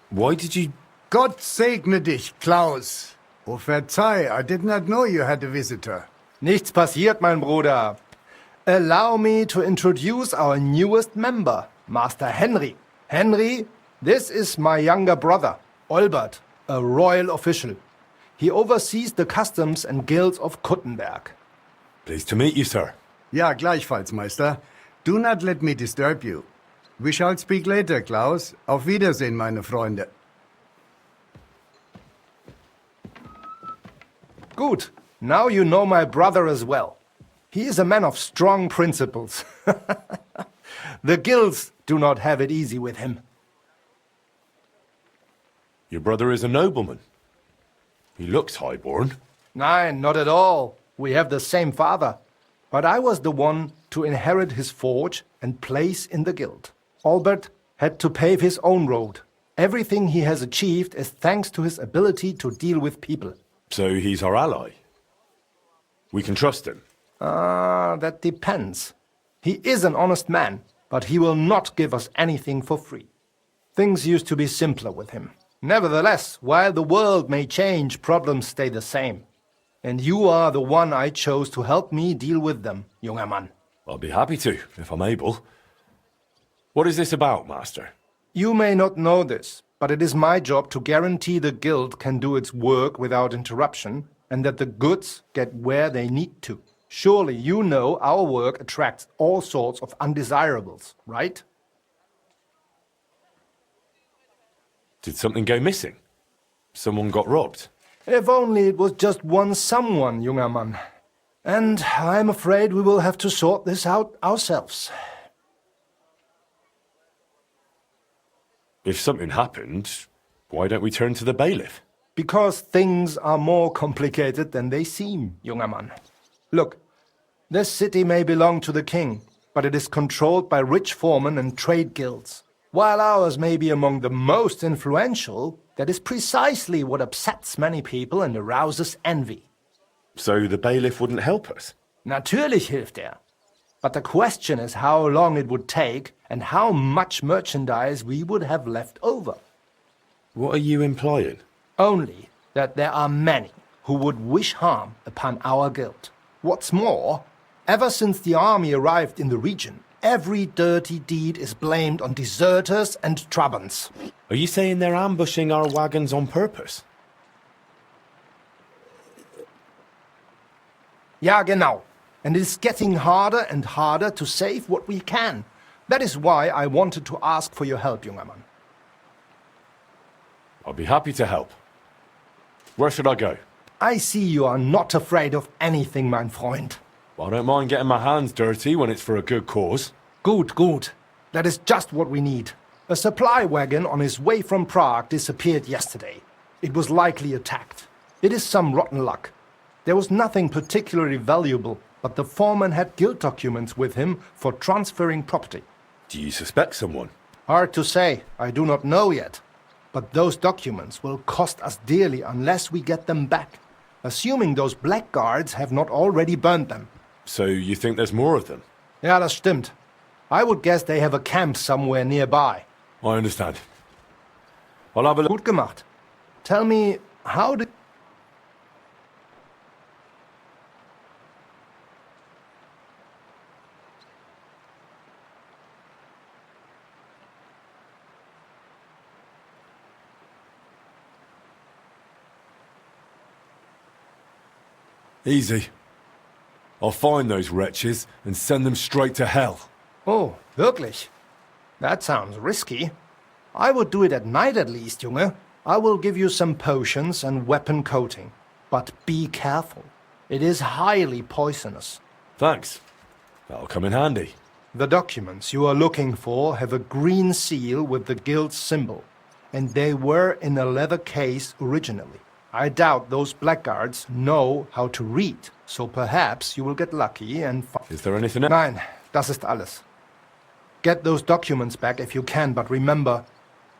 Why did you... Gott segne dich, Klaus. Oh, verzeih, I did not know you had a visitor. Nichts passiert, mein Bruder. Allow me to introduce our newest member, Master Henry. Henry, this is my younger brother, Olbert, a royal official. He oversees the customs and guilds of Kuttenberg. Pleased to meet you, sir. Ja, gleichfalls, Meister. Do not let me disturb you. We shall speak later, Klaus. Auf Wiedersehen, meine Freunde. Good. Now you know my brother as well. He is a man of strong principles. The guilds do not have it easy with him. Your brother is a nobleman. He looks highborn. Nein, not at all. We have the same father. But I was the one to inherit his forge and place in the guild. Albert had to pave his own road. Everything he has achieved is thanks to his ability to deal with people. So he's our ally. We can trust him. That depends. He is an honest man, but he will not give us anything for free. Things used to be simpler with him. Nevertheless, while the world may change, problems stay the same. And you are the one I chose to help me deal with them, junger Mann. I'll be happy to, if I'm able. What is this about, Master? You may not know this, but it is my job to guarantee the guild can do its work without interruption, and that the goods get where they need to. Surely you know our work attracts all sorts of undesirables, right? Did something go missing? Someone got robbed? If only it was just one someone, junger Mann. And I'm afraid we will have to sort this out ourselves. If something happened, why don't we turn to the bailiff? Because things are more complicated than they seem, junger Mann. Look, this city may belong to the king, but it is controlled by rich foremen and trade guilds. While ours may be among the most influential, That is precisely what upsets many people and arouses envy. So the bailiff wouldn't help us? Natürlich hilft er. But the question is how long it would take and how much merchandise we would have left over. What are you implying? Only that there are many who would wish harm upon our guild. What's more, ever since the army arrived in the region, every dirty deed is blamed on deserters and Trabants. Are you saying they're ambushing our wagons on purpose? Ja, genau. And it is getting harder and harder to save what we can. That is why I wanted to ask for your help, junger Mann. I'll be happy to help. Where should I go? I see you are not afraid of anything, mein Freund. Well, I don't mind getting my hands dirty when it's for a good cause. Gut, gut. That is just what we need. A supply wagon on his way from Prague disappeared yesterday. It was likely attacked. It is some rotten luck. There was nothing particularly valuable, but the foreman had guild documents with him for transferring property. Do you suspect someone? Hard to say. I do not know yet. But those documents will cost us dearly unless we get them back. Assuming those blackguards have not already burned them. So you think there's more of them? Ja, das stimmt. I would guess they have a camp somewhere nearby. I understand. I'll have a look. Gut gemacht. Tell me, how did... Easy. I'll find those wretches and send them straight to hell. Oh, wirklich? That sounds risky. I would do it at night at least, Junge. I will give you some potions and weapon coating. But be careful. It is highly poisonous. Thanks. That'll come in handy. The documents you are looking for have a green seal with the guild's symbol, and they were in a leather case originally. I doubt those blackguards know how to read, so perhaps you will get lucky and... Is there anything else? Nein, das ist alles. Get those documents back if you can, but remember,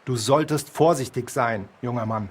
du solltest vorsichtig sein, junger Mann.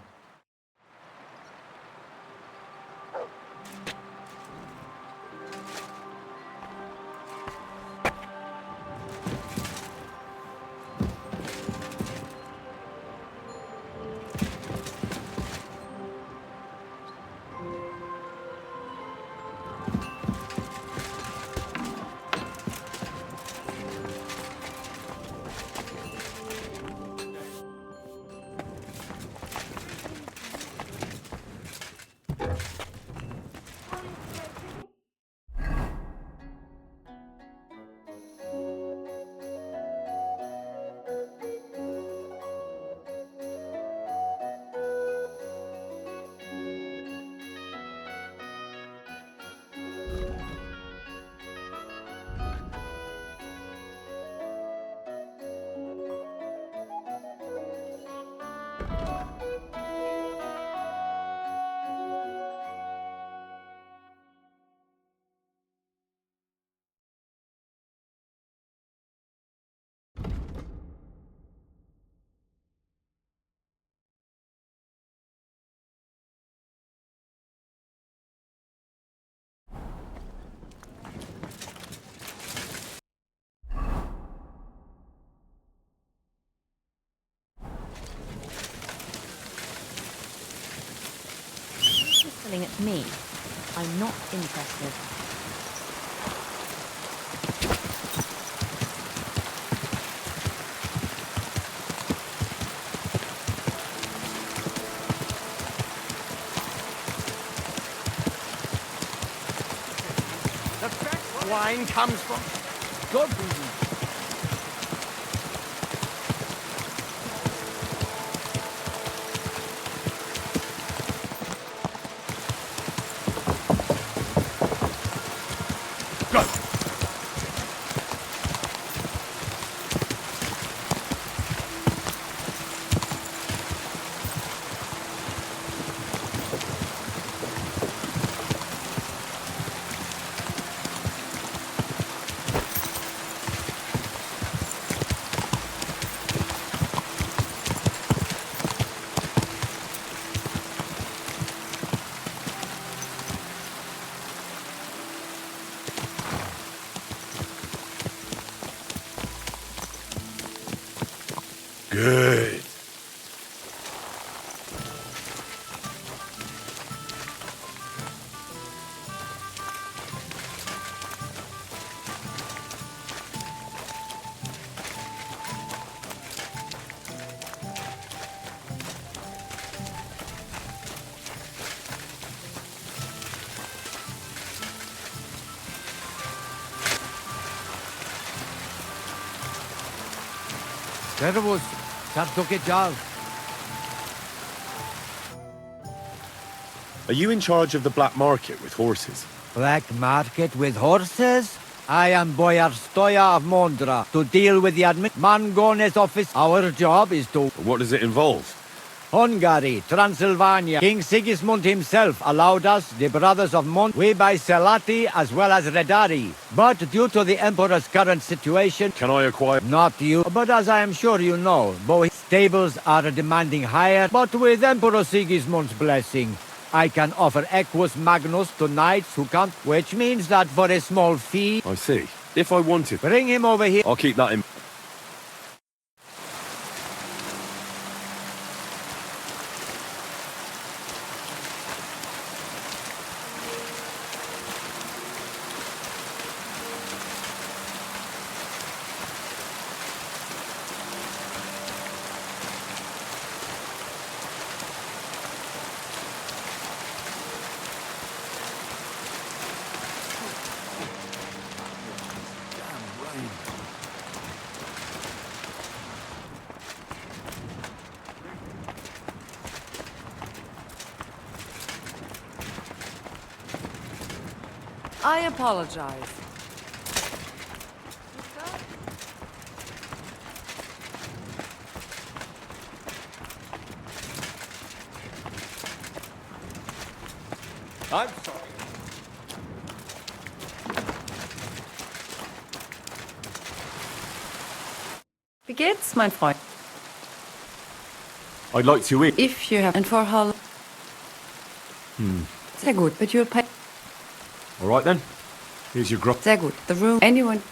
At me. I'm not interested. The best wine comes from good reason. Good. Servus, Sartukejal. Are you in charge of the black market with horses? Black market with horses? I am Boyar Stoya of Mondra, to deal with the Mangone's office. Our job is to... What does it involve? Hungary, Transylvania. King Sigismund himself allowed us, the brothers of Mont, we buy Selati as well as Redari. But due to the Emperor's current situation... Can I acquire... Not you, but as I am sure you know, both stables are demanding higher, but with Emperor Sigismund's blessing, I can offer Equus Magnus to knights who can't, which means that for a small fee... I see. If I wanted... Bring him over here. I'll keep that in... I apologize. I'm sorry. Wie geht's, mein Freund? I'd like to eat. If you have... And for how long? Sehr gut, but you'll pay... All right then. Here's your grub. Sehr gut. The room... Anyone...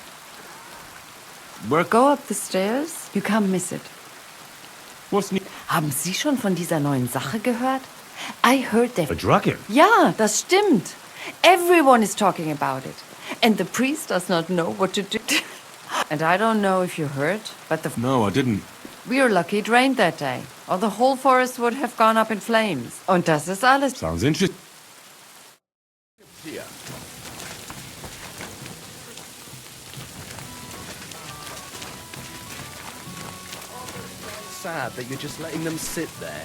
Go up the stairs. You can't miss it. What's new? Haben Sie schon von dieser neuen Sache gehört? I heard that... A dragon? Ja, das stimmt. Everyone is talking about it. And the priest does not know what to do. And I don't know if you heard, but the... No, I didn't. We are lucky it rained that day, or the whole forest would have gone up in flames. Und das ist alles... Sounds interesting. Here. Sad that you're just letting them sit there.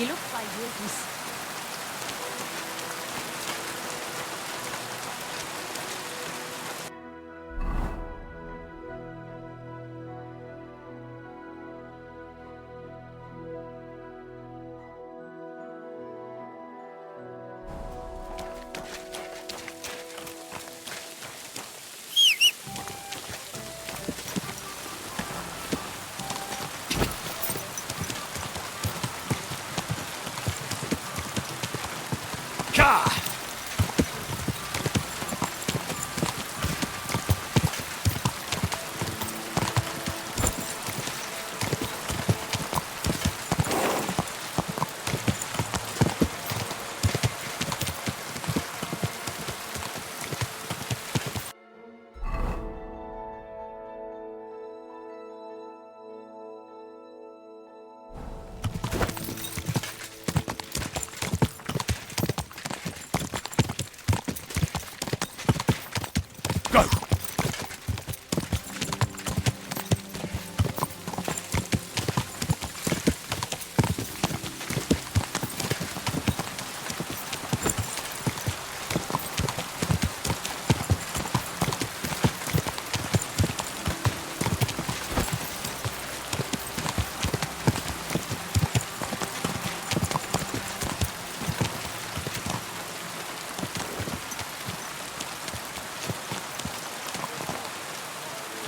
He looks like Wilkins.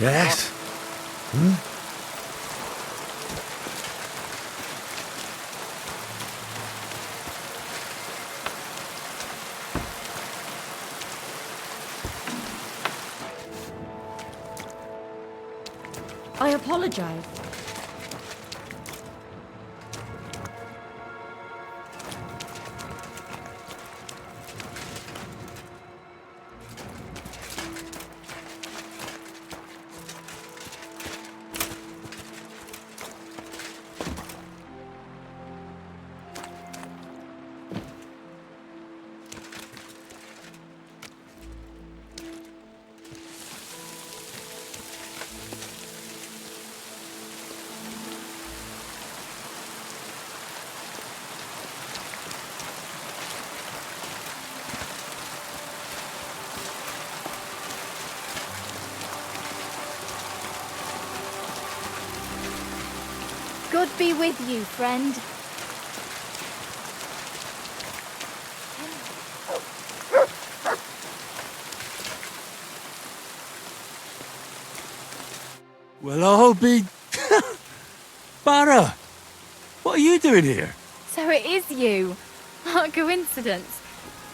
Yes? Hmm? I apologize. God be with you, friend. Well, I'll be... Barra! What are you doing here? So it is you. What a coincidence.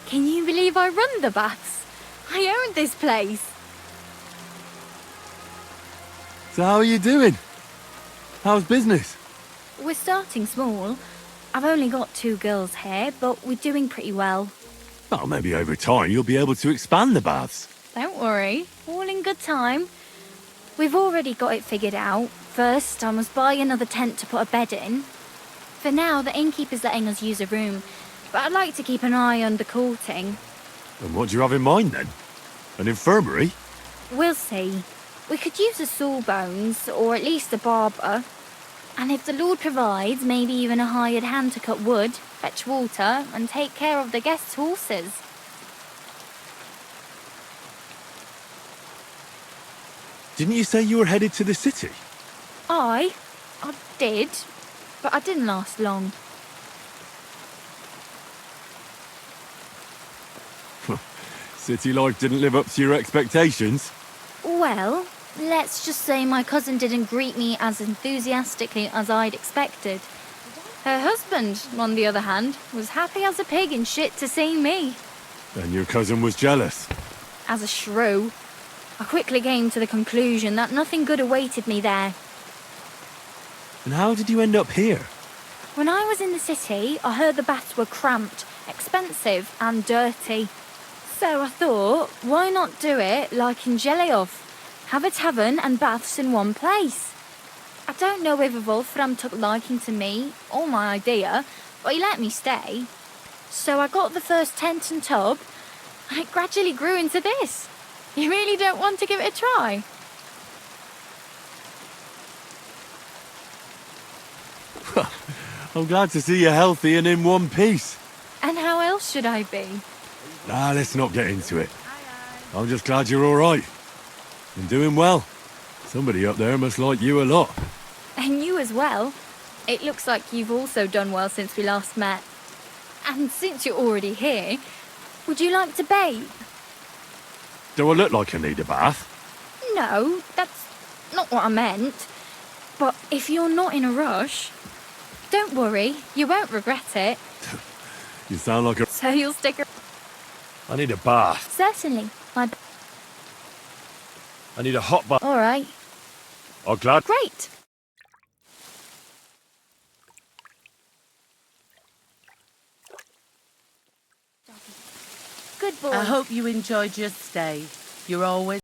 Can you believe I run the baths? I own this place. So how are you doing? How's business? We're starting small. I've only got 2 girls here, but we're doing pretty well. Well, maybe over time you'll be able to expand the baths. Don't worry, all in good time. We've already got it figured out. First, I must buy another tent to put a bed in. For now, the innkeeper's letting us use a room, but I'd like to keep an eye on the courting. And what do you have in mind then? An infirmary? We'll see. We could use a sawbones, or at least a barber. And if the Lord provides, maybe even a hired hand to cut wood, fetch water, and take care of the guests' horses. Didn't you say you were headed to the city? I did, but I didn't last long. City life didn't live up to your expectations? Well, let's just say my cousin didn't greet me as enthusiastically as I'd expected. Her husband, on the other hand, was happy as a pig in shit to see me. And your cousin was jealous? As a shrew, I quickly came to the conclusion that nothing good awaited me there. And how did you end up here? When I was in the city, I heard the baths were cramped, expensive and dirty. So I thought, why not do it like in Jeliov? Have a tavern and baths in one place. I don't know whether Wolfram took liking to me or my idea, but he let me stay. So I got the first tent and tub, and it gradually grew into this. You really don't want to give it a try? I'm glad to see you healthy and in one piece. And how else should I be? Nah, let's not get into it. I'm just glad you're all right. And doing well. Somebody up there must like you a lot. And you as well. It looks like you've also done well since we last met. And since you're already here, would you like to bathe? Do I look like I need a bath? No, that's not what I meant. But if you're not in a rush, don't worry, you won't regret it. You sound like a... So you'll stick around? I need a bath. Certainly. I need a hot bath. All right. Oh, glad. Great. Good boy. I hope you enjoyed your stay. You're always...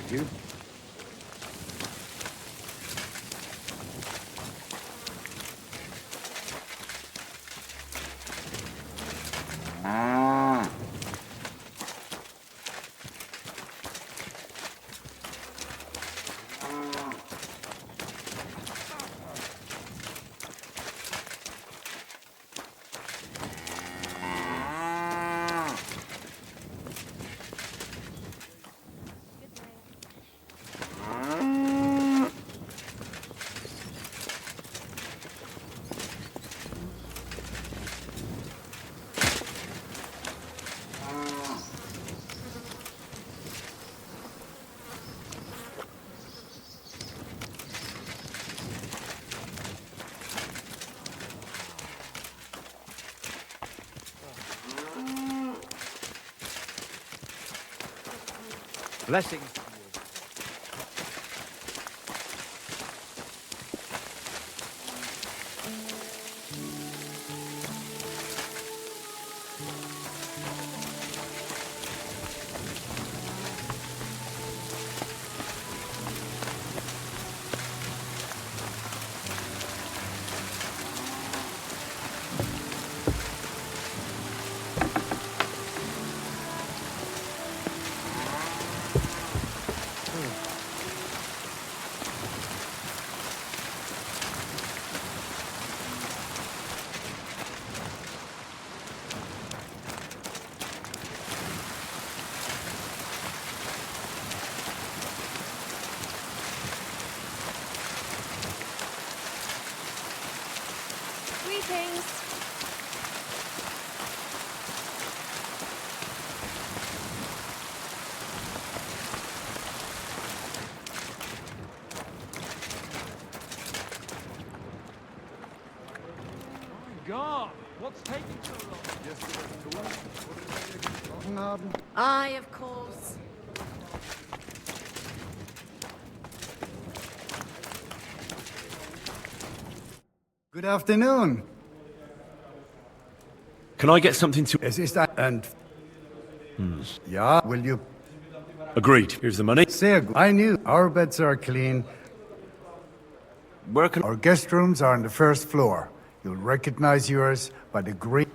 You? Blessings. Greetings. God, what's taking so long? Aye, of course. Good afternoon. Can I get something to... Es ist ein... Ja, will you... Agreed. Here's the money. Sehr gut. I knew. Our beds are clean. Where can... Our guest rooms are on the first floor. You'll recognize yours by the green...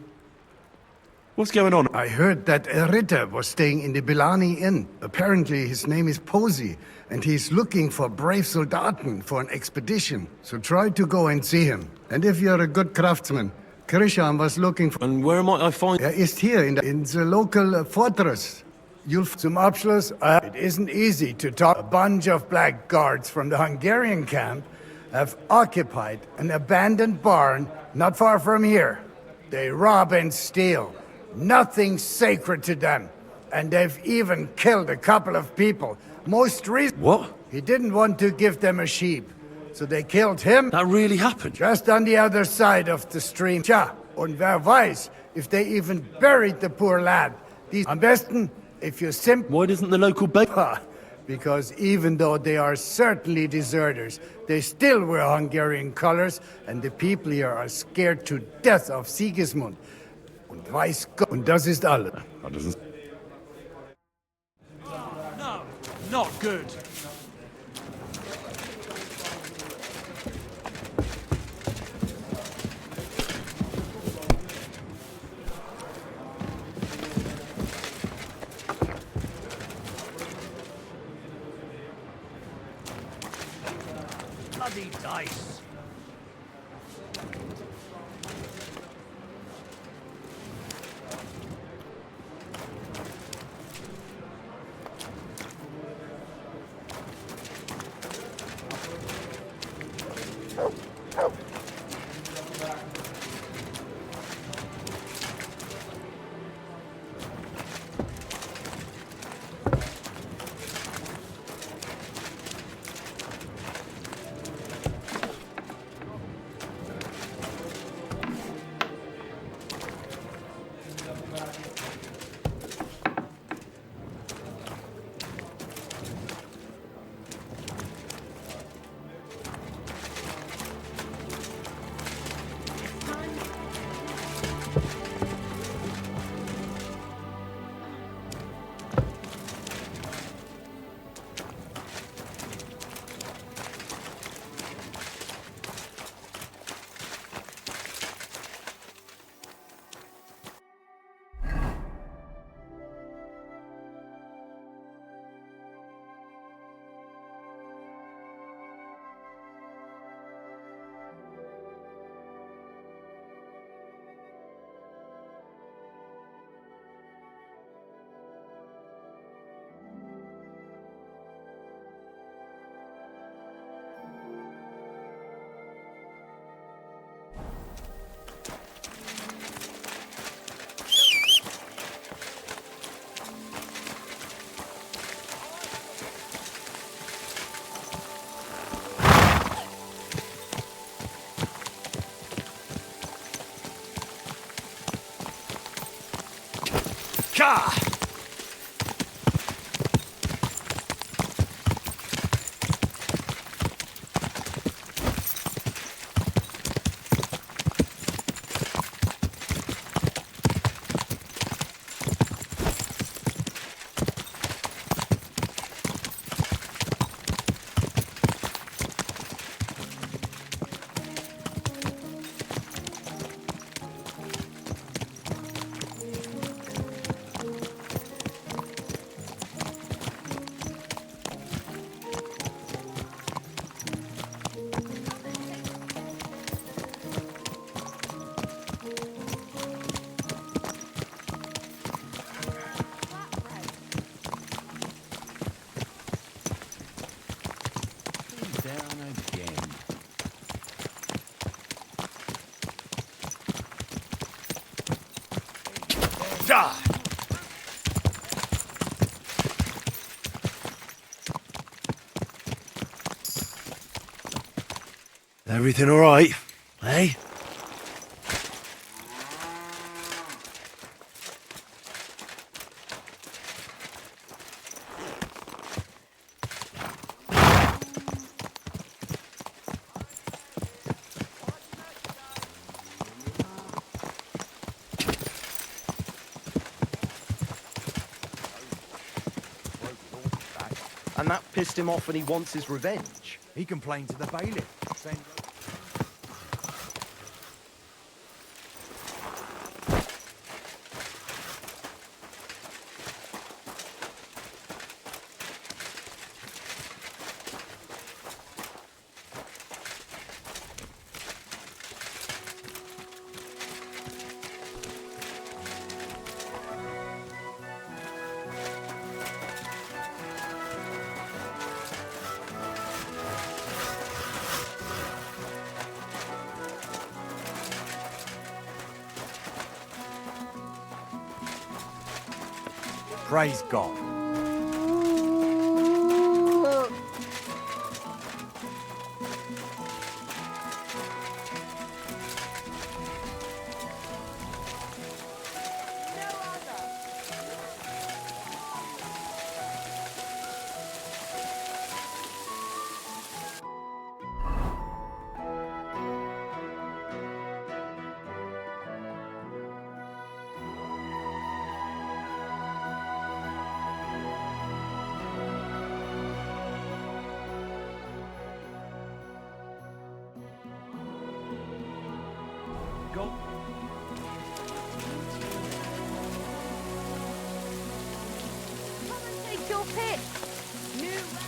What's going on? I heard that a Ritter was staying in the Bilani Inn. Apparently his name is Posey, and he's looking for brave Soldaten for an expedition. So try to go and see him. And if you're a good craftsman, Krishan was looking for... And where might I find... Is here in the local fortress. You'll... Zum Abschluss, it isn't easy to talk. A bunch of blackguards from the Hungarian camp have occupied an abandoned barn not far from here. They rob and steal. Nothing sacred to them. And they've even killed a couple of people. Most recently... What? He didn't want to give them a sheep. So they killed him. That really happened? Just on the other side of the stream. Tja, und wer weiß, if they even buried the poor lad. These am besten, if you Why doesn't the local Because even though they are certainly deserters, they still wear Hungarian colors, and the people here are scared to death of Sigismund. Und weiß Gott, und das ist alles. No, not good. Bloody dice. Ka! Everything all right, eh? And that pissed him off and he wants his revenge. He complained to the bailiff, saying... Praise God. go. Take your pick. New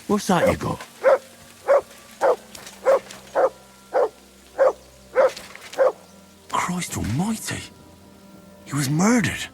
What's that you got? Christ almighty. He was murdered.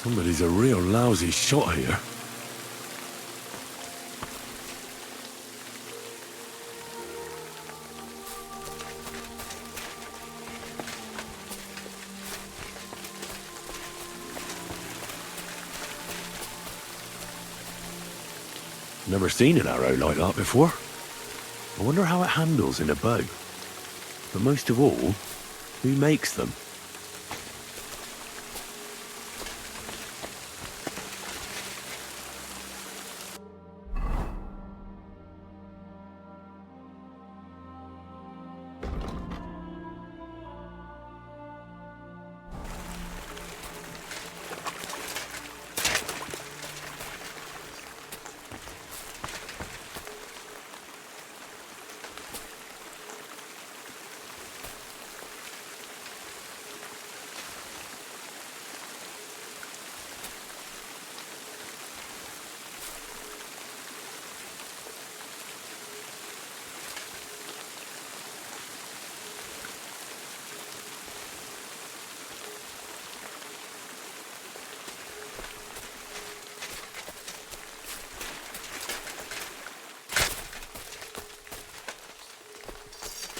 Somebody's a real lousy shot here. Never seen an arrow like that before. I wonder how it handles in a bow. But most of all, who makes them?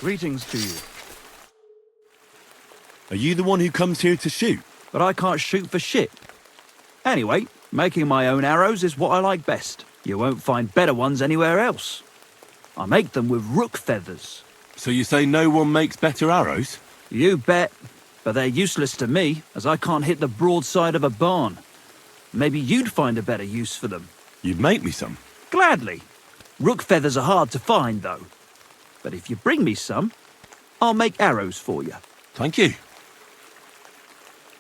Greetings to you. Are you the one who comes here to shoot? But I can't shoot for shit. Anyway, making my own arrows is what I like best. You won't find better ones anywhere else. I make them with rook feathers. So you say no one makes better arrows? You bet. But they're useless to me, as I can't hit the broadside of a barn. Maybe you'd find a better use for them. You'd make me some? Gladly. Rook feathers are hard to find, though. But if you bring me some, I'll make arrows for you. Thank you.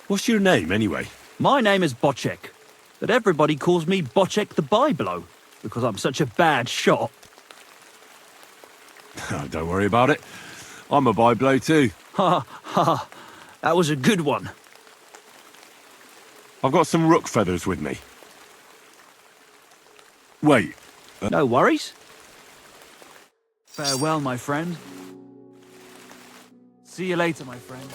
What's your name, anyway? My name is Bocek, but everybody calls me Bocek the Byblow, because I'm such a bad shot. Don't worry about it. I'm a byblow too. Ha ha, that was a good one. I've got some rook feathers with me. Wait. No worries. Farewell, my friend. See you later, my friend.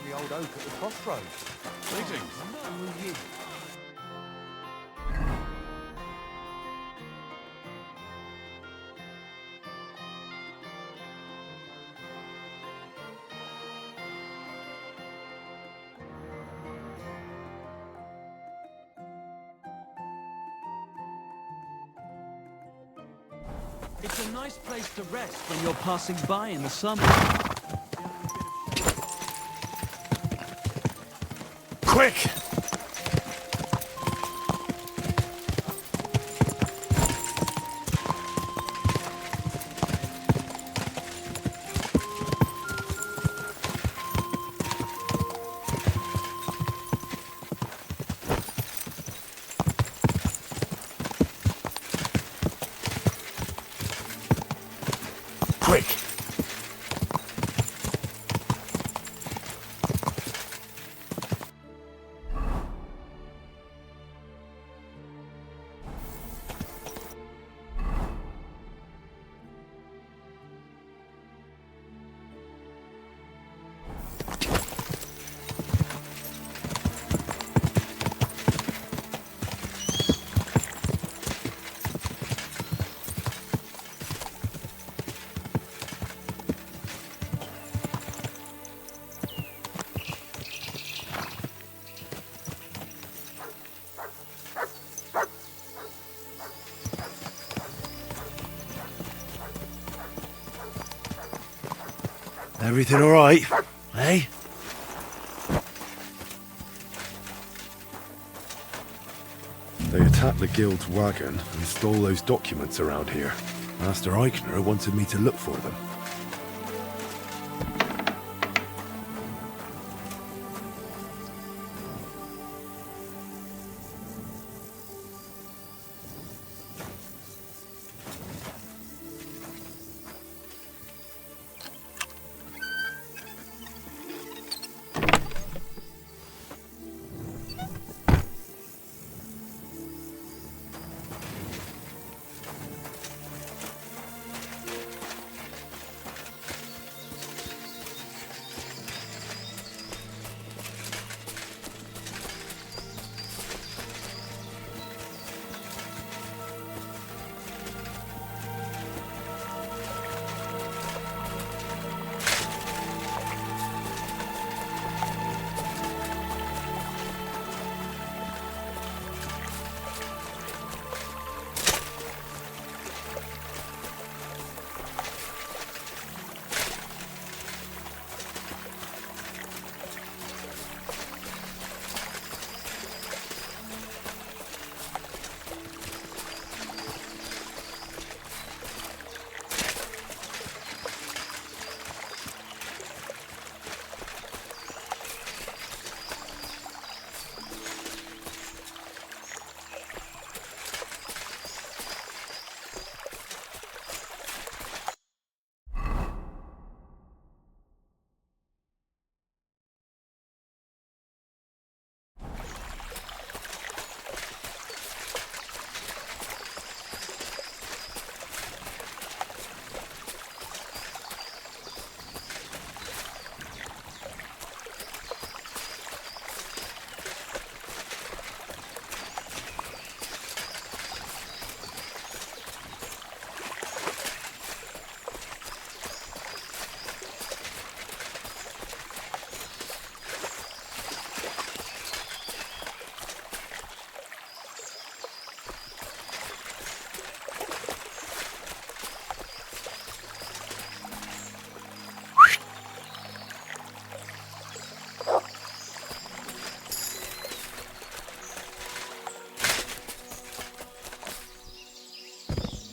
The old oak at the crossroads. Greetings. It's a nice place to rest when you're passing by in the summer. Quick! Quick! Everything all right, eh? They attacked the guild's wagon and stole those documents around here. Master Eichner wanted me to look for them.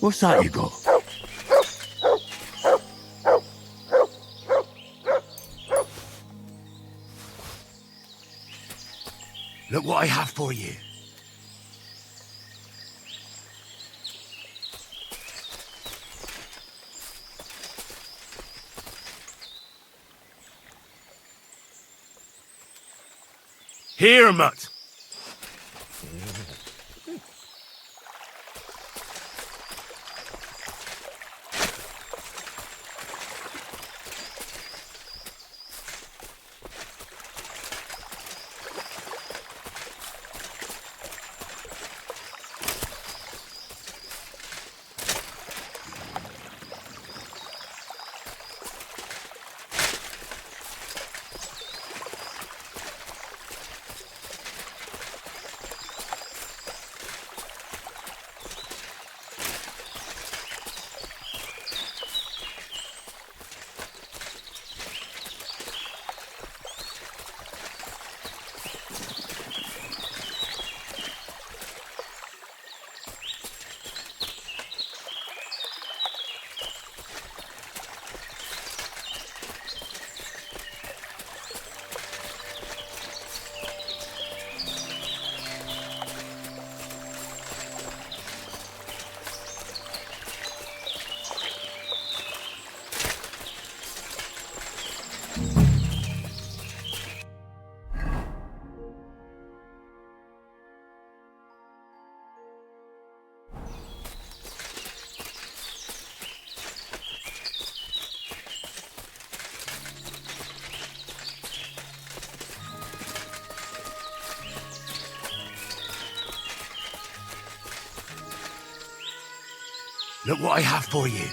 What's that you got? Look what I have for you. Here, mutt. Look what I have for you.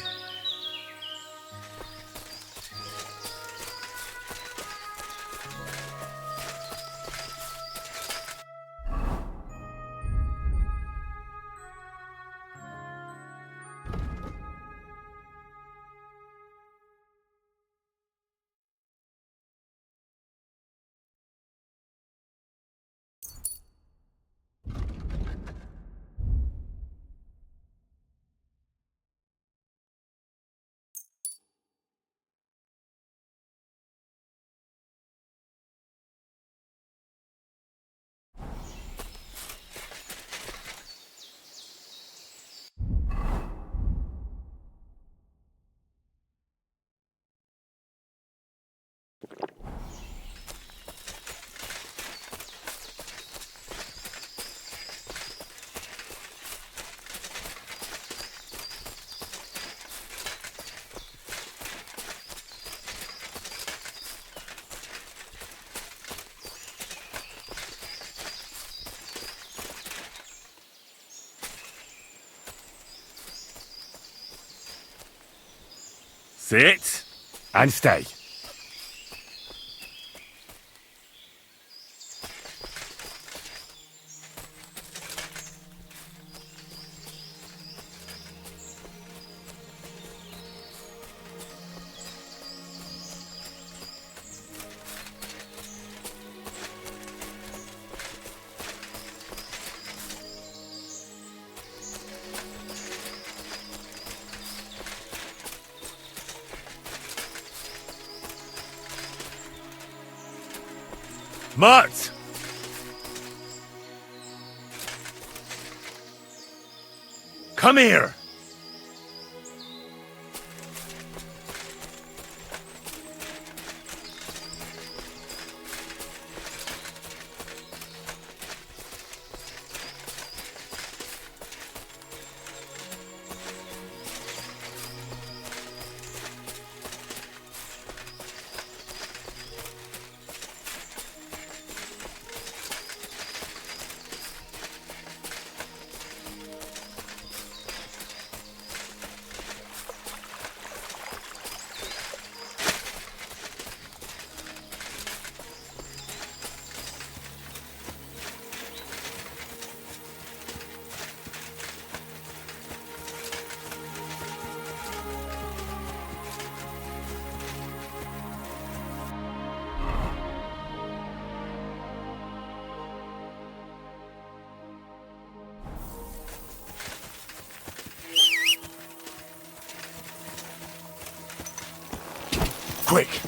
Sit and stay. Mutt! Come here! Quick!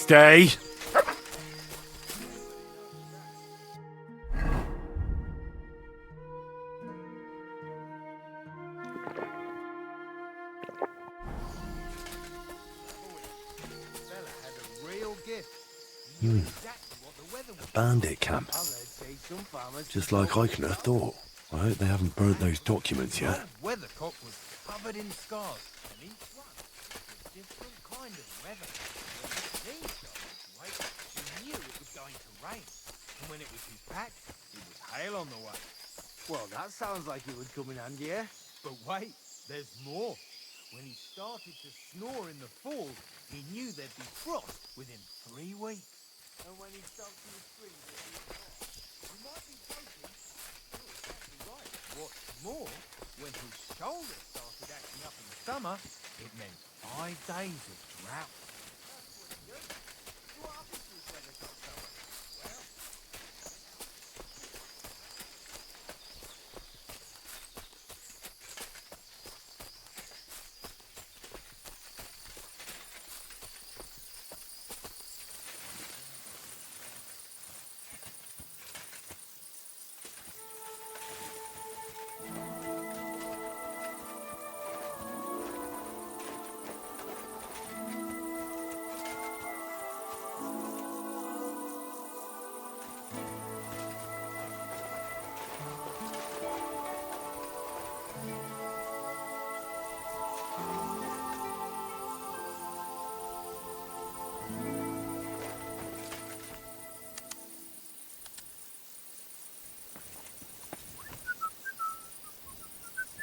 Stay. A bandit camp. Just like I could have thought. I hope they haven't burnt those documents yet. Weathercock was covered in scars, and each one was a different kind of weather. When his knees started to ache, he knew it was going to rain. And when it was his back, it was hail on the way. Well, that sounds like it would come in handy, eh? But wait, there's more. When he started to snore in the fall, he knew there'd be frost within 3 weeks. And when he jumped in the spring, there'd be frost. You might be joking. You're exactly right. What's more, when his shoulder started acting up in the summer, it meant 5 days of drought. That's pretty good. What happens to his weathercock summer? Well,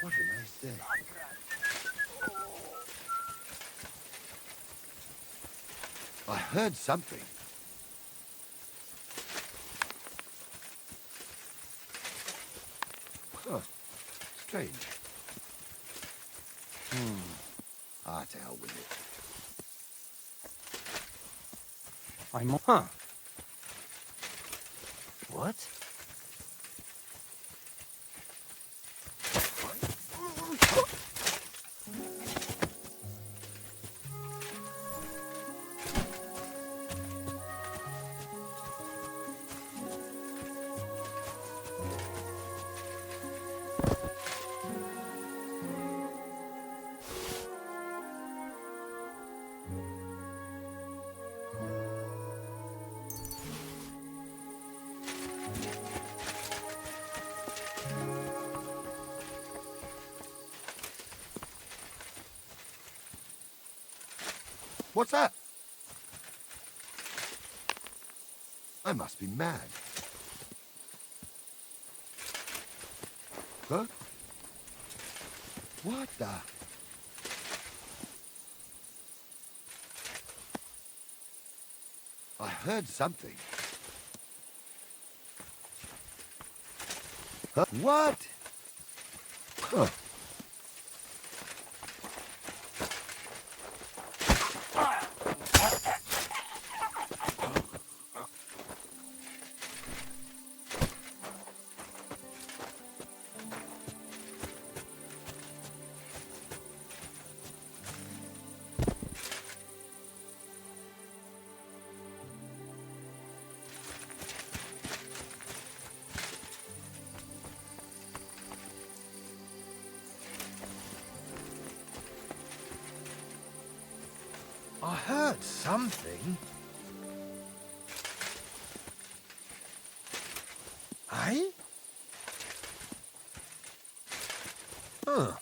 What a nice day. I heard something. Huh. Strange. To hell with it. Huh. What? What's that? I must be mad. Huh? What the? I heard something. Huh? What? Huh. I heard something. Eh? Huh.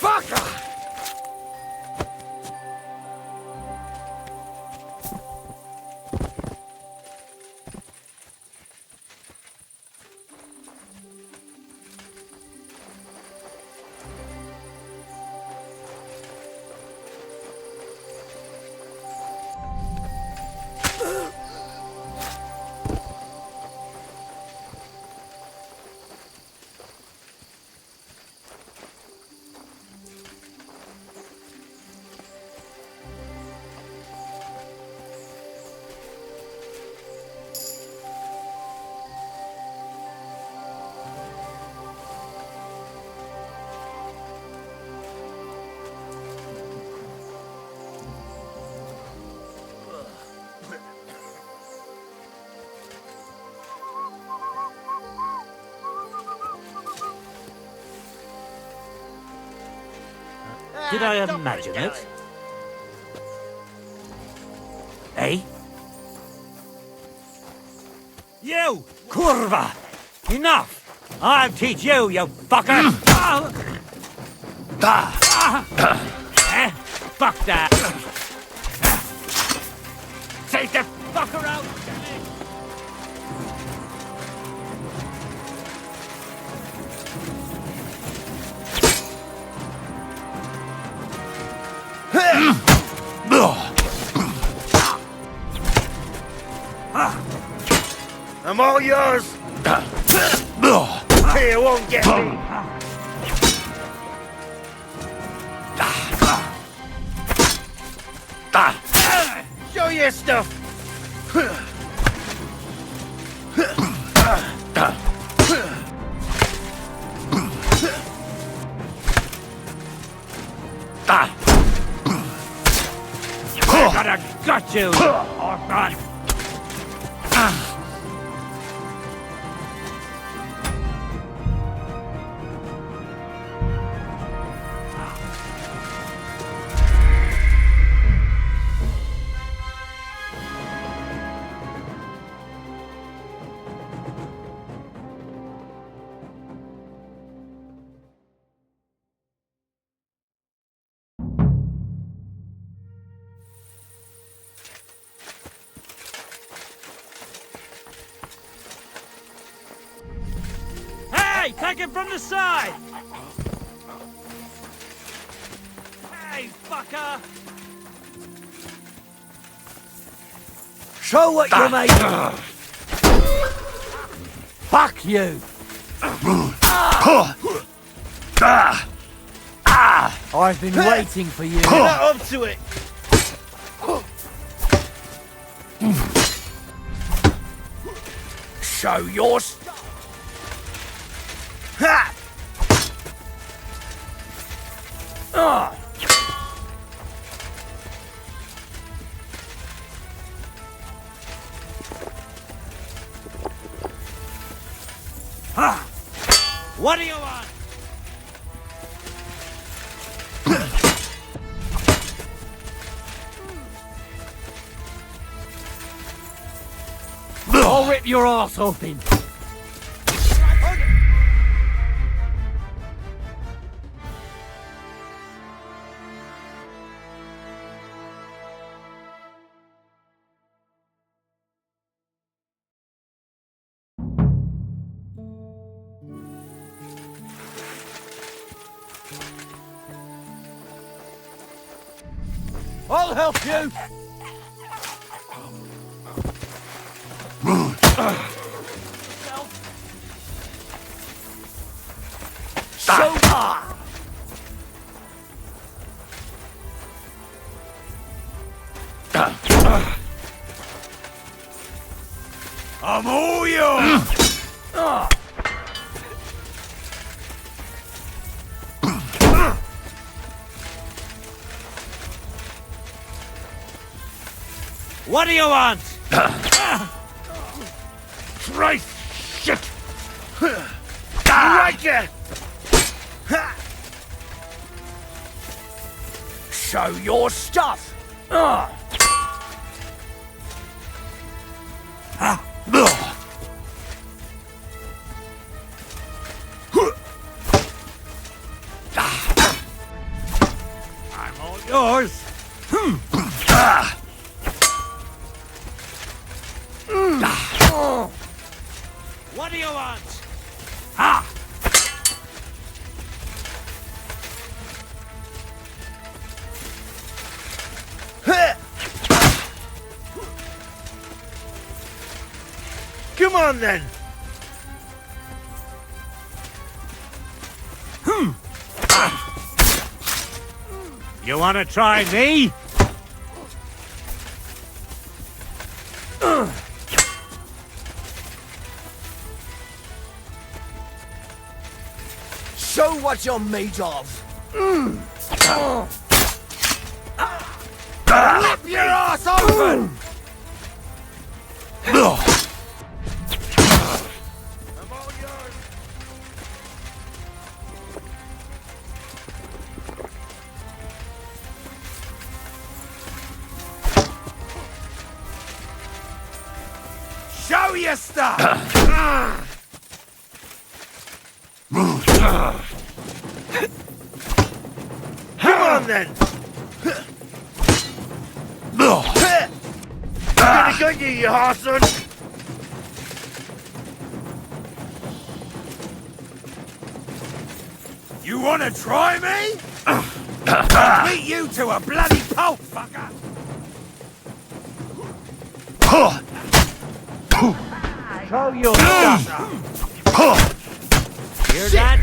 Fucker! Did I imagine it? Eh? You, curva! Enough! I'll teach you, you fucker! Fuck that! Take the fucker out! I'm all yours. Here won't get me. Show your stuff. I gotta gut you, orphan! Hey, take him from the side! Hey, fucker! Show what you're made of. Fuck you! I've been waiting for you. Get up to it. Show your stuff. Ha! What do you want? I'll rip your ass open. I'll help you. So I'm all yours. What do you want? Christ, shit. Right there. Show your stuff. I'm all yours. What do you want? Ha! Come on then. You want to try me? Show what you're made of. Rip your ass open. me your stuff! Come on then! I'm gonna get you, you arson! You wanna try me? I'll beat you to a bloody pulp, fucker! Show your stuff! Hear that?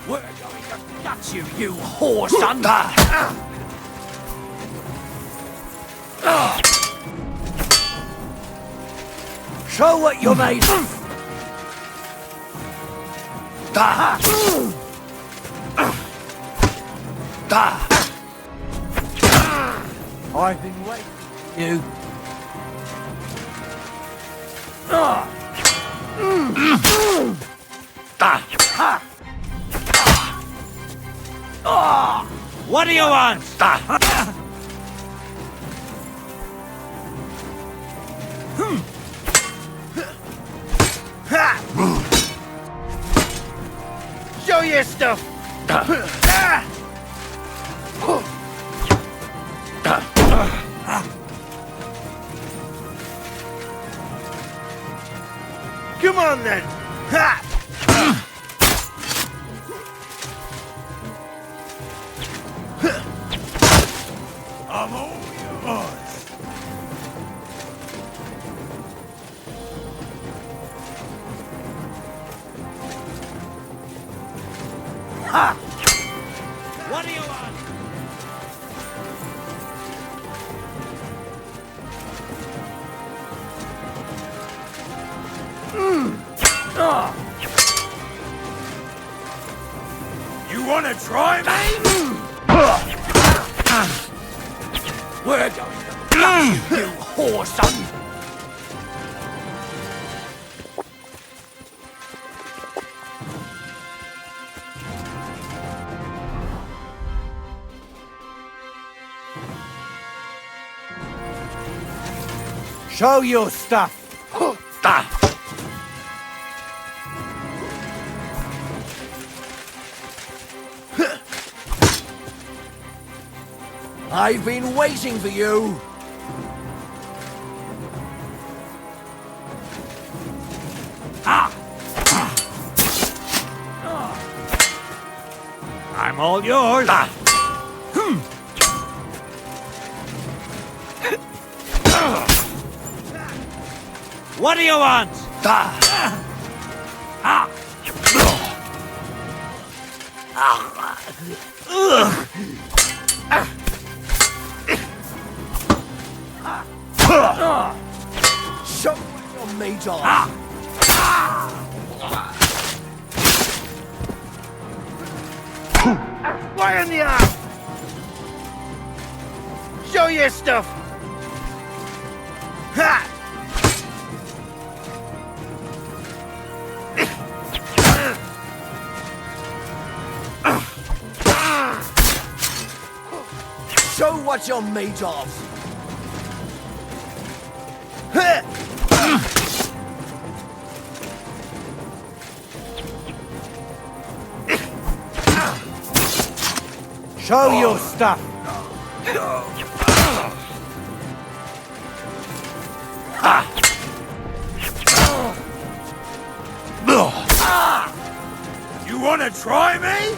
We're going to gut you, you whore son! Show what you're made of! I've been waiting for you. What do you want? Show your stuff! Come on then! I'm all yours! What do you want? You wanna try me? We're going to gut you, you whore son! Show your stuff! I've been waiting for you! I'm all yours. What do you want? Show what you're made of! Why in the arm? Show your stuff! Ha! Show what you're made of! Show your stuff! You wanna try me?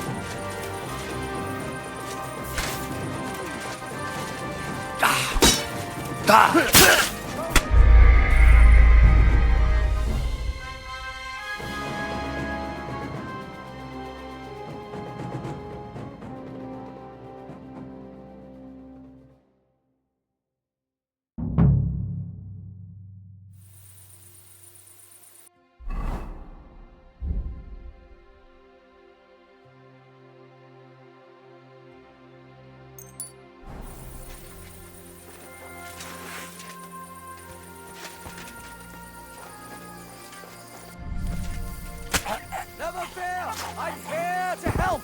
I'm here to help.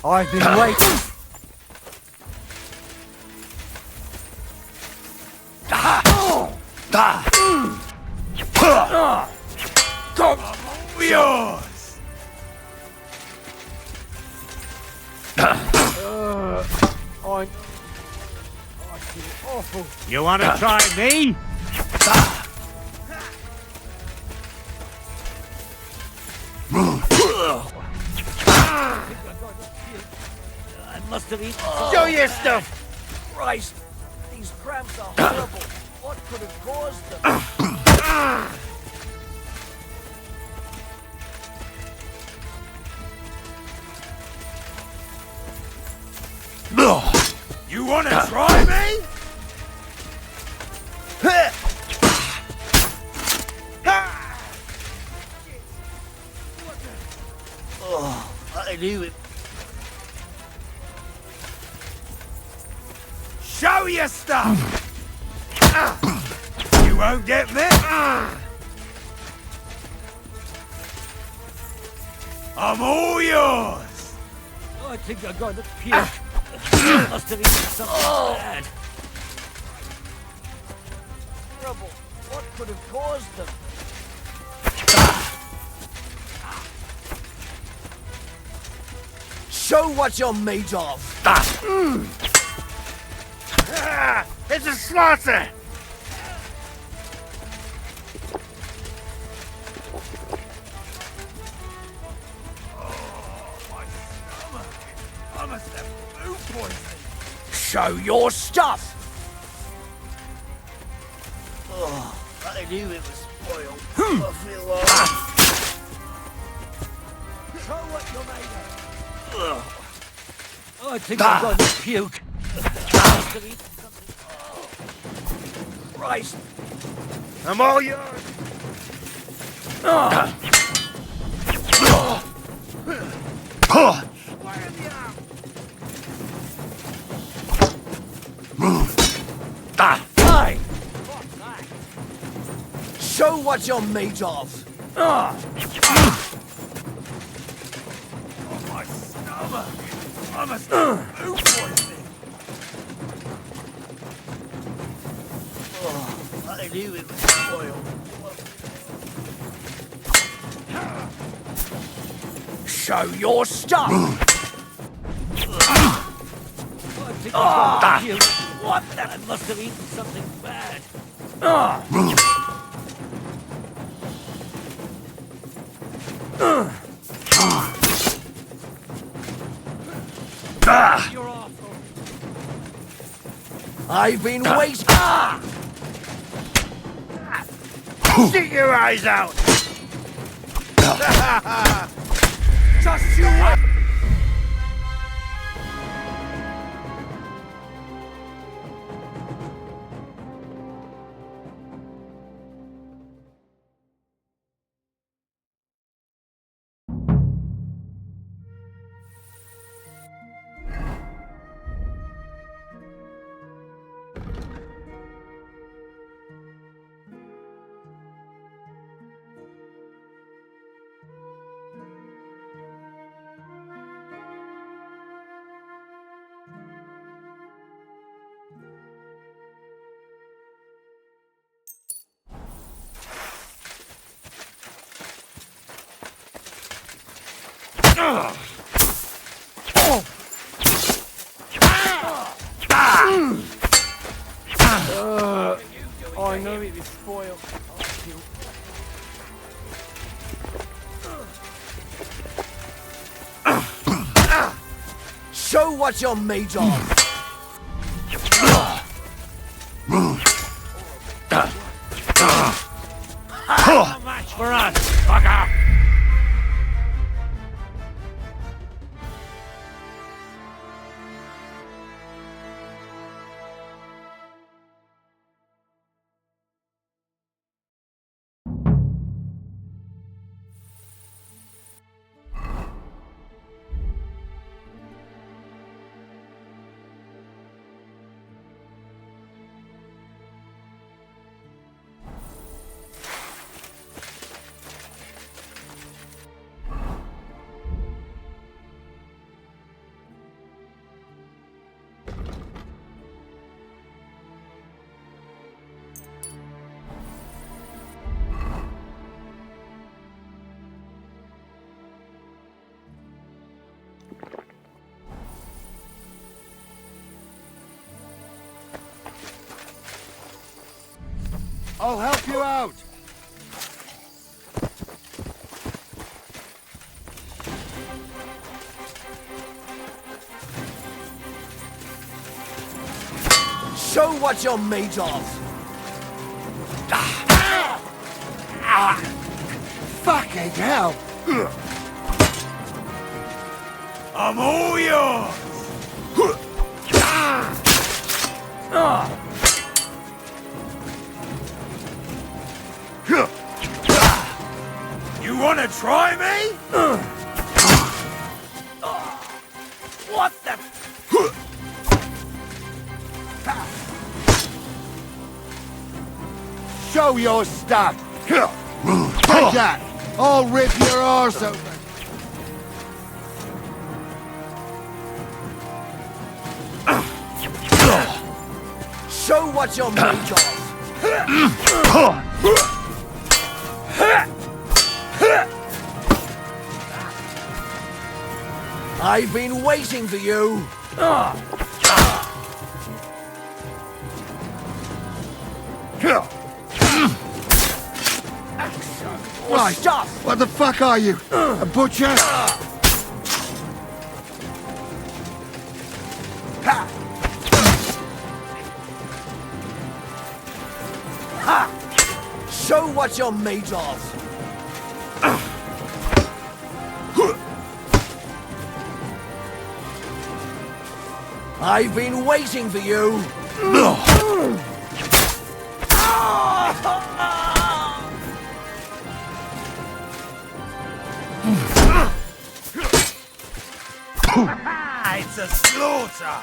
I've been waiting. Yours! I feel awful. You want to try me? I must have eaten. Show your stuff! Christ, these cramps are horrible. What could have caused them? You want to try me? Oh, I knew it. Show your stuff! You won't get me! I'm all yours! I think I'm going to puke. Must have eaten something bad. Trouble. What could have caused them? Show what you're made of. It's a slaughter! I must have food poisoning. Show your stuff. Oh, I knew it was spoiled. I feel alright. Show what you're made of. I think I'm going to puke. Must have eaten something. Christ. I'm all yours. Hey! Show what you're made of. Oh, my stomach! I must have food poisoning. Oh, I knew it was spoiled. Show your stuff. What? I must have eaten something bad. You're awful. I've been waiting. Stick your eyes out! Just you wait. I know it was spoiled. Show what you're made of. No match for us, fucker! I'll help you out. Show what you're made of. Fucking hell. I'm all yours. You wanna try me? What the? Show your stuff. Take that. I'll rip your arse open. Show what you're made of. I've been waiting for you. Right, what the fuck are you? A butcher? Show what you're made of. I've been waiting for you. It's a slaughter.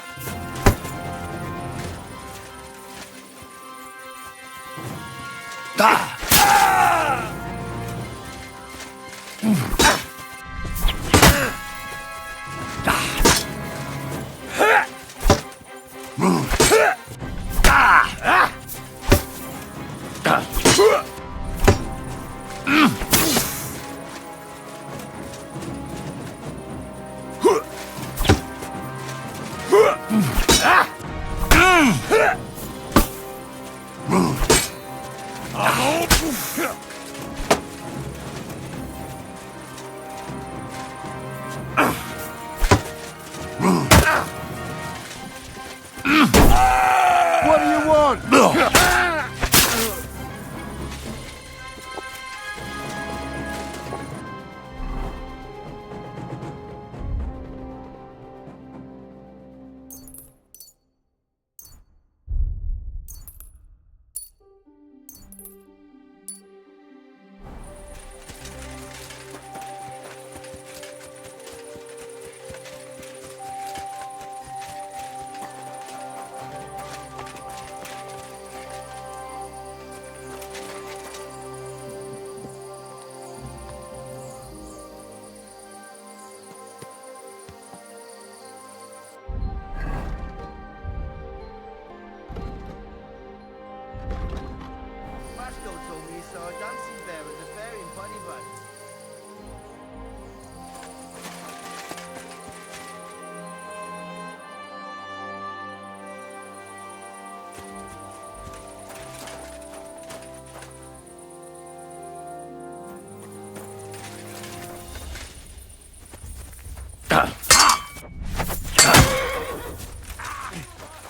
What do you want?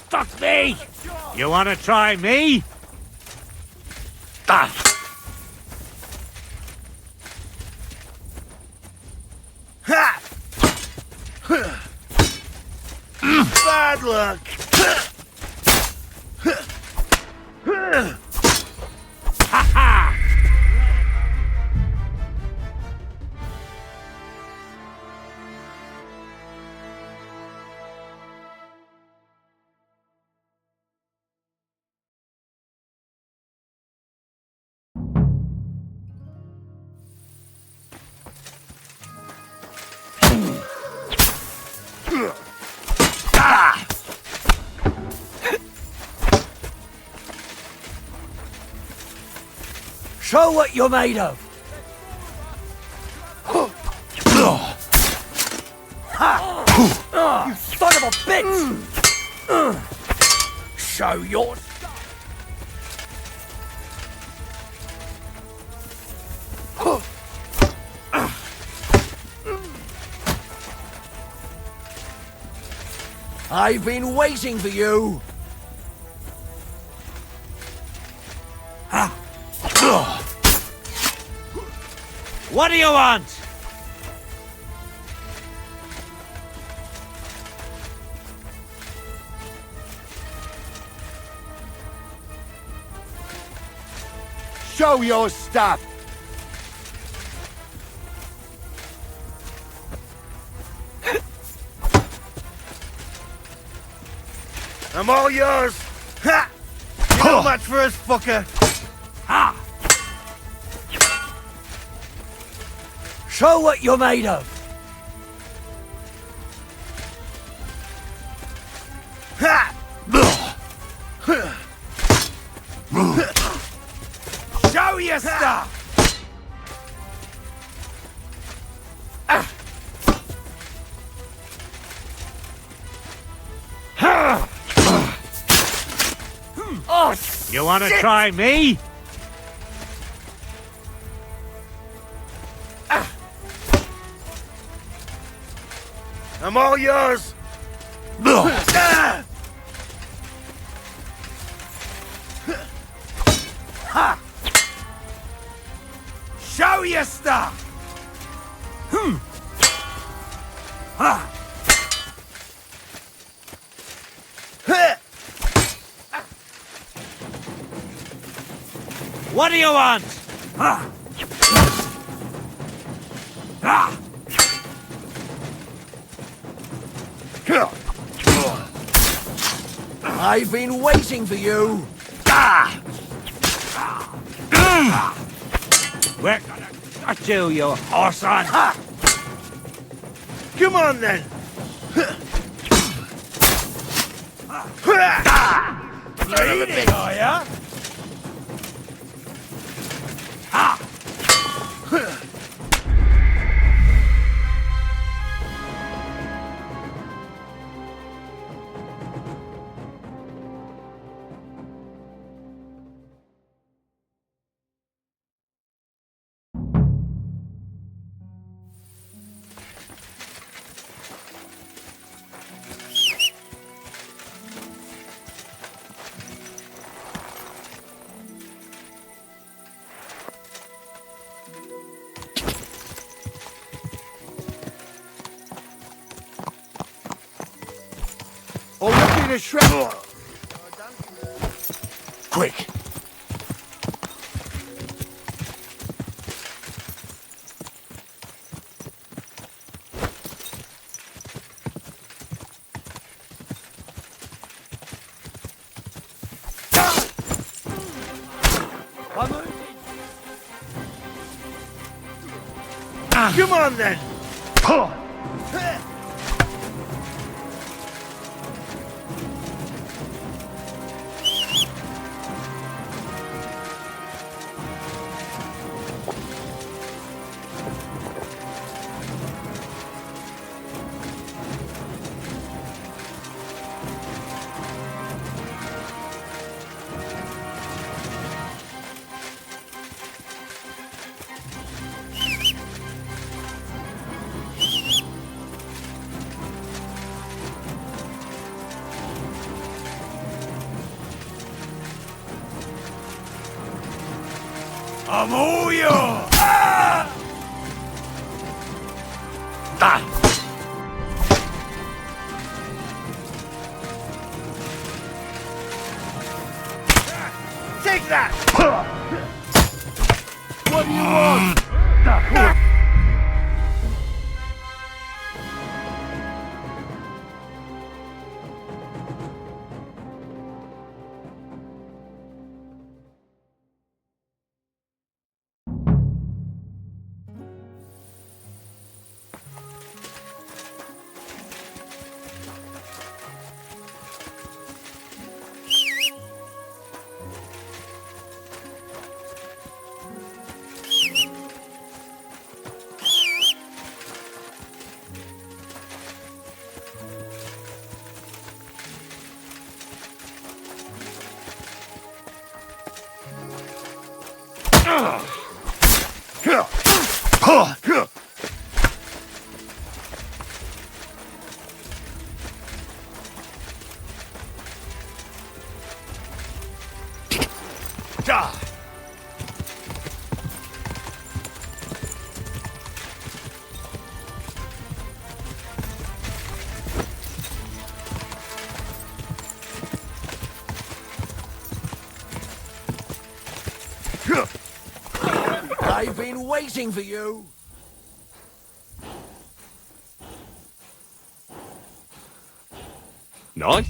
Fuck me! You wanna try me? Bad luck. Show what you're made of. You son of a bitch! Show your stuff. I've been waiting for you! What do you want? Show your stuff! I'm all yours! Ha! You know much for us, fucker! Ha! Show what you're made of! Ha! Show your stuff! Oh, You want to shit! try me? I'm all yours! Ha! Show your stuff! Ha! What do you want? I've been waiting for you! We're gonna cut you, you horse on! Come on then! Eat it, are ya? Or looking to shred. Quick! Come on then! I'm all yours! Take that! What do you want? I've been waiting for you. Nice.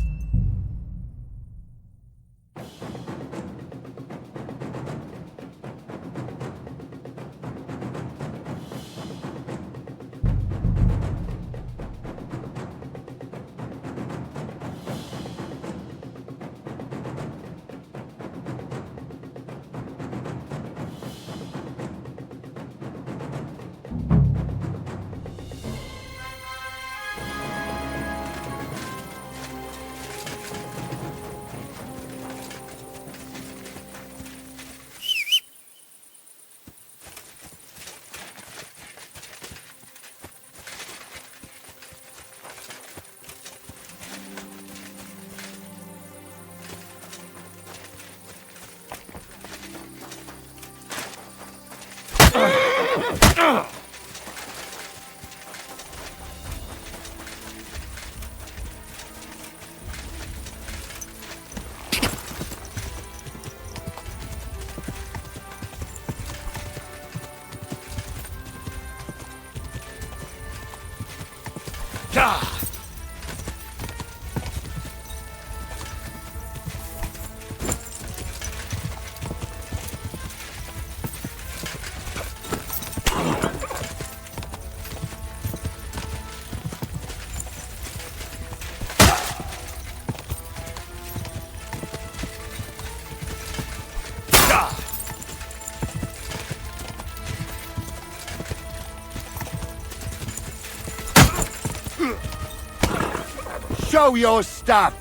Show your stuff!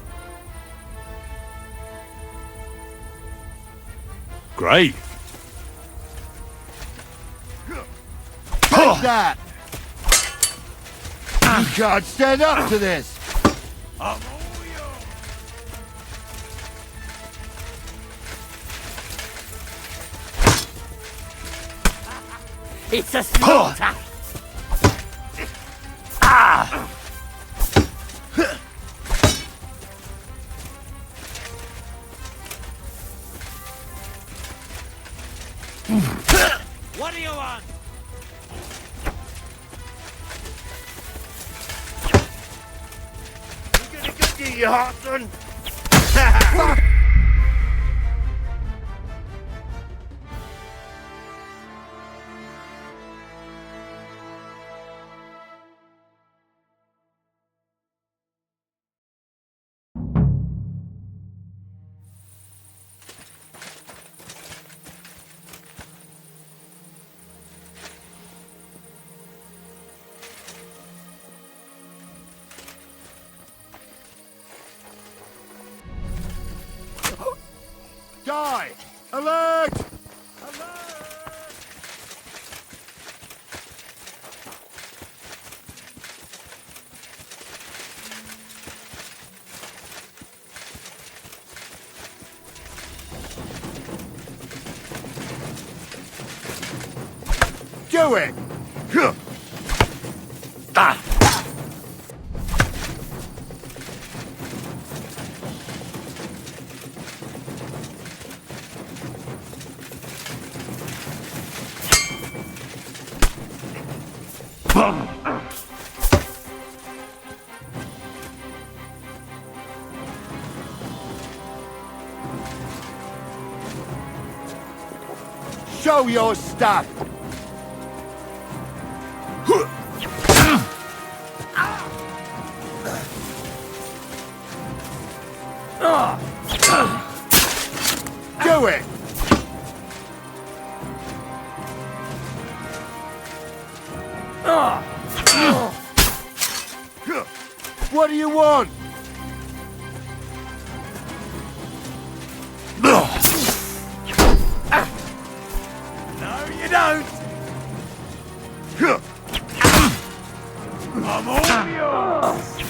Great. Take that! You can't stand up to this! It's a slaughter! What do you want? You gonna go get your heart, son? Die! Alert! Do it! Ah! Show your stuff! Do it! What do you want? No, you don't! I'm all yours!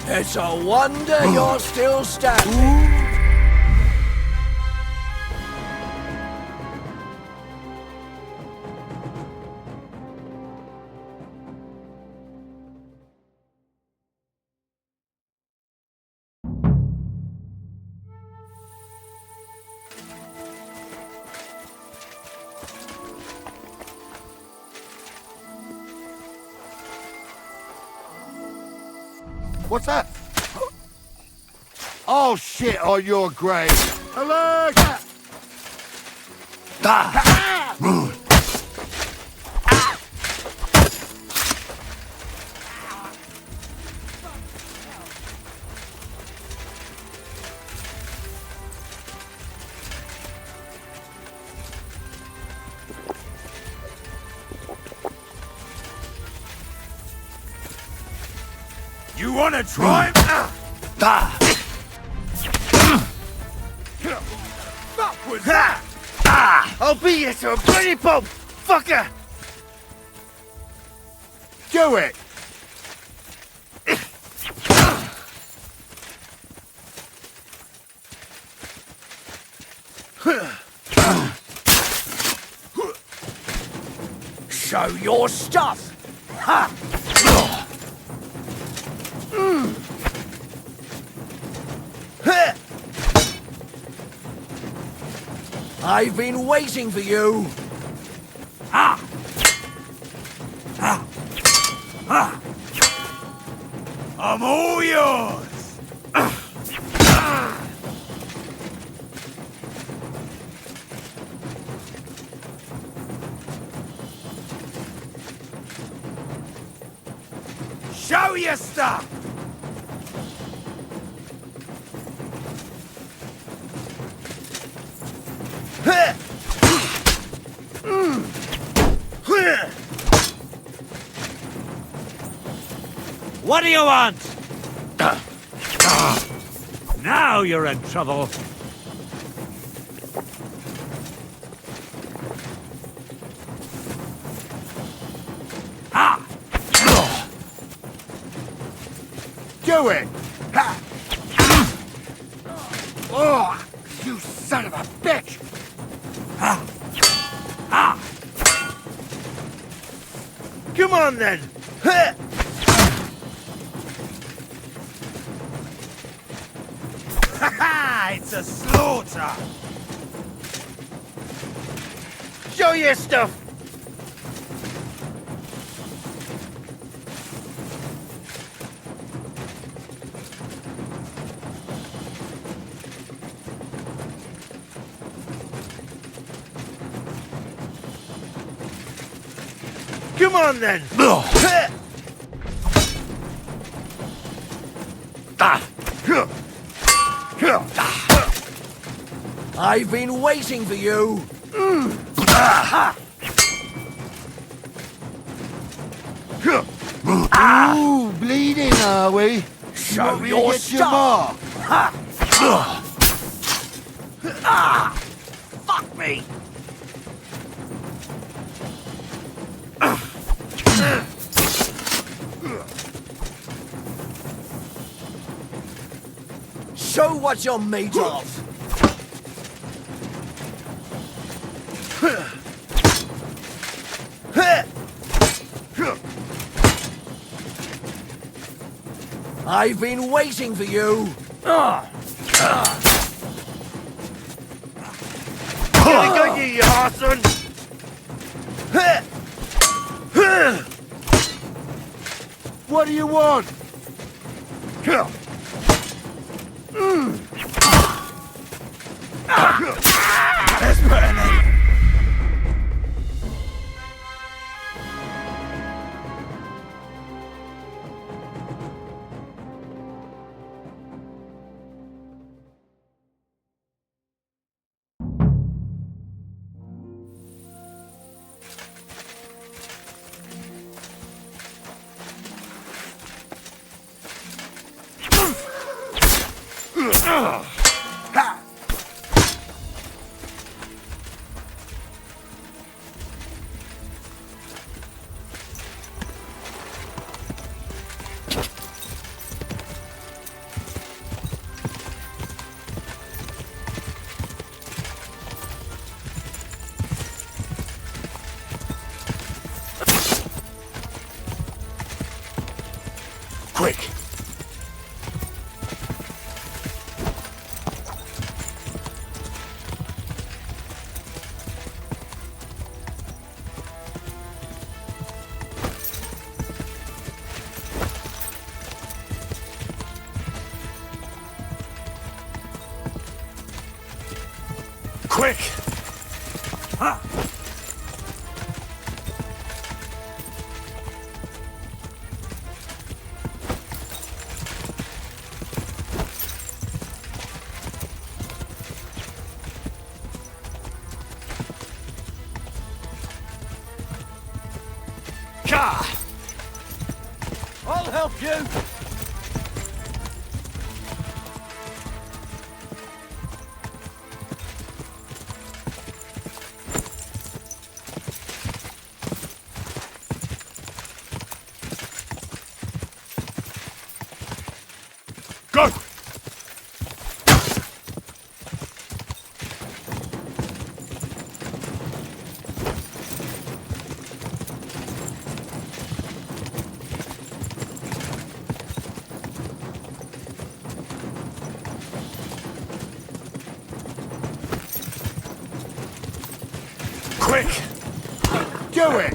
It's a wonder you're still standing. What's that? Oh shit on your grave! Alert! You wanna try? I'll beat you to a bloody pulp, fucker! Do it! Show your stuff! Ha! I've been waiting for you! Ah! Ah! Ah! I'm all yours! Show your stuff! What do you want? Now you're in trouble. Do it! Ha! Oh, you son of a bitch! Come on then! It's a slaughter! Show your stuff! Come on then! I've been waiting for you! Ooh, bleeding, are we? Show Want me to your get your stuff! mark? Fuck me! Show what you're made of! I've been waiting for you! Gonna go you arson! What do you want? It's burning! Quick! Quick! I'll help you. Go! Quick! Do it!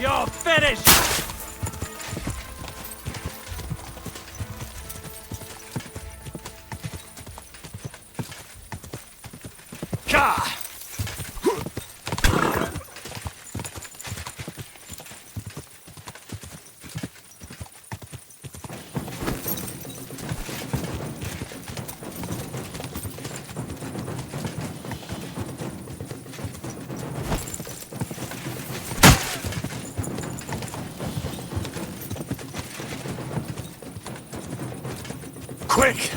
You're finished! Quick!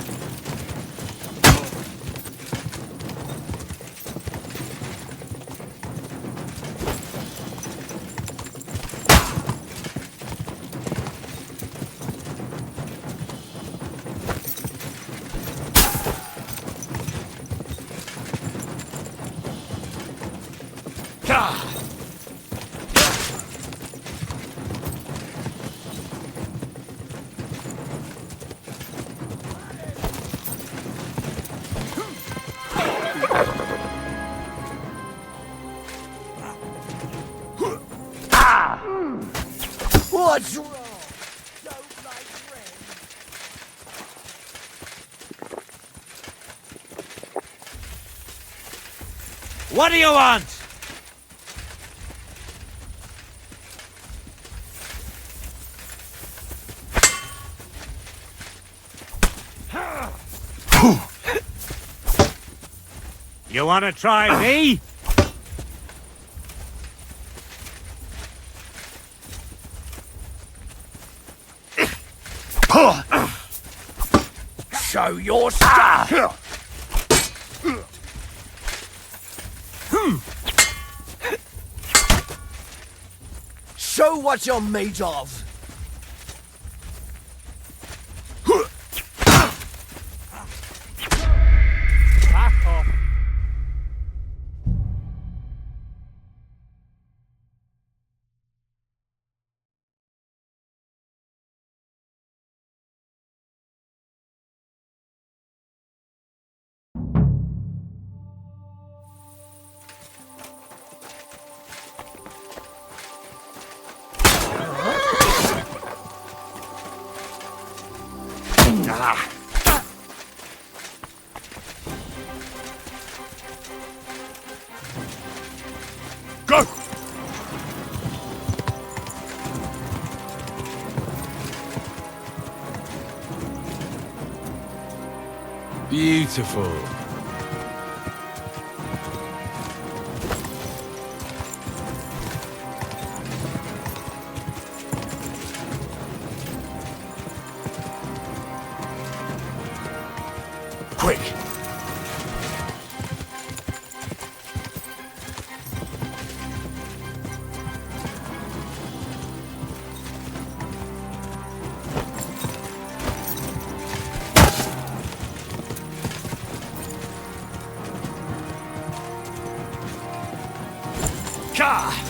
What's wrong? What do you want? You want to try me? Show your stuff. Show what you're made of. Back off. Go! Beautiful. Quick! Ka!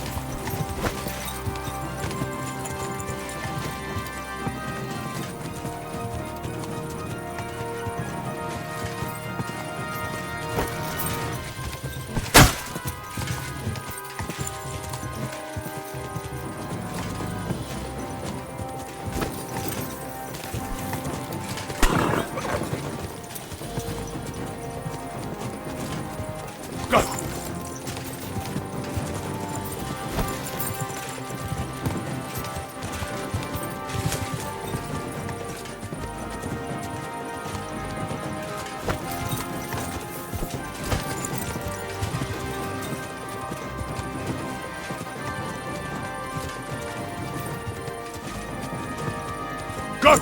Go!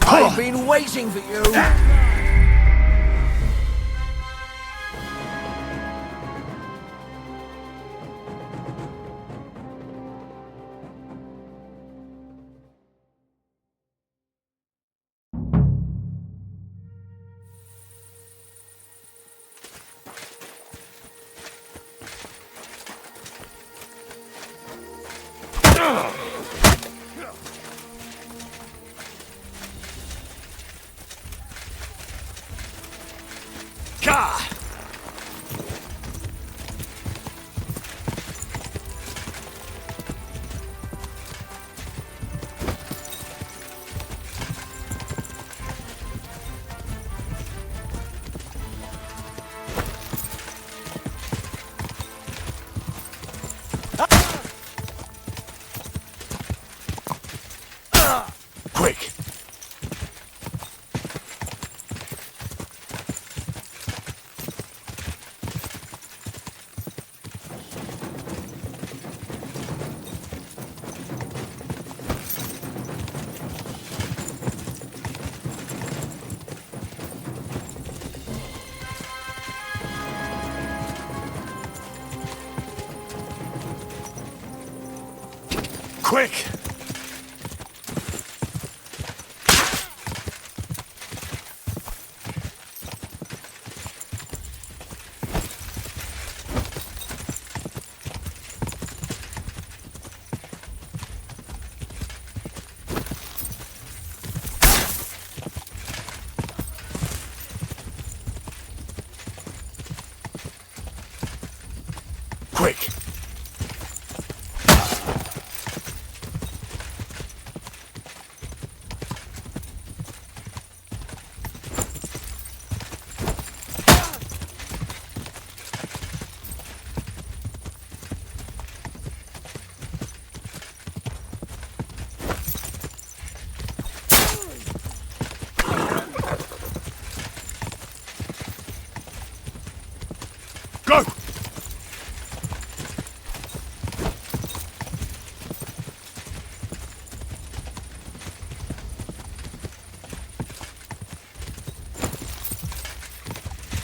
I've been waiting for you! Quick! Quick! Quick! Go!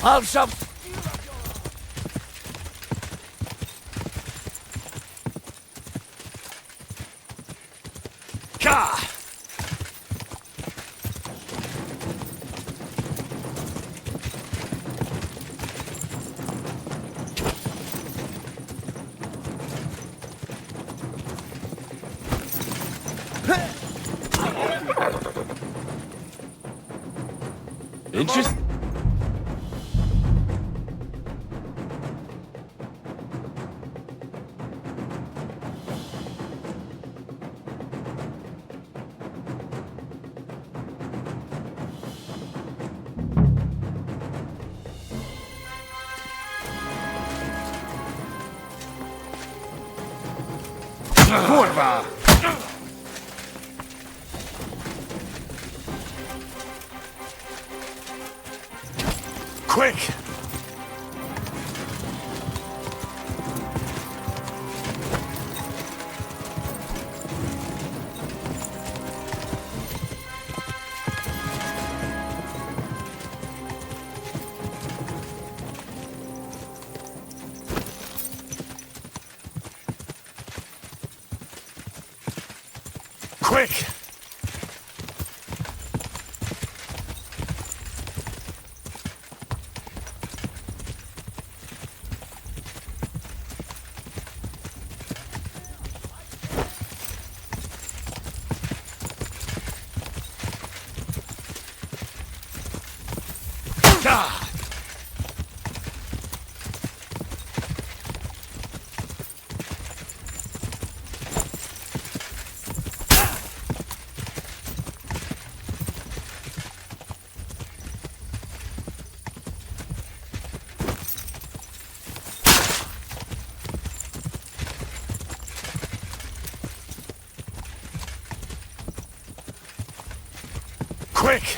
I'll shove. Ka! Interesting. Kurwa! Quick! Quick! Ah! Quick!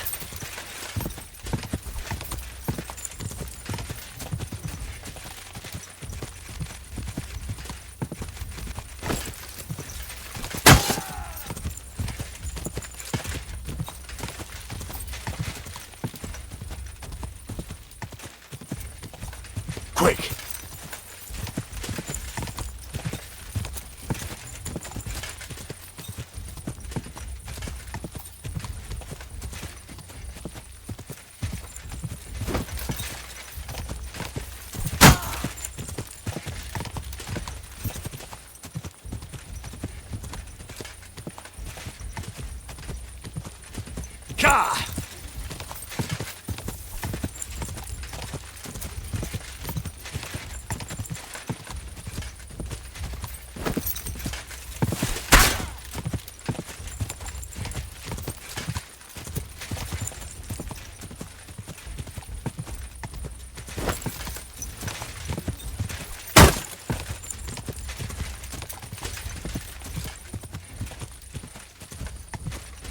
Quick! Gah!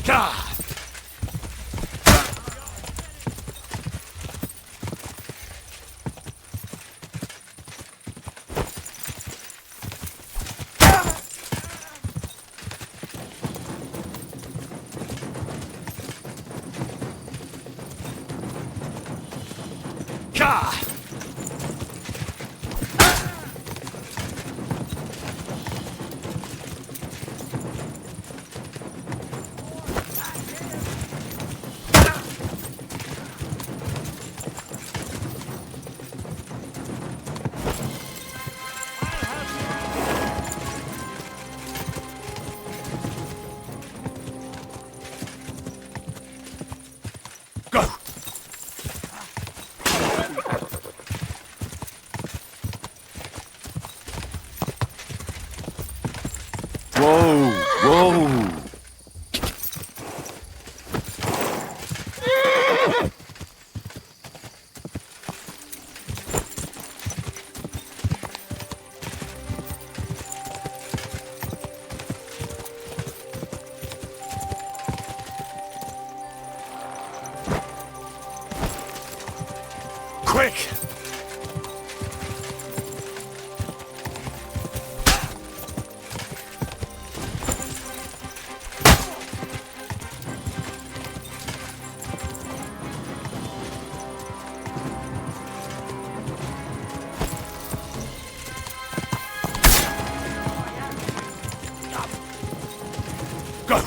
Gah! Gah! Go! Whoa! Whoa! Quick! Go!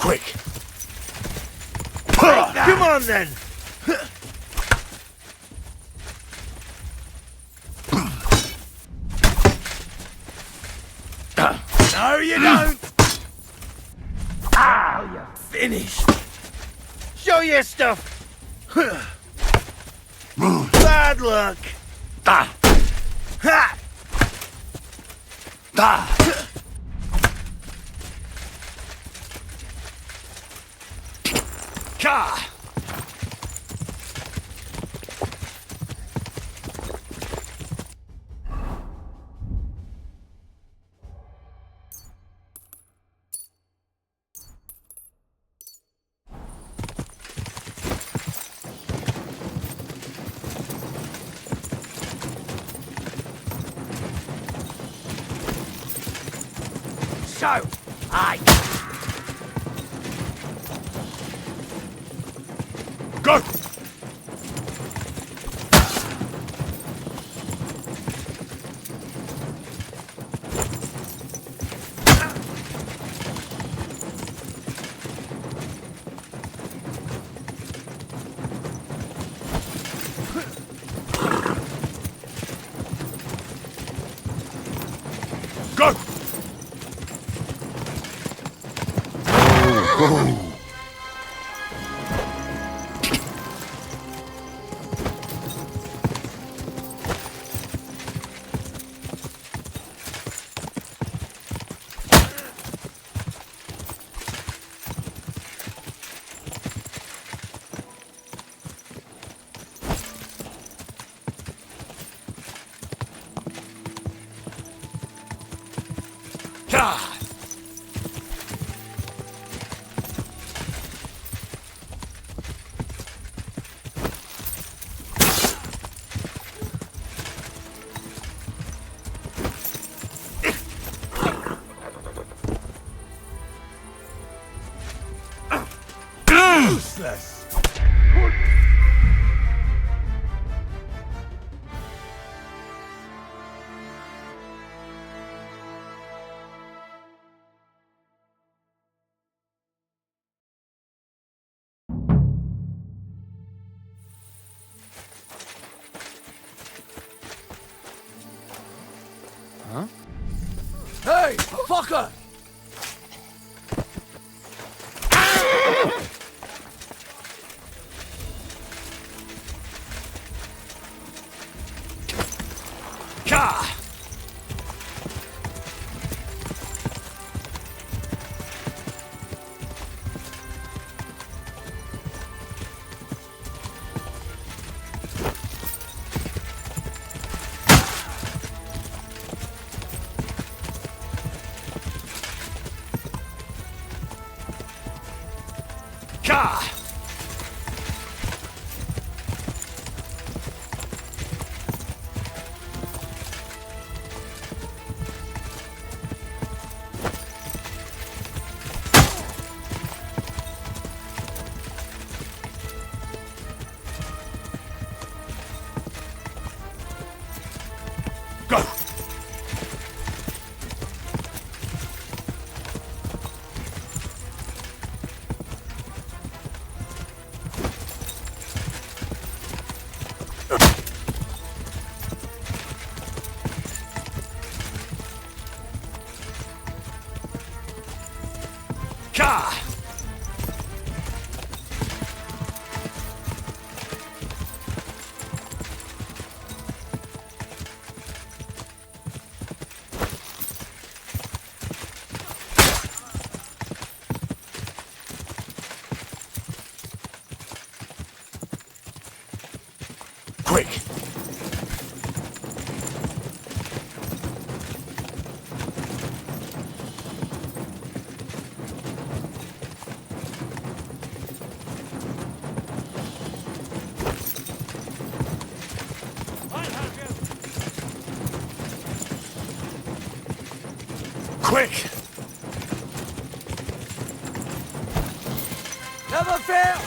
Quick! Come on then! No, you don't! Ah, you're finished! Show your stuff! Bad luck! Ha! Ka! So, go! Go! Go! Useless! Huh? Hey, fucker! Ka! Ka! Go! Ka! Quick! Quick! Never fail!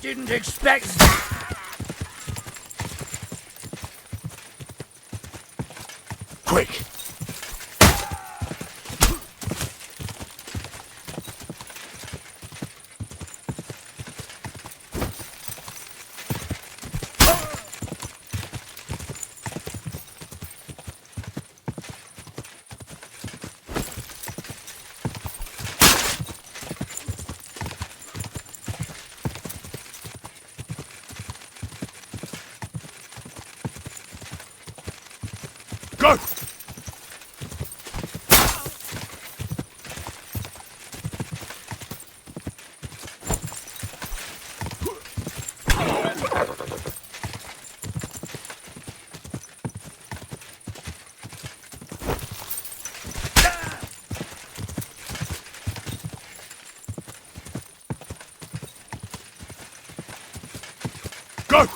didn't expect... Quick! Go! Go!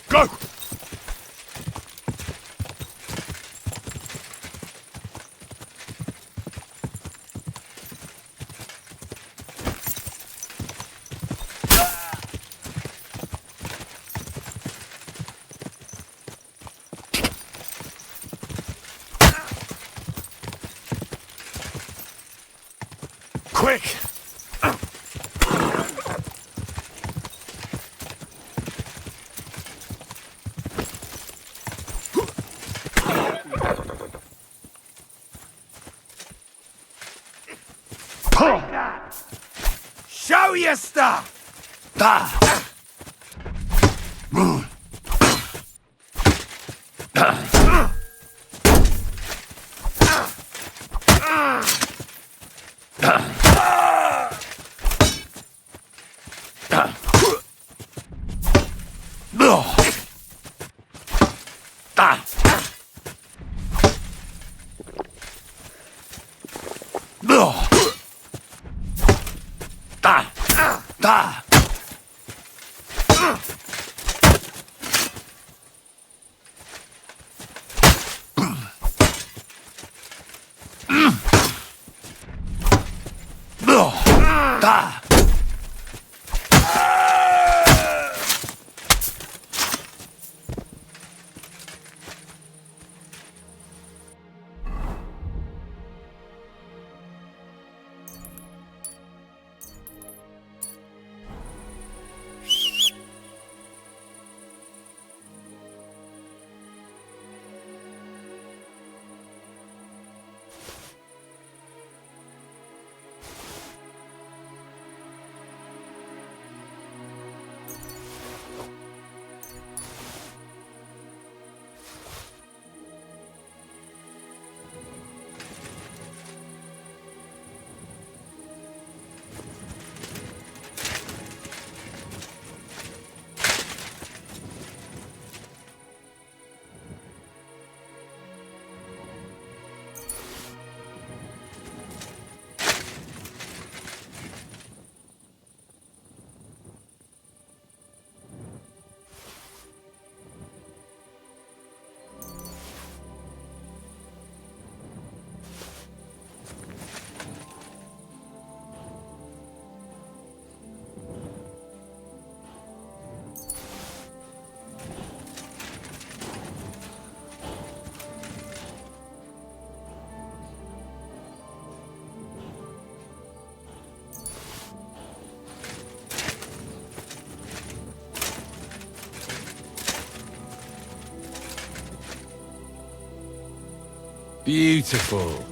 Go! Quick! Show your stuff! Beautiful.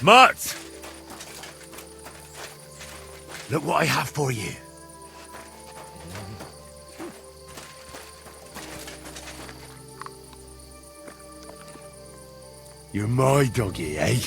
Mutt! Look what I have for you. You're my doggy, eh?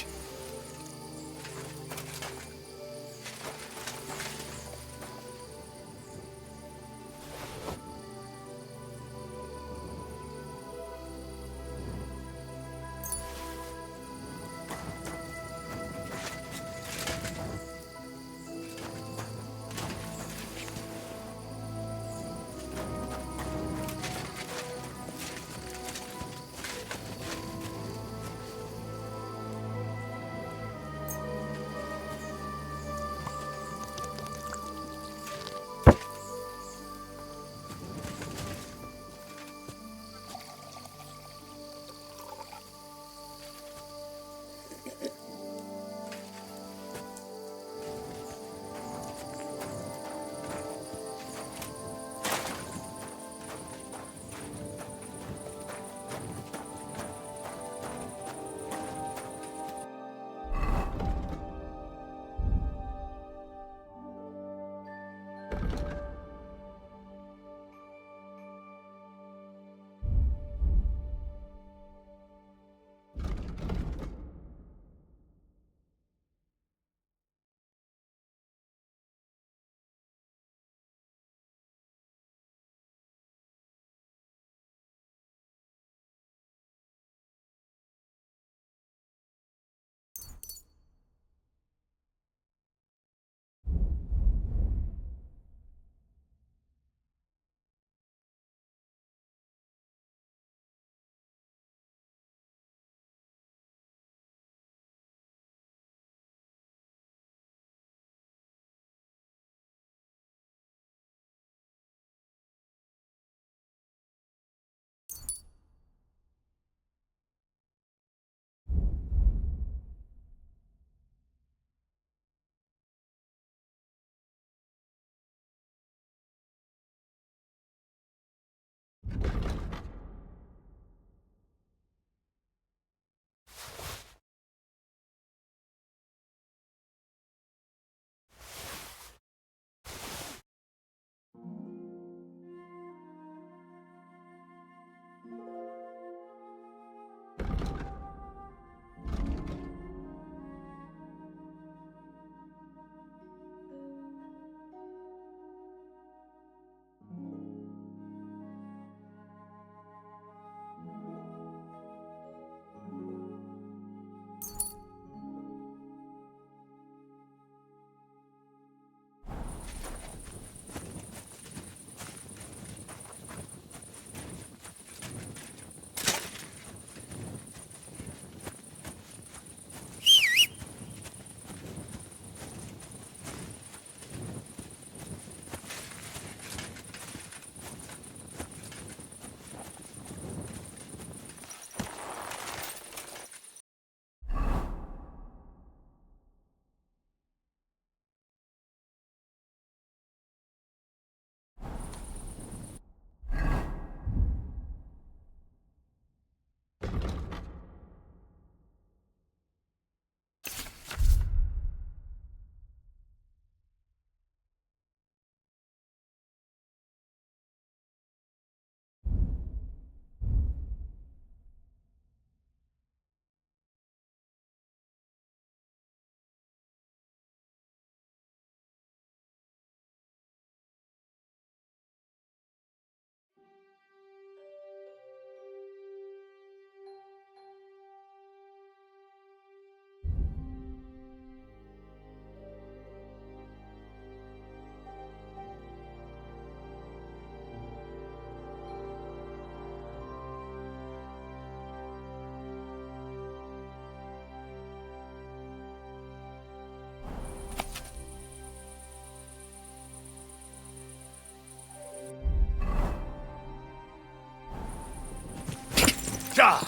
God!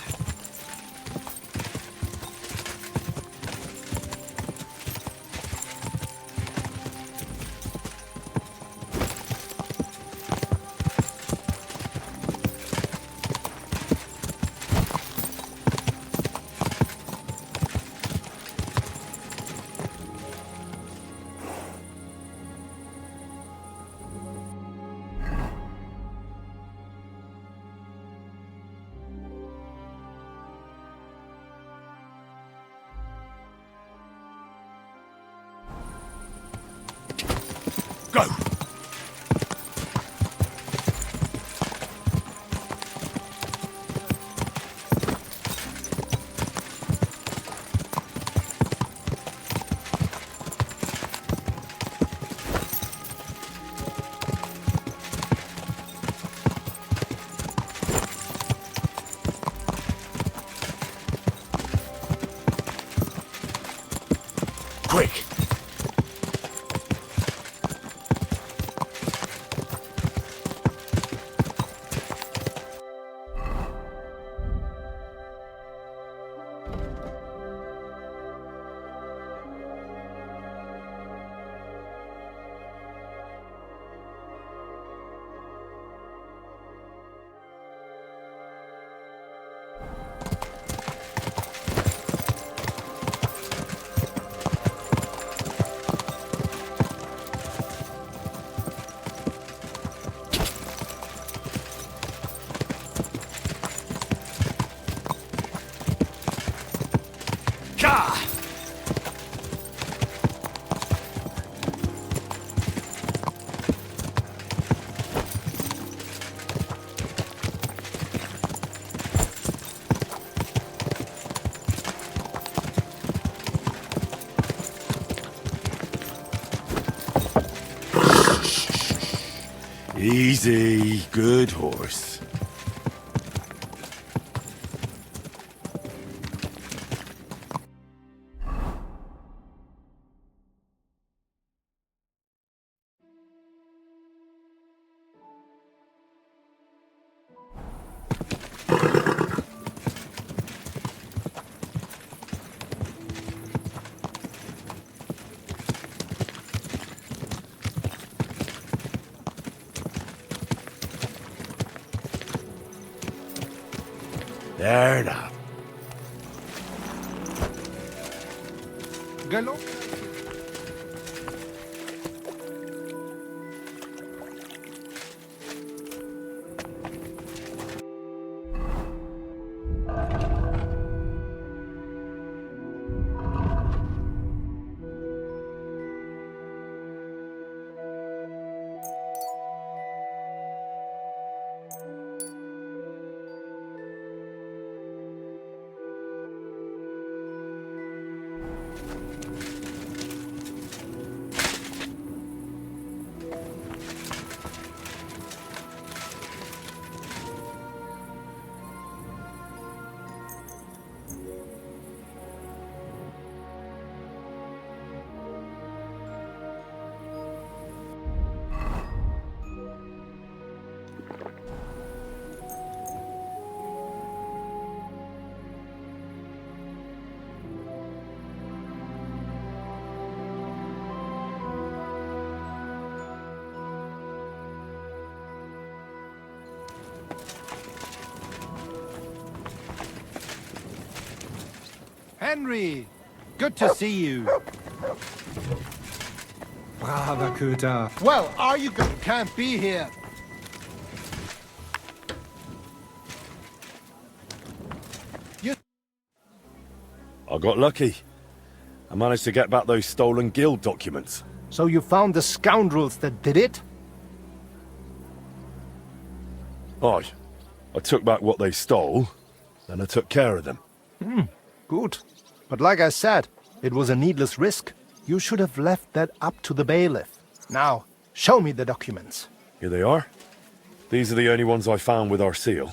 Go! Quick! Easy, good horse. There now. Galop. Henry, good to see you. Brava Kuta. Well, are you good? Can't be here. I got lucky. I managed to get back those stolen guild documents. So you found the scoundrels that did it? Aye. I took back what they stole, and I took care of them. Good. But like I said, it was a needless risk. You should have left that up to the bailiff. Now, show me the documents. Here they are. These are the only ones I found with our seal.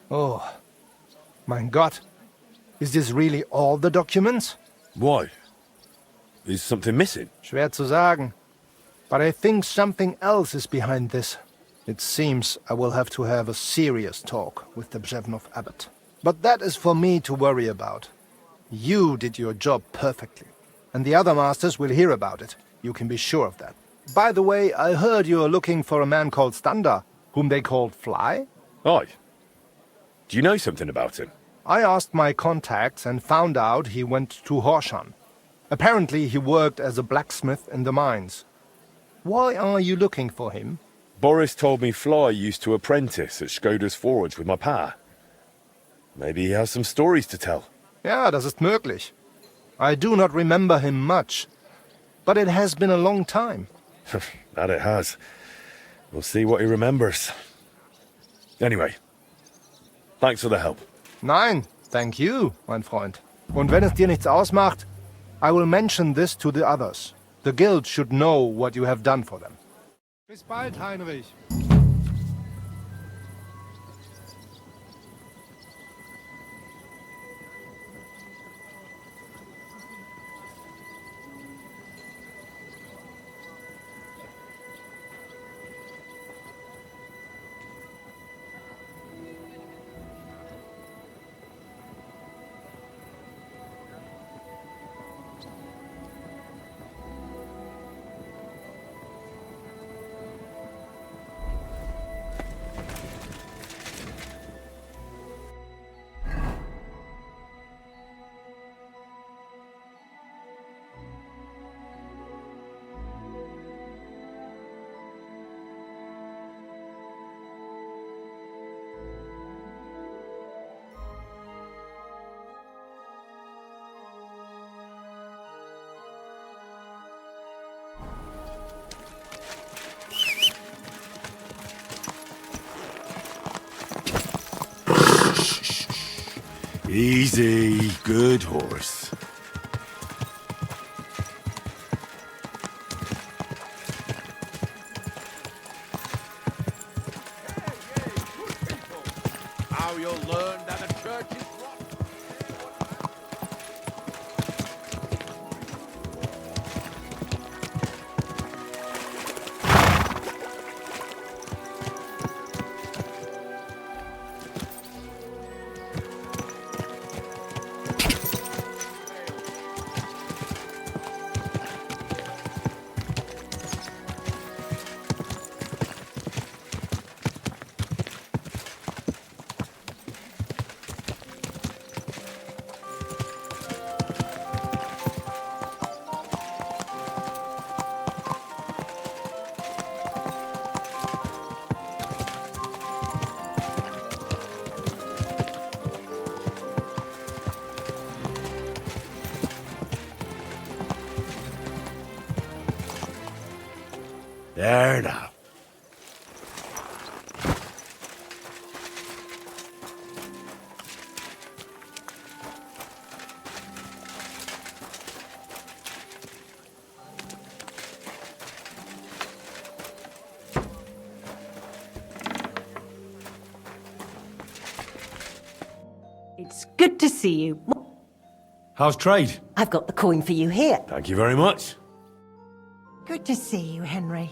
Oh, mein Gott. Is this really all the documents? Why? Is something missing? Schwer zu sagen. But I think something else is behind this. It seems I will have to have a serious talk with the Bzevnov abbot. But that is for me to worry about. You did your job perfectly. And the other masters will hear about it. You can be sure of that. By the way, I heard you are looking for a man called Standa, whom they called Fly? Aye. Do you know something about him? I asked my contacts and found out he went to Horshan. Apparently he worked as a blacksmith in the mines. Why are you looking for him? Boris told me Fly used to apprentice at Skoda's forge with my pa. Maybe he has some stories to tell. Ja, das ist möglich. I do not remember him much. but it has been a long time. That it has. We'll see what he remembers. Anyway, thanks for the help. Nein, thank you, mein Freund. Und wenn es dir nichts ausmacht, I will mention this to the others. The guild should know what you have done for them. Bis bald, Heinrich. Easy, good horse. How you'll learn that a church is There now. It's good to see you. How's trade? I've got the coin for you here. Thank you very much. Good to see you, Henry.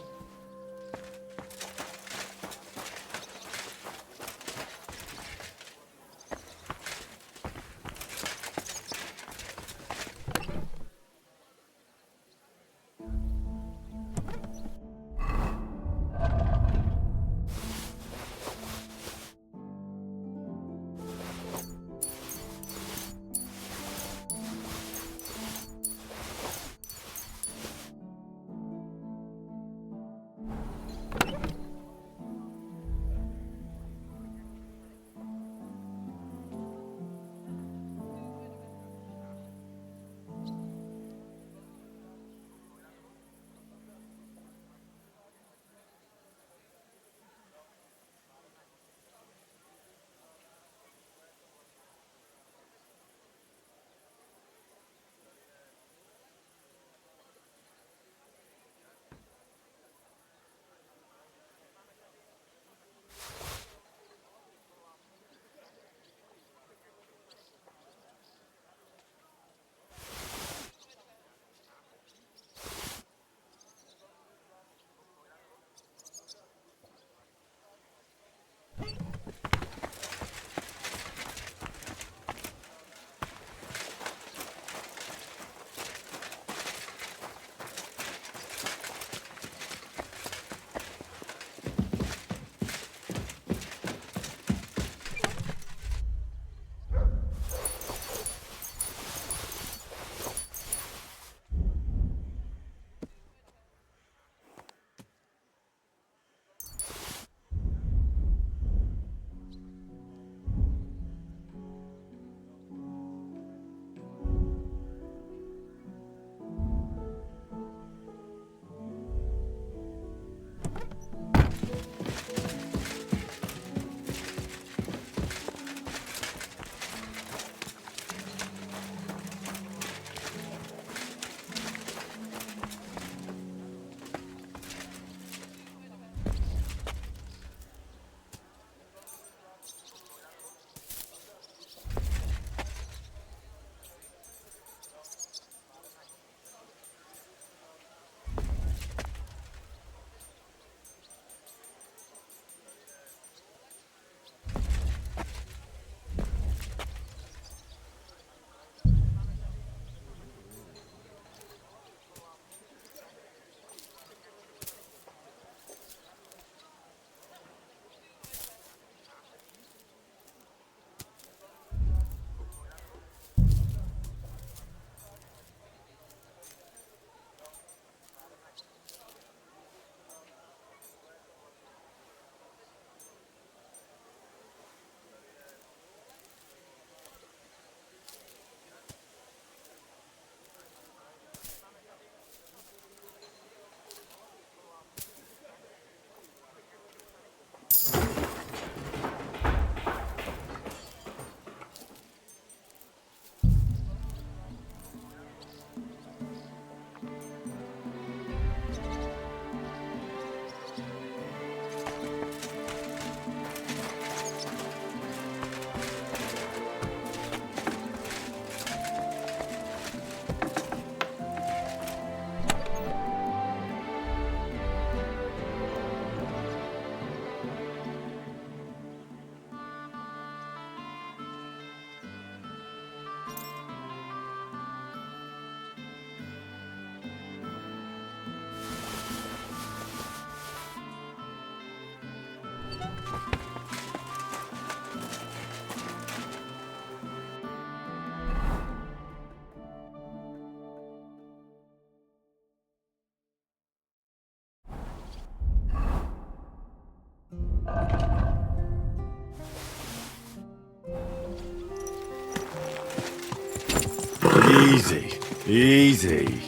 Easy, easy.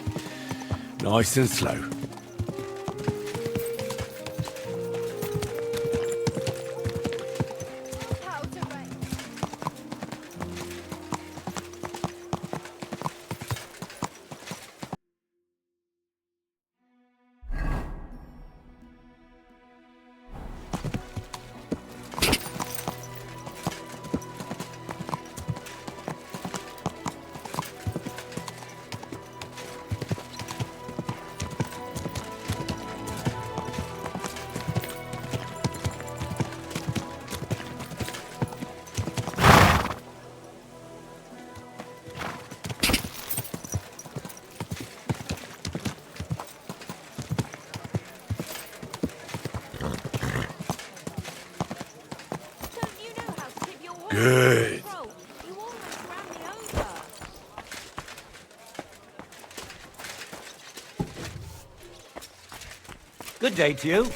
Nice and slow. Good. Good day to you.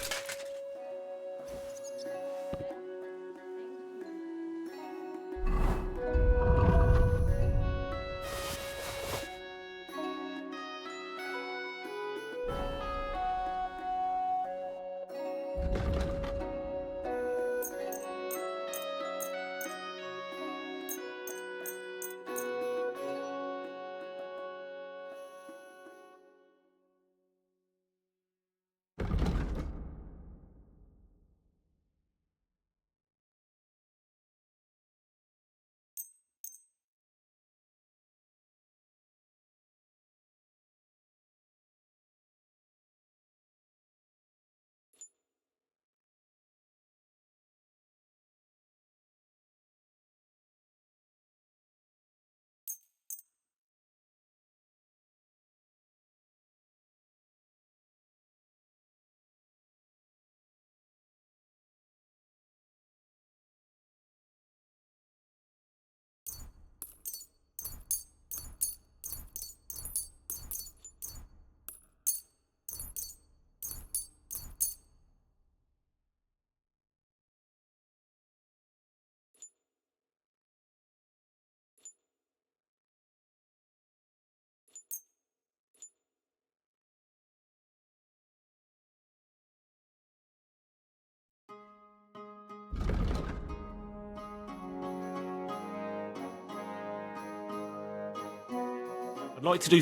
I'd like to do...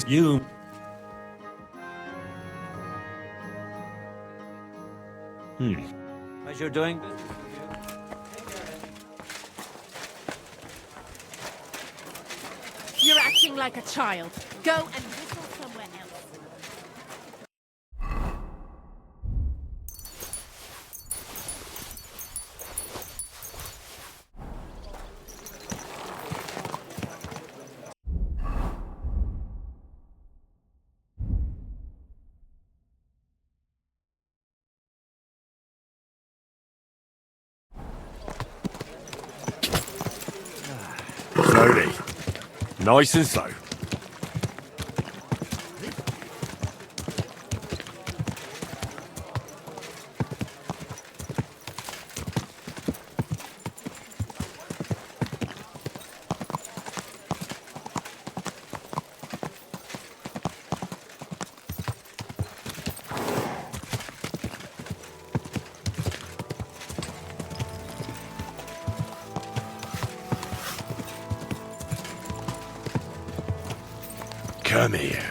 You. As you're doing... You're acting like a child. Go and whistle somewhere else. Slowly. Nice and slow. Come here.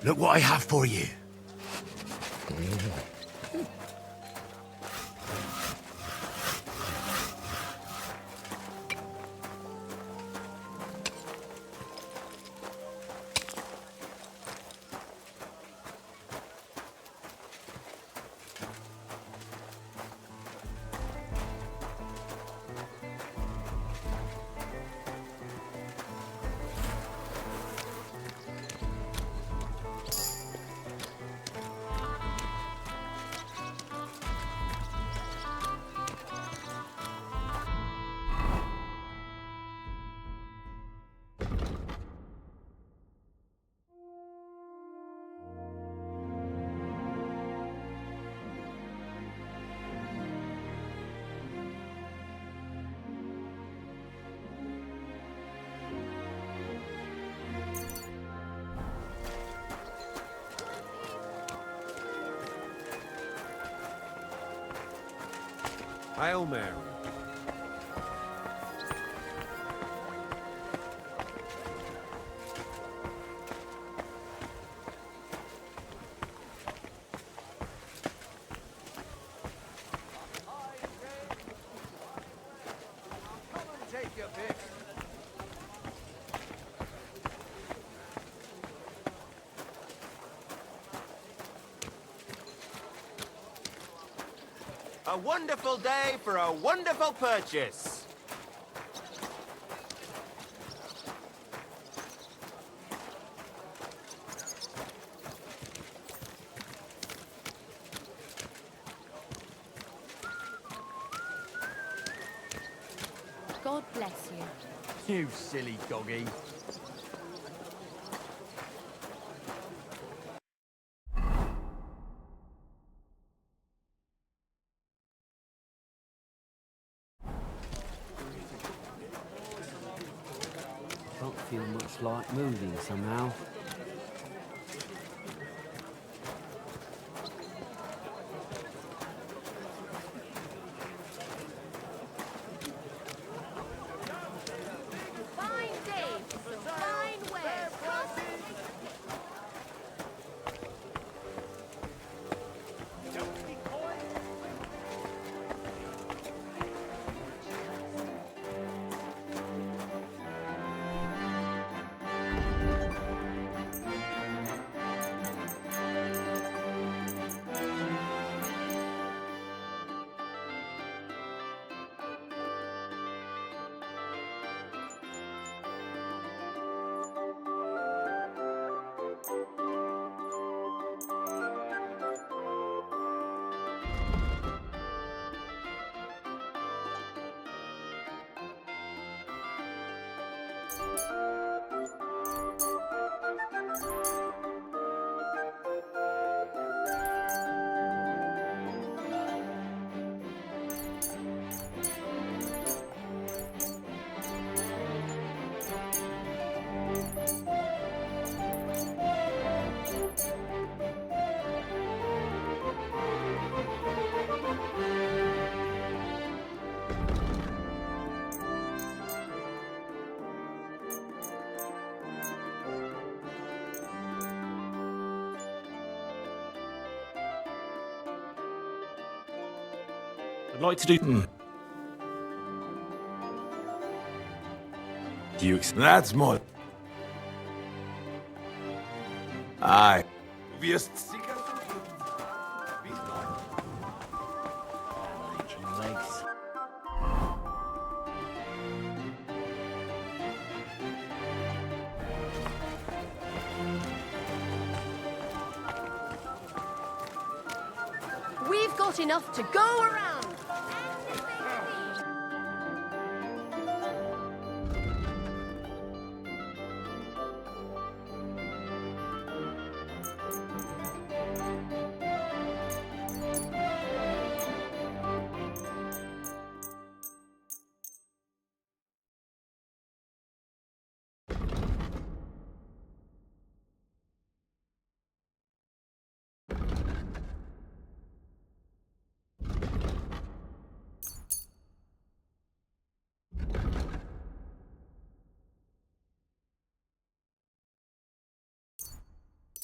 Look what I have for you. Hail Mary. Come and take your pick. A wonderful day for a wonderful purchase. God bless you. You silly doggy. Don't feel much like moving somehow. Fine day for some fine wares. I'd like to do... That's more. Aye. Legs. We've got enough to go around.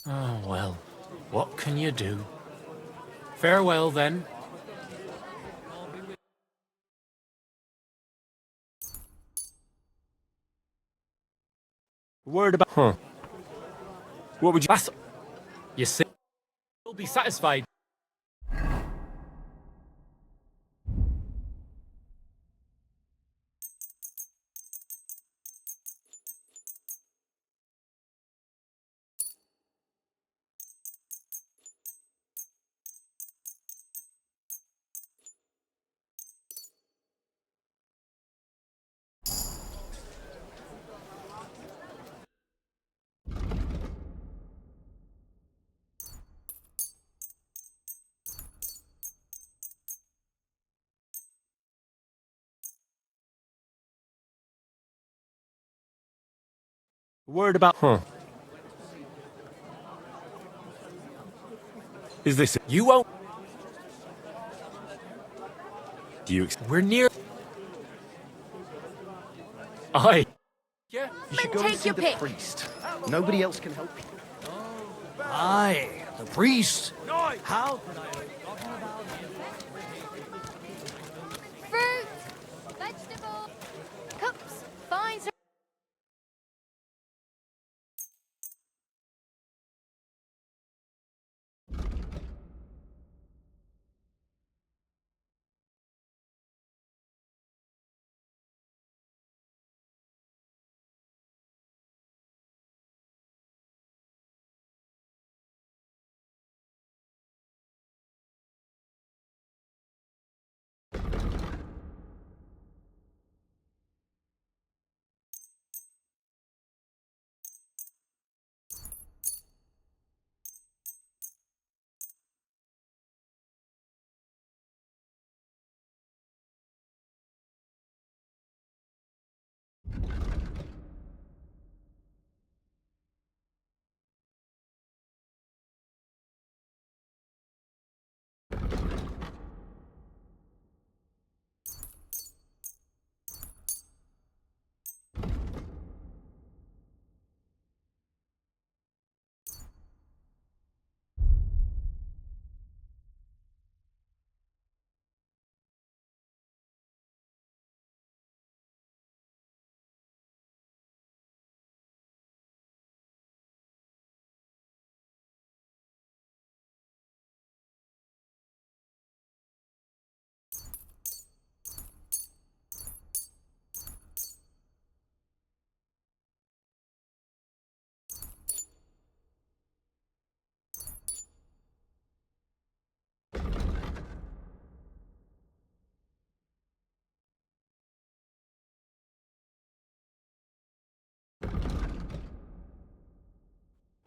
Oh, well, what can you do? Farewell, then. Word about... Huh. What would you... You see, you'll be satisfied. Word about... Huh. Is this... You won't... Do you... We're near... Aye. Yeah, you should go and see the priest. Nobody else can help you. Aye, the priest. How could I... Fruit, vegetable, cups, fine.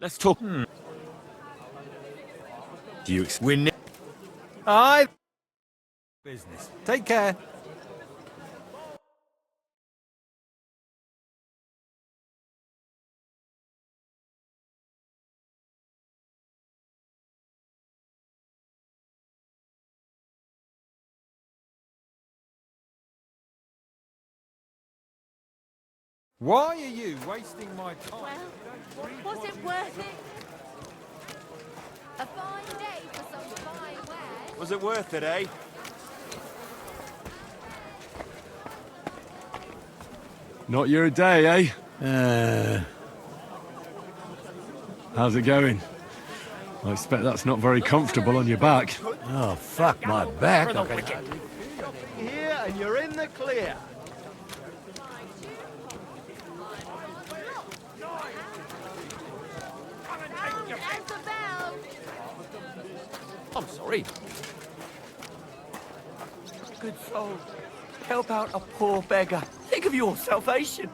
Let's talk... Do you... We're Aye. Business. Take care. Why are you wasting my time? Well, was it worth it? A fine day for some fine wares. Was it worth it, eh? Not your day, eh? How's it going? I expect that's not very comfortable on your back. Oh, fuck my back. Here, and you're in the clear. I'm sorry. Good soul. Help out a poor beggar. Think of your salvation.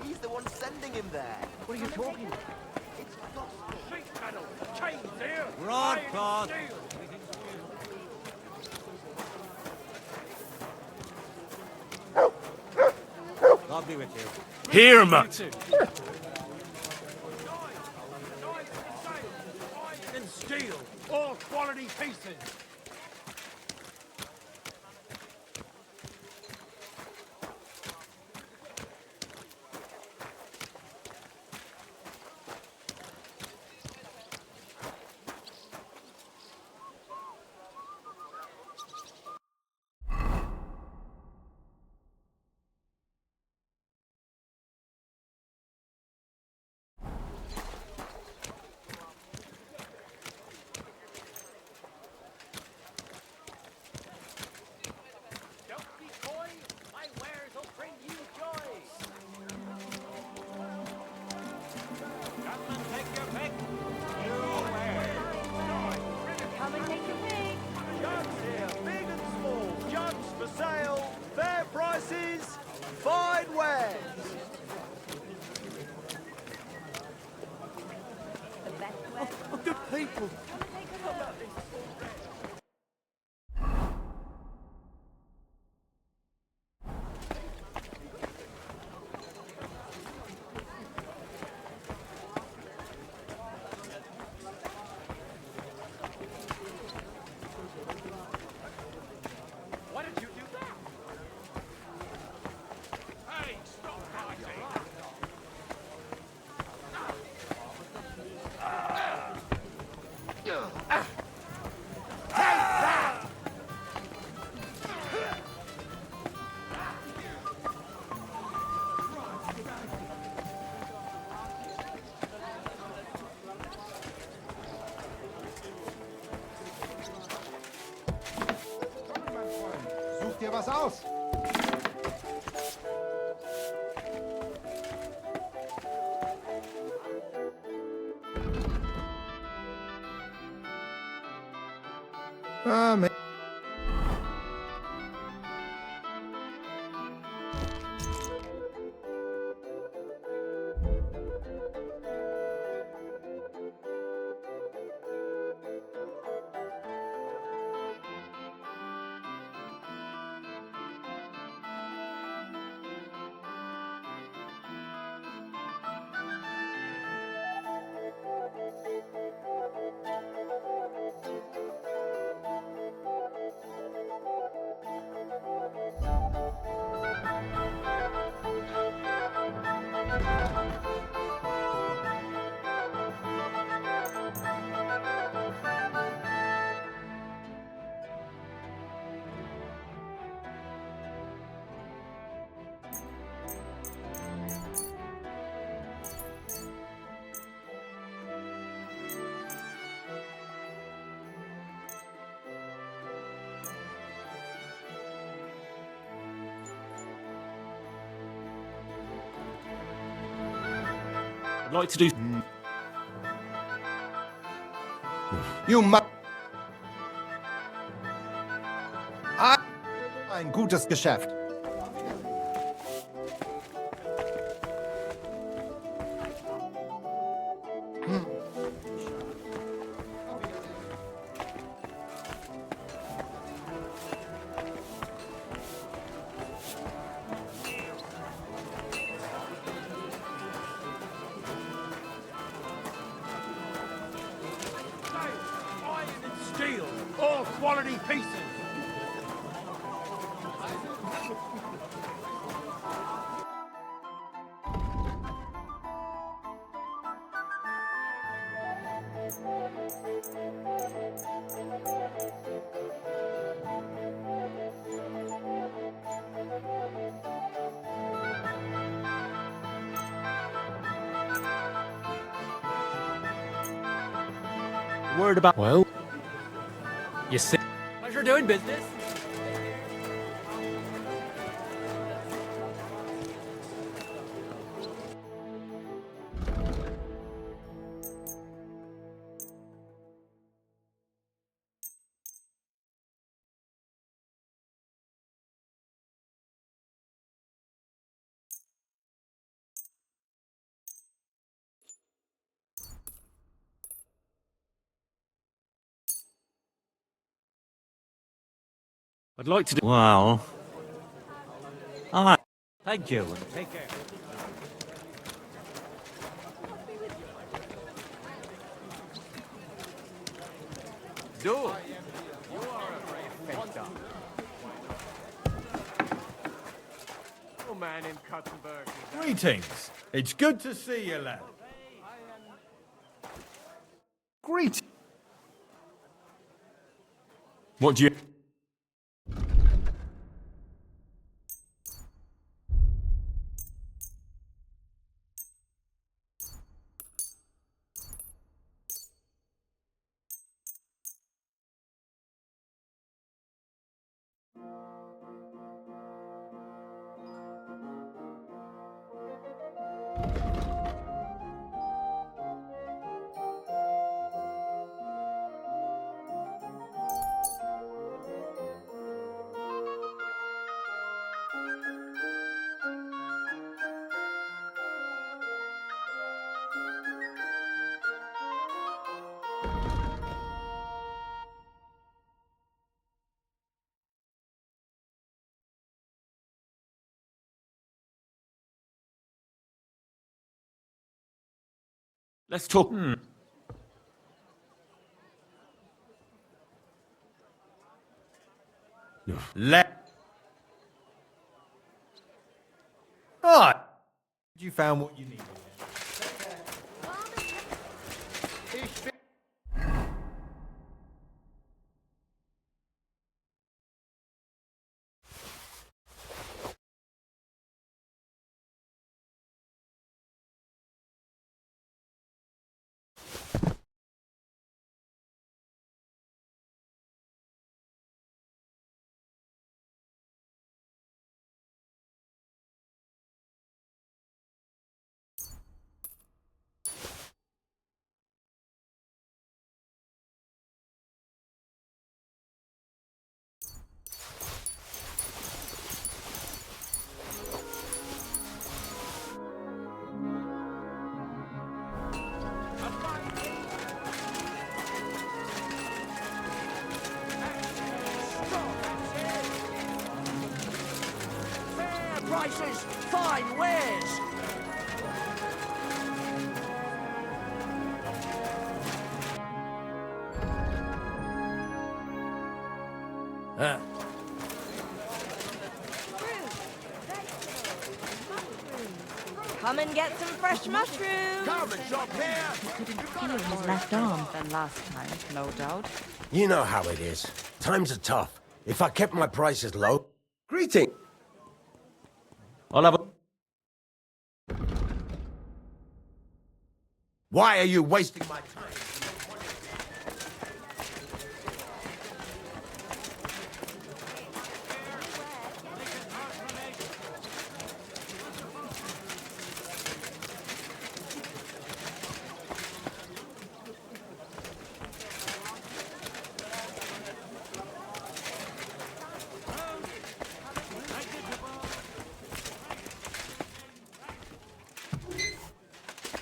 He's the one sending him there. What are you talking about? It's gospel. Sheet metal, chains here. Broadcloth. God be with you. Here, Matt. In steel, all quality pieces. Come and take your pick. Jugs here, big and small. Jugs for sale. Fair prices. Fine wares. Good people. Why did you do that? Hey, stop fighting! Such dir was aus! I'd like to do. You must. Ein gutes Geschäft. Iron and steel, all quality pieces. Word about. Well, you see. Pleasure doing business. I'd like to do. Well. I Thank you, and take care. Do. You are a great fenter. Oh man in Cuttenberg. Greetings. It's good to see you, lad. Great. What do you... Let's talk... Alright. You found what you needed. Fair prices, fine wares. Come and get some fresh mushrooms. Come and shop here. Feel his left arm than last time, no doubt. You know how it is. Times are tough. If I kept my prices low... Greeting! I'll have a... Why are you wasting my time?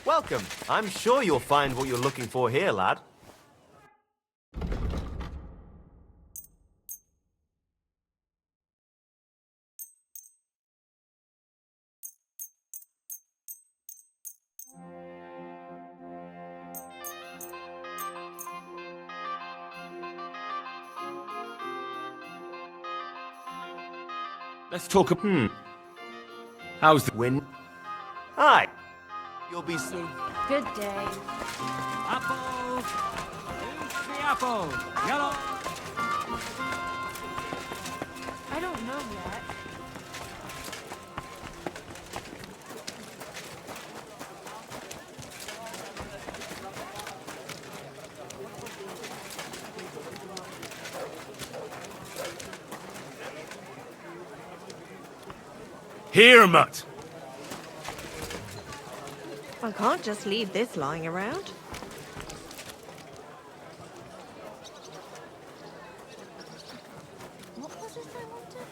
Welcome. I'm sure you'll find what you're looking for here, lad. Let's talk... How's the... Win? Hi. You'll be soon. Good day. Apple! Who's the apple? Yellow! I don't know yet. Here, mutt! I can't just leave this lying around. What was it I wanted?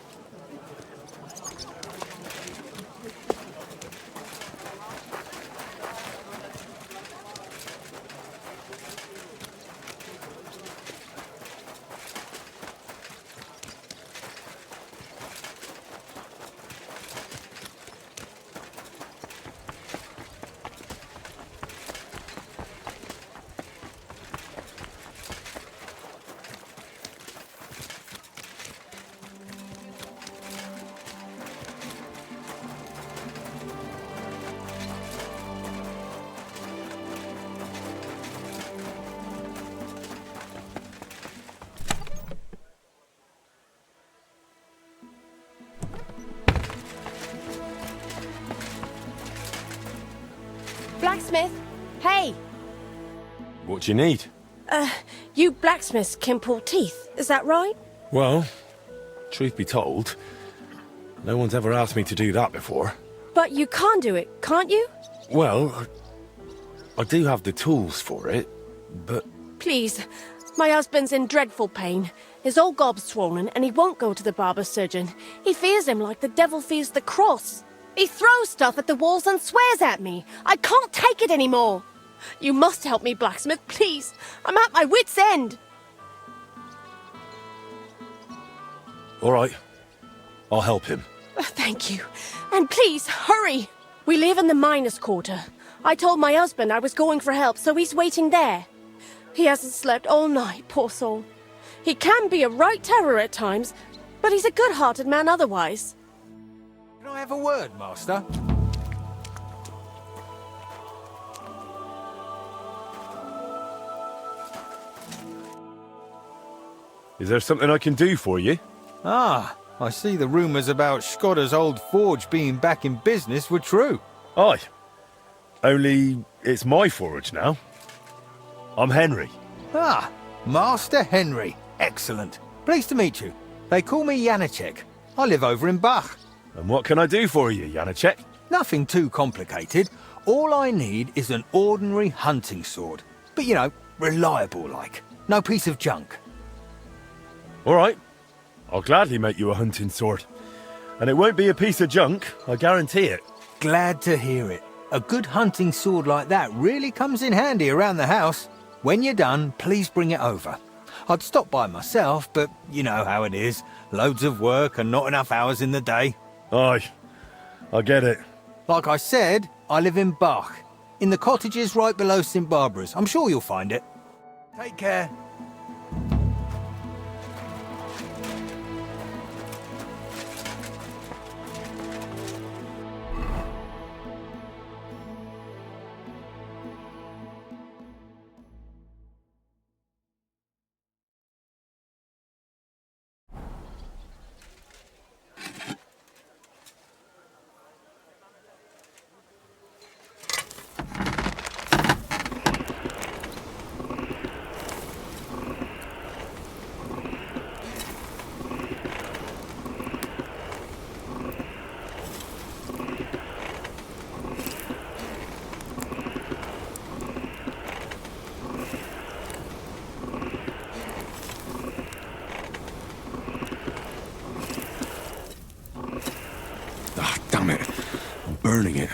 Blacksmith! Hey! What do you need? You blacksmiths can pull teeth, is that right? Well, truth be told, no one's ever asked me to do that before. But you can do it, can't you? Well, I do have the tools for it, but... Please. My husband's in dreadful pain. His old gob's swollen, and he won't go to the barber surgeon. He fears him like the devil fears the cross. He throws stuff at the walls and swears at me. I can't take it anymore. You must help me, blacksmith, please. I'm at my wit's end. All right. I'll help him. Thank you. And please, hurry. We live in the miners' quarter. I told my husband I was going for help, so he's waiting there. He hasn't slept all night, poor soul. He can be a right terror at times, but he's a good-hearted man otherwise. Can I have a word, Master? Is there something I can do for you? Ah, I see the rumours about Skodda's old forge being back in business were true. Aye. Only it's my forge now. I'm Henry. Ah, Master Henry. Excellent. Pleased to meet you. They call me Janacek. I live over in Bach. And what can I do for you, Janacek? Nothing too complicated. All I need is an ordinary hunting sword. But, you know, reliable like. No piece of junk. All right. I'll gladly make you a hunting sword. And it won't be a piece of junk, I guarantee it. Glad to hear it. A good hunting sword like that really comes in handy around the house. When you're done, please bring it over. I'd stop by myself, but you know how it is. Loads of work and not enough hours in the day. Aye, I get it. Like I said, I live in Bach. In the cottages right below St. Barbara's. I'm sure you'll find it. Take care. Ah, damn it. I'm burning it.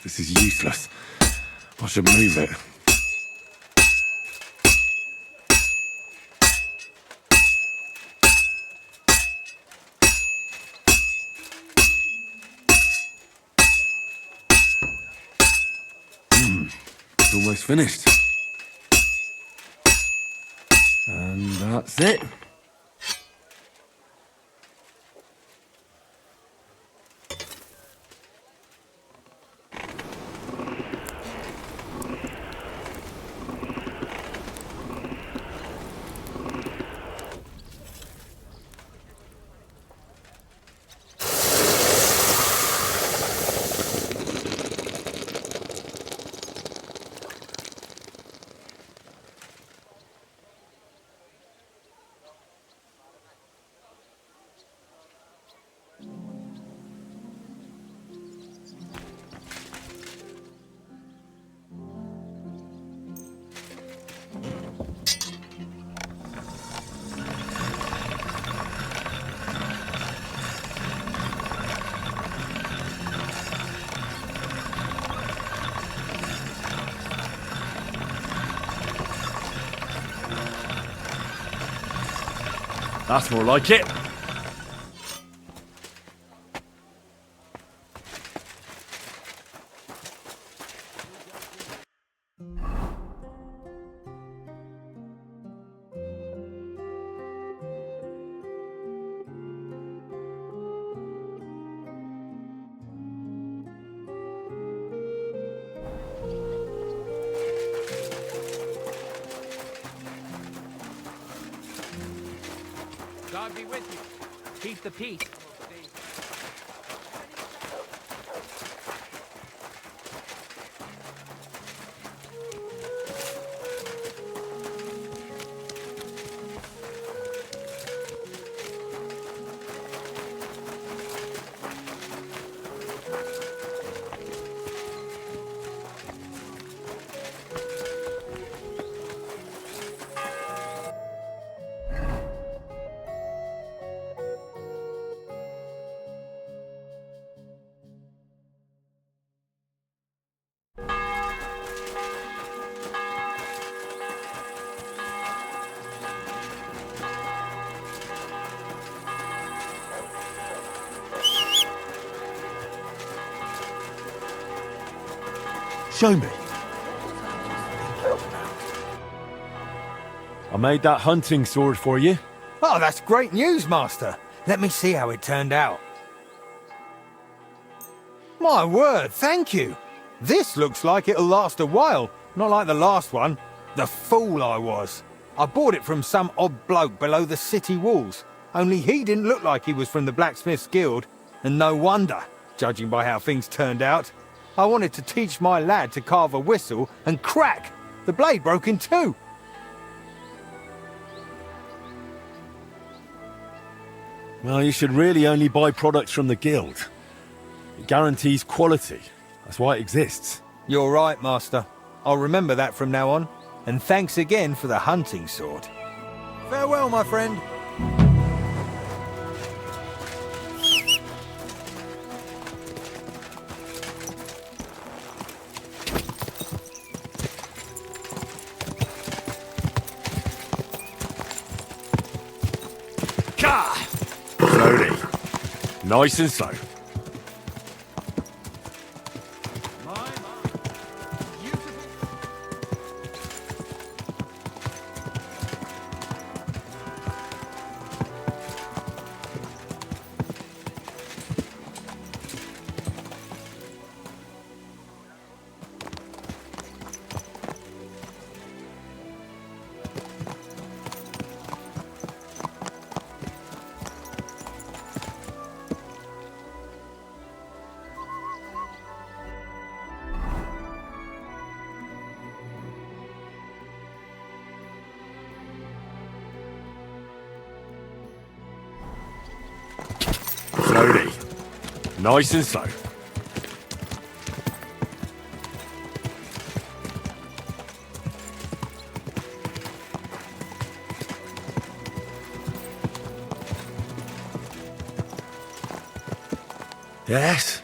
This is useless. I should move it. It's almost finished. And that's it. That's more like it. God be with you. Keep the peace. Show me. I made that hunting sword for you. Oh, that's great news, Master. Let me see how it turned out. My word, thank you. This looks like it'll last a while, not like the last one. The fool I was. I bought it from some odd bloke below the city walls, only he didn't look like he was from the Blacksmith's Guild, and no wonder, judging by how things turned out. I wanted to teach my lad to carve a whistle, and crack! The blade broke in two. Well, you should really only buy products from the guild. It guarantees quality. That's why it exists. You're right, Master. I'll remember that from now on. And thanks again for the hunting sword. Farewell, my friend. Slowly. Nice and slow. Slowly. Nice and slow. Yes?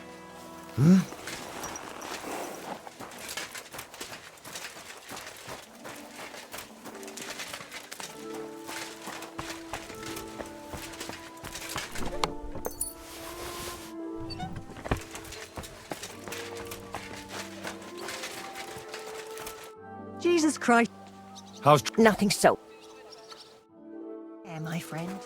Hmm? Jesus Christ. How's... Nothing so... Yeah, my friend.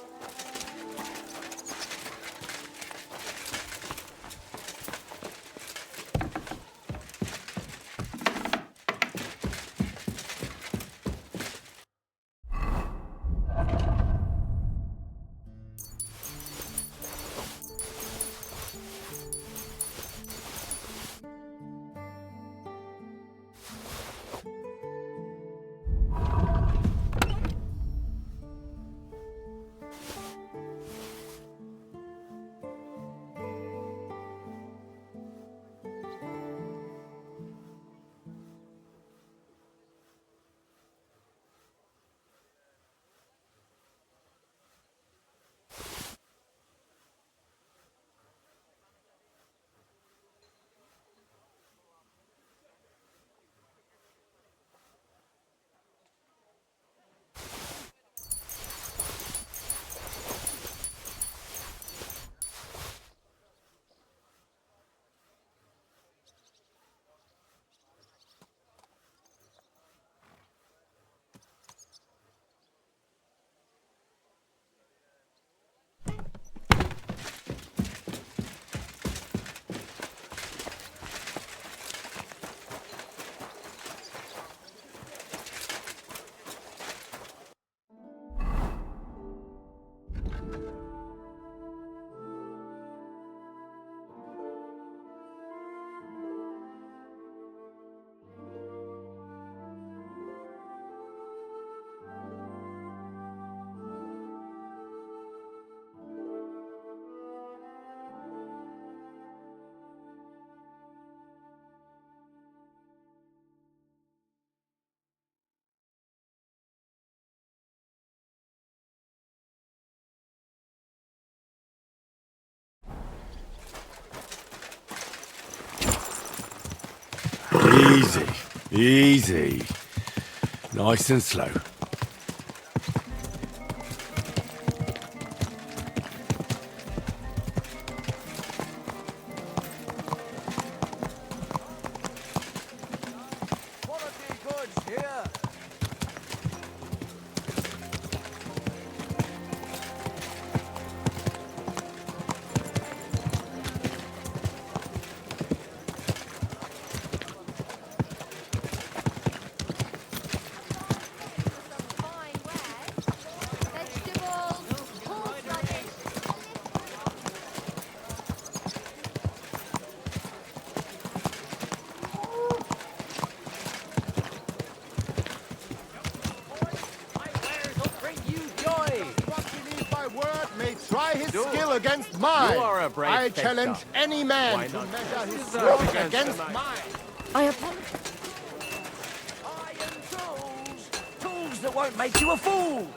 Easy, easy. Nice and slow. Quality goods here. Try his skill against mine. You are a brave I festa. challenge any man Why to not? measure his Deserve sword against against mine. mine. I apologize. Iron tools. Tools that won't make you a fool.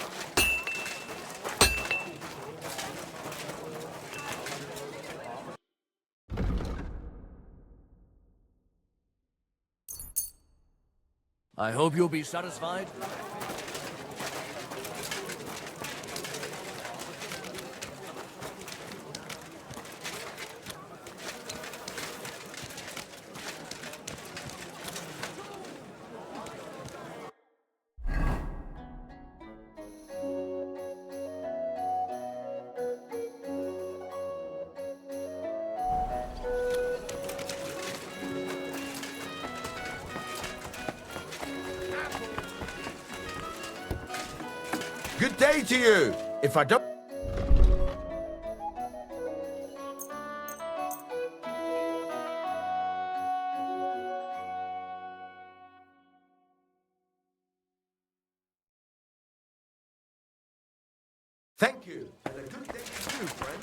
I hope you'll be satisfied. Good day to you. If I don't... Thank you. And a good day to you, friend.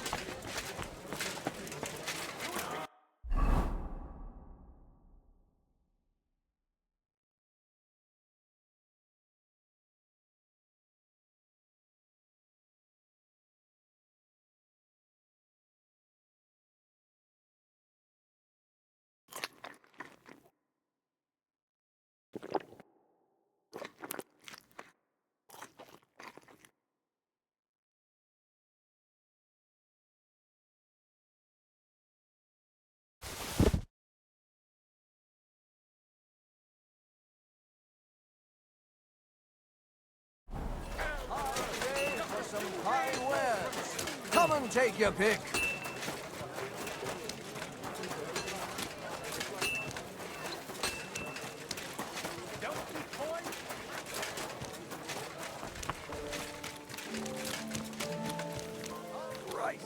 For some fine wares. Come and take your pick. Right.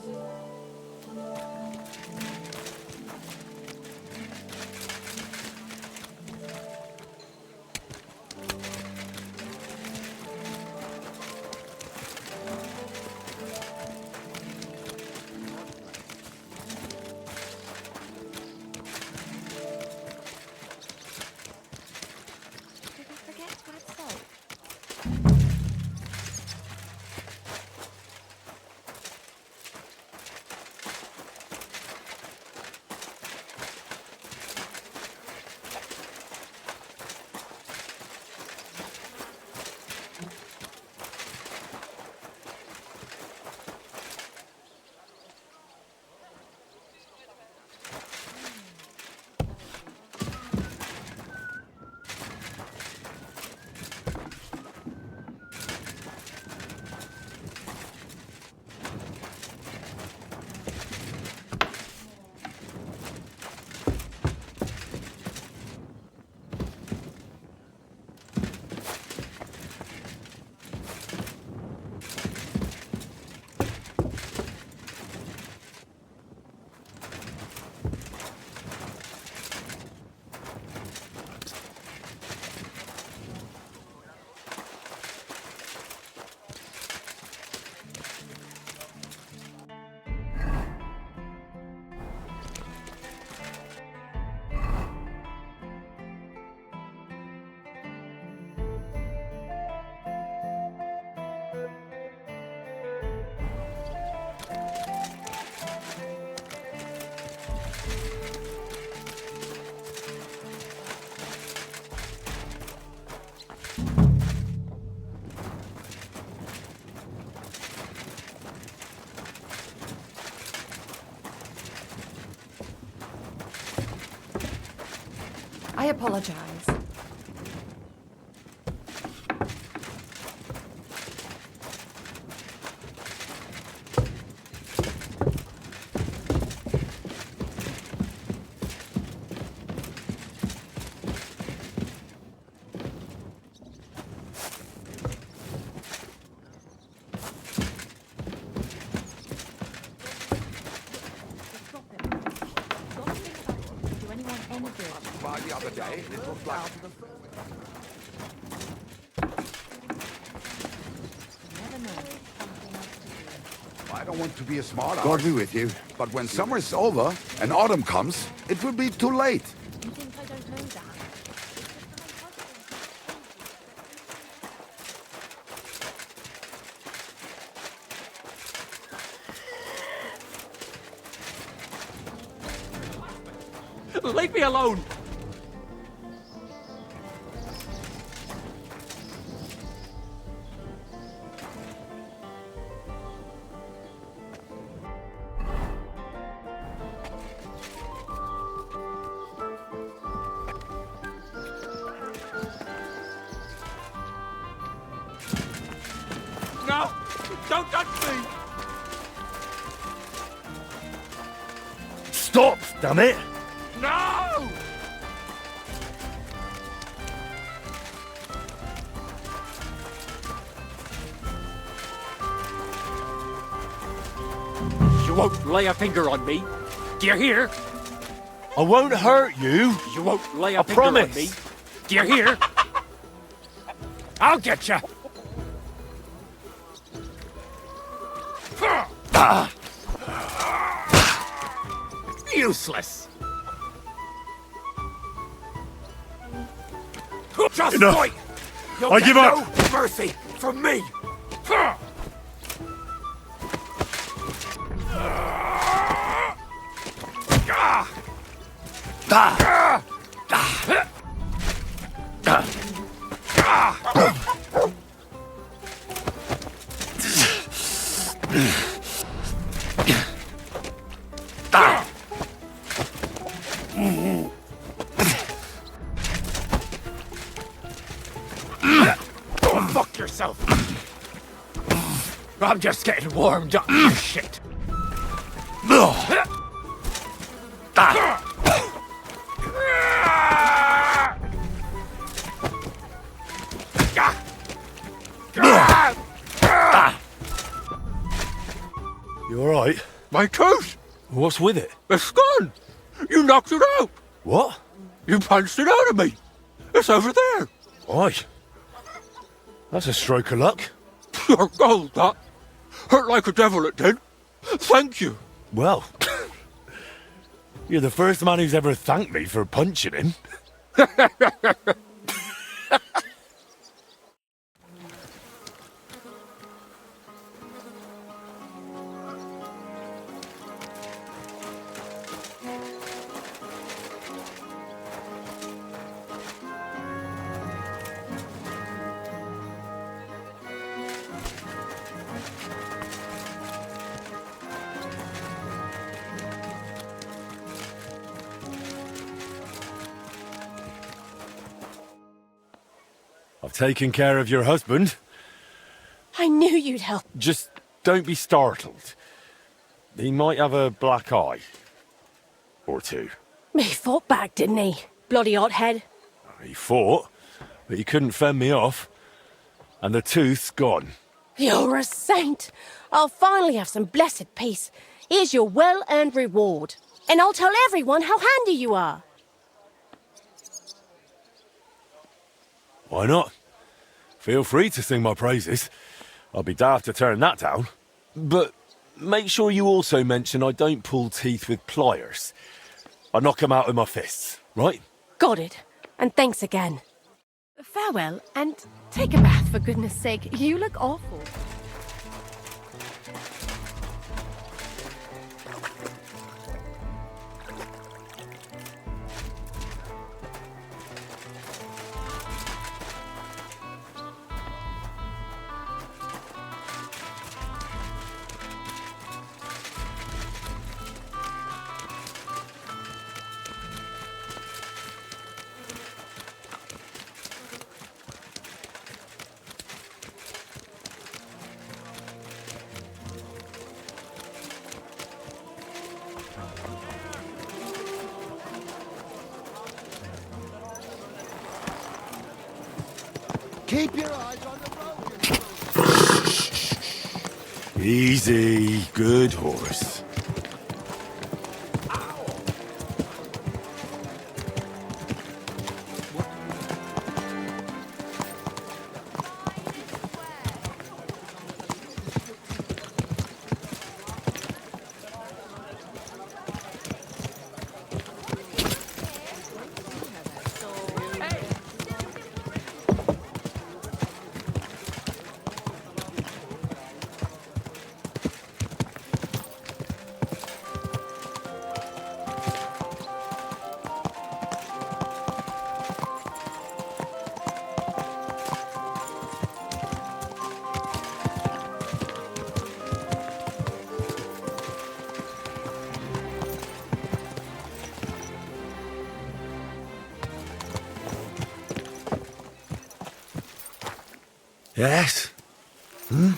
Did I forget to add salt? I apologize. By the other day, it looked like... I don't want to be a smart God be with you, but when summer's over and autumn comes, it will be too late. You think I don't know that? Leave me alone! No! Don't touch me! Stop, damn it! No! You won't lay a finger on me. Do you hear? I won't hurt you. You won't lay a I finger promise. on me. Do you hear? I'll get you. Useless. Just Enough. fight. You'll I get give up. no mercy from me. Go fuck yourself. I'm just getting warmed up for shit. You alright? My tooth! What's with it? It's gone! You knocked it out! What? You punched it out of me! It's over there! Aye. That's a stroke of luck. Pure gold, that! Hurt like a devil it did! Thank you! Well, you're the first man who's ever thanked me for punching him. I've taken care of your husband. I knew you'd help. Just don't be startled. He might have a black eye. Or two. He fought back, didn't he? Bloody hothead. He fought, but he couldn't fend me off. And the tooth's gone. You're a saint. I'll finally have some blessed peace. Here's your well-earned reward. And I'll tell everyone how handy you are. Why not? Feel free to sing my praises. I'll be daft to turn that down. But make sure you also mention I don't pull teeth with pliers. I knock 'em out with my fists, right? Got it. And thanks again. Farewell, and take a bath for goodness sake. You look awful. Keep your eyes on the road. Easy, good horse. Yes? Hmm?